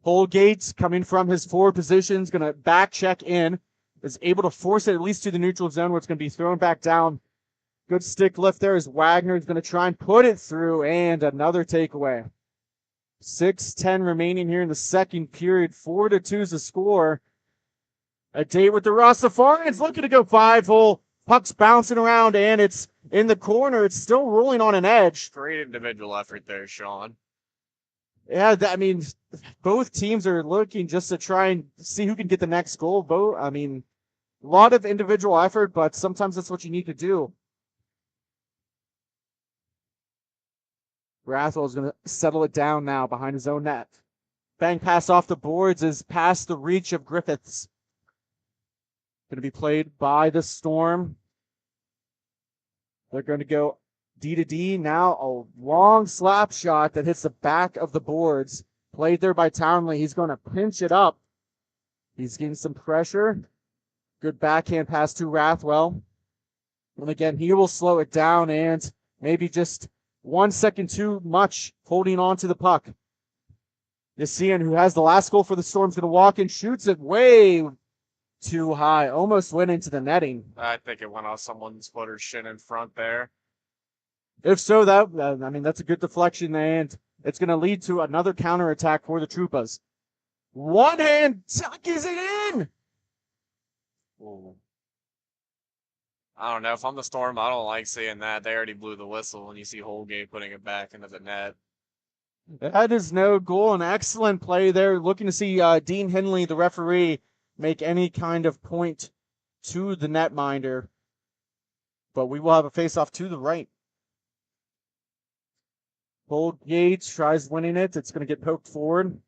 Holgate, coming from his forward position, is going to back check in. Is able to force it at least to the neutral zone where it's going to be thrown back down. Good stick lift there as Wagner is going to try and put it through, and another takeaway. 6:10 remaining here in the second period. 4-2 is the score. A date with the Rosarians looking to go 5-hole. Puck's bouncing around, and it's in the corner. It's still rolling on an edge. Great individual effort there, Sean. Yeah, I mean, both teams are looking just to try and see who can get the next goal. A lot of individual effort, but sometimes that's what you need to do. Rathwell is going to settle it down now behind his own net. Bang pass off the boards is past the reach of Griffiths. Going to be played by the Storm. They're going to go D to D. Now a long slap shot that hits the back of the boards. Played there by Townley. He's going to pinch it up. He's getting some pressure. Good backhand pass to Rathwell. And again, he will slow it down, and maybe just 1 second too much holding on to the puck. Yassian, who has the last goal for the Storm, is going to walk and shoots it way too high. Almost went into the netting. I think it went off someone's foot or shin in front there. If so, that's a good deflection, and it's going to lead to another counterattack for the Troopas. One hand tuck is it in. Ooh. I don't know. If I'm the Storm, I don't like seeing that. They already blew the whistle when you see Holgate putting it back into the net. That is no goal. An excellent play there. Looking to see Dean Henley, the referee, make any kind of point to the netminder. But we will have a face-off to the right. Holgate tries winning it. It's going to get poked forward.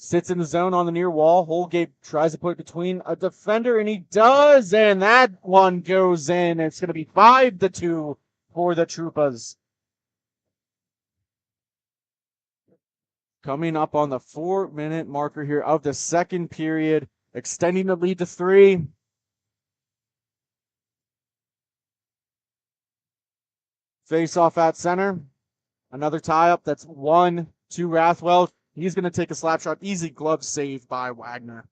Sits in the zone on the near wall. Holgate tries to put it between a defender, and he does, and that one goes in. It's going to be 5-2 for the Troopas. Coming up on the 4-minute marker here of the second period, extending the lead to 3. Face off at center. Another tie-up. That's 1-2 Rathwell. He's going to take a slap shot. Easy glove save by Wagner.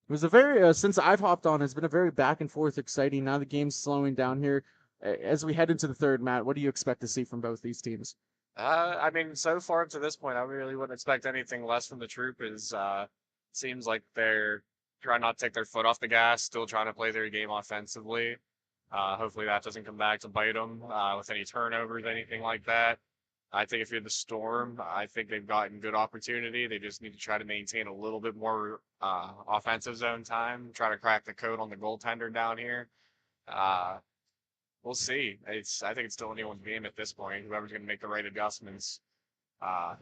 It was a very, since I've hopped on, it's been a very back and forth exciting. Now the game's slowing down here. As we head into the third, Matt, what do you expect to see from both these teams? So far up to this point, I really wouldn't expect anything less from the Troopers. Seems like they're trying not to take their foot off the gas, still trying to play their game offensively. Hopefully that doesn't come back to bite them with any turnovers, anything like that. I think if you're the Storm, I think they've gotten good opportunity. They just need to try to maintain a little bit more offensive zone time, try to crack the code on the goaltender down here. We'll see. I think it's still anyone's game at this point. Whoever's going to make the right adjustments, it's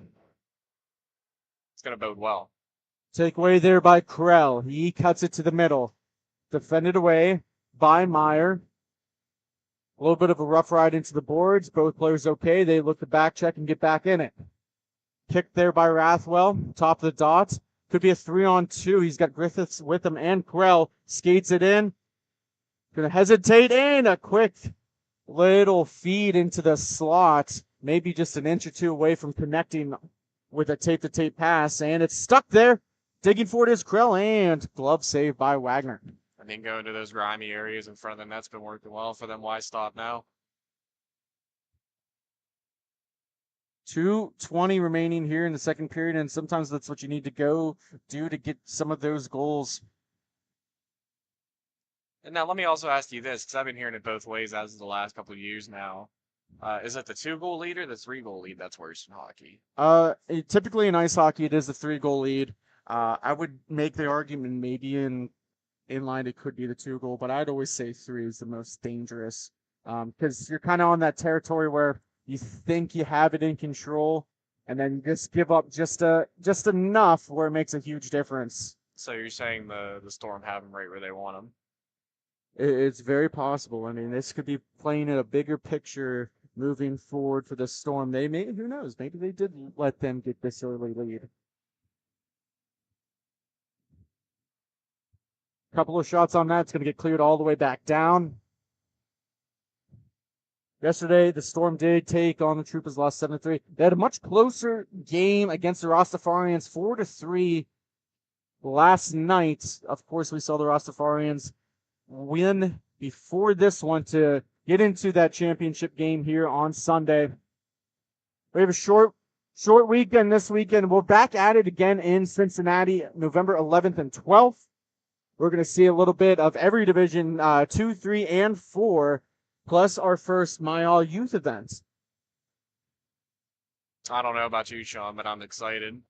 going to bode well. Takeaway there by Krell. He cuts it to the middle. Defended away by Meyer. A little bit of a rough ride into the boards. Both players okay. They look to back check and get back in it. Kicked there by Rathwell. Top of the dot. Could be a 3-on-2. He's got Griffiths with him, and Krell skates it in. Gonna hesitate, and a quick little feed into the slot. Maybe just an inch or two away from connecting with a tape-to-tape pass, and it's stuck there. Digging for it is Krell, and glove save by Wagner. I think going to those grimy areas in front of the net's been working well for them. Why stop now? 2:20 remaining here in the second period, and sometimes that's what you need to go do to get some of those goals. And now let me also ask you this, because I've been hearing it both ways as of the last couple of years now. Is it the 2-goal lead or the 3-goal lead that's worse in hockey? Typically in ice hockey, it is the 3-goal lead. I would make the argument maybe in line it could be the 2-goal, but I'd always say 3 is the most dangerous, because you're kind of on that territory where you think you have it in control, and then you just give up just enough where it makes a huge difference. So you're saying the Storm have them right where they want them? It's very possible. I mean, this could be playing in a bigger picture moving forward for the Storm. They may, who knows, maybe they did let them get this early lead. Couple of shots on that. It's going to get cleared all the way back down. Yesterday, the Storm did take on the Troopers, lost 7-3. They had a much closer game against the Rosarians, 4-3 last night. Of course, we saw the Rosarians win before this one to get into that championship game here on Sunday. We have a short weekend this weekend. We're back at it again in Cincinnati, November 11th and 12th. We're going to see a little bit of every division, 2, 3, and 4, plus our first MIHA youth event. I don't know about you, Sean, but I'm excited.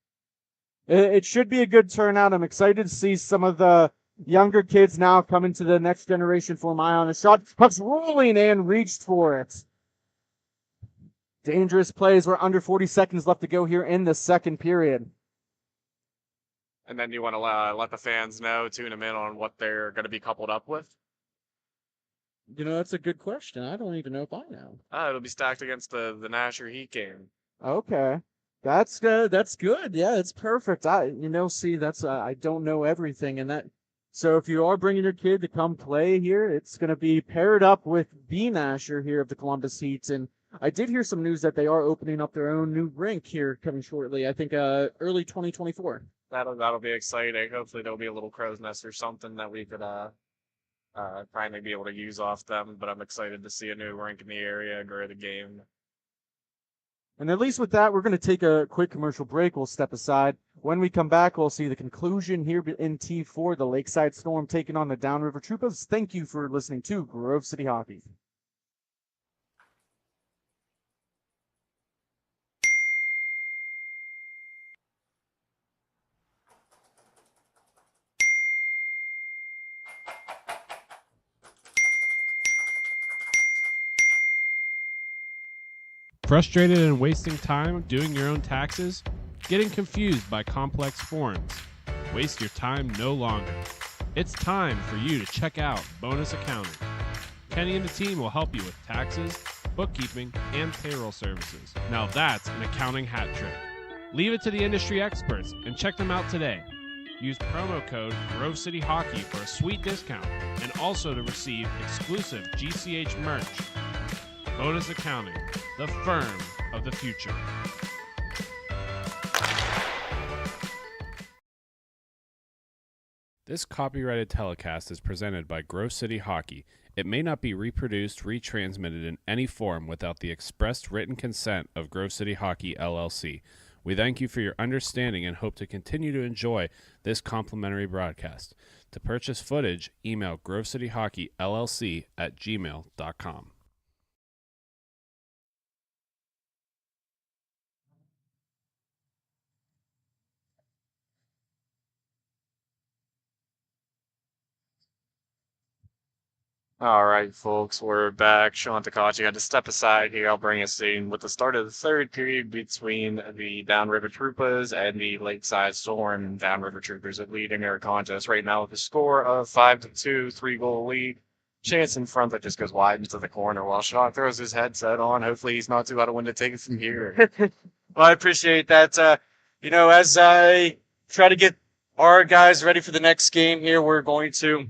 It should be a good turnout. I'm excited to see some of the younger kids now coming to the next generation for MIHA on a shot. Puck's rolling and reached for it. Dangerous plays. We're under 40 seconds left to go here in the second period. And then you want to let the fans know, tune them in on what they're going to be coupled up with? You know, that's a good question. I don't even know if I know. It'll be stacked against the Nasher Heat game. Okay. That's good. That's good. Yeah, it's perfect. I don't know everything in that. So if you are bringing your kid to come play here, it's going to be paired up with B Nasher here of the Columbus Heat. And I did hear some news that they are opening up their own new rink here coming shortly. I think early 2024. That'll be exciting. Hopefully there'll be a little crow's nest or something that we could finally be able to use off them. But I'm excited to see a new rink in the area, grow the game. And at least with that, we're going to take a quick commercial break. We'll step aside. When we come back, we'll see the conclusion here in T4, the Lakeside Storm taking on the Downriver Troopers. Thank you for listening to Grove City Hockey. Frustrated and wasting time doing your own taxes? Getting confused by complex forms? Waste your time no longer. It's time for you to check out Bonus Accounting. Kenny and the team will help you with taxes, bookkeeping, and payroll services. Now that's an accounting hat trick. Leave it to the industry experts and check them out today. Use promo code Grove City Hockey for a sweet discount and also to receive exclusive GCH merch. Bonus Accounting, the firm of the future. This copyrighted telecast is presented by Grove City Hockey. It may not be reproduced, retransmitted in any form without the expressed written consent of Grove City Hockey, LLC. We thank you for your understanding and hope to continue to enjoy this complimentary broadcast. To purchase footage, email grovecityhockeyllc@gmail.com. All right, folks, we're back. Sean Takachi had to step aside here. I'll bring us in with the start of the third period between the Downriver Troopers and the Lakeside Storm. Downriver Troopers are leading their contest right now with a score of 5-2, 3-goal lead. Chance in front that just goes wide into the corner while Sean throws his headset on. Hopefully he's not too out of wind to take it from here. Well, I appreciate that. As I try to get our guys ready for the next game here, we're going to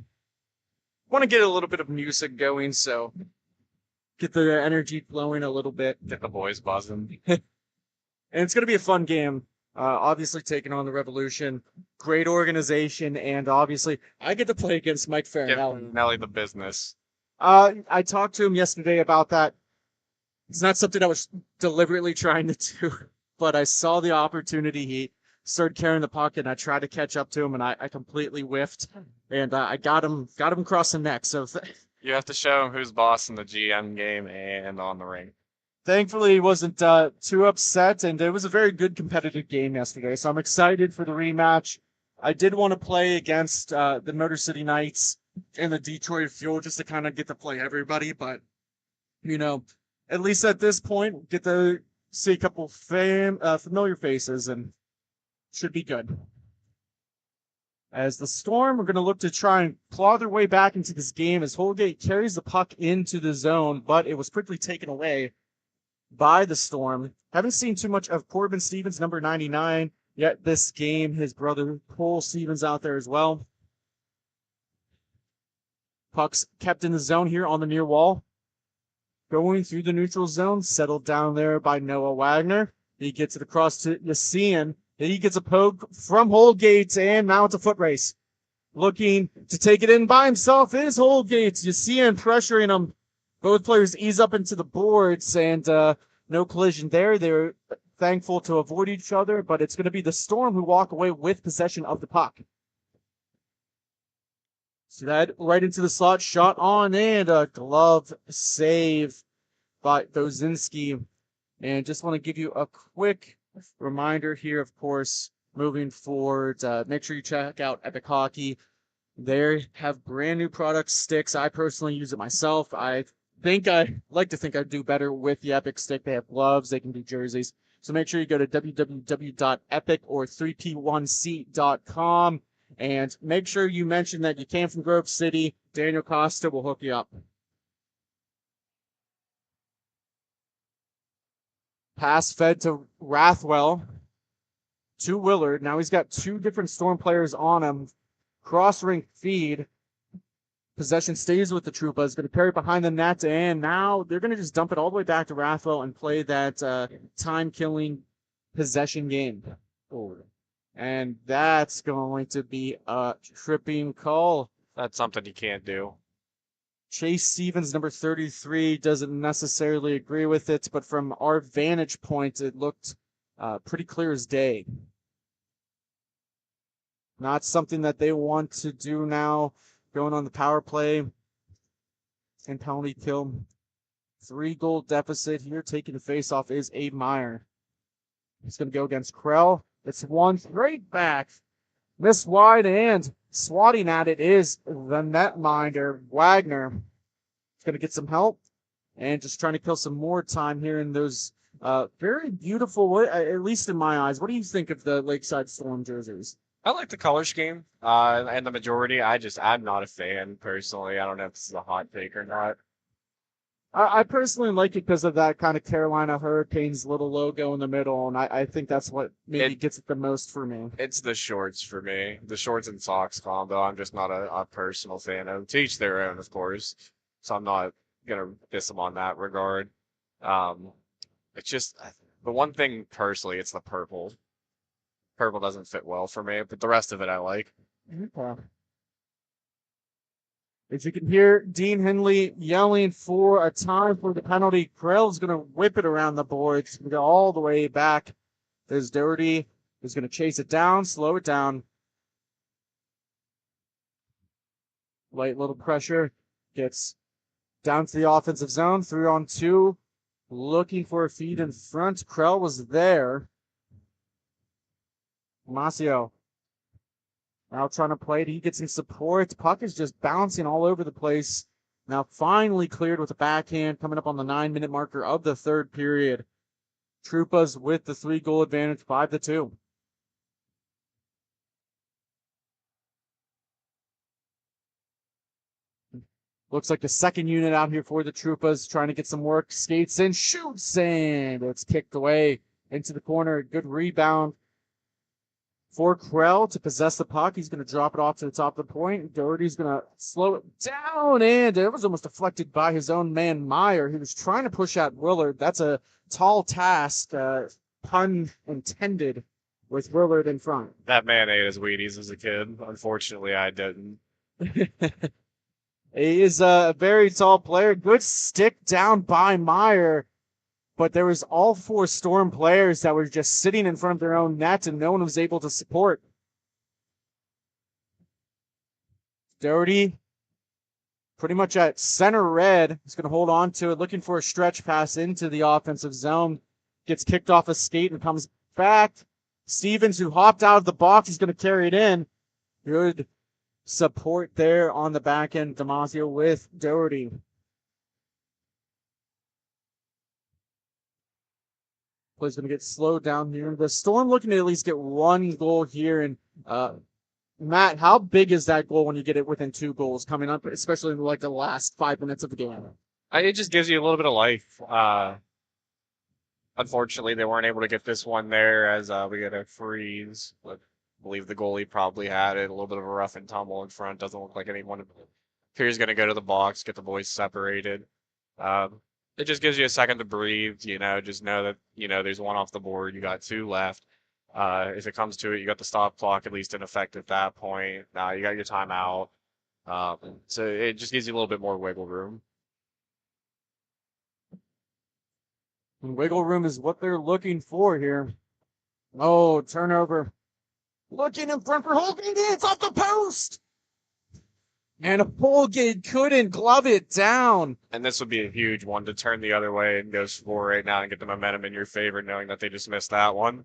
want to get a little bit of music going, so Get the energy flowing a little bit. Get the boys buzzing. And it's going to be a fun game. Obviously taking on the Revolution. Great organization, and obviously I get to play against Mike Give Farinelli. Nelly the business. I talked to him yesterday about that. It's not something I was deliberately trying to do, but I saw the opportunity. He started carrying the puck, and I tried to catch up to him, and I completely whiffed, and I got him across the neck. So You have to show him who's boss in the GM game and on the ring. thankfully he wasn't too upset, and it was a very good competitive game yesterday. So I'm excited for the rematch. I did want to play against the Motor City Knights and the Detroit Fuel just to kind of get to play everybody, but at least at this point, get to see a couple familiar faces, and should be good. As the Storm are going to look to try and claw their way back into this game as Holgate carries the puck into the zone, but it was quickly taken away by the Storm. Haven't seen too much of Corbin Stevens, number 99, yet this game. His brother Cole Stevens out there as well. Puck's kept in the zone here on the near wall. Going through the neutral zone, settled down there by Noah Wagner. He gets it across to Yassian. He gets a poke from Holgate, and now it's a foot race. Looking to take it in by himself is Holgate. Yassian pressuring him. Both players ease up into the boards, and no collision there. They're thankful to avoid each other, but it's going to be the Storm who walk away with possession of the puck. So that right into the slot, shot on, and a glove save by Dozinski. And just want to give you a quick reminder here, of course, moving forward, make sure you check out Epic Hockey. They have brand new products, sticks. I personally use it myself. I like to think I do better with the Epic stick. They have gloves, they can do jerseys. So make sure you go to www.epic or 3p1c.com. And make sure you mention that you came from Grove City. Daniel Costa will hook you up. Pass fed to Rathwell. To Willard. Now he's got two different Storm players on him. Cross-rink feed. Possession stays with the Troopas. Going to carry behind the net. And now they're going to just dump it all the way back to Rathwell and play that time-killing possession game. And that's going to be a tripping call. That's something you can't do. Chase Stevens, number 33, doesn't necessarily agree with it, but from our vantage point, it looked pretty clear as day. Not something that they want to do now, going on the power play and penalty kill. 3-goal deficit here. Taking the face-off is Abe Meyer. He's going to go against Krell. It's one straight back. Missed wide, and swatting at it is the netminder, Wagner. He's going to get some help and just trying to kill some more time here in those very beautiful, at least in my eyes. What do you think of the Lakeside Storm jerseys? I like the color scheme, and the majority. I'm not a fan personally. I don't know if this is a hot take or not. I personally like it because of that kind of Carolina Hurricanes little logo in the middle, and I think that's what maybe gets it the most for me. It's the shorts for me. The shorts and socks combo, I'm just not a personal fan of. To each their own, of course. So I'm not going to diss them on that regard. It's just, the one thing personally, it's the purple. Purple doesn't fit well for me, but the rest of it I like. Okay. As you can hear, Dean Henley yelling for a time for the penalty. Krell's going to whip it around the boards. Going to go all the way back. There's Doherty. He's going to chase it down, slow it down. Light little pressure. Gets down to the offensive zone. 3-on-2. Looking for a feed in front. Krell was there. Masio. Now trying to play it. He gets some support. Puck is just bouncing all over the place. Now finally cleared with a backhand coming up on the 9-minute marker of the third period. Troopas with the 3-goal advantage, 5-2. Looks like the second unit out here for the Troopas trying to get some work. Skates in, shoots, and it's kicked away into the corner. Good rebound for Krell to possess the puck. He's going to drop it off to the top of the point. Doherty's going to slow it down, and it was almost deflected by his own man, Meyer. He was trying to push out Willard. That's a tall task, pun intended, with Willard in front. That man ate his Wheaties as a kid. Unfortunately, I didn't. He is a very tall player. Good stick down by Meyer. But there was all 4 Storm players that were just sitting in front of their own net, and no one was able to support. Doherty, pretty much at center red, is going to hold on to it, looking for a stretch pass into the offensive zone. Gets kicked off a skate and comes back. Stevens, who hopped out of the box, is going to carry it in. Good support there on the back end. Damasio with Doherty. Play's going to get slowed down here. The Storm looking to at least get 1 goal here. And Matt, how big is that goal when you get it within 2 goals coming up, especially in like the last 5 minutes of the game? It just gives you a little bit of life. Unfortunately, they weren't able to get this one there as we get a freeze. But I believe the goalie probably had it. A little bit of a rough and tumble in front. Doesn't look like anyone appears going to go to the box, get the boys separated. It just gives you a second to breathe. Just know that there's one off the board. You got two left. If it comes to it, you got the stop clock at least in effect at that point. Now you got your timeout. So it just gives you a little bit more wiggle room. And wiggle room is what they're looking for here. Oh, turnover. Looking in front for Holgate. It's off the post. And Holgate couldn't glove it down. And this would be a huge one to turn the other way and go score right now and get the momentum in your favor, knowing that they just missed that one.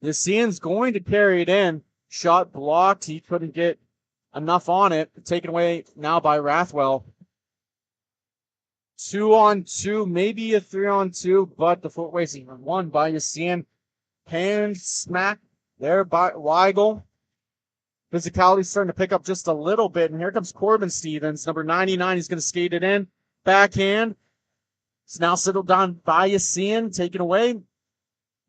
Yassine's going to carry it in. Shot blocked. He couldn't get enough on it. Taken away now by Rathwell. 2-on-2, maybe a 3-on-2, but the footway's even won by Yassine. Hand smack there by Weigel. Physicality's starting to pick up just a little bit, and here comes Corbin Stevens, number 99. He's going to skate it in. Backhand. It's now settled down by Yassine, taken away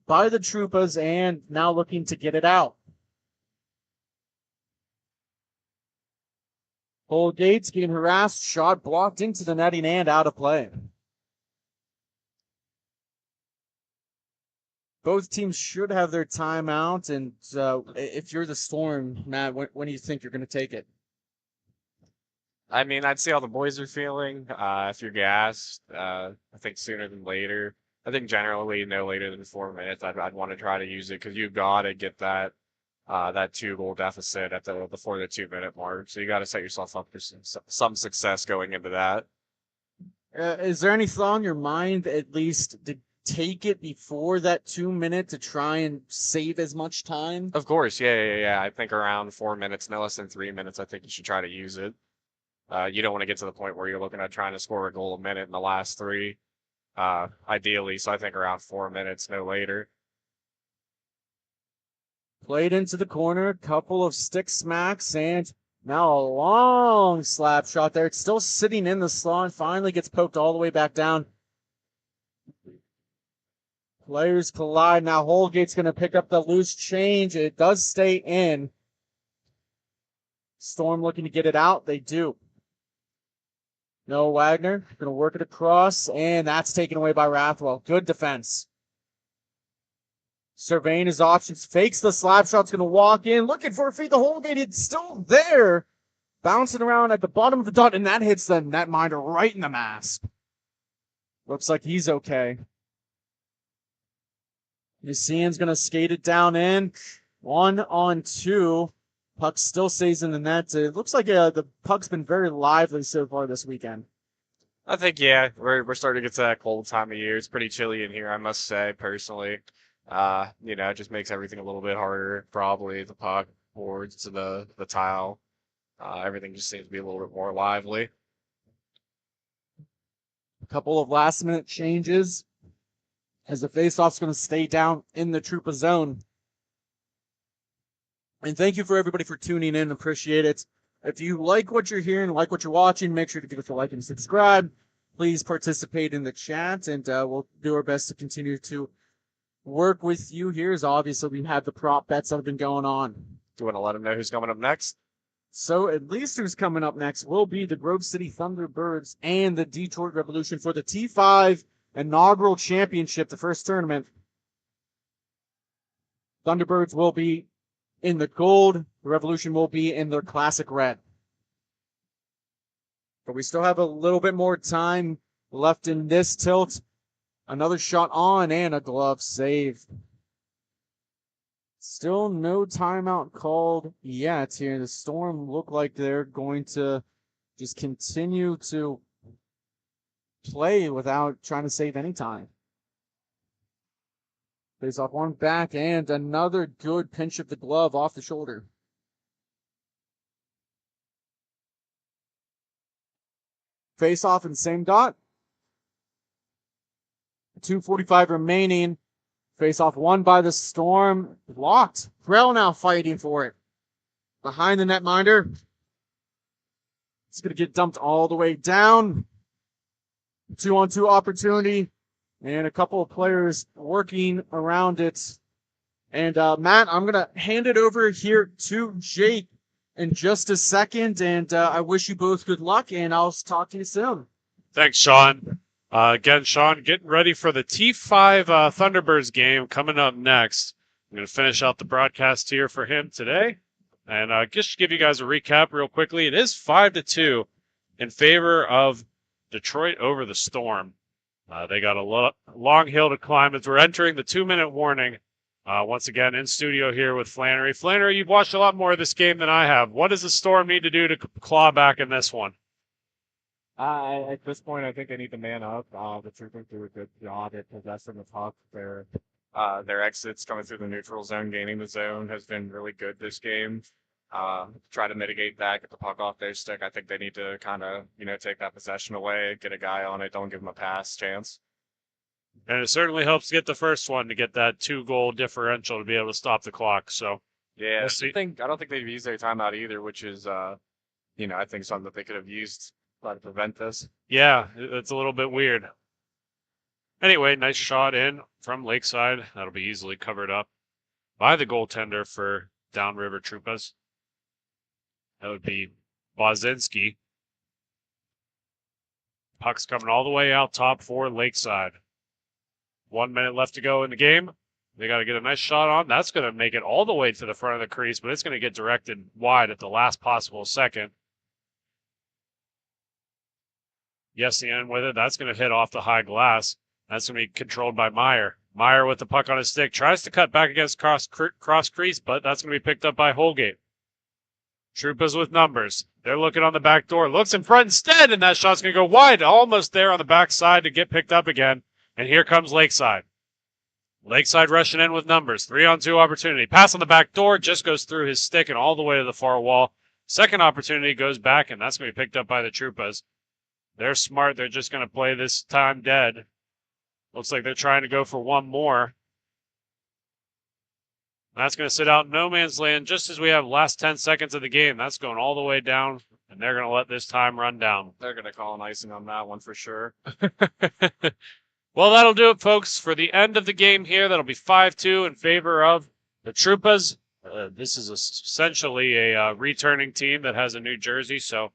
by the Troopas, and now looking to get it out. Holgate's getting harassed, shot blocked into the netting and out of play. Both teams should have their timeout, and if you're the Storm, Matt, when do you think you're going to take it? I mean, I'd see how the boys are feeling. If you're gassed, I think sooner than later. I think generally no later than 4 minutes. I'd want to try to use it because you've got to get that 2-goal deficit at before the 2-minute mark. So you got to set yourself up for some success going into that. Is there any thought in your mind, at least, to take it before that 2 minute to try and save as much time? Of course, yeah. I think around 4 minutes, no less than 3 minutes. I think you should try to use it. You don't want to get to the point where you're looking at trying to score a goal a minute in the last 3, ideally. So I think around 4 minutes, no later. Played into the corner, couple of stick smacks, and now a long slap shot there. It's still sitting in the slot, finally gets poked all the way back down. Players collide. Now Holgate's going to pick up the loose change. It does stay in. Storm looking to get it out. They do. No, Wagner going to work it across, and that's taken away by Rathwell. Good defense. Surveying his options, fakes the slap shot's going to walk in, looking for a feed. The Holgate, it's still there, bouncing around at the bottom of the dot, and that hits the netminder right in the mask. Looks like he's okay. Yassine's going to skate it down in. 1-on-2. Puck still stays in the net. It looks like the puck's been very lively so far this weekend. I think, yeah, we're starting to get to that cold time of year. It's pretty chilly in here, I must say, personally. It just makes everything a little bit harder. Probably the puck, boards to the tile. Everything just seems to be a little bit more lively. A couple of last-minute changes as the faceoff's going to stay down in the Troopa zone. And thank you for everybody for tuning in. Appreciate it. If you like what you're hearing, like what you're watching, make sure to give us a like and subscribe. Please participate in the chat, and we'll do our best to continue to work with you here. As obviously we have the prop bets that have been going on. Do you want to let them know who's coming up next? So at least who's coming up next will be the Grove City Thunderbirds and the Detroit Revolution for the T5 inaugural championship, the first tournament. Thunderbirds will be in the gold. The Revolution will be in their classic red. But we still have a little bit more time left in this tilt. Another shot on and a glove save. Still no timeout called yet here. The Storm look like they're going to just continue to play without trying to save any time. Face off one back and another good pinch of the glove off the shoulder. Face off in same dot. 2:45 remaining. Face off won by the Storm. Blocked. Krell now fighting for it. Behind the netminder. It's going to get dumped all the way down. 2-on-2 opportunity. and a couple of players working around it. And Matt, I'm going to hand it over here to Jake in just a second, and I wish you both good luck, and I'll talk to you soon. Thanks, Sean. Again, Sean, getting ready for the T5 Thunderbirds game coming up next. I'm going to finish out the broadcast here for him today. And just to give you guys a recap real quickly, it is 5-2 in favor of Detroit over the Storm. They got a long hill to climb as we're entering the 2-minute warning. Once again, in studio here with Flannery. Flannery, you've watched a lot more of this game than I have. What does the Storm need to do to claw back in this one? At this point, I think they need to man up. The Troopers do a good job at possessing the puck. Their exits coming through the neutral zone, gaining the zone has been really good this game. Try to mitigate that, get the puck off their stick. I think they need to kind of, take that possession away, get a guy on it, don't give them a pass chance. And it certainly helps get the first one to get that 2-goal differential to be able to stop the clock. So yeah, we'll I don't think they've used their timeout either, which is, I think something that they could have used to prevent this. Yeah, it's a little bit weird. Anyway, nice shot in from Lakeside. That'll be easily covered up by the goaltender for Downriver Troupas. That would be Bozinski. Puck's coming all the way out top for Lakeside. 1 minute left to go in the game. They got to get a nice shot on. That's going to make it all the way to the front of the crease, but it's going to get directed wide at the last possible second. Yes, the end with it. That's going to hit off the high glass. That's going to be controlled by Meyer. Meyer with the puck on his stick. Tries to cut back against cross crease, but that's going to be picked up by Holgate. Troupas with numbers. They're looking on the back door. Looks in front instead, and that shot's going to go wide. Almost there on the back side to get picked up again. And here comes Lakeside. Lakeside rushing in with numbers. 3-on-2 opportunity. Pass on the back door. Just goes through his stick and all the way to the far wall. Second opportunity goes back, and that's going to be picked up by the Troupas. They're smart. They're just going to play this time dead. Looks like they're trying to go for one more. That's going to sit out in no man's land just as we have last 10 seconds of the game. That's going all the way down, and they're going to let this time run down. They're going to call an icing on that one for sure. Well, that'll do it, folks, for the end of the game here. That'll be 5-2 in favor of the Troupas. This is essentially a returning team that has a new jersey, so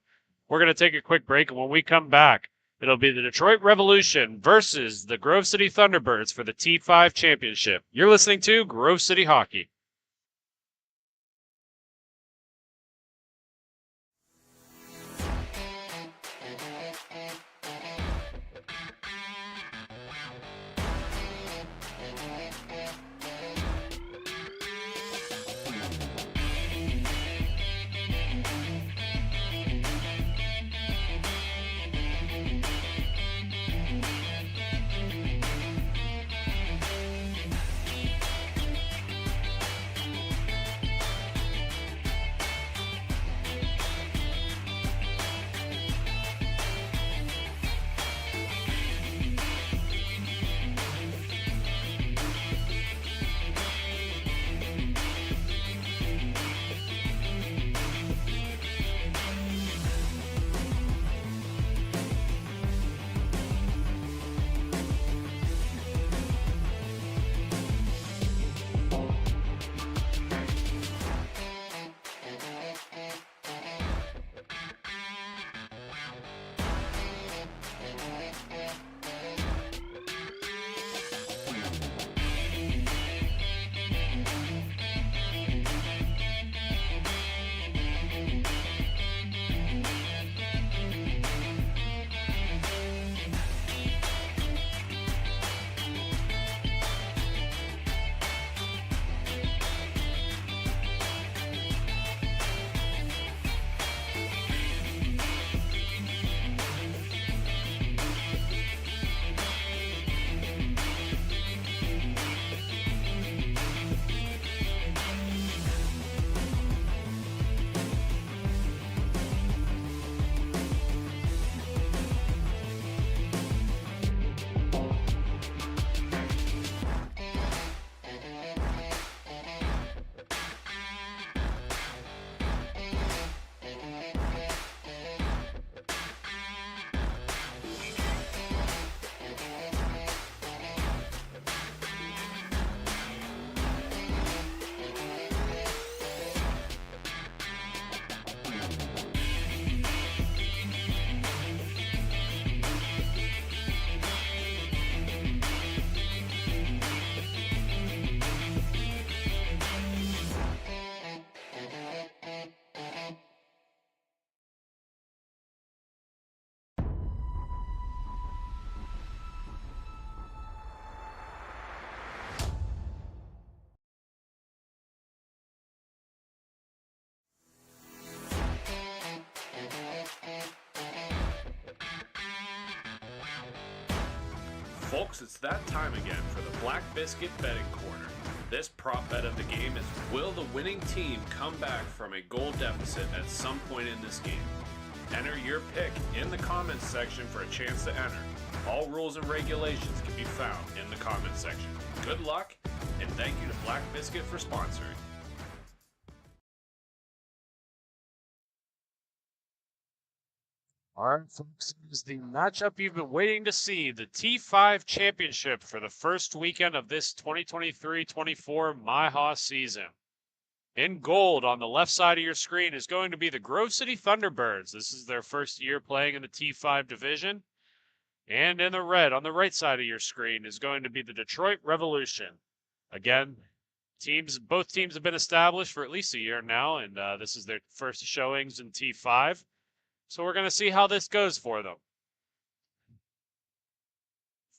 we're going to take a quick break, and when we come back, it'll be the Detroit Revolution versus the Grove City Thunderbirds for the T5 Championship. You're listening to Grove City Hockey. Folks, it's that time again for the Black Biscuit Betting Corner. This prop bet of the game is, will the winning team come back from a goal deficit at some point in this game? Enter your pick in the comments section for a chance to enter. All rules and regulations can be found in the comments section. Good luck, and thank you to Black Biscuit for sponsoring. All right, folks, it is the matchup you've been waiting to see, the T5 Championship for the first weekend of this 2023-24 MIHA season. In gold on the left side of your screen is going to be the Grove City Thunderbirds. This is their first year playing in the T5 division. And in the red on the right side of your screen is going to be the Detroit Revolution. Again, both teams have been established for at least a year now, and this is their first showings in T5. So we're going to see how this goes for them.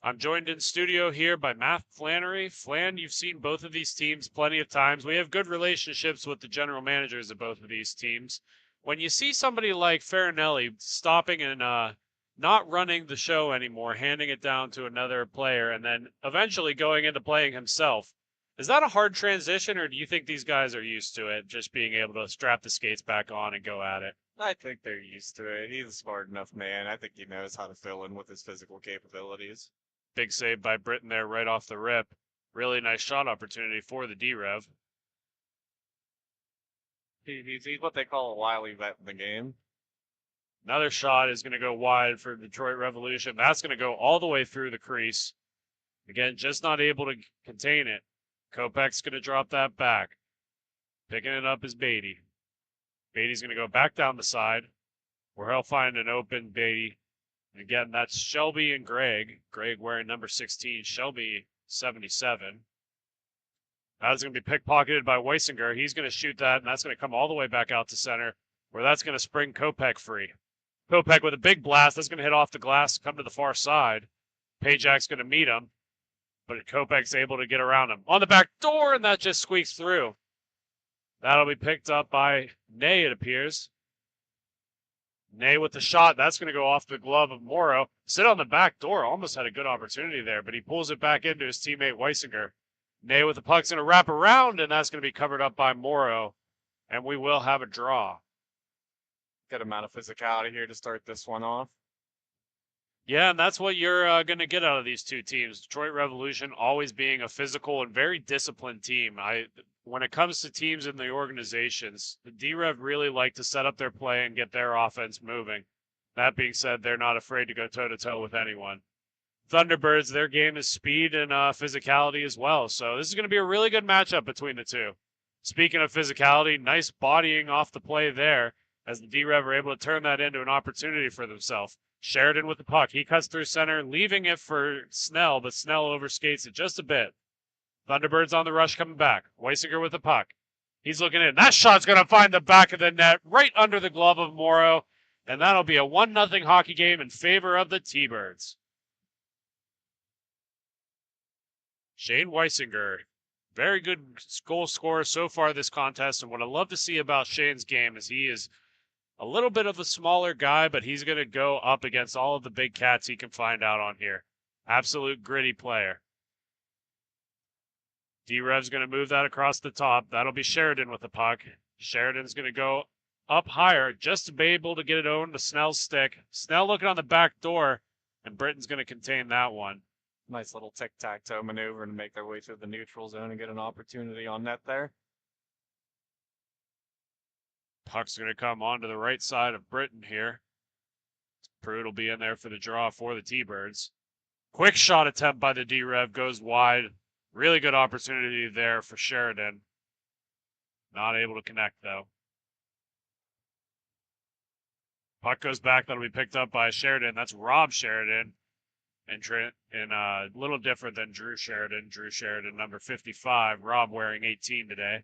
I'm joined in studio here by Matt Flannery. Flan, you've seen both of these teams plenty of times. We have good relationships with the general managers of both of these teams. When you see somebody like Farinelli stopping and not running the show anymore, handing it down to another player, and then eventually going into playing himself, is that a hard transition, or do you think these guys are used to it, just being able to strap the skates back on and go at it? I think they're used to it. He's a smart enough man. I think he knows how to fill in with his physical capabilities. Big save by Britton there right off the rip. Really nice shot opportunity for the D-Rev. He's what they call a wily vet in the game. Another shot is going to go wide for Detroit Revolution. That's going to go all the way through the crease. Again, just not able to contain it. Kopech's going to drop that back. Picking it up is Beatty. Beatty's going to go back down the side, where he'll find an open Beatty. Again, that's Shelby and Greg. Greg wearing number 16, Shelby 77. That's going to be pickpocketed by Weisinger. He's going to shoot that, and that's going to come all the way back out to center, where that's going to spring Kopech free. Kopech with a big blast. That's going to hit off the glass, come to the far side. Pajak's going to meet him, but Kopech's able to get around him. On the back door, and that just squeaks through. That'll be picked up by Ney, it appears. Ney with the shot. That's going to go off the glove of Morrow. Sit on the back door. Almost had a good opportunity there, but he pulls it back into his teammate Weisinger. Ney with the puck's going to wrap around, and that's going to be covered up by Morrow. And we will have a draw. Good amount of physicality here to start this one off. Yeah, and that's what you're going to get out of these two teams. Detroit Revolution always being a physical and very disciplined team. When it comes to teams in the organizations, the D-Rev really like to set up their play and get their offense moving. That being said, they're not afraid to go toe-to-toe with anyone. Thunderbirds, their game is speed and physicality as well. So this is going to be a really good matchup between the two. Speaking of physicality, nice bodying off the play there as the D-Rev are able to turn that into an opportunity for themselves. Sheridan with the puck. He cuts through center, leaving it for Snell, but Snell overskates it just a bit. Thunderbirds on the rush coming back. Weisinger with the puck. He's looking in. That shot's going to find the back of the net right under the glove of Morrow, and that'll be a 1-0 hockey game in favor of the T-Birds. Shane Weisinger, very good goal scorer so far this contest, and what I love to see about Shane's game is he is a little bit of a smaller guy, but he's going to go up against all of the big cats he can find out on here. Absolute gritty player. D-Rev's going to move that across the top. That'll be Sheridan with the puck. Sheridan's going to go up higher just to be able to get it over to Snell's stick. Snell looking on the back door, and Britton's going to contain that one. Nice little tic-tac-toe maneuver to make their way through the neutral zone and get an opportunity on net there. Puck's going to come onto the right side of Britton here. Pruitt will be in there for the draw for the T-Birds. Quick shot attempt by the D-Rev goes wide. Really good opportunity there for Sheridan. Not able to connect, though. Puck goes back. That'll be picked up by Sheridan. That's Rob Sheridan. And a little different than Drew Sheridan. Drew Sheridan, number 55. Rob wearing 18 today.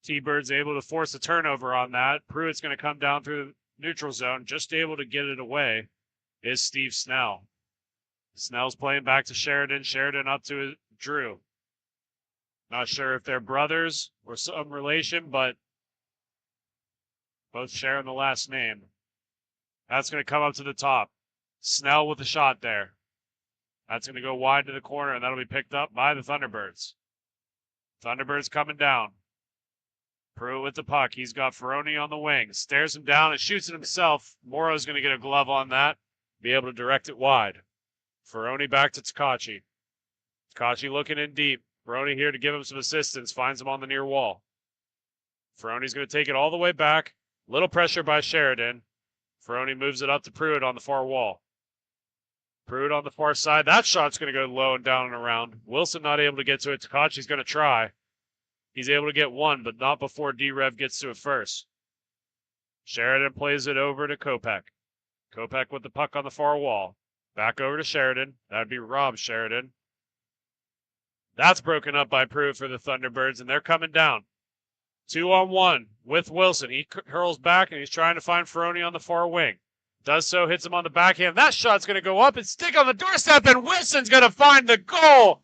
T-Birds able to force a turnover on that. Pruitt's going to come down through the neutral zone. Just able to get it away is Steve Snell. Snell's playing back to Sheridan. Sheridan up to Drew. Not sure if they're brothers or some relation, but both sharing the last name. That's going to come up to the top. Snell with the shot there. That's going to go wide to the corner, and that'll be picked up by the Thunderbirds. Thunderbirds coming down. Pruitt with the puck. He's got Ferroni on the wing. Stares him down and shoots it himself. Morrow's going to get a glove on that. Be able to direct it wide. Ferroni back to Takachi. Takachi looking in deep. Ferroni here to give him some assistance. Finds him on the near wall. Ferroni's going to take it all the way back. Little pressure by Sheridan. Ferroni moves it up to Pruitt on the far wall. Pruitt on the far side. That shot's going to go low and down and around. Wilson not able to get to it. Takachi's going to try. He's able to get one, but not before D-Rev gets to it first. Sheridan plays it over to Kopech. Kopech with the puck on the far wall. Back over to Sheridan. That'd be Rob Sheridan. That's broken up by Pruitt for the Thunderbirds, and they're coming down. 2-on-1 with Wilson. He hurls back, and he's trying to find Ferroni on the far wing. Does so, hits him on the backhand. That shot's going to go up and stick on the doorstep, and Wilson's going to find the goal.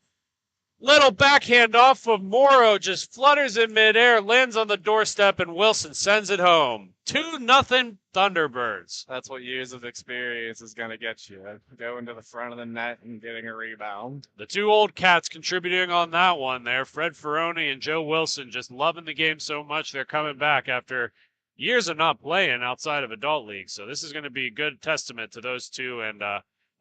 Little backhand off of Morrow, just flutters in midair, lands on the doorstep, and Wilson sends it home. 2-0 Thunderbirds. That's what years of experience is going to get you. Going to the front of the net and getting a rebound. The two old cats contributing on that one there. Fred Ferroni and Joe Wilson just loving the game so much they're coming back after years of not playing outside of adult league. So this is going to be a good testament to those two. And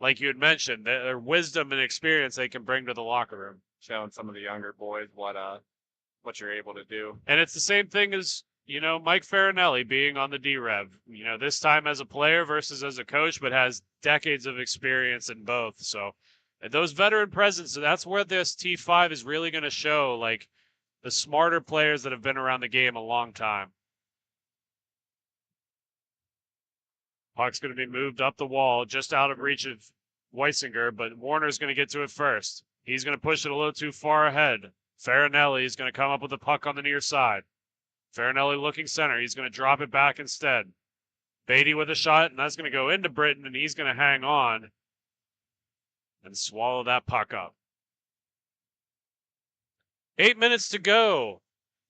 like you had mentioned, their wisdom and experience they can bring to the locker room. Showing some of the younger boys what you're able to do. And it's the same thing as, Mike Farinelli being on the D-Rev. This time as a player versus as a coach, but has decades of experience in both. So those veteran presence, that's where this T5 is really going to show, like, the smarter players that have been around the game a long time. Puck's going to be moved up the wall, just out of reach of Weisinger, but Warner's going to get to it first. He's going to push it a little too far ahead. Farinelli is going to come up with the puck on the near side. Farinelli looking center. He's going to drop it back instead. Beatty with a shot, and that's going to go into Britton, and he's going to hang on and swallow that puck up. 8 minutes to go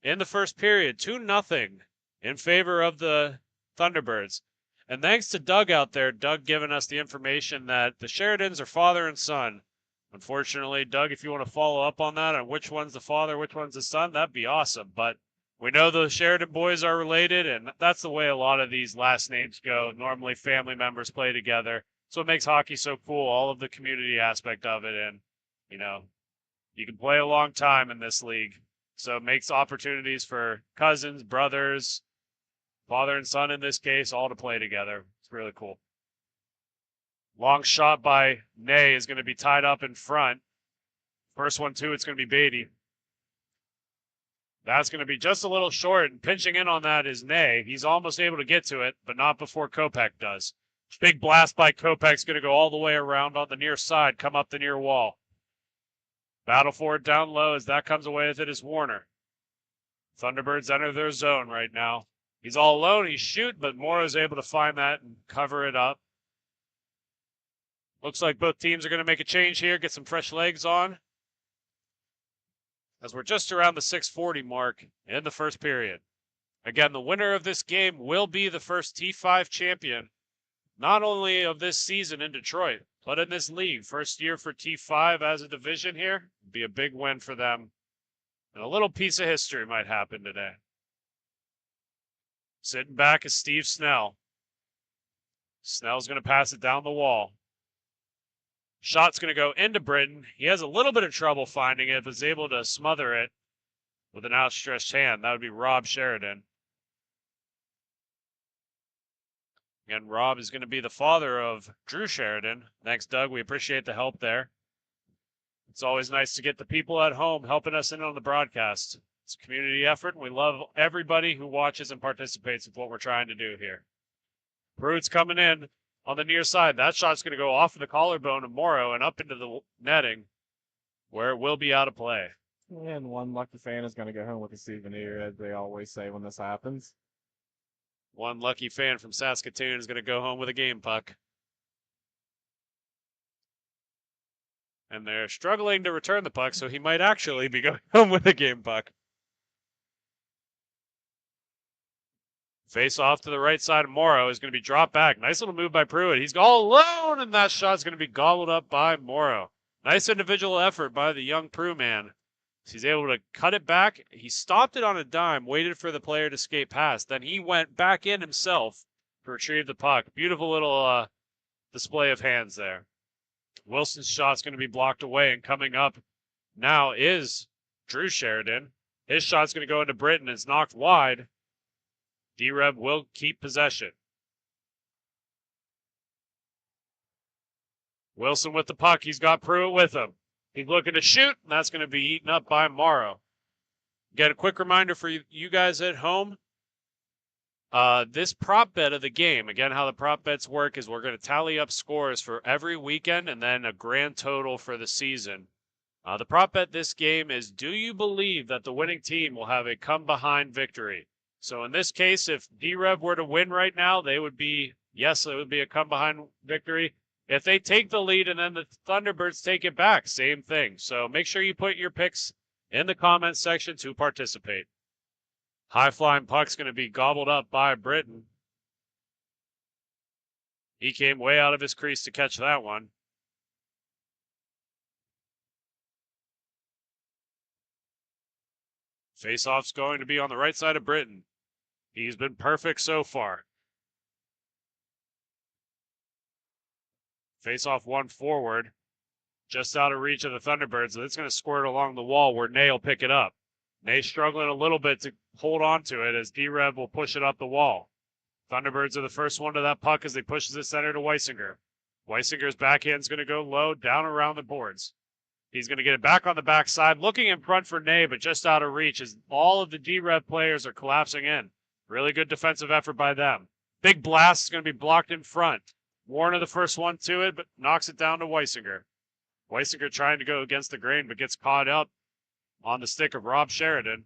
in the first period. 2-0 in favor of the Thunderbirds. And thanks to Doug out there, Doug giving us the information that the Sheridans are father and son. Unfortunately, Doug, if you want to follow up on that, on which one's the father, which one's the son, that'd be awesome. But we know the Sheridan boys are related, and that's the way a lot of these last names go. Normally, family members play together. So it makes hockey so cool, all of the community aspect of it. And, you can play a long time in this league. So it makes opportunities for cousins, brothers, father and son in this case, all to play together. It's really cool. Long shot by Ney is going to be tied up in front. First one, too, it's going to be Beatty. That's going to be just a little short, and pinching in on that is Ney. He's almost able to get to it, but not before Kopech does. Big blast by Kopech's going to go all the way around on the near side, come up the near wall. Battle for it down low as that comes away with it is Warner. Thunderbirds enter their zone right now. He's all alone, he's shooting, but Morrow's able to find that and cover it up. Looks like both teams are going to make a change here, get some fresh legs on. As we're just around the 6:40 mark in the first period. Again, the winner of this game will be the first T5 champion, not only of this season in Detroit, but in this league. First year for T5 as a division here. It'd be a big win for them. And a little piece of history might happen today. Sitting back is Steve Snell. Snell's going to pass it down the wall. Shot's going to go into Britton. He has a little bit of trouble finding it, but is able to smother it with an outstretched hand. That would be Rob Sheridan. Again, Rob is going to be the father of Drew Sheridan. Thanks, Doug. We appreciate the help there. It's always nice to get the people at home helping us in on the broadcast. It's a community effort, and we love everybody who watches and participates with what we're trying to do here. Pruitt's coming in on the near side. That shot's going to go off of the collarbone of Morrow and up into the netting, where it will be out of play. And one lucky fan is going to go home with a souvenir, as they always say when this happens. One lucky fan from Saskatoon is going to go home with a game puck. And they're struggling to return the puck, so he might actually be going home with a game puck. Face off to the right side of Morrow is going to be dropped back. Nice little move by Pruitt. He's all alone, and that shot's going to be gobbled up by Morrow. Nice individual effort by the young Prue man. He's able to cut it back. He stopped it on a dime, waited for the player to skate past. Then he went back in himself to retrieve the puck. Beautiful little display of hands there. Wilson's shot's going to be blocked away, and coming up now is Drew Sheridan. His shot's going to go into Britton. It's knocked wide. D-Rev will keep possession. Wilson with the puck. He's got Pruitt with him. He's looking to shoot, and that's going to be eaten up by Morrow. Get a quick reminder for you guys at home. This prop bet of the game, again, how the prop bets work is we're going to tally up scores for every weekend and then a grand total for the season. The prop bet this game is, do you believe that the winning team will have a come-behind victory? So in this case, if D-Rev were to win right now, they would be, yes, it would be a come-behind victory. If they take the lead and then the Thunderbirds take it back, same thing. So make sure you put your picks in the comments section to participate. High-flying puck's going to be gobbled up by Britton. He came way out of his crease to catch that one. Face-off's going to be on the right side of Britton. He's been perfect so far. Face-off one forward, just out of reach of the Thunderbirds. It's going to squirt along the wall where Ney will pick it up. Ney's struggling a little bit to hold on to it as D-Rev will push it up the wall. Thunderbirds are the first one to that puck as they push the center to Weisinger. Weisinger's backhand's going to go low, down around the boards. He's going to get it back on the backside, looking in front for Ney, but just out of reach as all of the D-Rev players are collapsing in. Really good defensive effort by them. Big blast is going to be blocked in front. Warner the first one to it, but knocks it down to Weisinger. Weisinger trying to go against the grain, but gets caught up on the stick of Rob Sheridan.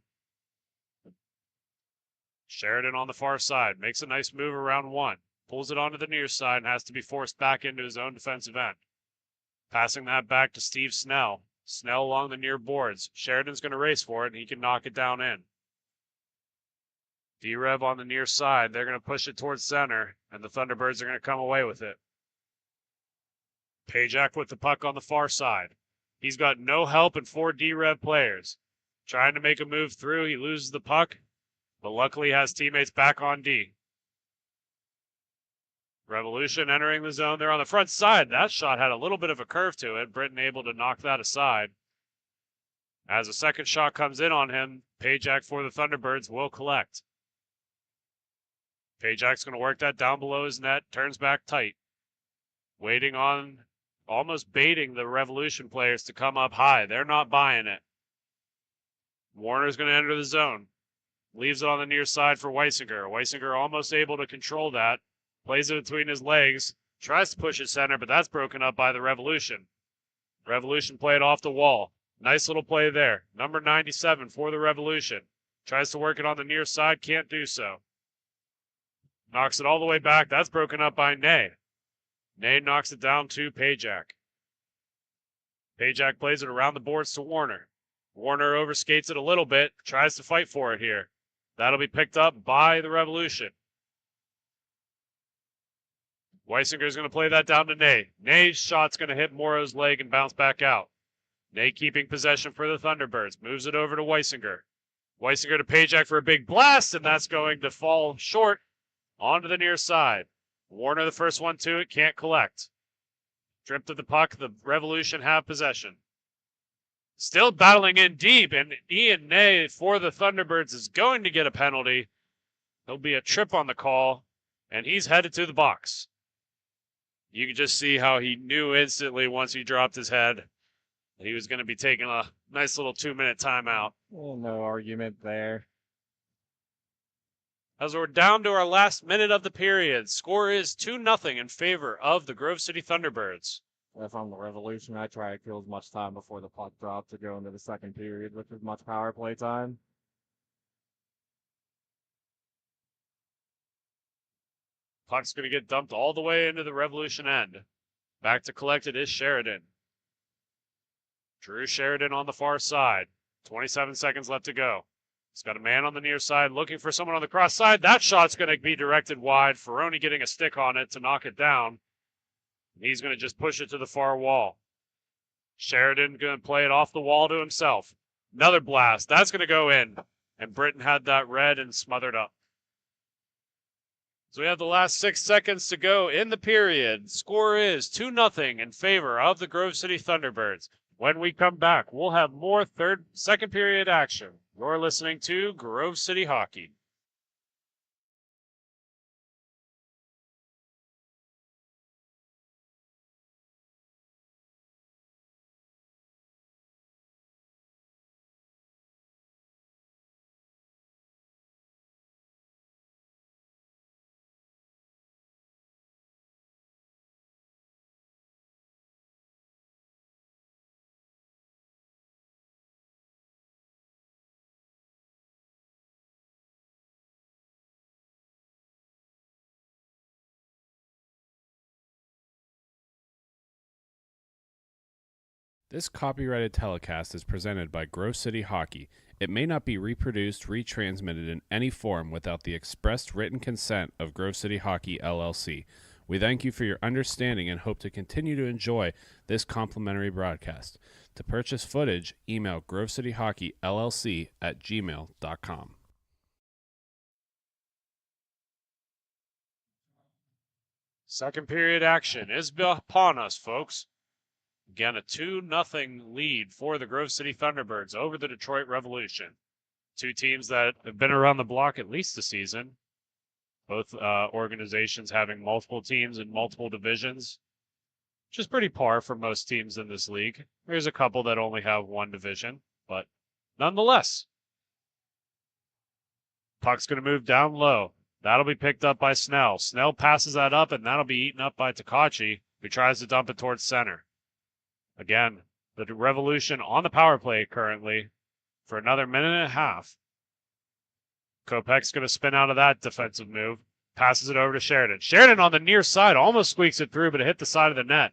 Sheridan on the far side. Makes a nice move around one. Pulls it onto the near side and has to be forced back into his own defensive end. Passing that back to Steve Snell. Snell along the near boards. Sheridan's going to race for it, and he can knock it down in. D-Rev on the near side. They're going to push it towards center, and the Thunderbirds are going to come away with it. Pajak with the puck on the far side. He's got no help and 4 D-Rev players. Trying to make a move through. He loses the puck, but luckily has teammates back on D. Revolution entering the zone. They're on the front side. That shot had a little bit of a curve to it. Britton able to knock that aside. As a second shot comes in on him, Pajak for the Thunderbirds will collect. Pajak's going to work that down below his net. Turns back tight. Waiting on, almost baiting the Revolution players to come up high. They're not buying it. Warner's going to enter the zone. Leaves it on the near side for Weisinger. Weisinger almost able to control that. Plays it between his legs. Tries to push it center, but that's broken up by the Revolution. Revolution played off the wall. Nice little play there. Number 97 for the Revolution. Tries to work it on the near side. Can't do so. Knocks it all the way back. That's broken up by Ney. Ney knocks it down to Pajak. Pajak plays it around the boards to Warner. Warner overskates it a little bit. Tries to fight for it here. That'll be picked up by the Revolution. Weisinger's going to play that down to Ney. Ney's shot's going to hit Morrow's leg and bounce back out. Ney keeping possession for the Thunderbirds. Moves it over to Weisinger. Weisinger to Pajak for a big blast, and that's going to fall short onto the near side. Warner the first one to it, can't collect. Drift of the puck, the Revolution have possession. Still battling in deep, and Ian Ney for the Thunderbirds is going to get a penalty. There'll be a trip on the call, and he's headed to the box. You can just see how he knew instantly once he dropped his head that he was going to be taking a nice little 2-minute timeout. Oh, no argument there. As we're down to our last minute of the period, score is 2-0 in favor of the Grove City Thunderbirds. If I'm the Revolution, I try to kill as much time before the puck drop to go into the second period with as much power play time. Puck's going to get dumped all the way into the Revolution end. Back to collect it is Sheridan. Drew Sheridan on the far side. 27 seconds left to go. He's got a man on the near side looking for someone on the cross side. That shot's going to be directed wide. Ferroni getting a stick on it to knock it down. He's going to just push it to the far wall. Sheridan going to play it off the wall to himself. Another blast. That's going to go in. And Britton had that red and smothered up. So we have the last 6 seconds to go in the period. Score is 2-0 in favor of the Grove City Thunderbirds. When we come back, we'll have more second period action. You're listening to Grove City Hockey. This copyrighted telecast is presented by Grove City Hockey. It may not be reproduced, retransmitted in any form without the expressed written consent of Grove City Hockey, LLC. We thank you for your understanding and hope to continue to enjoy this complimentary broadcast. To purchase footage, email grovecityhockeyllc@gmail.com. Second period action is upon us, folks. Again, a 2-0 lead for the Grove City Thunderbirds over the Detroit Revolution. Two teams that have been around the block at least a season. Both organizations having multiple teams in multiple divisions, which is pretty par for most teams in this league. There's a couple that only have one division, but nonetheless. Puck's going to move down low. That'll be picked up by Snell. Snell passes that up, and that'll be eaten up by Takachi, who tries to dump it towards center. Again, the Revolution on the power play currently for another minute and a half. Kopech's going to spin out of that defensive move. Passes it over to Sheridan. Sheridan on the near side almost squeaks it through, but it hit the side of the net.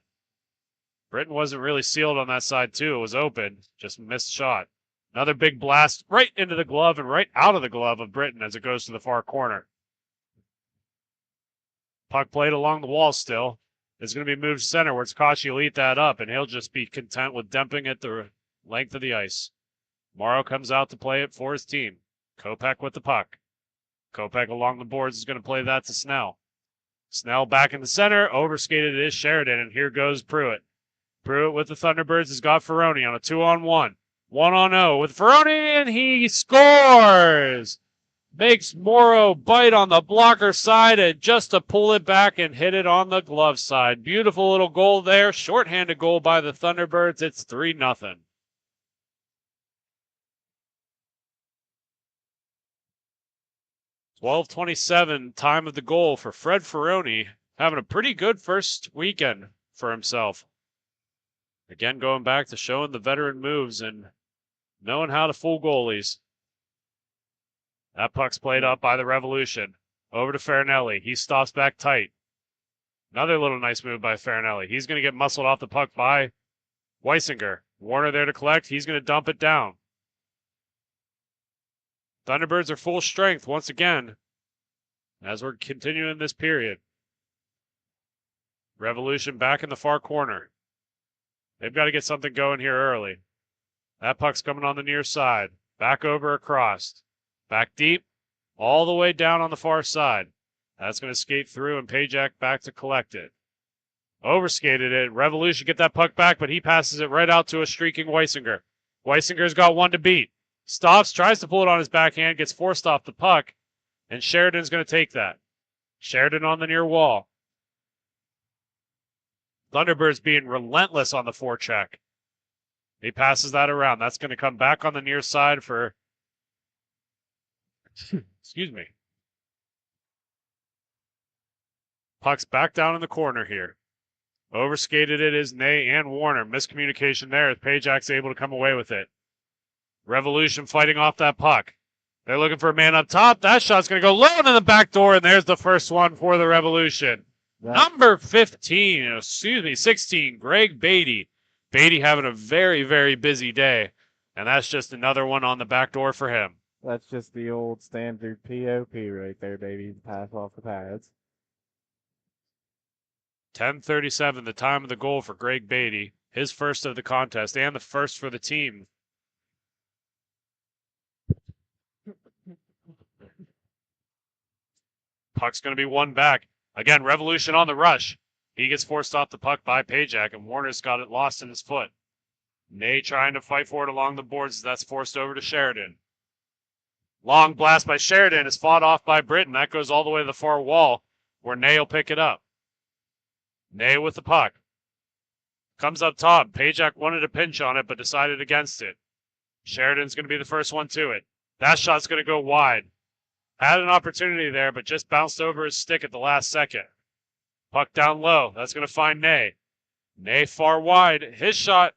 Britton wasn't really sealed on that side, too. It was open. Just missed shot. Another big blast right into the glove and right out of the glove of Britton as it goes to the far corner. Puck played along the wall still. It's going to be moved center where Takashi will eat that up, and he'll just be content with dumping it the length of the ice. Morrow comes out to play it for his team. Kopech with the puck. Kopech along the boards is going to play that to Snell. Snell back in the center. Overskated is Sheridan, and here goes Pruitt. Pruitt with the Thunderbirds has got Ferroni on a 2-on-1. 1-on-0 with Ferroni, and he scores! Makes Morrow bite on the blocker side and just to pull it back and hit it on the glove side. Beautiful little goal there. Shorthanded goal by the Thunderbirds. It's 3-0. $12:27 time of the goal for Fred Ferroni. Having a pretty good first weekend for himself. Again, going back to showing the veteran moves and knowing how to fool goalies. That puck's played up by the Revolution. Over to Farinelli. He stops back tight. Another little nice move by Farinelli. He's going to get muscled off the puck by Weisinger. Warner there to collect. He's going to dump it down. Thunderbirds are full strength once again as we're continuing this period. Revolution back in the far corner. They've got to get something going here early. That puck's coming on the near side. Back over across. Back deep. All the way down on the far side. That's going to skate through and Pajak back to collect it. Overskated it. Revolution get that puck back, but he passes it right out to a streaking Weisinger. Weisinger's got one to beat. Stops, tries to pull it on his backhand, gets forced off the puck, and Sheridan's going to take that. Sheridan on the near wall. Thunderbirds being relentless on the forecheck. He passes that around. That's going to come back on the near side for... Excuse me. Puck's back down in the corner here. Overskated it is Ney and Warner. Miscommunication there as Pajak's able to come away with it. Revolution fighting off that puck. They're looking for a man up top. That shot's going to go low in the back door, and there's the first one for the Revolution. Number 16, Greg Beatty. Beatty having a very, very busy day, and that's just another one on the back door for him. That's just the old standard POP right there, baby. Pass off the pads. 10:37, the time of the goal for Greg Beatty. His first of the contest and the first for the team. Puck's going to be won back. Again, Revolution on the rush. He gets forced off the puck by Pajak, and Warner's got it lost in his foot. Nay trying to fight for it along the boards as that's forced over to Sheridan. Long blast by Sheridan is fought off by Britton. That goes all the way to the far wall where Nay will pick it up. Nay with the puck. Comes up top. Pajak wanted to pinch on it but decided against it. Sheridan's going to be the first one to it. That shot's going to go wide. Had an opportunity there but just bounced over his stick at the last second. Puck down low. That's going to find Nay. Nay far wide. His shot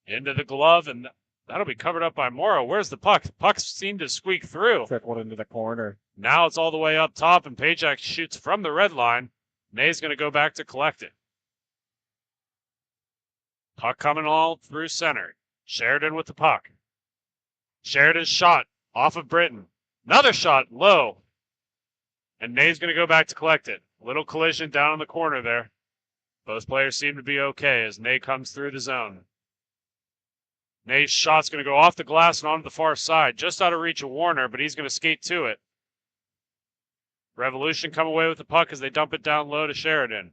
into the glove, and that'll be covered up by Morrow. Where's the puck? The puck seemed to squeak through. Trickled into the corner. Now it's all the way up top, and Pajak shoots from the red line. Nay's going to go back to collect it. Puck coming all through center. Sheridan with the puck. Sheridan's shot off of Britton. Another shot low. And Nay's going to go back to collect it. Little collision down in the corner there. Both players seem to be okay as Nay comes through the zone. Nay's shot's going to go off the glass and onto the far side, just out of reach of Warner, but he's going to skate to it. Revolution come away with the puck as they dump it down low to Sheridan.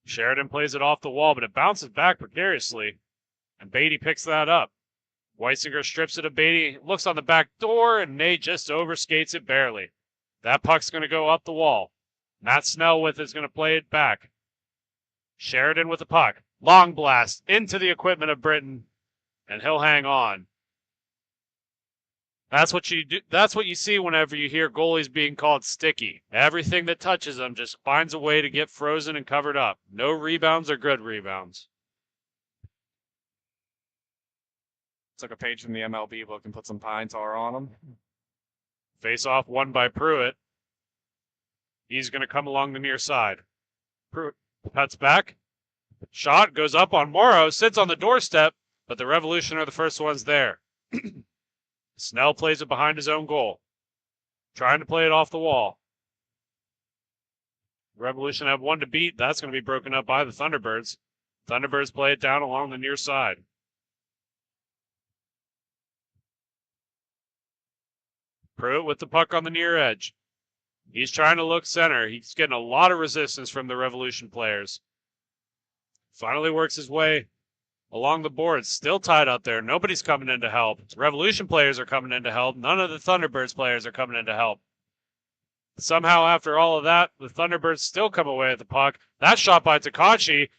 Sheridan plays it off the wall, but it bounces back precariously, and Beatty picks that up. Weisinger strips it of Beatty, looks on the back door, and Nay just overskates it barely. That puck's going to go up the wall. Matt Snell with it's going to play it back. Sheridan with the puck. Long blast into the equipment of Britton, and he'll hang on. That's what you do. That's what you see whenever you hear goalies being called sticky. Everything that touches them just finds a way to get frozen and covered up. No rebounds or good rebounds. Took a page from the MLB book and put some pine tar on them. Face off won by Pruitt. He's going to come along the near side. Pruitt cuts back. Shot goes up on Morrow, sits on the doorstep, but the Revolution are the first ones there. Snell plays it behind his own goal. Trying to play it off the wall. Revolution have one to beat. That's going to be broken up by the Thunderbirds. Thunderbirds play it down along the near side. Pruitt with the puck on the near edge. He's trying to look center. He's getting a lot of resistance from the Revolution players. Finally works his way along the boards. Still tied up there. Nobody's coming in to help. Revolution players are coming in to help. None of the Thunderbirds players are coming in to help. Somehow, after all of that, the Thunderbirds still come away with the puck. That shot by Takachi.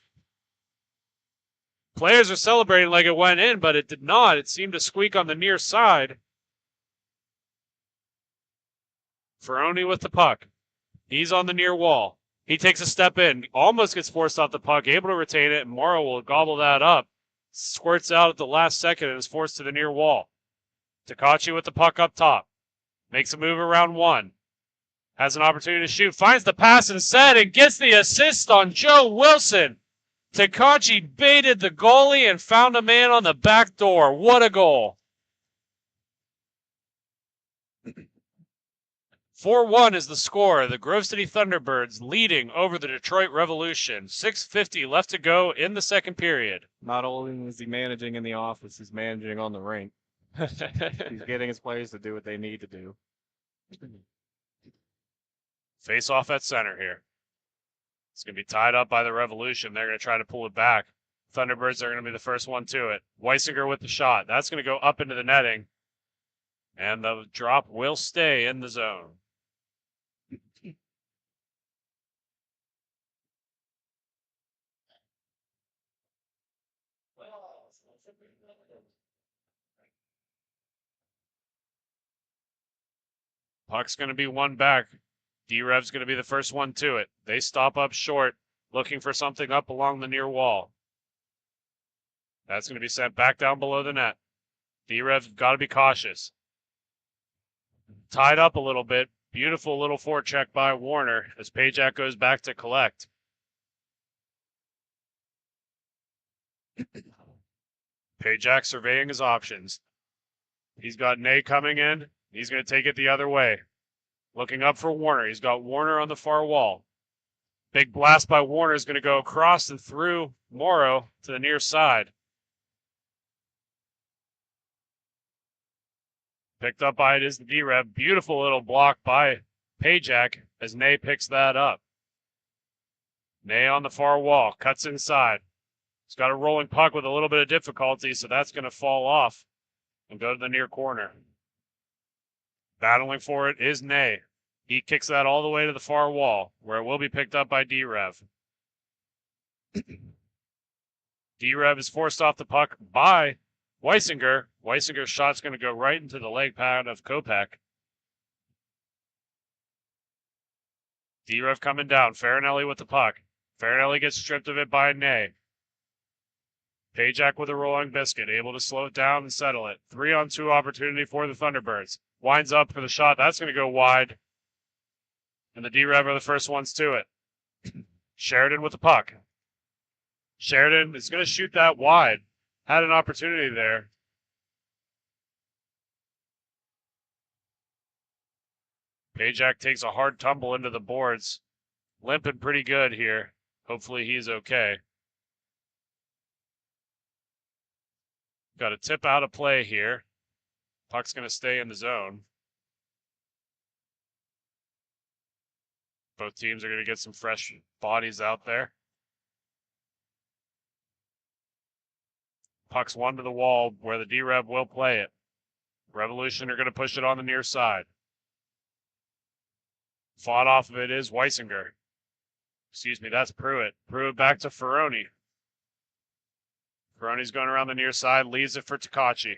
Players are celebrating like it went in, but it did not. It seemed to squeak on the near side. Ferroni with the puck. He's on the near wall. He takes a step in, almost gets forced off the puck, able to retain it, and Morrow will gobble that up. Squirts out at the last second and is forced to the near wall. Takachi with the puck up top. Makes a move around one. Has an opportunity to shoot. Finds the pass instead and gets the assist on Joe Wilson. Takachi baited the goalie and found a man on the back door. What a goal. 4-1 is the score. The Grove City Thunderbirds leading over the Detroit Revolution. 6:50 left to go in the second period. Not only is he managing in the office, he's managing on the rink. He's getting his players to do what they need to do. Face off at center here. It's going to be tied up by the Revolution. They're going to try to pull it back. Thunderbirds are going to be the first one to it. Weisinger with the shot. That's going to go up into the netting. And the drop will stay in the zone. Puck's going to be won back. D-Rev's going to be the first one to it. They stop up short, looking for something up along the near wall. That's going to be sent back down below the net. D-Rev's got to be cautious. Tied up a little bit. Beautiful little forecheck by Warner as Pajak goes back to collect. Pajak surveying his options. He's got Nay coming in. He's going to take it the other way. Looking up for Warner. He's got Warner on the far wall. Big blast by Warner is going to go across and through Morrow to the near side. Picked up by it is the D-Rev. Beautiful little block by Pajak as Nay picks that up. Nay on the far wall, cuts inside. He's got a rolling puck with a little bit of difficulty, so that's going to fall off and go to the near corner. Battling for it is Nay. He kicks that all the way to the far wall, where it will be picked up by D-Rev. D-Rev is forced off the puck by Weisinger. Weisinger's shot's going to go right into the leg pad of Kopech. D-Rev coming down. Farinelli with the puck. Farinelli gets stripped of it by Nay. Pajak with a rolling Biscuit, able to slow it down and settle it. 3-on-2 opportunity for the Thunderbirds. Winds up for the shot. That's going to go wide. And the D-Rev are the first ones to it. Sheridan with the puck. Sheridan is going to shoot that wide. Had an opportunity there. Pajak takes a hard tumble into the boards. Limping pretty good here. Hopefully he's okay. Got a tip out of play here. Puck's going to stay in the zone. Both teams are going to get some fresh bodies out there. Puck's one to the wall where the D-Rev will play it. Revolution are going to push it on the near side. Fought off of it is Weisinger. Excuse me, that's Pruitt. Pruitt back to Ferroni. Ferroni's going around the near side, leaves it for Takachi.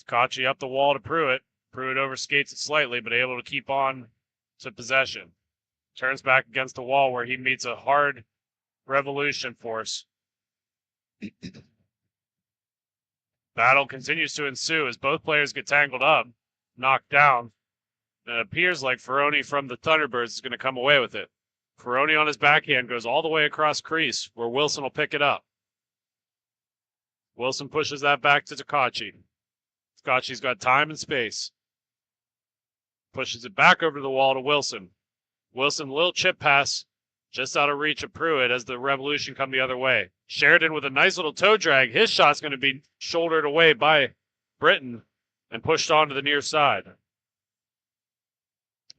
Takachi up the wall to Pruitt. Pruitt overskates it slightly, but able to keep on to possession. Turns back against the wall where he meets a hard Revolution force. Battle continues to ensue as both players get tangled up, knocked down. And it appears like Ferroni from the Thunderbirds is going to come away with it. Ferroni on his backhand goes all the way across crease where Wilson will pick it up. Wilson pushes that back to Takachi. Takachi's got time and space. Pushes it back over the wall to Wilson. Wilson, little chip pass, just out of reach of Pruitt as the Revolution come the other way. Sheridan with a nice little toe drag. His shot's going to be shouldered away by Britton and pushed onto the near side.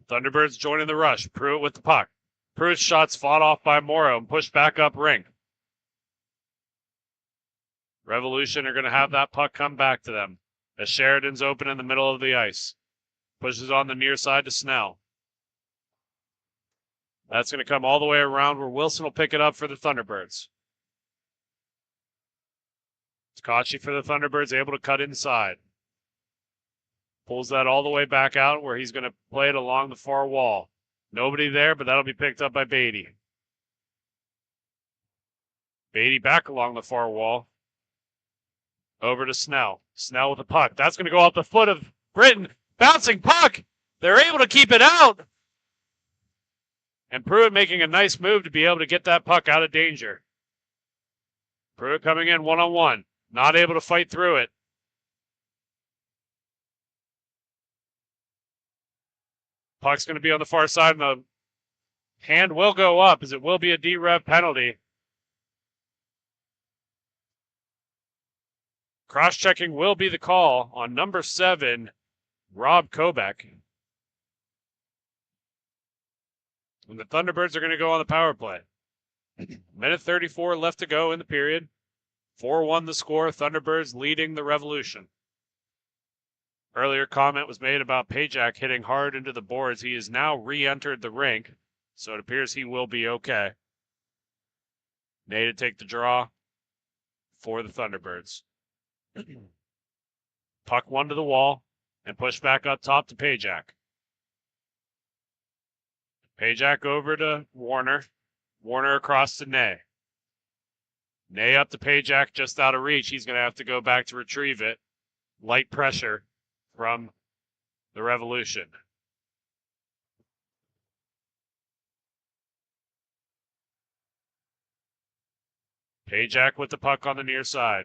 Thunderbirds joining the rush. Pruitt with the puck. Pruitt's shot's fought off by Morrow and pushed back up rink. Revolution are going to have that puck come back to them as Sheridan's open in the middle of the ice. Pushes on the near side to Snell. That's going to come all the way around where Wilson will pick it up for the Thunderbirds. Takachi for the Thunderbirds, able to cut inside. Pulls that all the way back out where he's going to play it along the far wall. Nobody there, but that'll be picked up by Beatty. Beatty back along the far wall. Over to Snell. Snell with the puck. That's going to go off the foot of Britton. Bouncing puck. They're able to keep it out. And Pruitt making a nice move to be able to get that puck out of danger. Pruitt coming in one-on-one. Not able to fight through it. Puck's going to be on the far side, and the hand will go up as it will be a D-Rev penalty. Cross-checking will be the call on number 7, Rob Kobach. And the Thunderbirds are going to go on the power play. Minute 34 left to go in the period. 4-1 the score, Thunderbirds leading the Revolution. Earlier comment was made about Pajak hitting hard into the boards. He has now re-entered the rink, so it appears he will be okay. Nay to take the draw for the Thunderbirds. Puck one to the wall and push back up top to Pajak. Pajak over to Warner. Warner across to Nay. Nay up to Pajak, just out of reach. He's going to have to go back to retrieve it. Light pressure from the Revolution. Pajak with the puck on the near side.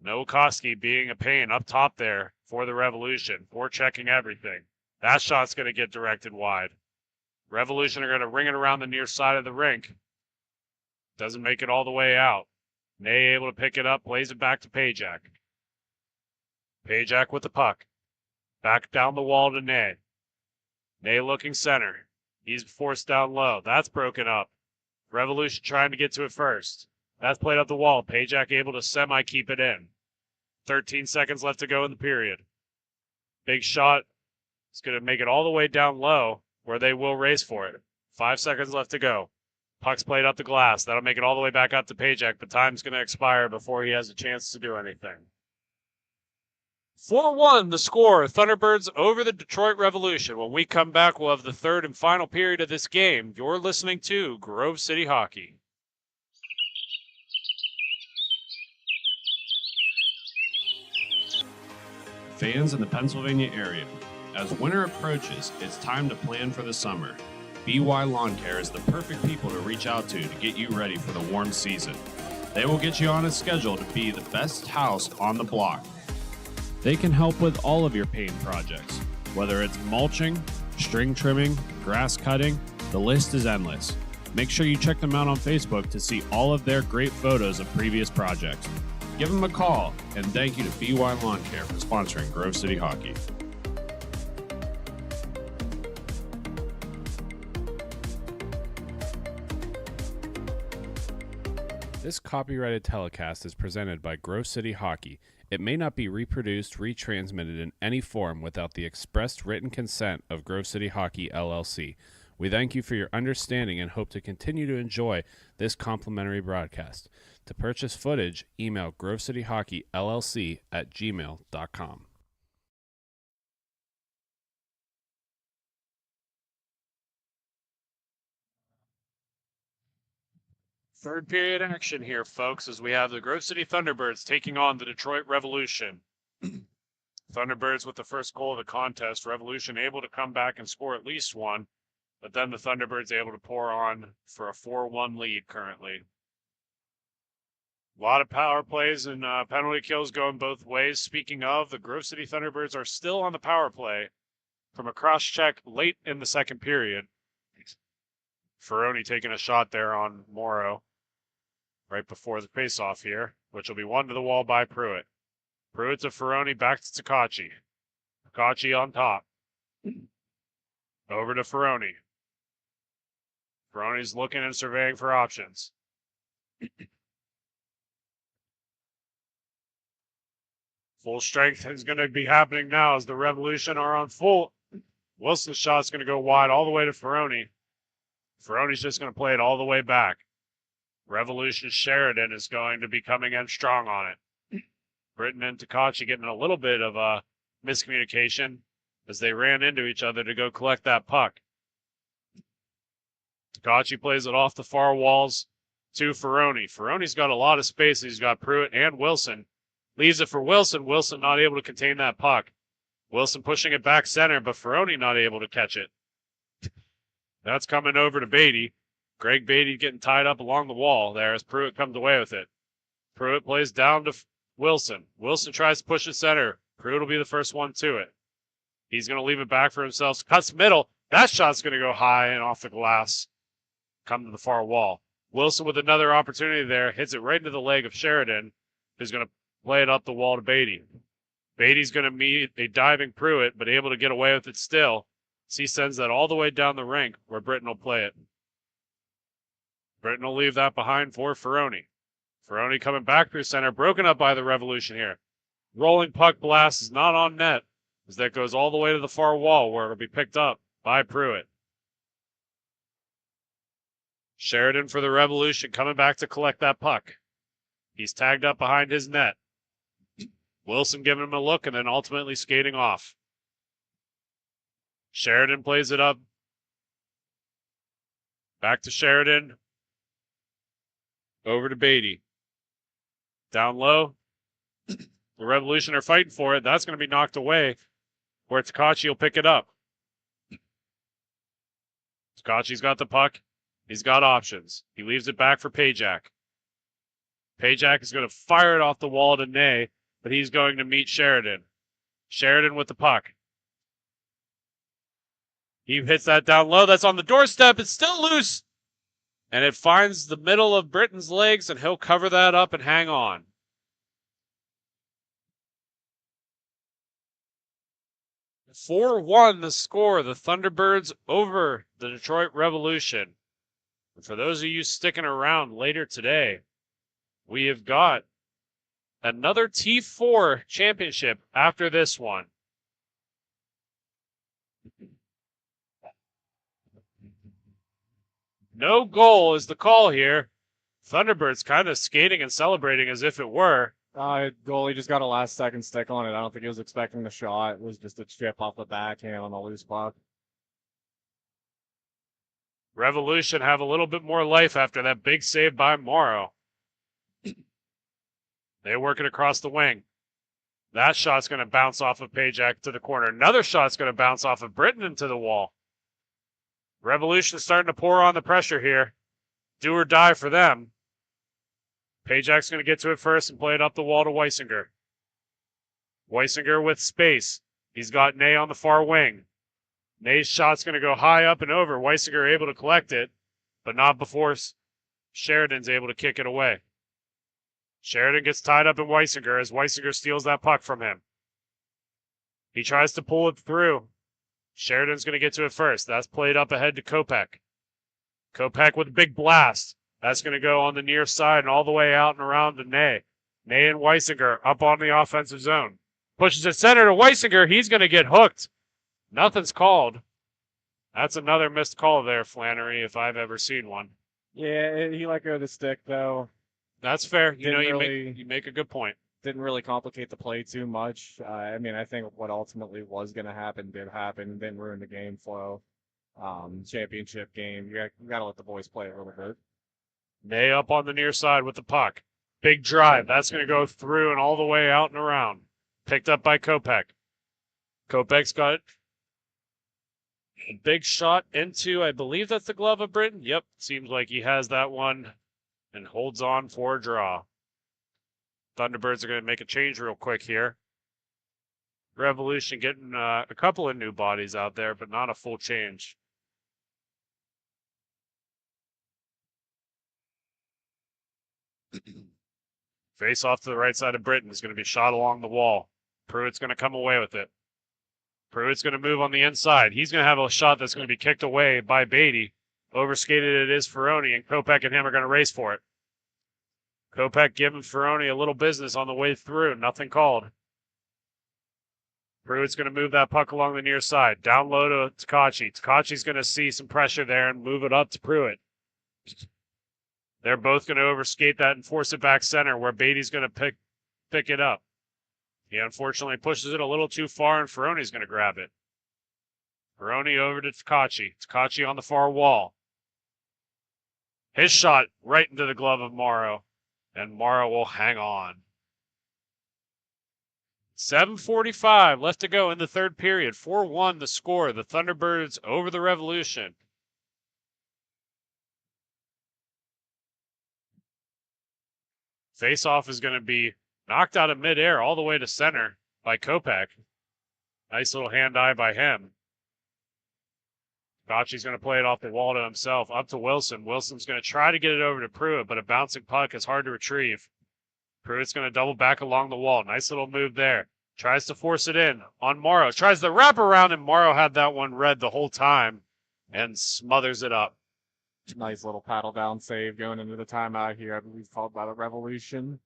Nowakowski being a pain up top there for the Revolution, forechecking everything. That shot's going to get directed wide. Revolution are going to ring it around the near side of the rink. Doesn't make it all the way out. Ney able to pick it up, plays it back to Pajak. Pajak with the puck. Back down the wall to Ney. Ney looking center. He's forced down low. That's broken up. Revolution trying to get to it first. That's played up the wall. Pajak able to semi-keep it in. 13 seconds left to go in the period. Big shot. It's going to make it all the way down low where they will race for it. 5 seconds left to go. Puck's played up the glass. That'll make it all the way back up to Pajak, but time's going to expire before he has a chance to do anything. 4-1 the score. Thunderbirds over the Detroit Revolution. When we come back, we'll have the third and final period of this game. You're listening to Grove City Hockey. Fans in the Pennsylvania area, as winter approaches, it's time to plan for the summer. BY Lawn Care is the perfect people to reach out to get you ready for the warm season. They will get you on a schedule to be the best house on the block. They can help with all of your paint projects, whether it's mulching, string trimming, grass cutting, the list is endless. Make sure you check them out on Facebook to see all of their great photos of previous projects. Give them a call, and thank you to BY Lawn Care for sponsoring Grove City Hockey. This copyrighted telecast is presented by Grove City Hockey. It may not be reproduced, retransmitted in any form without the expressed written consent of Grove City Hockey, LLC. We thank you for your understanding and hope to continue to enjoy this complimentary broadcast. To purchase footage, email grovecityhockeyllc@gmail.com. Third period action here, folks, as we have the Grove City Thunderbirds taking on the Detroit Revolution. Thunderbirds with the first goal of the contest. Revolution able to come back and score at least one, but then the Thunderbirds able to pour on for a 4-1 lead currently. A lot of power plays and penalty kills going both ways. Speaking of, the Grove City Thunderbirds are still on the power play from a cross check late in the second period. Ferroni taking a shot there on Morrow right before the face-off here, which will be one to the wall by Pruitt. Pruitt to Ferroni, back to Takachi. Takachi on top. Over to Ferroni. Ferroni's looking and surveying for options. Full strength is going to be happening now as the Revolution are on full. Wilson's shot's going to go wide all the way to Ferroni. Ferroni's just going to play it all the way back. Revolution Sheridan is going to be coming in strong on it. Britton and Takachi getting a little bit of a miscommunication as they ran into each other to go collect that puck. Takachi plays it off the far walls to Ferroni. Ferroni's got a lot of space. He's got Pruitt and Wilson. Leaves it for Wilson. Wilson not able to contain that puck. Wilson pushing it back center, but Ferroni not able to catch it. That's coming over to Beatty. Greg Beatty getting tied up along the wall there as Pruitt comes away with it. Pruitt plays down to Wilson. Wilson tries to push it center. Pruitt will be the first one to it. He's going to leave it back for himself. Cuts middle. That shot's going to go high and off the glass. Come to the far wall. Wilson with another opportunity there. Hits it right into the leg of Sheridan, who's going to play it up the wall to Beatty. Beatty's going to meet a diving Pruitt, but able to get away with it still. He sends that all the way down the rink where Britton will play it. Britton will leave that behind for Ferroni. Ferroni coming back through center, broken up by the Revolution here. Rolling puck blast is not on net as that goes all the way to the far wall where it'll be picked up by Pruitt. Sheridan for the Revolution coming back to collect that puck. He's tagged up behind his net. Wilson giving him a look and then ultimately skating off. Sheridan plays it up. Back to Sheridan. Over to Beatty. Down low. The Revolution are fighting for it. That's going to be knocked away where Takachi will pick it up. Takachi's got the puck. He's got options. He leaves it back for Pajak. Pajak is going to fire it off the wall to Ney, but he's going to meet Sheridan. Sheridan with the puck. He hits that down low. That's on the doorstep. It's still loose. And it finds the middle of Britton's legs, and he'll cover that up and hang on. 4-1 the score. The Thunderbirds over the Detroit Revolution. And for those of you sticking around later today, we have got another T4 championship after this one. No goal is the call here. Thunderbirds kind of skating and celebrating as if it were. Goalie just got a last-second stick on it. I don't think he was expecting the shot. It was just a chip off the backhand on the loose puck. Revolution have a little bit more life after that big save by Morrow. They work it across the wing. That shot's going to bounce off of Pajak to the corner. Another shot's going to bounce off of Britton into the wall. Revolution starting to pour on the pressure here. Do or die for them. Pajak's going to get to it first and play it up the wall to Weisinger. Weisinger with space. He's got Ney on the far wing. Ney's shot's going to go high up and over. Weisinger able to collect it, but not before Sheridan's able to kick it away. Sheridan gets tied up in Weisinger as Weisinger steals that puck from him. He tries to pull it through. Sheridan's going to get to it first. That's played up ahead to Kopech. Kopech with a big blast. That's going to go on the near side and all the way out and around to Ney. Ney and Weisinger up on the offensive zone. Pushes it center to Weisinger. He's going to get hooked. Nothing's called. That's another missed call there, Flannery, if I've ever seen one. Yeah, he let go of the stick, though. That's fair. Didn't You make a good point. Didn't really complicate the play too much. I mean, I think what ultimately was going to happen did happen. Didn't ruin the game flow. Championship game. You got to let the boys play a little bit. Ney up on the near side with the puck. Big drive. That's going to go through and all the way out and around. Picked up by Kopech. Kopech's got a big shot into, I believe that's the glove of Britton. Yep, seems like he has that one and holds on for a draw. Thunderbirds are going to make a change real quick here. Revolution getting a couple of new bodies out there, but not a full change. Face off to the right side of Britton is going to be shot along the wall. Pruitt's going to come away with it. Pruitt's going to move on the inside. He's going to have a shot that's going to be kicked away by Beatty. Overskated it is Ferroni, and Kopech and him are going to race for it. Kopech giving Ferroni a little business on the way through. Nothing called. Pruitt's going to move that puck along the near side. Down low to Takachi. Takachi's going to see some pressure there and move it up to Pruitt. They're both going to overskate that and force it back center where Beatty's going to pick it up. He unfortunately pushes it a little too far, and Ferroni's going to grab it. Ferroni over to Takachi. Takachi on the far wall. His shot right into the glove of Morrow, and Morrow will hang on. 7:45 left to go in the third period. 4-1 the score. The Thunderbirds over the Revolution. Face-off is going to be knocked out of midair all the way to center by Kopech. Nice little hand-eye by him. Takachi's going to play it off the wall to himself, up to Wilson. Wilson's going to try to get it over to Pruitt, but a bouncing puck is hard to retrieve. Pruitt's going to double back along the wall. Nice little move there. Tries to force it in on Morrow. Tries to wrap around, and Morrow had that one read the whole time and smothers it up. Nice little paddle down save going into the timeout here, I believe called by the Revolution.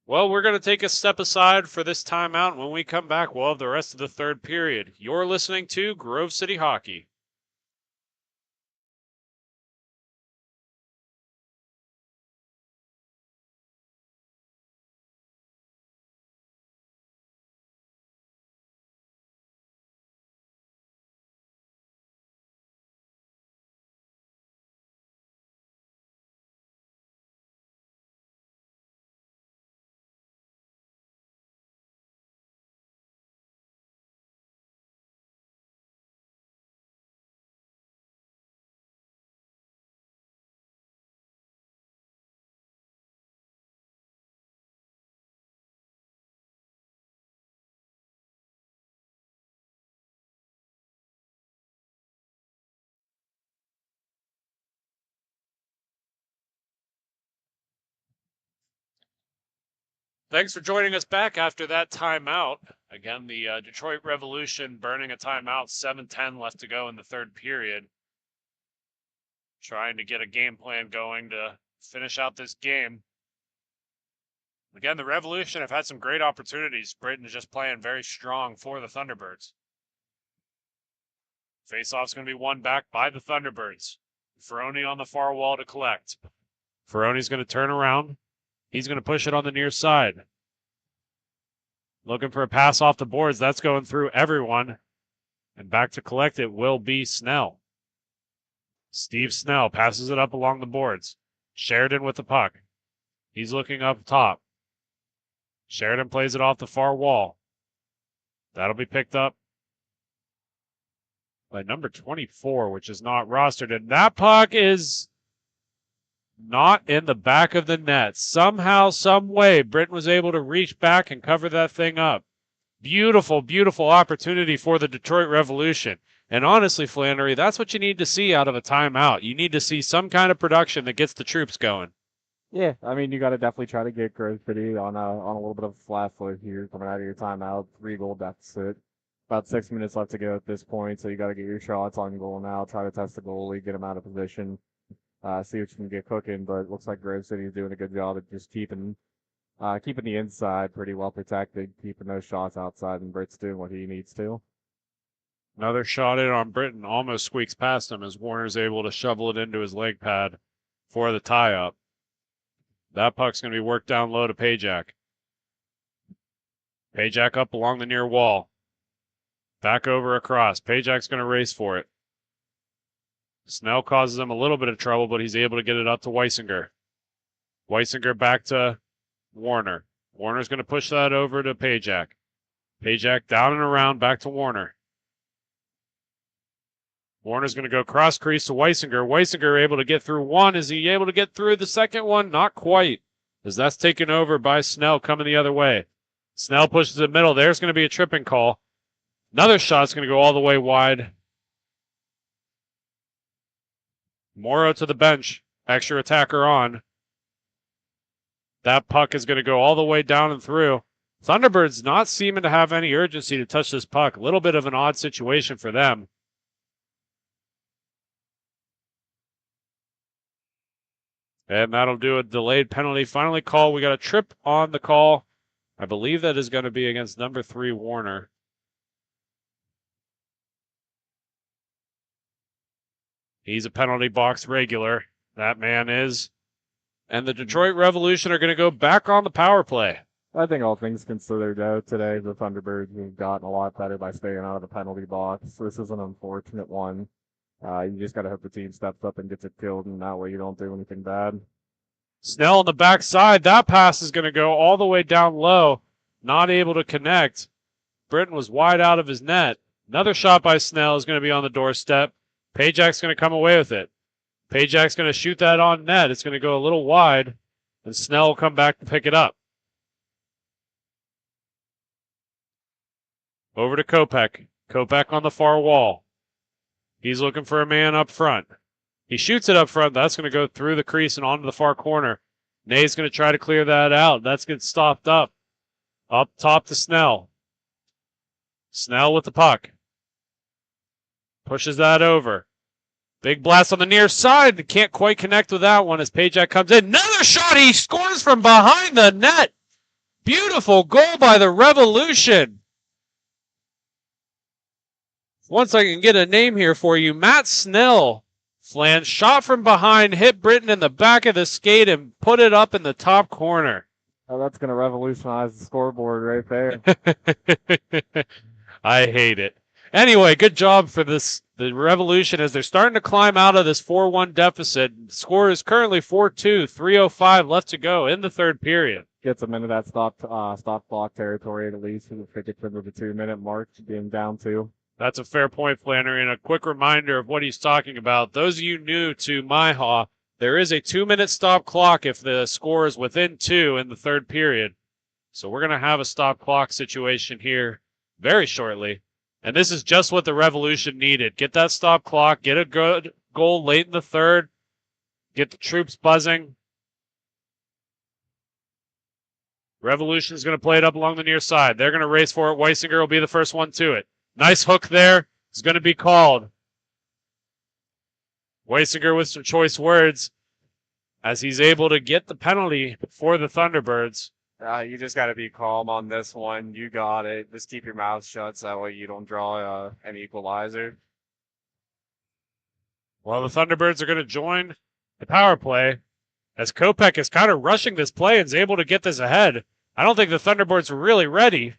Well, we're going to take a step aside for this timeout. When we come back, we'll have the rest of the third period. You're listening to Grove City Hockey. Thanks for joining us back after that timeout. Again, the Detroit Revolution burning a timeout, 7:10 left to go in the third period. Trying to get a game plan going to finish out this game. Again, the Revolution have had some great opportunities. Britain is just playing very strong for the Thunderbirds. Face-off's going to be won back by the Thunderbirds. Ferroni on the far wall to collect. Ferroni's going to turn around. He's going to push it on the near side. Looking for a pass off the boards. That's going through everyone. And back to collect it will be Snell. Steve Snell passes it up along the boards. Sheridan with the puck. He's looking up top. Sheridan plays it off the far wall. That'll be picked up by number 24, which is not rostered. And that puck is not in the back of the net. Somehow, some way, Britain was able to reach back and cover that thing up. Beautiful, beautiful opportunity for the Detroit Revolution. And honestly, Flannery, that's what you need to see out of a timeout. You need to see some kind of production that gets the troops going. Yeah, I mean, you got to definitely try to get Grove City on a little bit of a flat foot here coming out of your timeout. 3-goal deficit. About 6 minutes left to go at this point, so you got to get your shots on goal now. Try to test the goalie, get him out of position, see what you can get cooking. But it looks like Grove City is doing a good job at just keeping the inside pretty well protected, keeping those shots outside, and Britt's doing what he needs to. Another shot in on Britain almost squeaks past him as Warner's able to shovel it into his leg pad for the tie-up. That puck's going to be worked down low to Pajak. Pajak up along the near wall. Back over across. Pajak's going to race for it. Snell causes him a little bit of trouble, but he's able to get it up to Weisinger. Weisinger back to Warner. Warner's going to push that over to Pajak. Pajak down and around back to Warner. Warner's going to go cross crease to Weisinger. Weisinger able to get through one. Is he able to get through the second one? Not quite, as that's taken over by Snell coming the other way. Snell pushes it middle. There's going to be a tripping call. Another shot's going to go all the way wide. Morrow to the bench. Extra attacker on. That puck is going to go all the way down and through. Thunderbirds not seeming to have any urgency to touch this puck. A little bit of an odd situation for them. And that'll do a delayed penalty. Finally called. We got a trip on the call. I believe that is going to be against number 3, Warner. He's a penalty box regular. That man is. And the Detroit Revolution are going to go back on the power play. I think all things considered, though, today the Thunderbirds have gotten a lot better by staying out of the penalty box. This is an unfortunate one. You just got to hope the team steps up and gets it killed, and that way you don't do anything bad. Snell on the backside. That pass is going to go all the way down low. Not able to connect. Britton was wide out of his net. Another shot by Snell is going to be on the doorstep. Pajak's going to come away with it. Pajak's going to shoot that on net. It's going to go a little wide, and Snell will come back to pick it up. Over to Kopech. Kopech on the far wall. He's looking for a man up front. He shoots it up front. That's going to go through the crease and onto the far corner. Nay's going to try to clear that out. That's getting stopped up. Up top to Snell. Snell with the puck. Pushes that over. Big blast on the near side. Can't quite connect with that one as Pajak comes in. Another shot. He scores from behind the net. Beautiful goal by the Revolution. Once I can get a name here for you, Matt Snell. Flan shot from behind, hit Britton in the back of the skate and put it up in the top corner. Oh, that's going to revolutionize the scoreboard right there. I hate it. Anyway, good job for the Revolution as they're starting to climb out of this 4-1 deficit. The score is currently 4-2, 3:05 left to go in the third period. Gets them into that stop clock territory at least if it gets into the 2-minute mark, being down 2. That's a fair point, Flannery, and a quick reminder of what he's talking about. Those of you new to MIHA, there is a 2-minute stop clock if the score is within 2 in the third period. So we're going to have a stop clock situation here very shortly. And this is just what the Revolution needed. Get that stop clock, get a good goal late in the third, get the troops buzzing. Revolution is going to play it up along the near side. They're going to race for it. Weisinger will be the first one to it. Nice hook there. It's going to be called. Weisinger with some choice words as he's able to get the penalty for the Thunderbirds. You just got to be calm on this one. You got it. Just keep your mouth shut so that way you don't draw an equalizer. Well, the Thunderbirds are going to join the power play as Kopech is kind of rushing this play and is able to get this ahead. I don't think the Thunderbirds were really ready.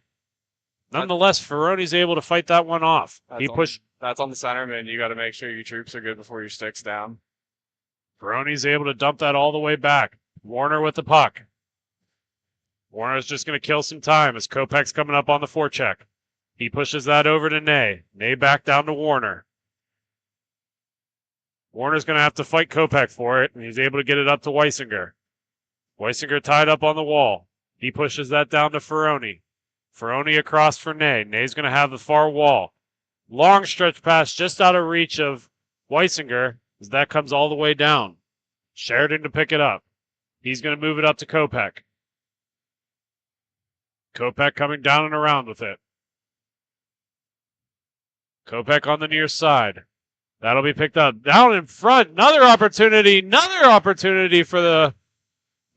Nonetheless, Ferroni's able to fight that one off. That's on the centerman. You got to make sure your troops are good before your stick's down. Ferroni's able to dump that all the way back. Warner with the puck. Warner's just going to kill some time as Kopech's coming up on the forecheck. He pushes that over to Ney. Ney back down to Warner. Warner's going to have to fight Kopech for it, and he's able to get it up to Weisinger. Weisinger tied up on the wall. He pushes that down to Ferroni. Ferroni across for Ney. Ney's going to have the far wall. Long stretch pass just out of reach of Weisinger as that comes all the way down. Sheridan to pick it up. He's going to move it up to Kopech. Kopech coming down and around with it. Kopech on the near side. That'll be picked up. Down in front. Another opportunity for the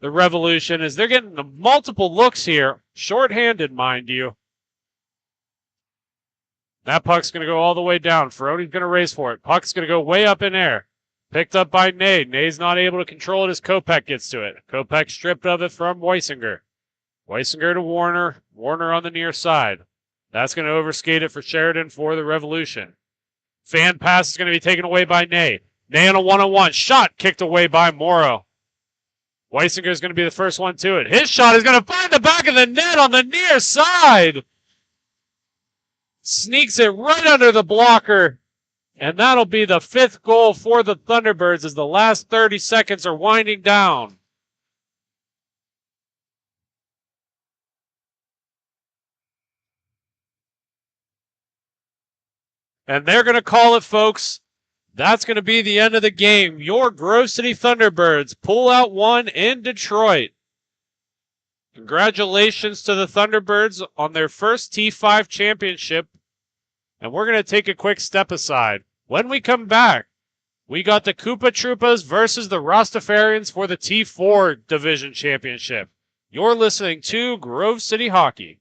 Revolution as they're getting the multiple looks here. Short-handed, mind you. That puck's going to go all the way down. Ferroni's going to race for it. Puck's going to go way up in air. Picked up by Ney. Ney's not able to control it as Kopech gets to it. Kopech stripped of it from Weisinger. Weisinger to Warner. Warner on the near side. That's going to overskate it for Sheridan for the Revolution. Fan pass is going to be taken away by Ney. Ney on a one-on-one. Shot kicked away by Morrow. Weisinger is going to be the first one to it. His shot is going to find the back of the net on the near side. Sneaks it right under the blocker. And that'll be the 5th goal for the Thunderbirds as the last 30 seconds are winding down. And they're going to call it, folks. That's going to be the end of the game. Your Grove City Thunderbirds pull out one in Detroit. Congratulations to the Thunderbirds on their first T5 championship. And we're going to take a quick step aside. When we come back, we got the Koopa Troopas versus the Rastafarians for the T4 Division Championship. You're listening to Grove City Hockey.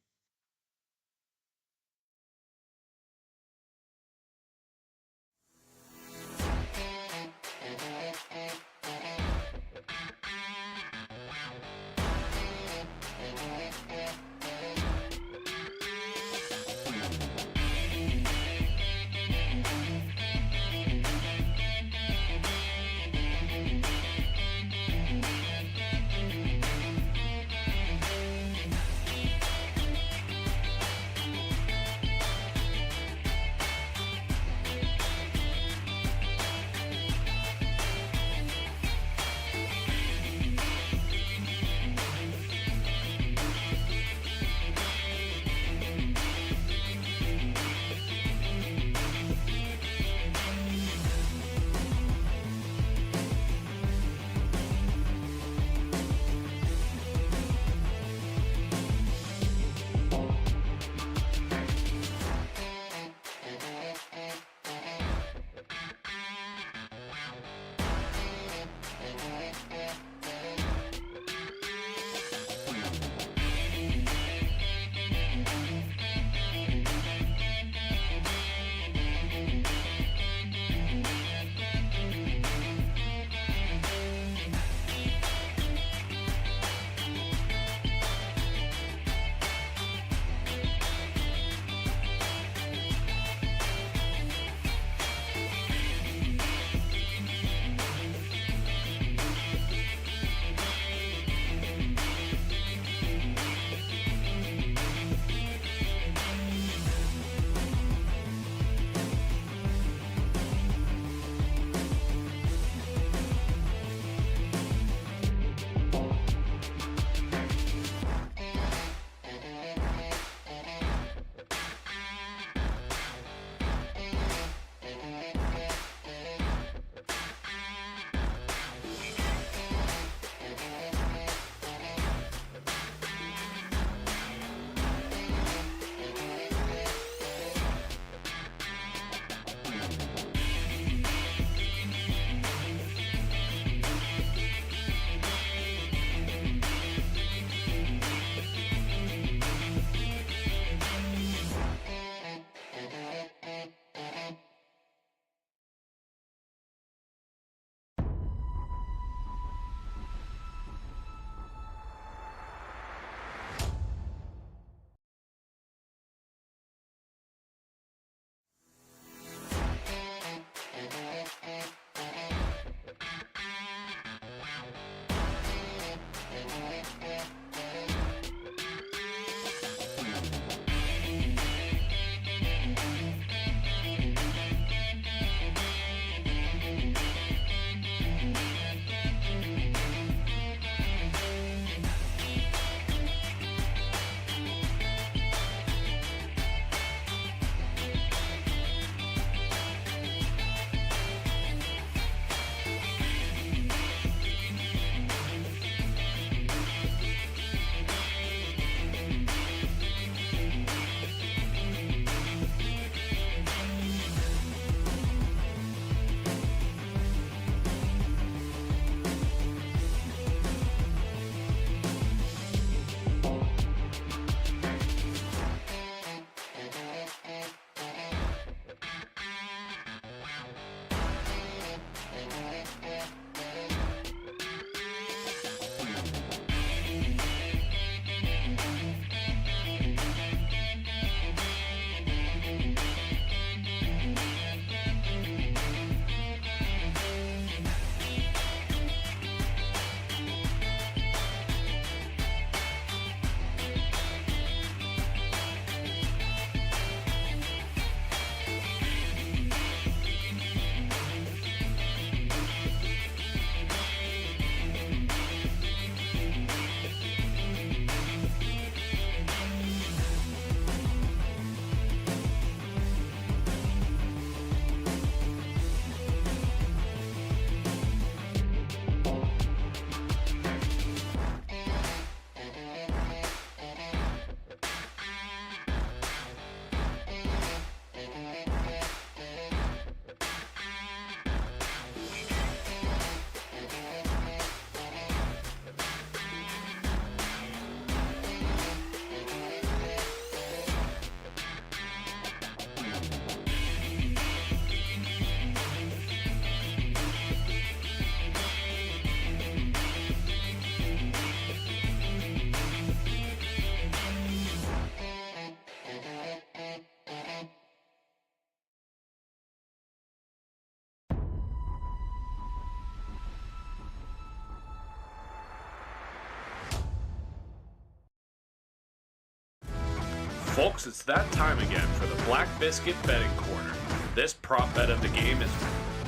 Folks, it's that time again for the Black Biscuit Betting Corner. This prop bet of the game is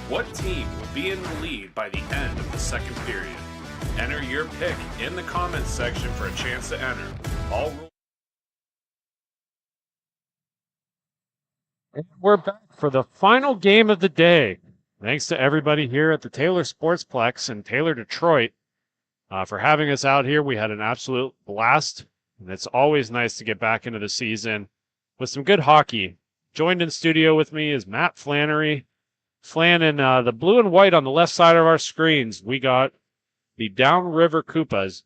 what team will be in the lead by the end of the second period. Enter your pick in the comments section for a chance to enter. All rules. And we're back for the final game of the day. Thanks to everybody here at the Taylor Sportsplex in Taylor, Detroit, for having us out here. We had an absolute blast, and it's always nice to get back into the season with some good hockey. Joined in studio with me is Matt Flannery. Flan in the blue and white on the left side of our screens, we got the Downriver Koopas.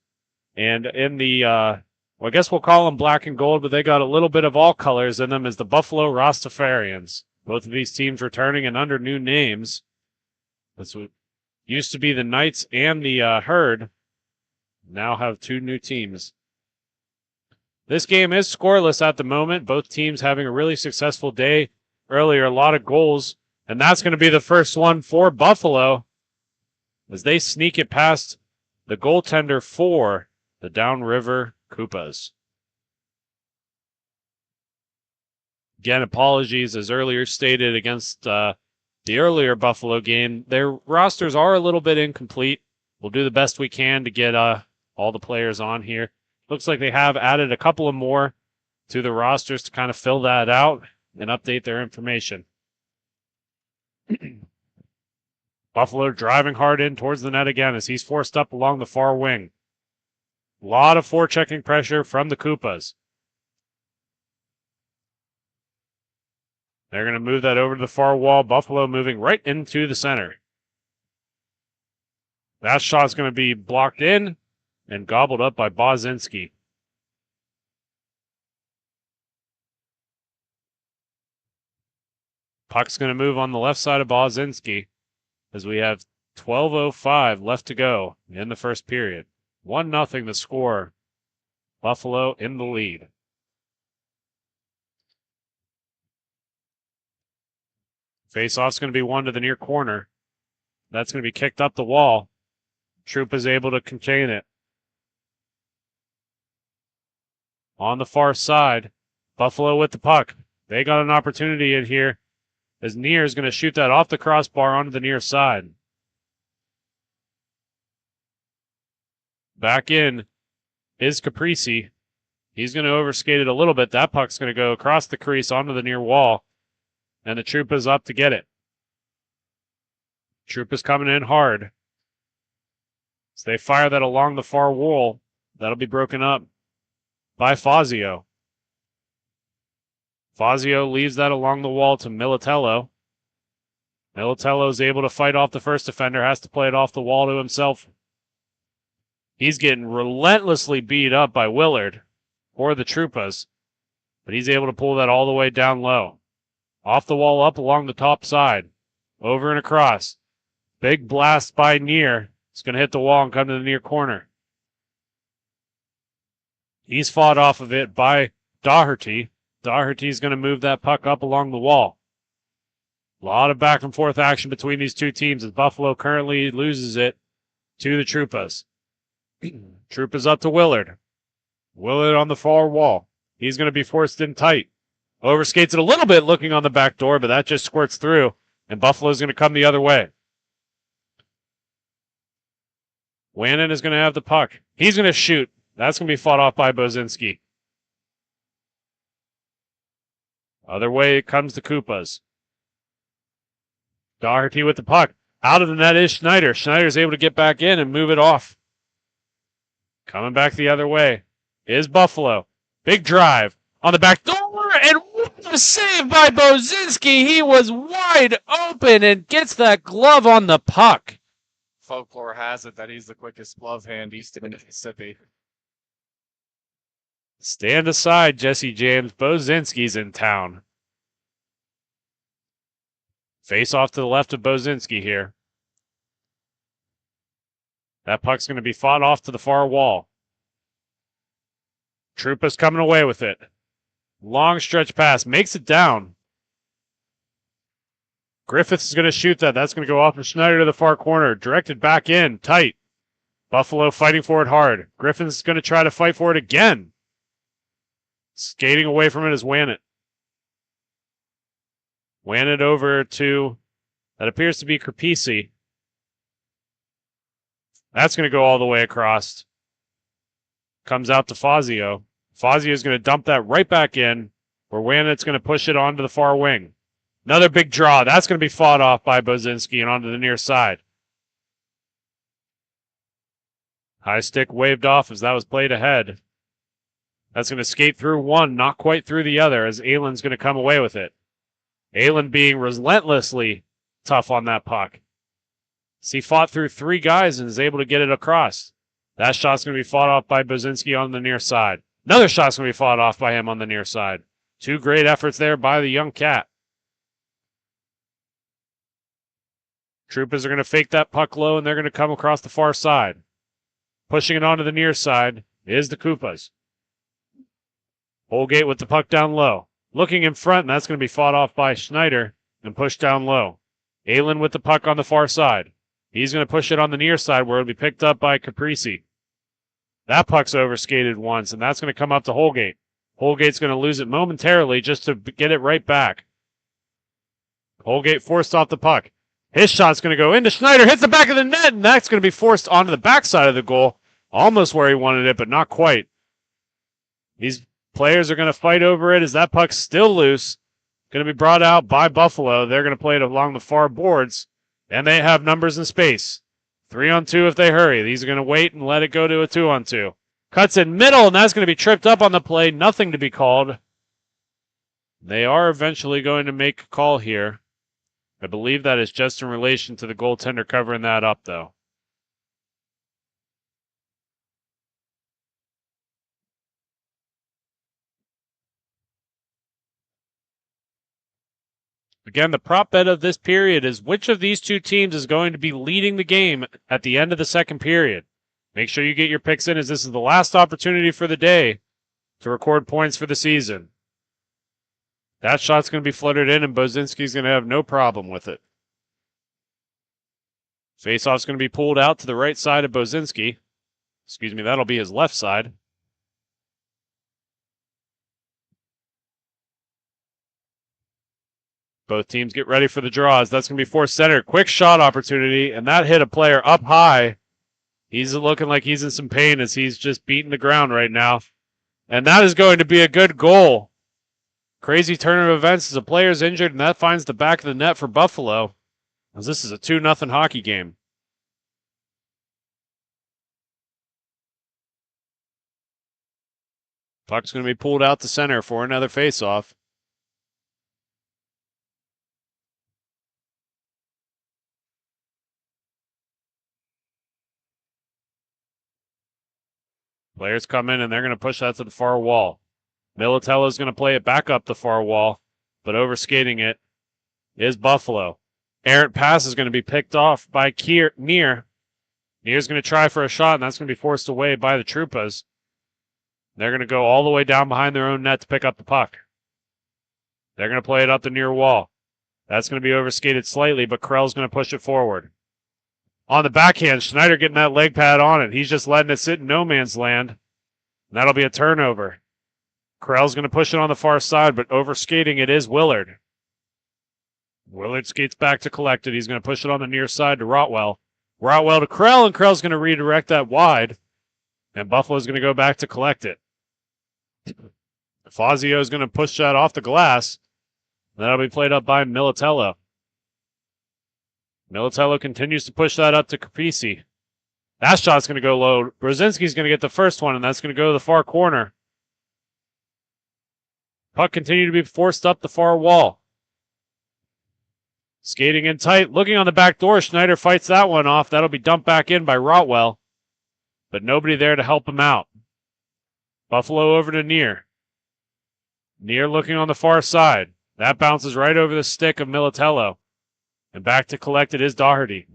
And in the, well, I guess we'll call them black and gold, but they got a little bit of all colors in them, as the Buffalo Rastafarians. Both of these teams returning and under new names. This used to be the Knights and the Herd. Now have two new teams. This game is scoreless at the moment. Both teams having a really successful day. Earlier, a lot of goals. And that's going to be the first one for Buffalo as they sneak it past the goaltender for the Downriver Koopas. Again, apologies, as earlier stated, against the earlier Buffalo game. Their rosters are a little bit incomplete. We'll do the best we can to get all the players on here. Looks like they have added a couple of more to the rosters to kind of fill that out and update their information. Buffalo driving hard in towards the net again as he's forced up along the far wing. A lot of forechecking pressure from the Koopas. They're going to move that over to the far wall. Buffalo moving right into the center. That shot's going to be blocked in and gobbled up by Bozinski. Puck's going to move on the left side of Bozinski as we have 12:05 left to go in the first period. 1-0 the score. Buffalo in the lead. Face-off's going to be one to the near corner. That's going to be kicked up the wall. Troop is able to contain it. On the far side, Buffalo with the puck. They got an opportunity in here as Neer is going to shoot that off the crossbar onto the near side. Back in is Caprese. He's going to overskate it a little bit. That puck's going to go across the crease onto the near wall. And the Troop is up to get it. Troop is coming in hard. So they fire that along the far wall. That'll be broken up by Fazio. Fazio leaves that along the wall to Militello. Militello is able to fight off the first defender, has to play it off the wall to himself. He's getting relentlessly beat up by Willard or the Troopas, but he's able to pull that all the way down low. Off the wall, up along the top side. Over and across. Big blast by Neer. It's going to hit the wall and come to the near corner. He's fought off of it by Doherty. Doherty's going to move that puck up along the wall. A lot of back and forth action between these two teams as Buffalo currently loses it to the Troopas. Troopas up to Willard. Willard on the far wall. He's going to be forced in tight. Overskates it a little bit looking on the back door, but that just squirts through, and Buffalo's going to come the other way. Wannon is going to have the puck. He's going to shoot. That's going to be fought off by Bozinski. Other way it comes to Koopas. Doherty with the puck. Out of the net is Schneider. Schneider's able to get back in and move it off. Coming back the other way is Buffalo. Big drive on the back door, and what a save by Bozinski. He was wide open and gets that glove on the puck. Folklore has it that he's the quickest glove hand east of Mississippi. Stand aside, Jesse James. Bozinski's in town. Face off to the left of Bozinski here. That puck's going to be fought off to the far wall. Troupa's coming away with it. Long stretch pass. Makes it down. Griffiths is going to shoot that. That's going to go off of Schneider to the far corner. Directed back in. Tight. Buffalo fighting for it hard. Griffiths is going to try to fight for it again. Skating away from it is Wannett. Wannett over to, that appears to be Krapisi. That's going to go all the way across. Comes out to Fazio. Fazio is going to dump that right back in, where Wannett's going to push it onto the far wing. Another big draw. That's going to be fought off by Bozinski and onto the near side. High stick waved off as that was played ahead. That's going to skate through one, not quite through the other, as Aylin's going to come away with it. Aylin being relentlessly tough on that puck. He fought through 3 guys and is able to get it across. That shot's going to be fought off by Bozinski on the near side. Another shot's going to be fought off by him on the near side. 2 great efforts there by the young cat. Troopers are going to fake that puck low, and they're going to come across the far side. Pushing it onto the near side is the Koopas. Holgate with the puck down low. Looking in front, and that's going to be fought off by Schneider and pushed down low. Aylin with the puck on the far side. He's going to push it on the near side where it'll be picked up by Caprisi. That puck's overskated once, and that's going to come up to Holgate. Holgate's going to lose it momentarily just to get it right back. Holgate forced off the puck. His shot's going to go into Schneider, hits the back of the net, and that's going to be forced onto the backside of the goal. Almost where he wanted it, but not quite. These players are going to fight over it as that puck's still loose. Going to be brought out by Buffalo. They're going to play it along the far boards, and they have numbers in space. 3-on-2 if they hurry. These are going to wait and let it go to a 2-on-2. Cuts in middle, and that's going to be tripped up on the play. Nothing to be called. They are eventually going to make a call here. I believe that is just in relation to the goaltender covering that up, though. Again, the prop bet of this period is which of these 2 teams is going to be leading the game at the end of the second period. Make sure you get your picks in, as this is the last opportunity for the day to record points for the season. That shot's going to be fluttered in, and Bozinski's going to have no problem with it. Faceoff's going to be pulled out to the right side of Bozinski. Excuse me, that'll be his left side. Both teams get ready for the draws. That's going to be forced center. Quick shot opportunity, and that hit a player up high. He's looking like he's in some pain as he's just beating the ground right now. And that is going to be a good goal. Crazy turn of events as a player's injured, and that finds the back of the net for Buffalo, as this is a 2-0 hockey game. Puck's going to be pulled out to center for another faceoff. Players come in, and they're going to push that to the far wall. Militello's going to play it back up the far wall, but overskating it is Buffalo. Errant pass is going to be picked off by Neer. Neer's going to try for a shot, and that's going to be forced away by the Troopas. They're going to go all the way down behind their own net to pick up the puck. They're going to play it up the near wall. That's going to be overskated slightly, but Krell's going to push it forward. On the backhand, Schneider getting that leg pad on it. He's just letting it sit in no man's land. And that'll be a turnover. Krell's going to push it on the far side, but overskating it is Willard. Willard skates back to collect it. He's going to push it on the near side to Rotwell. Rotwell to Krell, and Krell's going to redirect that wide. And Buffalo's going to go back to collect it. Fazio is going to push that off the glass. That'll be played up by Militello. Militello continues to push that up to Capisi. That shot's going to go low. Brzezinski's going to get the first one, and that's going to go to the far corner. Puck continued to be forced up the far wall. Skating in tight, looking on the back door. Schneider fights that one off. That'll be dumped back in by Rotwell. But nobody there to help him out. Buffalo over to Neer. Neer looking on the far side. That bounces right over the stick of Militello. And back to collect it is Doherty.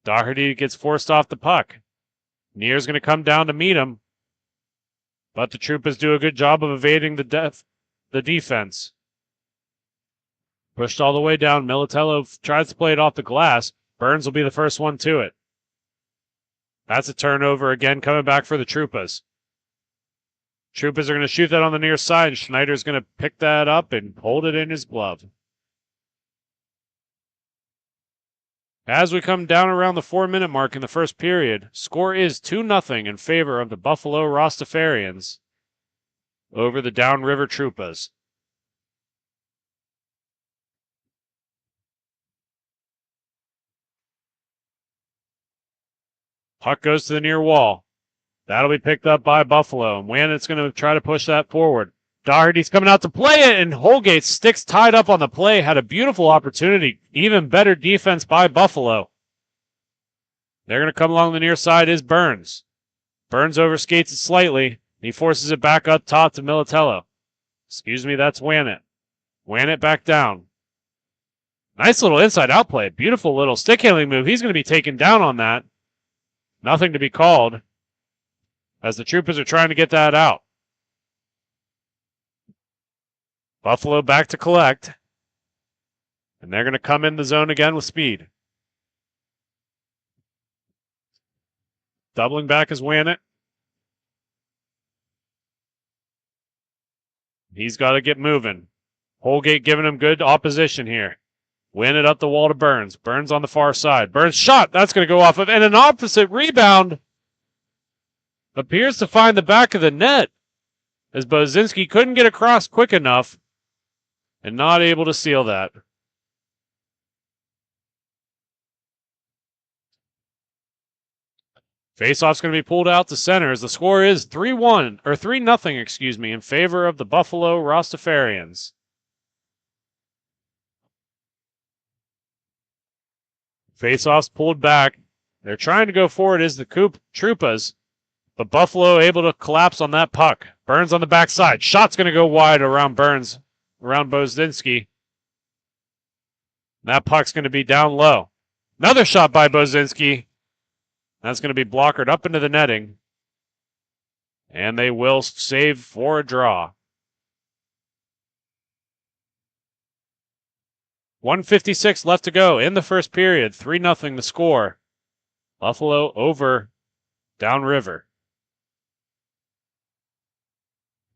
Doherty gets forced off the puck. Neer's going to come down to meet him. But the Troopas do a good job of evading the defense. Pushed all the way down. Militello tries to play it off the glass. Burns will be the first one to it. That's a turnover again coming back for the Troopas. Troopers are going to shoot that on the near side, and Schneider's going to pick that up and hold it in his glove. As we come down around the 4-minute mark in the first period, score is 2-0 in favor of the Buffalo Rastafarians over the Downriver Troopers. Puck goes to the near wall. That'll be picked up by Buffalo, and Wanet's going to try to push that forward. Doherty's coming out to play it, and Holgate sticks tied up on the play. Had a beautiful opportunity. Even better defense by Buffalo. They're going to come along the near side is Burns. Burns overskates it slightly. He forces it back up top to Militello. Excuse me, that's Wanet. Wanet back down. Nice little inside out play. Beautiful little stick handling move. He's going to be taken down on that. Nothing to be called as the Troopers are trying to get that out. Buffalo back to collect. And they're going to come in the zone again with speed. Doubling back is Wanet. He's got to get moving. Holgate giving him good opposition here. Win it up the wall to Burns. Burns on the far side. Burns shot. That's going to go off of. And an opposite rebound appears to find the back of the net as Bozinski couldn't get across quick enough and not able to seal that. Faceoff's going to be pulled out to center as the score is 3-1 or 3-0, excuse me, in favor of the Buffalo Rastafarians. Faceoff's pulled back. They're trying to go forward as the Troopas, but Buffalo able to collapse on that puck. Burns on the backside. Shot's going to go wide around Burns, around Bozinski. That puck's going to be down low. Another shot by Bozinski. That's going to be blockered up into the netting. And they will save for a draw. 1:56 left to go in the first period. 3-0 the score. Buffalo over Downriver.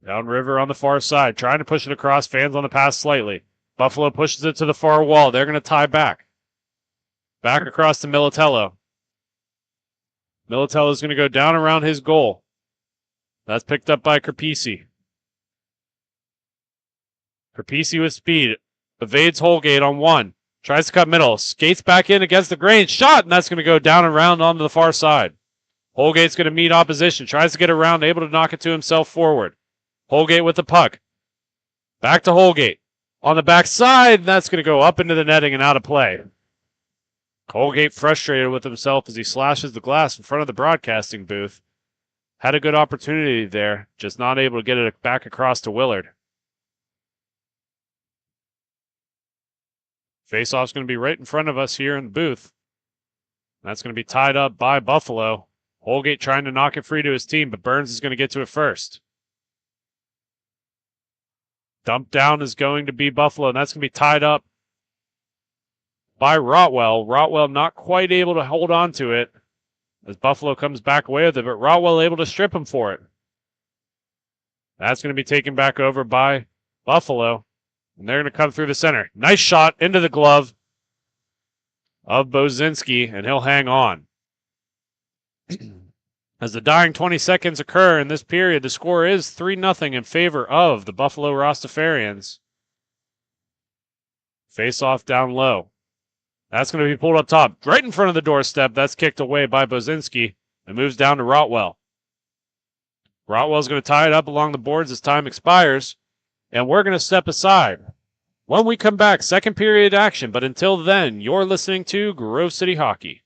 Downriver on the far side, trying to push it across. Fans on the pass slightly. Buffalo pushes it to the far wall. They're going to tie back. Back across to Militello. Militello is going to go down around his goal. That's picked up by Carpisi. Carpisi with speed. Evades Holgate on one. Tries to cut middle. Skates back in against the grain. Shot, and that's going to go down and round onto the far side. Holgate's going to meet opposition. Tries to get around, able to knock it to himself forward. Holgate with the puck. Back to Holgate. On the backside, and that's going to go up into the netting and out of play. Holgate frustrated with himself as he slashes the glass in front of the broadcasting booth. Had a good opportunity there, just not able to get it back across to Willard. Faceoff's going to be right in front of us here in the booth. That's going to be tied up by Buffalo. Holgate trying to knock it free to his team, but Burns is going to get to it first. Dump down is going to be Buffalo, and that's going to be tied up by Rotwell. Rotwell not quite able to hold on to it as Buffalo comes back away with it, but Rotwell able to strip him for it. That's going to be taken back over by Buffalo, and they're going to come through the center. Nice shot into the glove of Bozinski, and he'll hang on. As the dying 20 seconds occur in this period, the score is 3-0 in favor of the Buffalo Rastafarians. Face off down low. That's going to be pulled up top, right in front of the doorstep. That's kicked away by Bozinski. It moves down to Rotwell. Rotwell's going to tie it up along the boards as time expires, and we're going to step aside. When we come back, second period action, but until then, you're listening to Grove City Hockey.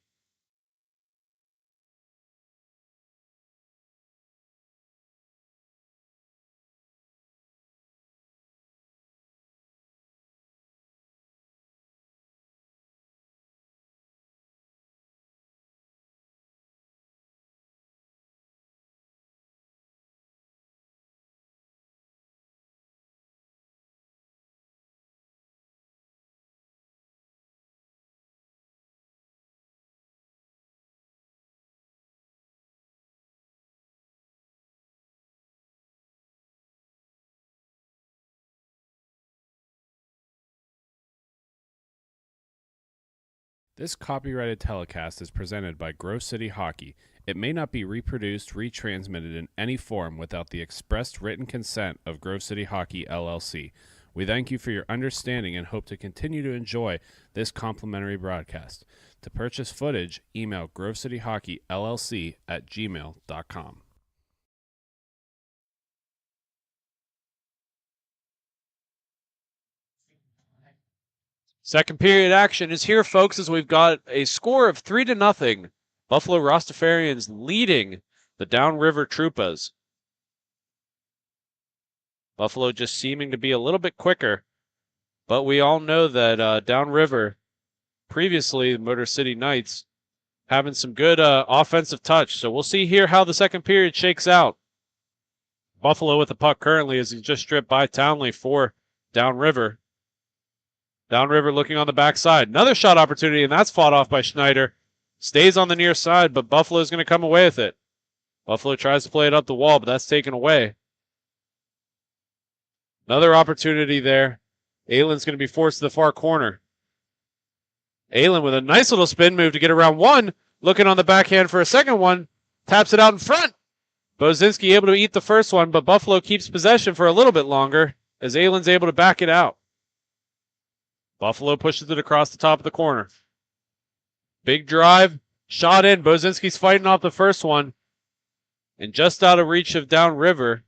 This copyrighted telecast is presented by Grove City Hockey. It may not be reproduced, retransmitted in any form without the expressed written consent of Grove City Hockey, LLC. We thank you for your understanding and hope to continue to enjoy this complimentary broadcast. To purchase footage, email grovecityhockeyllc@gmail.com. Second period action is here, folks, as we've got a score of 3-0. Buffalo Rosarians leading the Downriver Troopas. Buffalo just seeming to be a little bit quicker, but we all know that Downriver, previously the Motor City Knights, having some good offensive touch. So we'll see here how the second period shakes out. Buffalo with the puck currently as he's just stripped by Townley for Downriver. Downriver looking on the backside. Another shot opportunity, and that's fought off by Schneider. Stays on the near side, but Buffalo's going to come away with it. Buffalo tries to play it up the wall, but that's taken away. Another opportunity there. Aylin's going to be forced to the far corner. Aylin with a nice little spin move to get around one. Looking on the backhand for a second one. Taps it out in front. Bozinski able to eat the first one, but Buffalo keeps possession for a little bit longer as Aylin's able to back it out. Buffalo pushes it across the top of the corner. Big drive. Shot in. Bozinski's fighting off the first one. And just out of reach of Downriver.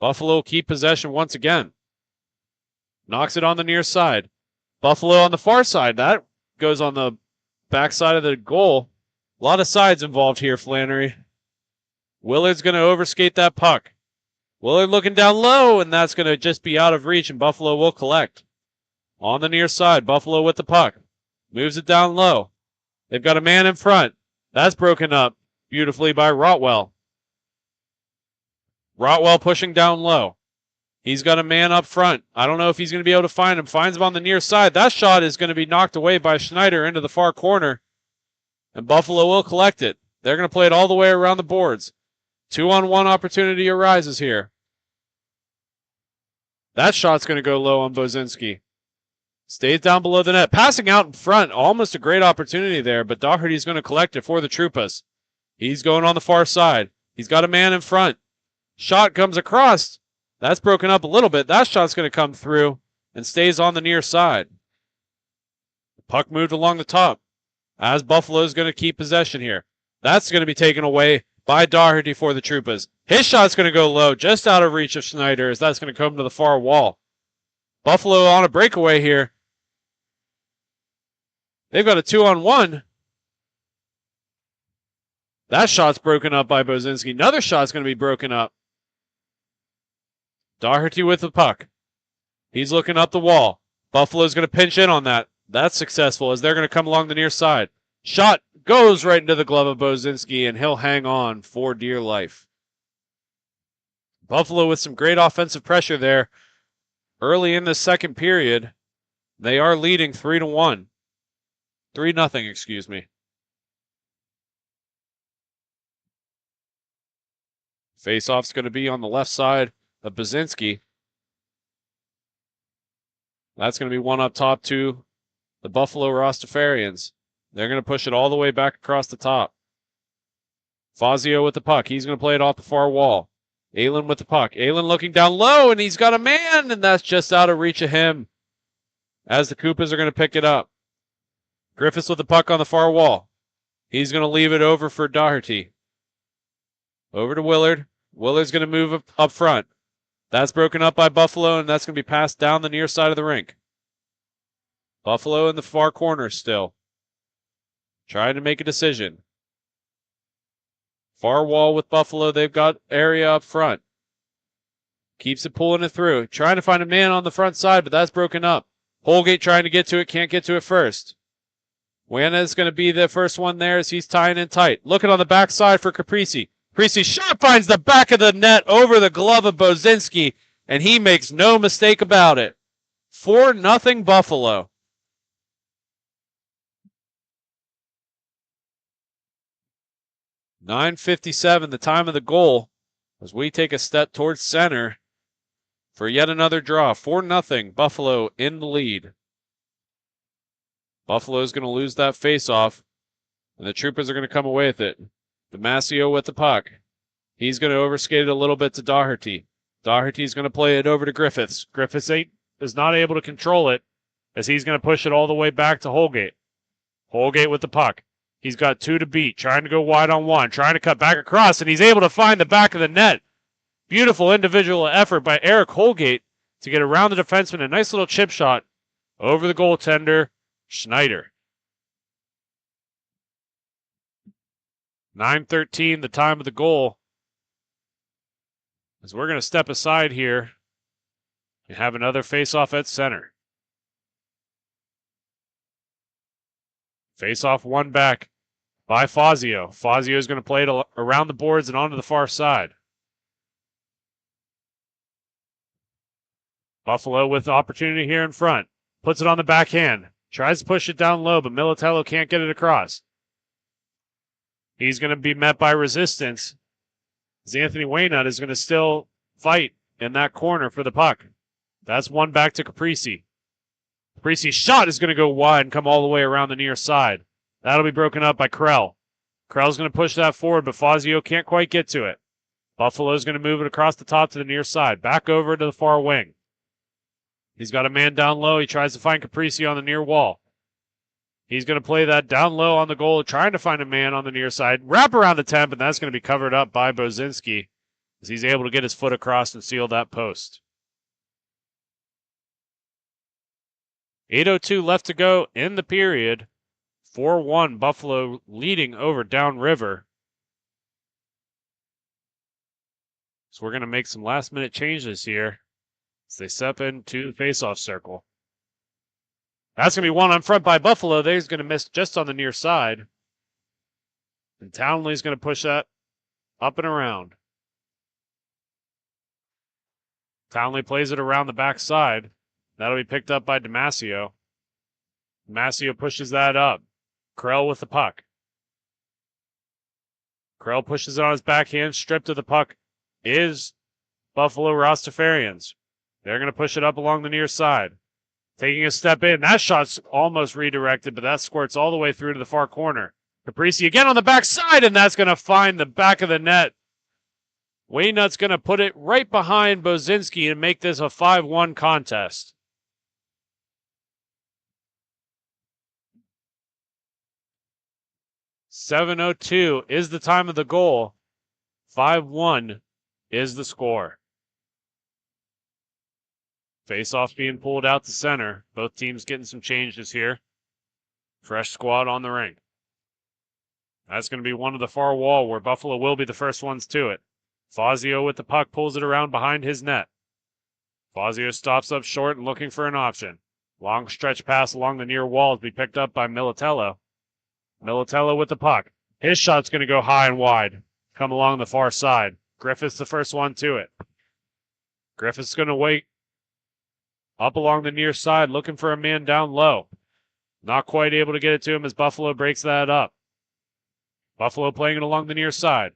Buffalo keep possession once again. Knocks it on the near side. Buffalo on the far side. That goes on the backside of the goal. A lot of sides involved here, Flannery. Willard's going to overskate that puck. Willard looking down low, and that's going to just be out of reach, and Buffalo will collect. On the near side, Buffalo with the puck. Moves it down low. They've got a man in front. That's broken up beautifully by Rotwell. Rotwell pushing down low. He's got a man up front. I don't know if he's going to be able to find him. Finds him on the near side. That shot is going to be knocked away by Schneider into the far corner. And Buffalo will collect it. They're going to play it all the way around the boards. 2-on-1 opportunity arises here. That shot's going to go low on Bozinski. Stays down below the net. Passing out in front. Almost a great opportunity there, but Doherty's going to collect it for the Troopas. He's going on the far side. He's got a man in front. Shot comes across. That's broken up a little bit. That shot's going to come through and stays on the near side. The puck moved along the top as Buffalo's going to keep possession here. That's going to be taken away by Doherty for the Troopas. His shot's going to go low, just out of reach of Schneider, as that's going to come to the far wall. Buffalo on a breakaway here. They've got a 2-on-1. That shot's broken up by Bozinski. Another shot's going to be broken up. Doherty with the puck. He's looking up the wall. Buffalo's going to pinch in on that. That's successful as they're going to come along the near side. Shot goes right into the glove of Bozinski, and he'll hang on for dear life. Buffalo with some great offensive pressure there early in the second period. They are leading 3-1. 3-0, excuse me. Face-off's going to be on the left side of Bozinski. That's going to be one up top to the Buffalo Rastafarians. They're going to push it all the way back across the top. Fazio with the puck. He's going to play it off the far wall. Aylin with the puck. Aylin looking down low, and he's got a man, and that's just out of reach of him as the Koopas are going to pick it up. Griffiths with the puck on the far wall. He's going to leave it over for Doherty. Over to Willard. Willard's going to move up front. That's broken up by Buffalo, and that's going to be passed down the near side of the rink. Buffalo in the far corner still. Trying to make a decision. Far wall with Buffalo. They've got area up front. Keeps it pulling it through. Trying to find a man on the front side, but that's broken up. Holgate trying to get to it. Can't get to it first. Wanda is going to be the first one there as he's tying in tight. Looking on the backside for Caprese. Caprese's shot finds the back of the net over the glove of Bozinski, and he makes no mistake about it. 4-0 Buffalo. .957, the time of the goal, as we take a step towards center for yet another draw. 4-0, Buffalo in the lead. Buffalo's going to lose that face-off, and the Troopers are going to come away with it. Damasio with the puck. He's going to overskate it a little bit to Doherty. Doherty's going to play it over to Griffiths. Griffiths is not able to control it, as he's going to push it all the way back to Holgate. Holgate with the puck. He's got 2 to beat, trying to go wide on 1, trying to cut back across, and he's able to find the back of the net. Beautiful individual effort by Eric Holgate to get around the defenseman. A nice little chip shot over the goaltender, Schneider. 9:13, the time of the goal. As we're going to step aside here and have another face-off at center. Face-off won back by Fazio. Fazio is going to play it around the boards and onto the far side. Buffalo with the opportunity here in front. Puts it on the backhand. Tries to push it down low, but Militello can't get it across. He's going to be met by resistance, as Anthony Waynut is going to still fight in that corner for the puck. That's one back to Caprese. Caprese's shot is going to go wide and come all the way around the near side. That'll be broken up by Krell. Krell's going to push that forward, but Fazio can't quite get to it. Buffalo's going to move it across the top to the near side. Back over to the far wing. He's got a man down low. He tries to find Caprese on the near wall. He's going to play that down low on the goal, trying to find a man on the near side. Wrap around the temp, and that's going to be covered up by Bozinski as he's able to get his foot across and seal that post. 8:02 left to go in the period. 4-1 Buffalo leading over Downriver. So we're going to make some last-minute changes here as they step into the face-off circle. That's going to be one on front by Buffalo. He's going to miss just on the near side. And Townley's going to push that up and around. Townley plays it around the backside. That'll be picked up by Damasio. Damasio pushes that up. Krell with the puck. Krell pushes it on his backhand. Stripped of the puck is Buffalo Rastafarians. They're going to push it up along the near side. Taking a step in. That shot's almost redirected, but that squirts all the way through to the far corner. Caprese again on the backside, and that's going to find the back of the net. Waynut's going to put it right behind Bozinski and make this a 5-1 contest. .702 is the time of the goal. 5-1 is the score. Face-off being pulled out to center. Both teams getting some changes here. Fresh squad on the rink. That's going to be one of the far wall where Buffalo will be the first ones to it. Fazio with the puck pulls it around behind his net. Fazio stops up short and looking for an option. Long stretch pass along the near wall to be picked up by Militello. Militello with the puck. His shot's going to go high and wide. Come along the far side. Griffith's the first one to it. Griffith's going to wait up along the near side, looking for a man down low. Not quite able to get it to him as Buffalo breaks that up. Buffalo playing it along the near side.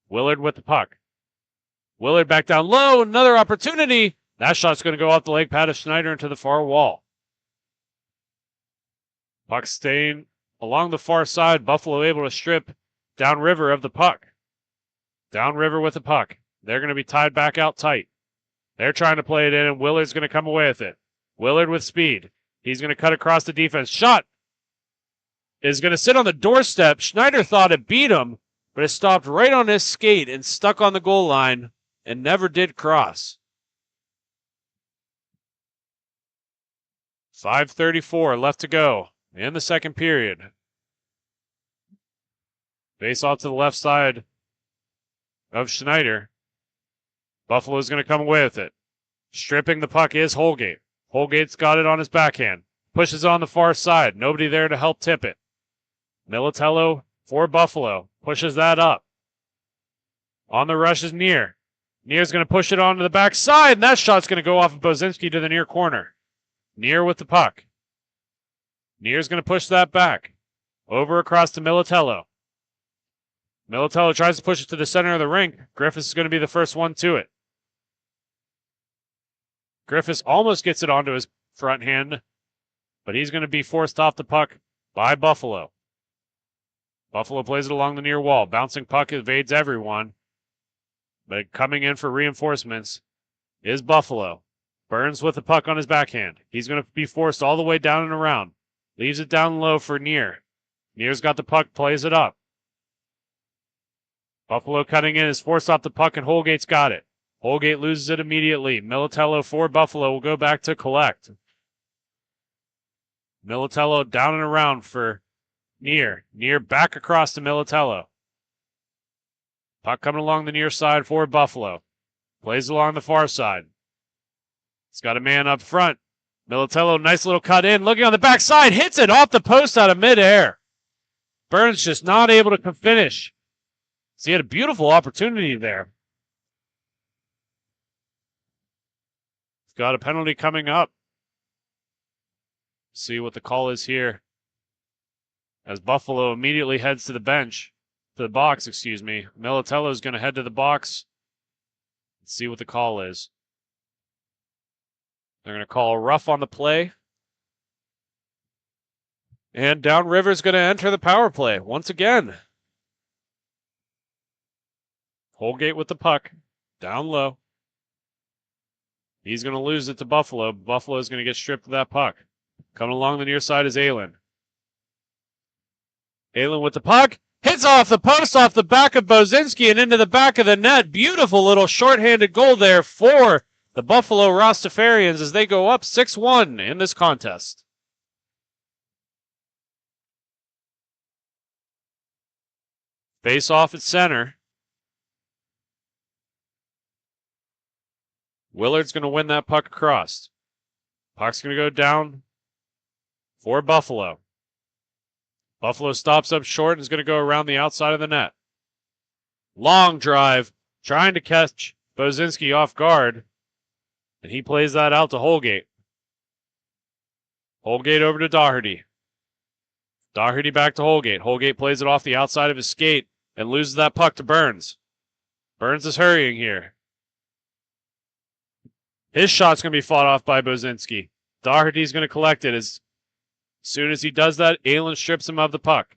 Willard with the puck. Willard back down low. Another opportunity. That shot's going to go off the leg pad of Schneider into the far wall. Puck staying along the far side. Buffalo able to strip downriver of the puck. Downriver with the puck. They're going to be tied back out tight. They're trying to play it in, and Willard's going to come away with it. Willard with speed. He's going to cut across the defense. Shot is going to sit on the doorstep. Schneider thought it beat him, but it stopped right on his skate and stuck on the goal line and never did cross. 5:34 left to go in the second period. Face off to the left side of Schneider. Buffalo's going to come away with it. Stripping the puck is Holgate. Holgate's got it on his backhand. Pushes on the far side. Nobody there to help tip it. Militello for Buffalo. Pushes that up. On the rush is Neer. Neer's going to push it onto the backside, and that shot's going to go off of Bozinski to the near corner. Neer with the puck. Neer's going to push that back. Over across to Militello. Militello tries to push it to the center of the rink. Griffiths is going to be the first one to it. Griffiths almost gets it onto his front hand, but he's going to be forced off the puck by Buffalo. Buffalo plays it along the near wall. Bouncing puck evades everyone, but coming in for reinforcements is Buffalo. Burns with the puck on his backhand. He's going to be forced all the way down and around. Leaves it down low for Near. Near's got the puck, plays it up. Buffalo cutting in is forced off the puck, and Holgate's got it. Holgate loses it immediately. Militello for Buffalo will go back to collect. Militello down and around for Near. Near back across to Militello. Puck coming along the near side for Buffalo. Plays along the far side. He's got a man up front. Militello, nice little cut in. Looking on the backside, hits it off the post out of midair. Burns just not able to finish. So he had a beautiful opportunity there. He's got a penalty coming up. See what the call is here. As Buffalo immediately heads to the bench. To the box, excuse me. Militello is going to head to the box. Let's see what the call is. They're going to call a rough on the play. And Downriver's going to enter the power play once again. Holgate with the puck. Down low. He's going to lose it to Buffalo. Buffalo is going to get stripped of that puck. Coming along the near side is Aylin. Aylin with the puck. Hits off the post, off the back of Bozinski and into the back of the net. Beautiful little shorthanded goal there for the Buffalo Rastafarians as they go up 6-1 in this contest. Face off at center. Willard's going to win that puck across. Puck's going to go down for Buffalo. Buffalo stops up short and is going to go around the outside of the net. Long drive, trying to catch Bozinski off guard. And he plays that out to Holgate. Holgate over to Doherty. Doherty back to Holgate. Holgate plays it off the outside of his skate and loses that puck to Burns. Burns is hurrying here. His shot's going to be fought off by Bozinski. Doherty's going to collect it. As soon as he does that, Aylin strips him of the puck.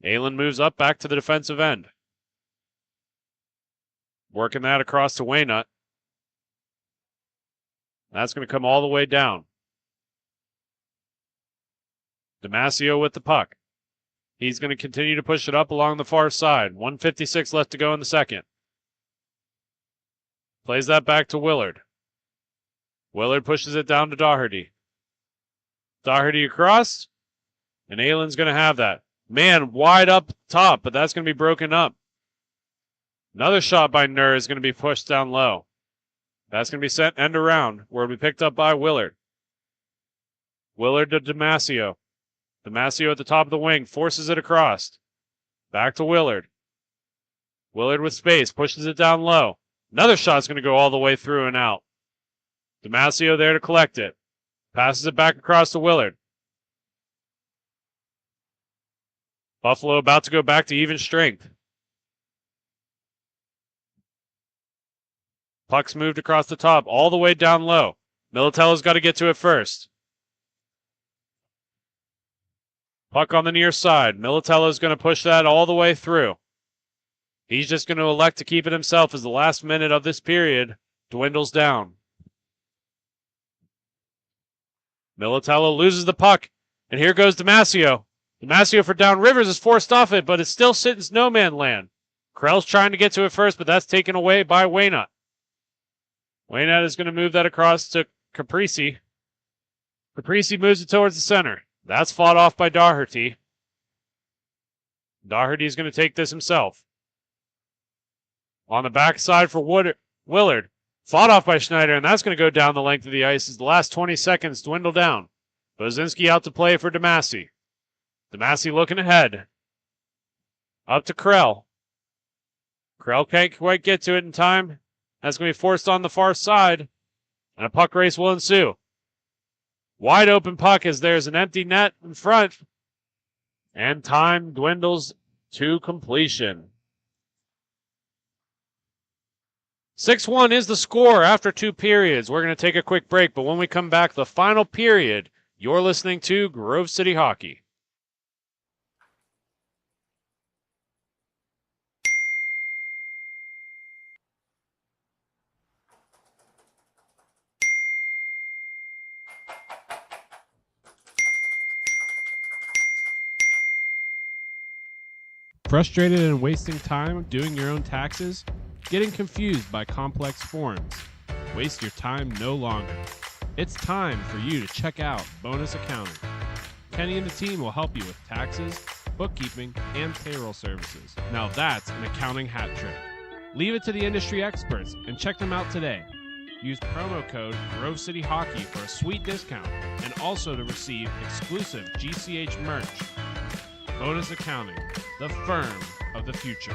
Aylin moves up back to the defensive end. Working that across to Waynut. That's going to come all the way down. Damasio with the puck. He's going to continue to push it up along the far side. 1:56 left to go in the second. Plays that back to Willard. Willard pushes it down to Doherty. Doherty across. And Aylin's going to have that. Man, wide up top, but that's going to be broken up. Another shot by Nur is going to be pushed down low. That's going to be sent end around, where it'll be picked up by Willard. Willard to Damasio. Damasio at the top of the wing, forces it across. Back to Willard. Willard with space, pushes it down low. Another shot's going to go all the way through and out. Damasio there to collect it. Passes it back across to Willard. Buffalo about to go back to even strength. Puck's moved across the top, all the way down low. Militello's got to get to it first. Puck on the near side. Militello's going to push that all the way through. He's just going to elect to keep it himself as the last minute of this period dwindles down. Militello loses the puck, and here goes Damasio. Damasio for Downrivers is forced off it, but it's still sitting in no man land. Krell's trying to get to it first, but that's taken away by Waynut. Waynut is going to move that across to Caprese. Caprese moves it towards the center. That's fought off by Doherty. Doherty is going to take this himself. On the backside for Willard. Fought off by Schneider, and that's going to go down the length of the ice as the last 20 seconds dwindle down. Bozinski out to play for Damasi. Damasi looking ahead. Up to Krell. Krell can't quite get to it in time. That's going to be forced on the far side, and a puck race will ensue. Wide open puck as there's an empty net in front, and time dwindles to completion. 6-1 is the score after 2 periods. We're going to take a quick break, but when we come back, the final period You're listening to Grove City Hockey. Frustrated and wasting time doing your own taxes? Getting confused by complex forms? Waste your time no longer. It's time for you to check out Bonus Accounting. Kenny and the team will help you with taxes, bookkeeping, and payroll services. Now that's an accounting hat trick. Leave it to the industry experts and check them out today. Use promo code Grove City Hockey for a sweet discount and also to receive exclusive GCH merch. Bonus Accounting, the firm of the future.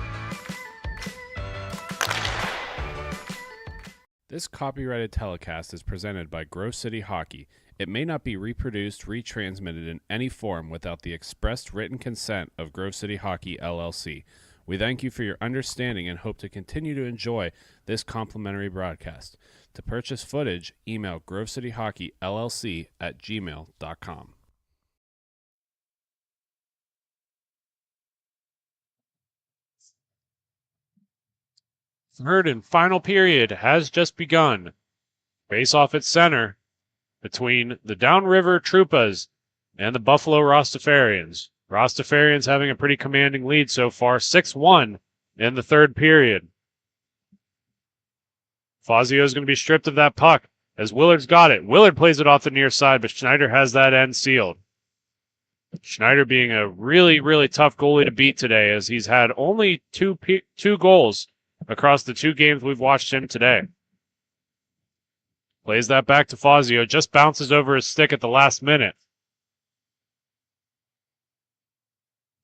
This copyrighted telecast is presented by Grove City Hockey. It may not be reproduced, retransmitted in any form without the expressed written consent of Grove City Hockey, LLC. We thank you for your understanding and hope to continue to enjoy this complimentary broadcast. To purchase footage, email grovecityhockeyllc@gmail.com. Third and final period has just begun. Face off at center between the Downriver Troupas and the Buffalo Rastafarians. Rastafarians having a pretty commanding lead so far, 6-1 in the third period. Fazio is going to be stripped of that puck as Willard's got it. Willard plays it off the near side, but Schneider has that end sealed. Schneider being a really, really tough goalie to beat today as he's had only two goals across the 2 games we've watched him today. Plays that back to Fazio, just bounces over his stick at the last minute.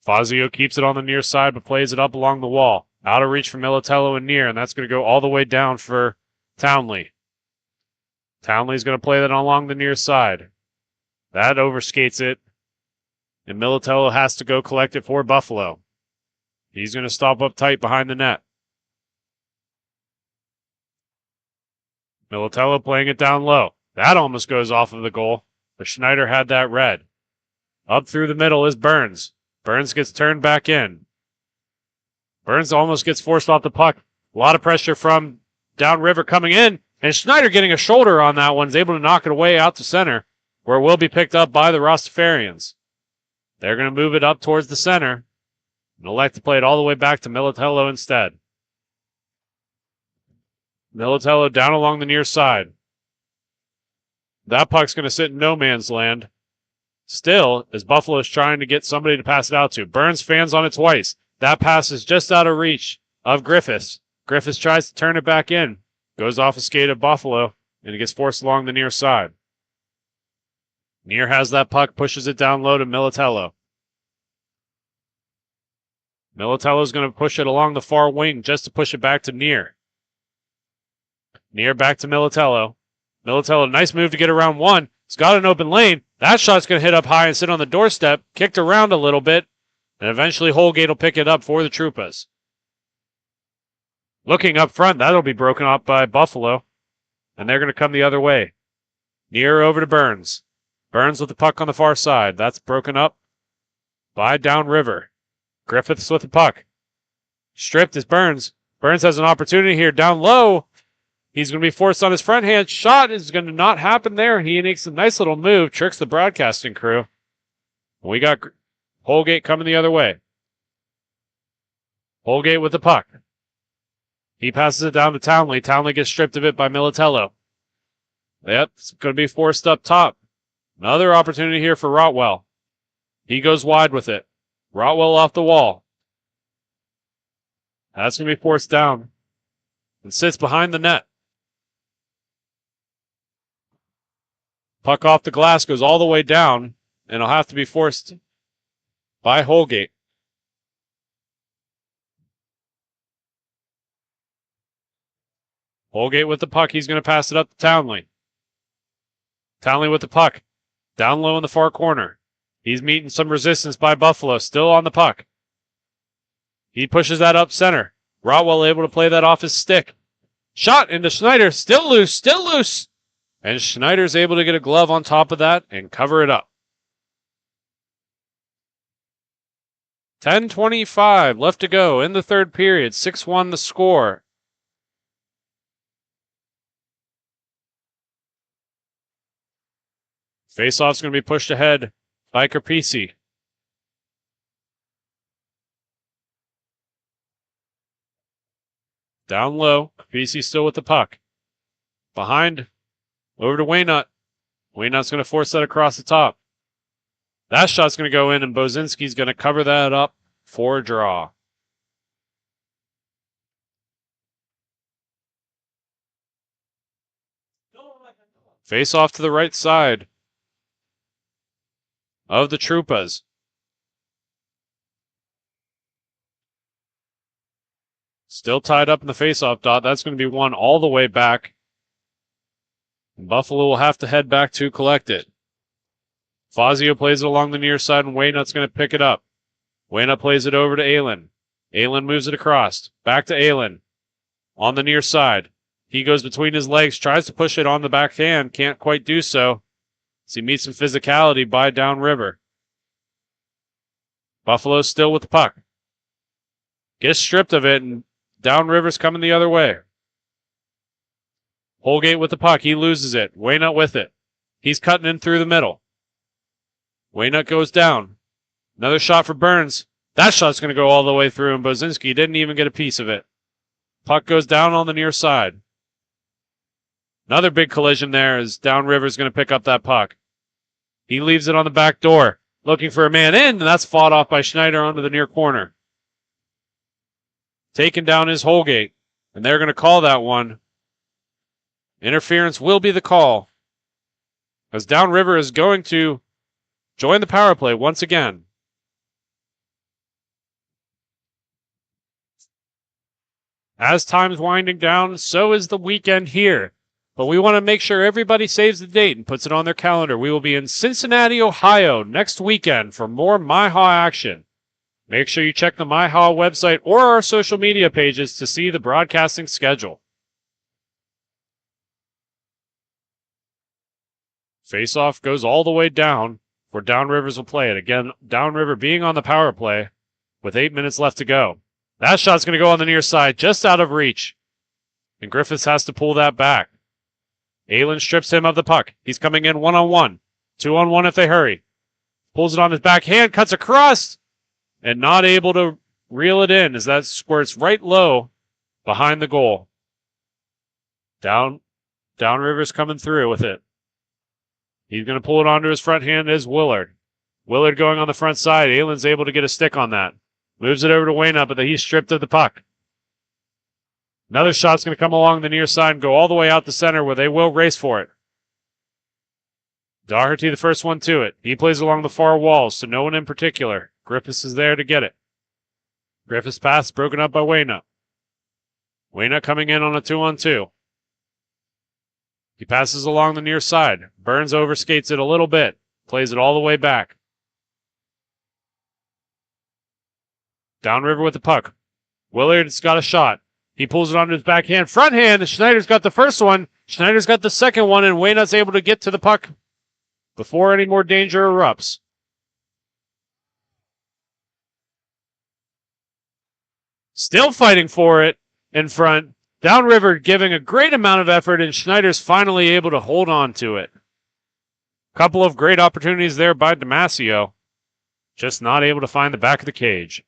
Fazio keeps it on the near side, but plays it up along the wall. Out of reach for Militello and near, and that's going to go all the way down for Townley. Townley's going to play that along the near side. That overskates it, and Militello has to go collect it for Buffalo. He's going to stop up tight behind the net. Militello playing it down low. That almost goes off of the goal, but Schneider had that red. Up through the middle is Burns. Burns gets turned back in. Burns almost gets forced off the puck. A lot of pressure from Downriver coming in, and Schneider getting a shoulder on that one is able to knock it away out to center, where it will be picked up by the Rastafarians. They're going to move it up towards the center and elect to play it all the way back to Militello instead. Militello down along the near side. That puck's going to sit in no man's land. Still, as Buffalo is trying to get somebody to pass it out to. Burns fans on it twice. That pass is just out of reach of Griffiths. Griffiths tries to turn it back in. Goes off a skate of Buffalo, and it gets forced along the near side. Near has that puck, pushes it down low to Militello. Militello's going to push it along the far wing just to push it back to Near. Near back to Militello. Militello, nice move to get around one. He's got an open lane. That shot's going to hit up high and sit on the doorstep. Kicked around a little bit. And eventually Holgate will pick it up for the Troupas. Looking up front, that'll be broken up by Buffalo. And they're going to come the other way. Near over to Burns. Burns with the puck on the far side. That's broken up by Downriver. Griffiths with the puck. Stripped is Burns. Burns has an opportunity here down low. He's going to be forced on his front hand. Shot is going to not happen there. He makes a nice little move, tricks the broadcasting crew. We got Holgate coming the other way. Holgate with the puck. He passes it down to Townley. Townley gets stripped of it by Militello. Yep, it's going to be forced up top. Another opportunity here for Rotwell. He goes wide with it. Rotwell off the wall. That's going to be forced down and sits behind the net. Puck off the glass goes all the way down, and it'll have to be forced by Holgate. Holgate with the puck. He's going to pass it up to Townley. Townley with the puck. Down low in the far corner. He's meeting some resistance by Buffalo. Still on the puck. He pushes that up center. Rotwell able to play that off his stick. Shot into Schneider. Still loose. Still loose. And Schneider's able to get a glove on top of that and cover it up. 10:25 left to go in the third period. 6-1 the score. Faceoff's going to be pushed ahead by Carpisi. Down low. Carpisi still with the puck. Behind. Over to Waynut. Waynut's going to force that across the top. That shot's going to go in, and Bozinski's going to cover that up for a draw. Face off to the right side of the Troopas. Still tied up in the face-off dot. That's going to be one all the way back. Buffalo will have to head back to collect it. Fazio plays it along the near side, and Waynut's going to pick it up. Waynut plays it over to Aylin. Aylin moves it across. Back to Aylin. On the near side. He goes between his legs, tries to push it on the backhand. Can't quite do so. As he meets some physicality by downriver. Buffalo's still with the puck. Gets stripped of it, and downriver's coming the other way. Holgate with the puck. He loses it. Waynut with it. He's cutting in through the middle. Waynut goes down. Another shot for Burns. That shot's going to go all the way through, and Bozinski didn't even get a piece of it. Puck goes down on the near side. Another big collision there as downriver's going to pick up that puck. He leaves it on the back door, looking for a man in, and that's fought off by Schneider onto the near corner. Taken down is Holgate, and they're going to call that one. Interference will be the call, as downriver is going to join the power play once again. As time's winding down, so is the weekend here. But we want to make sure everybody saves the date and puts it on their calendar. We will be in Cincinnati, Ohio next weekend for more MIHA action. Make sure you check the MIHA website or our social media pages to see the broadcasting schedule. Face-off goes all the way down where Downrivers will play it. Again, Downriver being on the power play with 8 minutes left to go. That shot's going to go on the near side, just out of reach. And Griffiths has to pull that back. Aylin strips him of the puck. He's coming in 1-on-1. 2-on-1 if they hurry. Pulls it on his backhand, cuts across, and not able to reel it in as that squirts right low behind the goal. Downriver's coming through with it. He's going to pull it onto his front hand as Willard. Willard going on the front side. Aylin's able to get a stick on that. Moves it over to Waynut, but he's stripped of the puck. Another shot's going to come along the near side and go all the way out the center where they will race for it. Doherty the first one to it. He plays along the far walls, so no one in particular. Griffiths is there to get it. Griffiths' pass broken up by Waynut. Waynut coming in on a 2-on-2. He passes along the near side. Burns overskates it a little bit. Plays it all the way back. Downriver with the puck. Willard's got a shot. He pulls it onto his backhand. Front hand. Schneider's got the first one. Schneider's got the second one, and Waynut's able to get to the puck before any more danger erupts. Still fighting for it in front. Downriver giving a great amount of effort, and Schneider's finally able to hold on to it. Couple of great opportunities there by Damasio. Just not able to find the back of the cage.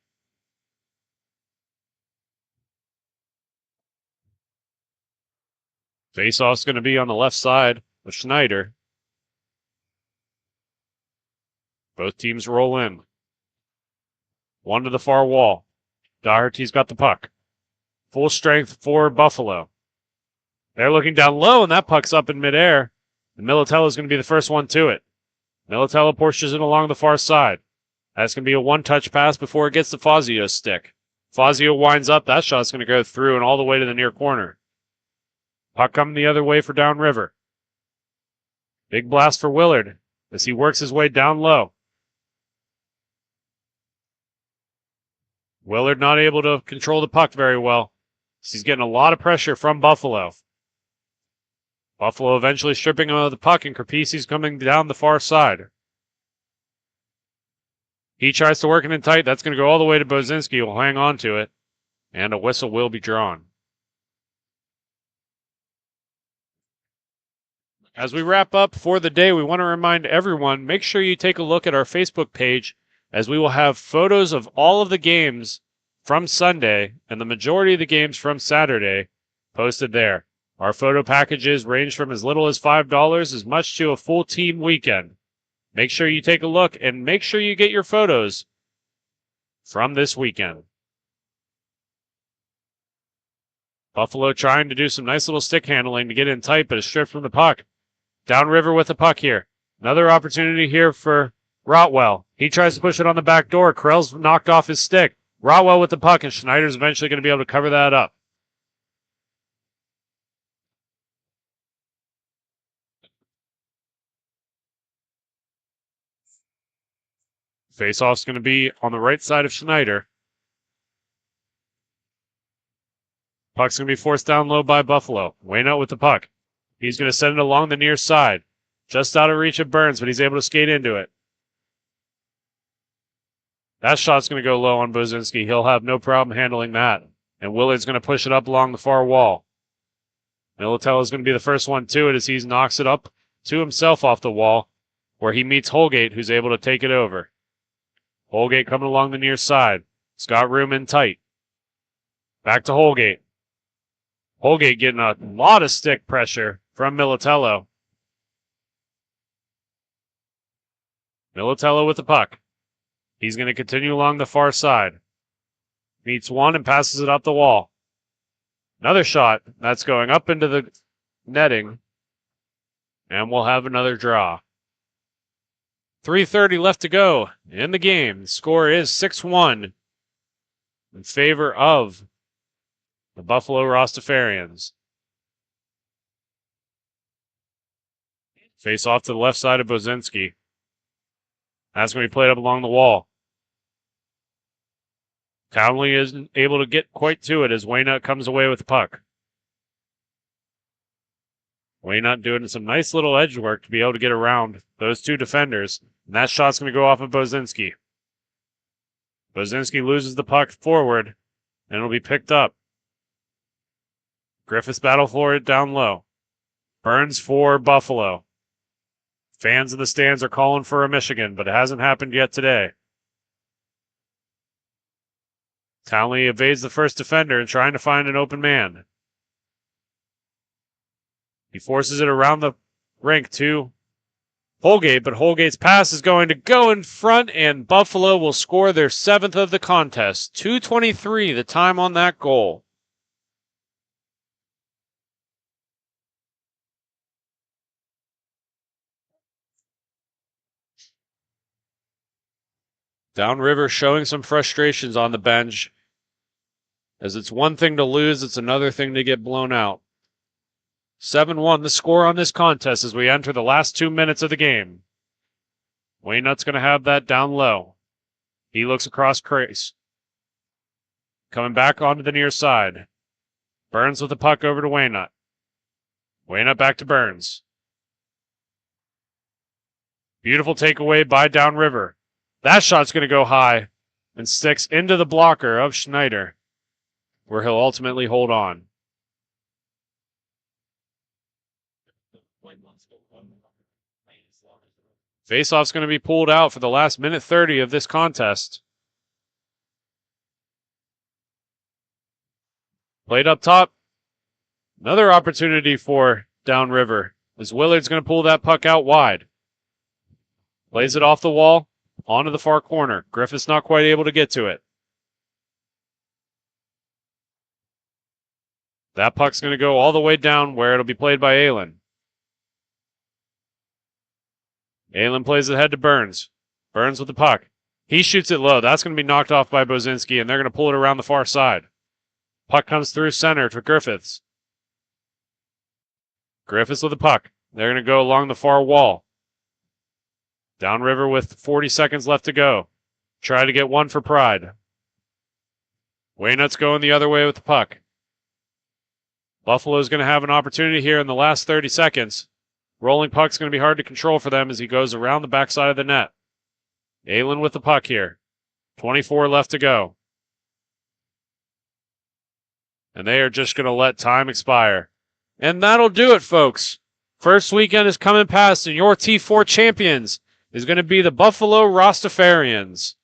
Face-off's going to be on the left side with Schneider. Both teams roll in. One to the far wall. Doherty's got the puck. Full strength for Buffalo. They're looking down low, and that puck's up in midair. And Militello's going to be the first one to it. Militello pushes it along the far side. That's going to be a one-touch pass before it gets to Fazio's stick. Fazio winds up. That shot's going to go through and all the way to the near corner. Puck coming the other way for downriver. Big blast for Willard as he works his way down low. Willard not able to control the puck very well. He's getting a lot of pressure from Buffalo. Buffalo eventually stripping him of the puck, and Capisi's coming down the far side. He tries to work it in tight. That's going to go all the way to Bozinski, who will hang on to it, and a whistle will be drawn. As we wrap up for the day, we want to remind everyone, make sure you take a look at our Facebook page, as we will have photos of all of the games from Sunday and the majority of the games from Saturday posted there. Our photo packages range from as little as $5 as much to a full team weekend. Make sure you take a look and make sure you get your photos from this weekend. Buffalo trying to do some nice little stick handling to get in tight, but is stripped from the puck. Downriver with the puck here. Another opportunity here for Rotwell. He tries to push it on the back door. Krell's knocked off his stick. Rotwell with the puck, and Schneider's eventually going to be able to cover that up. Face-off's going to be on the right side of Schneider. Puck's going to be forced down low by Buffalo. Waynut with the puck. He's going to send it along the near side. Just out of reach of Burns, but he's able to skate into it. That shot's going to go low on Bozinski. He'll have no problem handling that. And Willard's going to push it up along the far wall. Militello's going to be the first one to it as he knocks it up to himself off the wall, where he meets Holgate, who's able to take it over. Holgate coming along the near side. He's got room in tight. Back to Holgate. Holgate getting a lot of stick pressure from Militello. Militello with the puck. He's going to continue along the far side. Meets one and passes it up the wall. Another shot. That's going up into the netting. And we'll have another draw. 3:30 left to go in the game. The score is 6-1 in favor of the Buffalo Rostafarians. Face off to the left side of Bozinski. That's going to be played up along the wall. Townley isn't able to get quite to it as Waynut comes away with the puck. Waynut doing some nice little edge work to be able to get around those two defenders. And that shot's going to go off of Bozinski. Bozinski loses the puck forward, and it'll be picked up. Griffiths battle for it down low. Burns for Buffalo. Fans in the stands are calling for a Michigan, but it hasn't happened yet today. Townley evades the first defender and trying to find an open man. He forces it around the rink to Holgate, but Holgate's pass is going to go in front, and Buffalo will score their 7th of the contest. 2:23 the time on that goal. Downriver showing some frustrations on the bench. As it's one thing to lose, it's another thing to get blown out. 7-1 the score on this contest as we enter the last 2 minutes of the game. Waynut's going to have that down low. He looks across crease. Coming back onto the near side. Burns with the puck over to Waynut. Waynut back to Burns. Beautiful takeaway by Downriver. That shot's going to go high and sticks into the blocker of Schneider, where he'll ultimately hold on. Faceoff's going to be pulled out for the last minute 30 of this contest. Played up top. Another opportunity for Downriver as Willard's going to pull that puck out wide. Plays it off the wall. Onto the far corner. Griffith's not quite able to get to it. That puck's going to go all the way down where it'll be played by Aylen. Aylen plays it ahead to Burns. Burns with the puck. He shoots it low. That's going to be knocked off by Bozinski, and they're going to pull it around the far side. Puck comes through center to Griffiths. Griffiths with the puck. They're going to go along the far wall. Downriver with 40 seconds left to go. Try to get one for Pride. Waynut's going the other way with the puck. Buffalo's going to have an opportunity here in the last 30 seconds. Rolling puck's going to be hard to control for them as he goes around the backside of the net. Aylin with the puck here. 24 left to go. And they are just going to let time expire. And that'll do it, folks. First weekend is coming past, and your T4 champions is going to be the Buffalo Rosarians.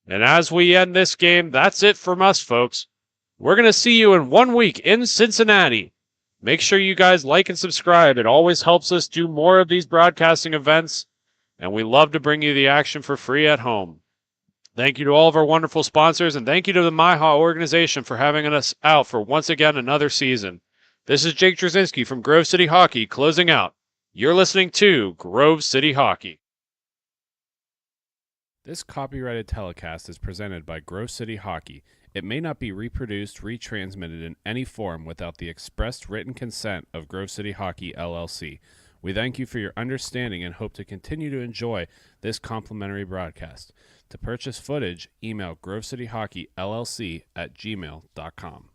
And as we end this game, that's it from us, folks. We're going to see you in 1 week in Cincinnati. Make sure you guys like and subscribe. It always helps us do more of these broadcasting events, and we love to bring you the action for free at home. Thank you to all of our wonderful sponsors, and thank you to the MIHA organization for having us out for once again another season. This is Jake Drzezinski from Grove City Hockey closing out. You're listening to Grove City Hockey. This copyrighted telecast is presented by Grove City Hockey. It may not be reproduced, retransmitted in any form without the expressed written consent of Grove City Hockey, LLC. We thank you for your understanding and hope to continue to enjoy this complimentary broadcast. To purchase footage, email grovecityhockeyllc@gmail.com.